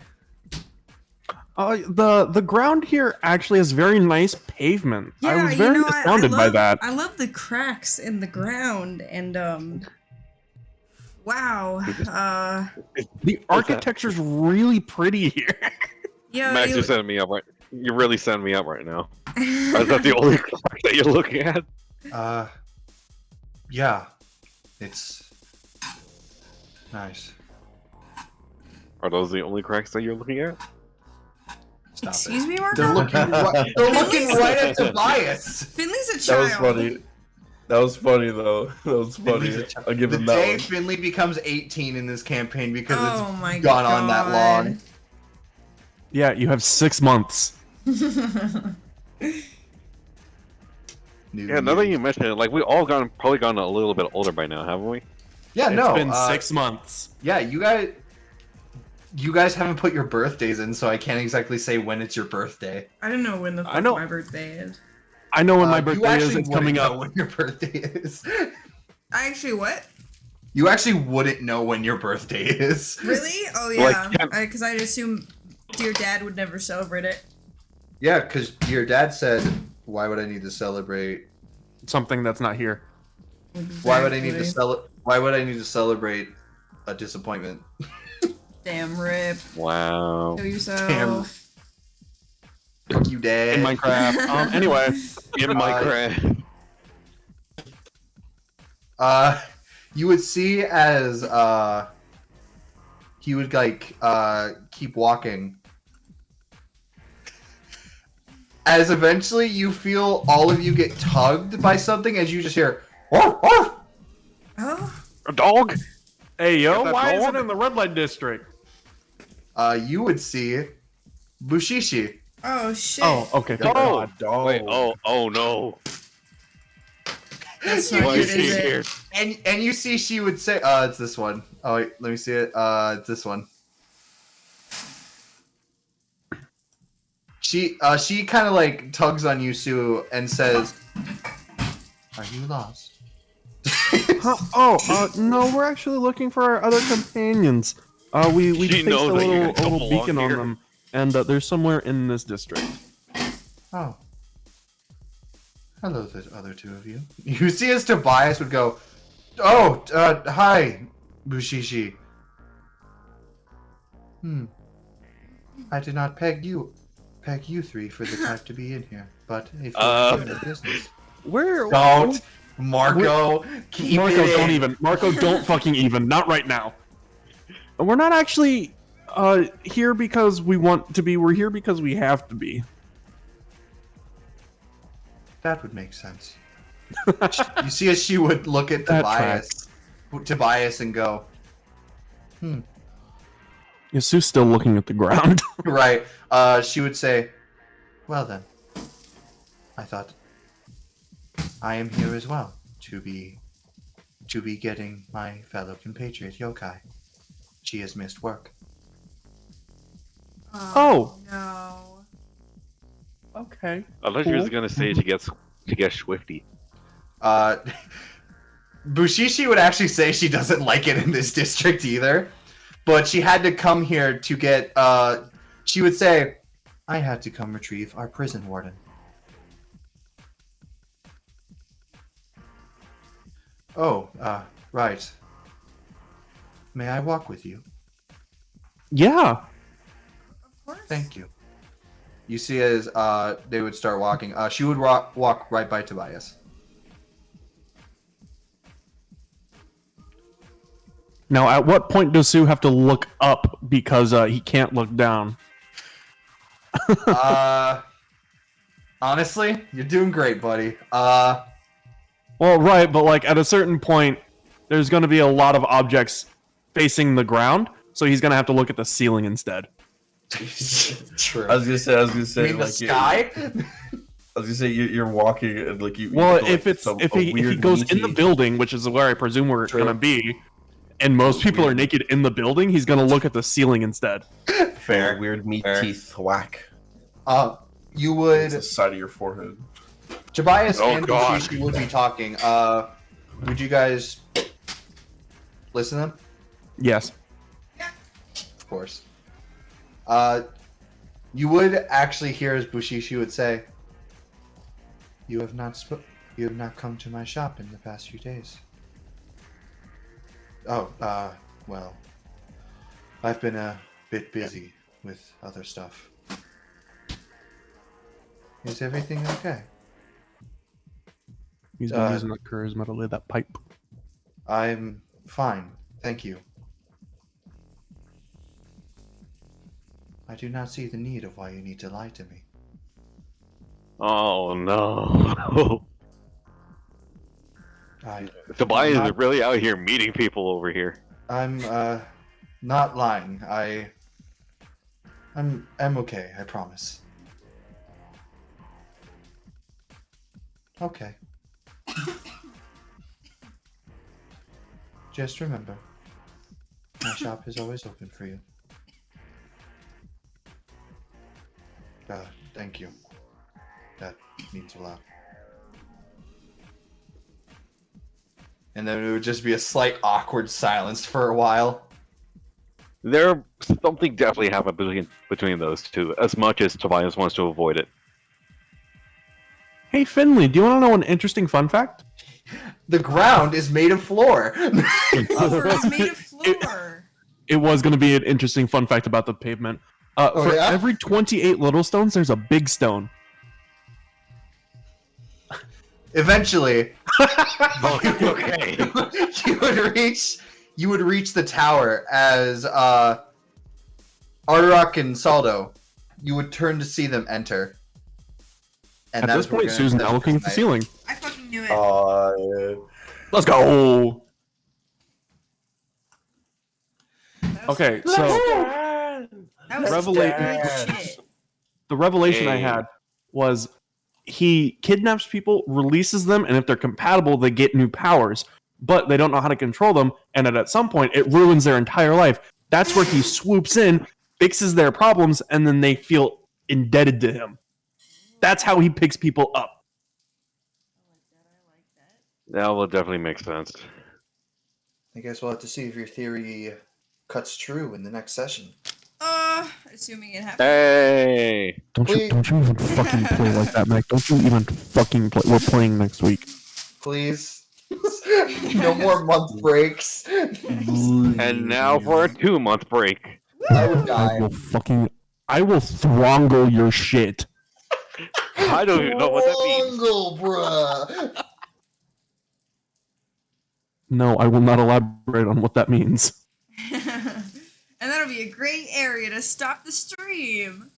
The ground here actually has very nice pavement. Yeah, I was very astounded by that. I love the cracks in the ground and wow. The architecture's really pretty here. Yeah, Max, you're setting me up right. You're really setting me up right now. Is that the only clock that you're looking at? Yeah, it's nice. Are those the only cracks that you're looking at? Stop Excuse it. me, Marco? They're looking right, they're looking right at Tobias. Finley's a That child. was funny. That was funny though. That was funny. I'll give The him day that one. Finley becomes 18 in this campaign because Oh it's my gone on that long. Yeah, you have 6 months. Yeah, now that you mention it, like we all probably gotten a little bit older by now, haven't we? Yeah, It's no. been 6 months. Yeah, you guys haven't put your birthdays in, so I can't exactly say when it's your birthday. I don't know when the fuck I know- my birthday is. I know when my You birthday is. actually It's coming wouldn't know up. when your birthday is. I actually what? You actually wouldn't know when your birthday is. Really? Oh Like, yeah. Because I'd assume dear dad would never celebrate it. Yeah, because your dad said, "Why would I need to celebrate? Something that's not here. Why would I need to Exactly. Why would I need to celebrate a disappointment?" Damn rip. Wow. Kill yourself. Damn. Fuck you, Dad. In Minecraft. Anyway, In Minecraft. You would see as he would like keep walking. As eventually you feel all of you get tugged by something as you just hear "Woof, woof." Oh. A dog? hey yo, Get that why is dog? it in the red light district? You would see Bushishi. Oh shit. Oh, okay. Thank Oh. God. Dog. Wait, oh no. That's not Why good, is he is it? here? And you see she would say it's this one. Oh wait, let me see it. It's this one. She kind of like tugs on you, Sue, and says, "Are you lost?" No, we're actually looking for our other companions. We She placed knows a that you're little, gonna come beacon along on here. them, and they're somewhere in this district. Oh. Hello, the other two of you. You see as Tobias would go, "Oh, hi, Bushishi. I did not peg you three for the type to be in here, but if you're in the business." Where? Don't, Marco, keep Marco, it don't in. even. Marco, don't fucking even. Not right now. We're not actually here because we want to be. We're here because we have to be. That would make sense. You see as she would look at That Tobias and go, Yasu's still looking at the ground. right. She would say, "Well then, I thought I am here as well to be getting my fellow compatriot Yokai. She has missed work." Oh. No. Okay. I thought you were gonna say she gets swifty. Bushishi would actually say she doesn't like it in this district either, but she had to come here to get. She would say, "I had to come retrieve our prison warden." Oh, right. May I walk with you? Yeah. Of course. Thank you. You see as they would start walking, she would walk right by Tobias. Now, at what point does Sue have to look up because he can't look down? Honestly, you're doing great, buddy. Well, right, but like at a certain point, there's going to be a lot of objects facing the ground, so he's going to have to look at the ceiling instead. True. I was gonna say, You mean the like, sky? I was gonna say you're walking and like you. Well, feel if like it's some- if a he weird goes in the meaty- building, which is where I presume we're True. gonna be, and most people are naked in the building, he's gonna look at the ceiling instead. fair, weird meat Fair. teeth whack. You It's the would. side of your forehead. Tobias Oh, and God. Bushishi would be talking. Would you guys listen to them? Yes. Of course. You would actually hear as Bushishi would say, You have not come to my shop in the past few days. Oh, well, I've been a bit busy with other stuff. Is everything okay? He's been using that charisma to lay that pipe. I'm fine, thank you. I do not see the need of why you need to lie to me. Oh no. Tobias is really out here meeting people over here. I'm not lying. I'm okay, I promise. Okay. Just remember, my shop is always open for you. Thank you. That means a lot. And then it would just be a slight awkward silence for a while. Something definitely happened between those two, as much as Tobias wants to avoid it. Hey Finley, do you want to know an interesting fun fact? The ground is made of floor. Buffer is made of floor. It was going to be an interesting fun fact about the pavement. For yeah? every 28 little stones, there's a big stone. Eventually, Okay. you would reach the tower as Ardorak and Saldo. You would turn to see them enter. And At that's this where we're point, gonna Sue's end now looking at the tonight. ceiling. I fucking knew it. Let's go! That was- Okay, so that was Revelation- good shit. the revelation I Hey. had was he kidnaps people, releases them, and if they're compatible, they get new powers. But they don't know how to control them, and at some point, it ruins their entire life. That's where he swoops in, fixes their problems, and then they feel indebted to him. That's how he picks people up. That will definitely make sense. I guess we'll have to see if your theory cuts true in the next session. Assuming it happens. Hey! Don't you even fucking play like that, Mac. Don't you even fucking play. We're playing next week. Please. No more month breaks. And now for a 2-month break. I would die. I will throttle your shit. I don't even know what that means. Wongle, bruh. No, I will not elaborate on what that means. And that'll be a great area to stop the stream.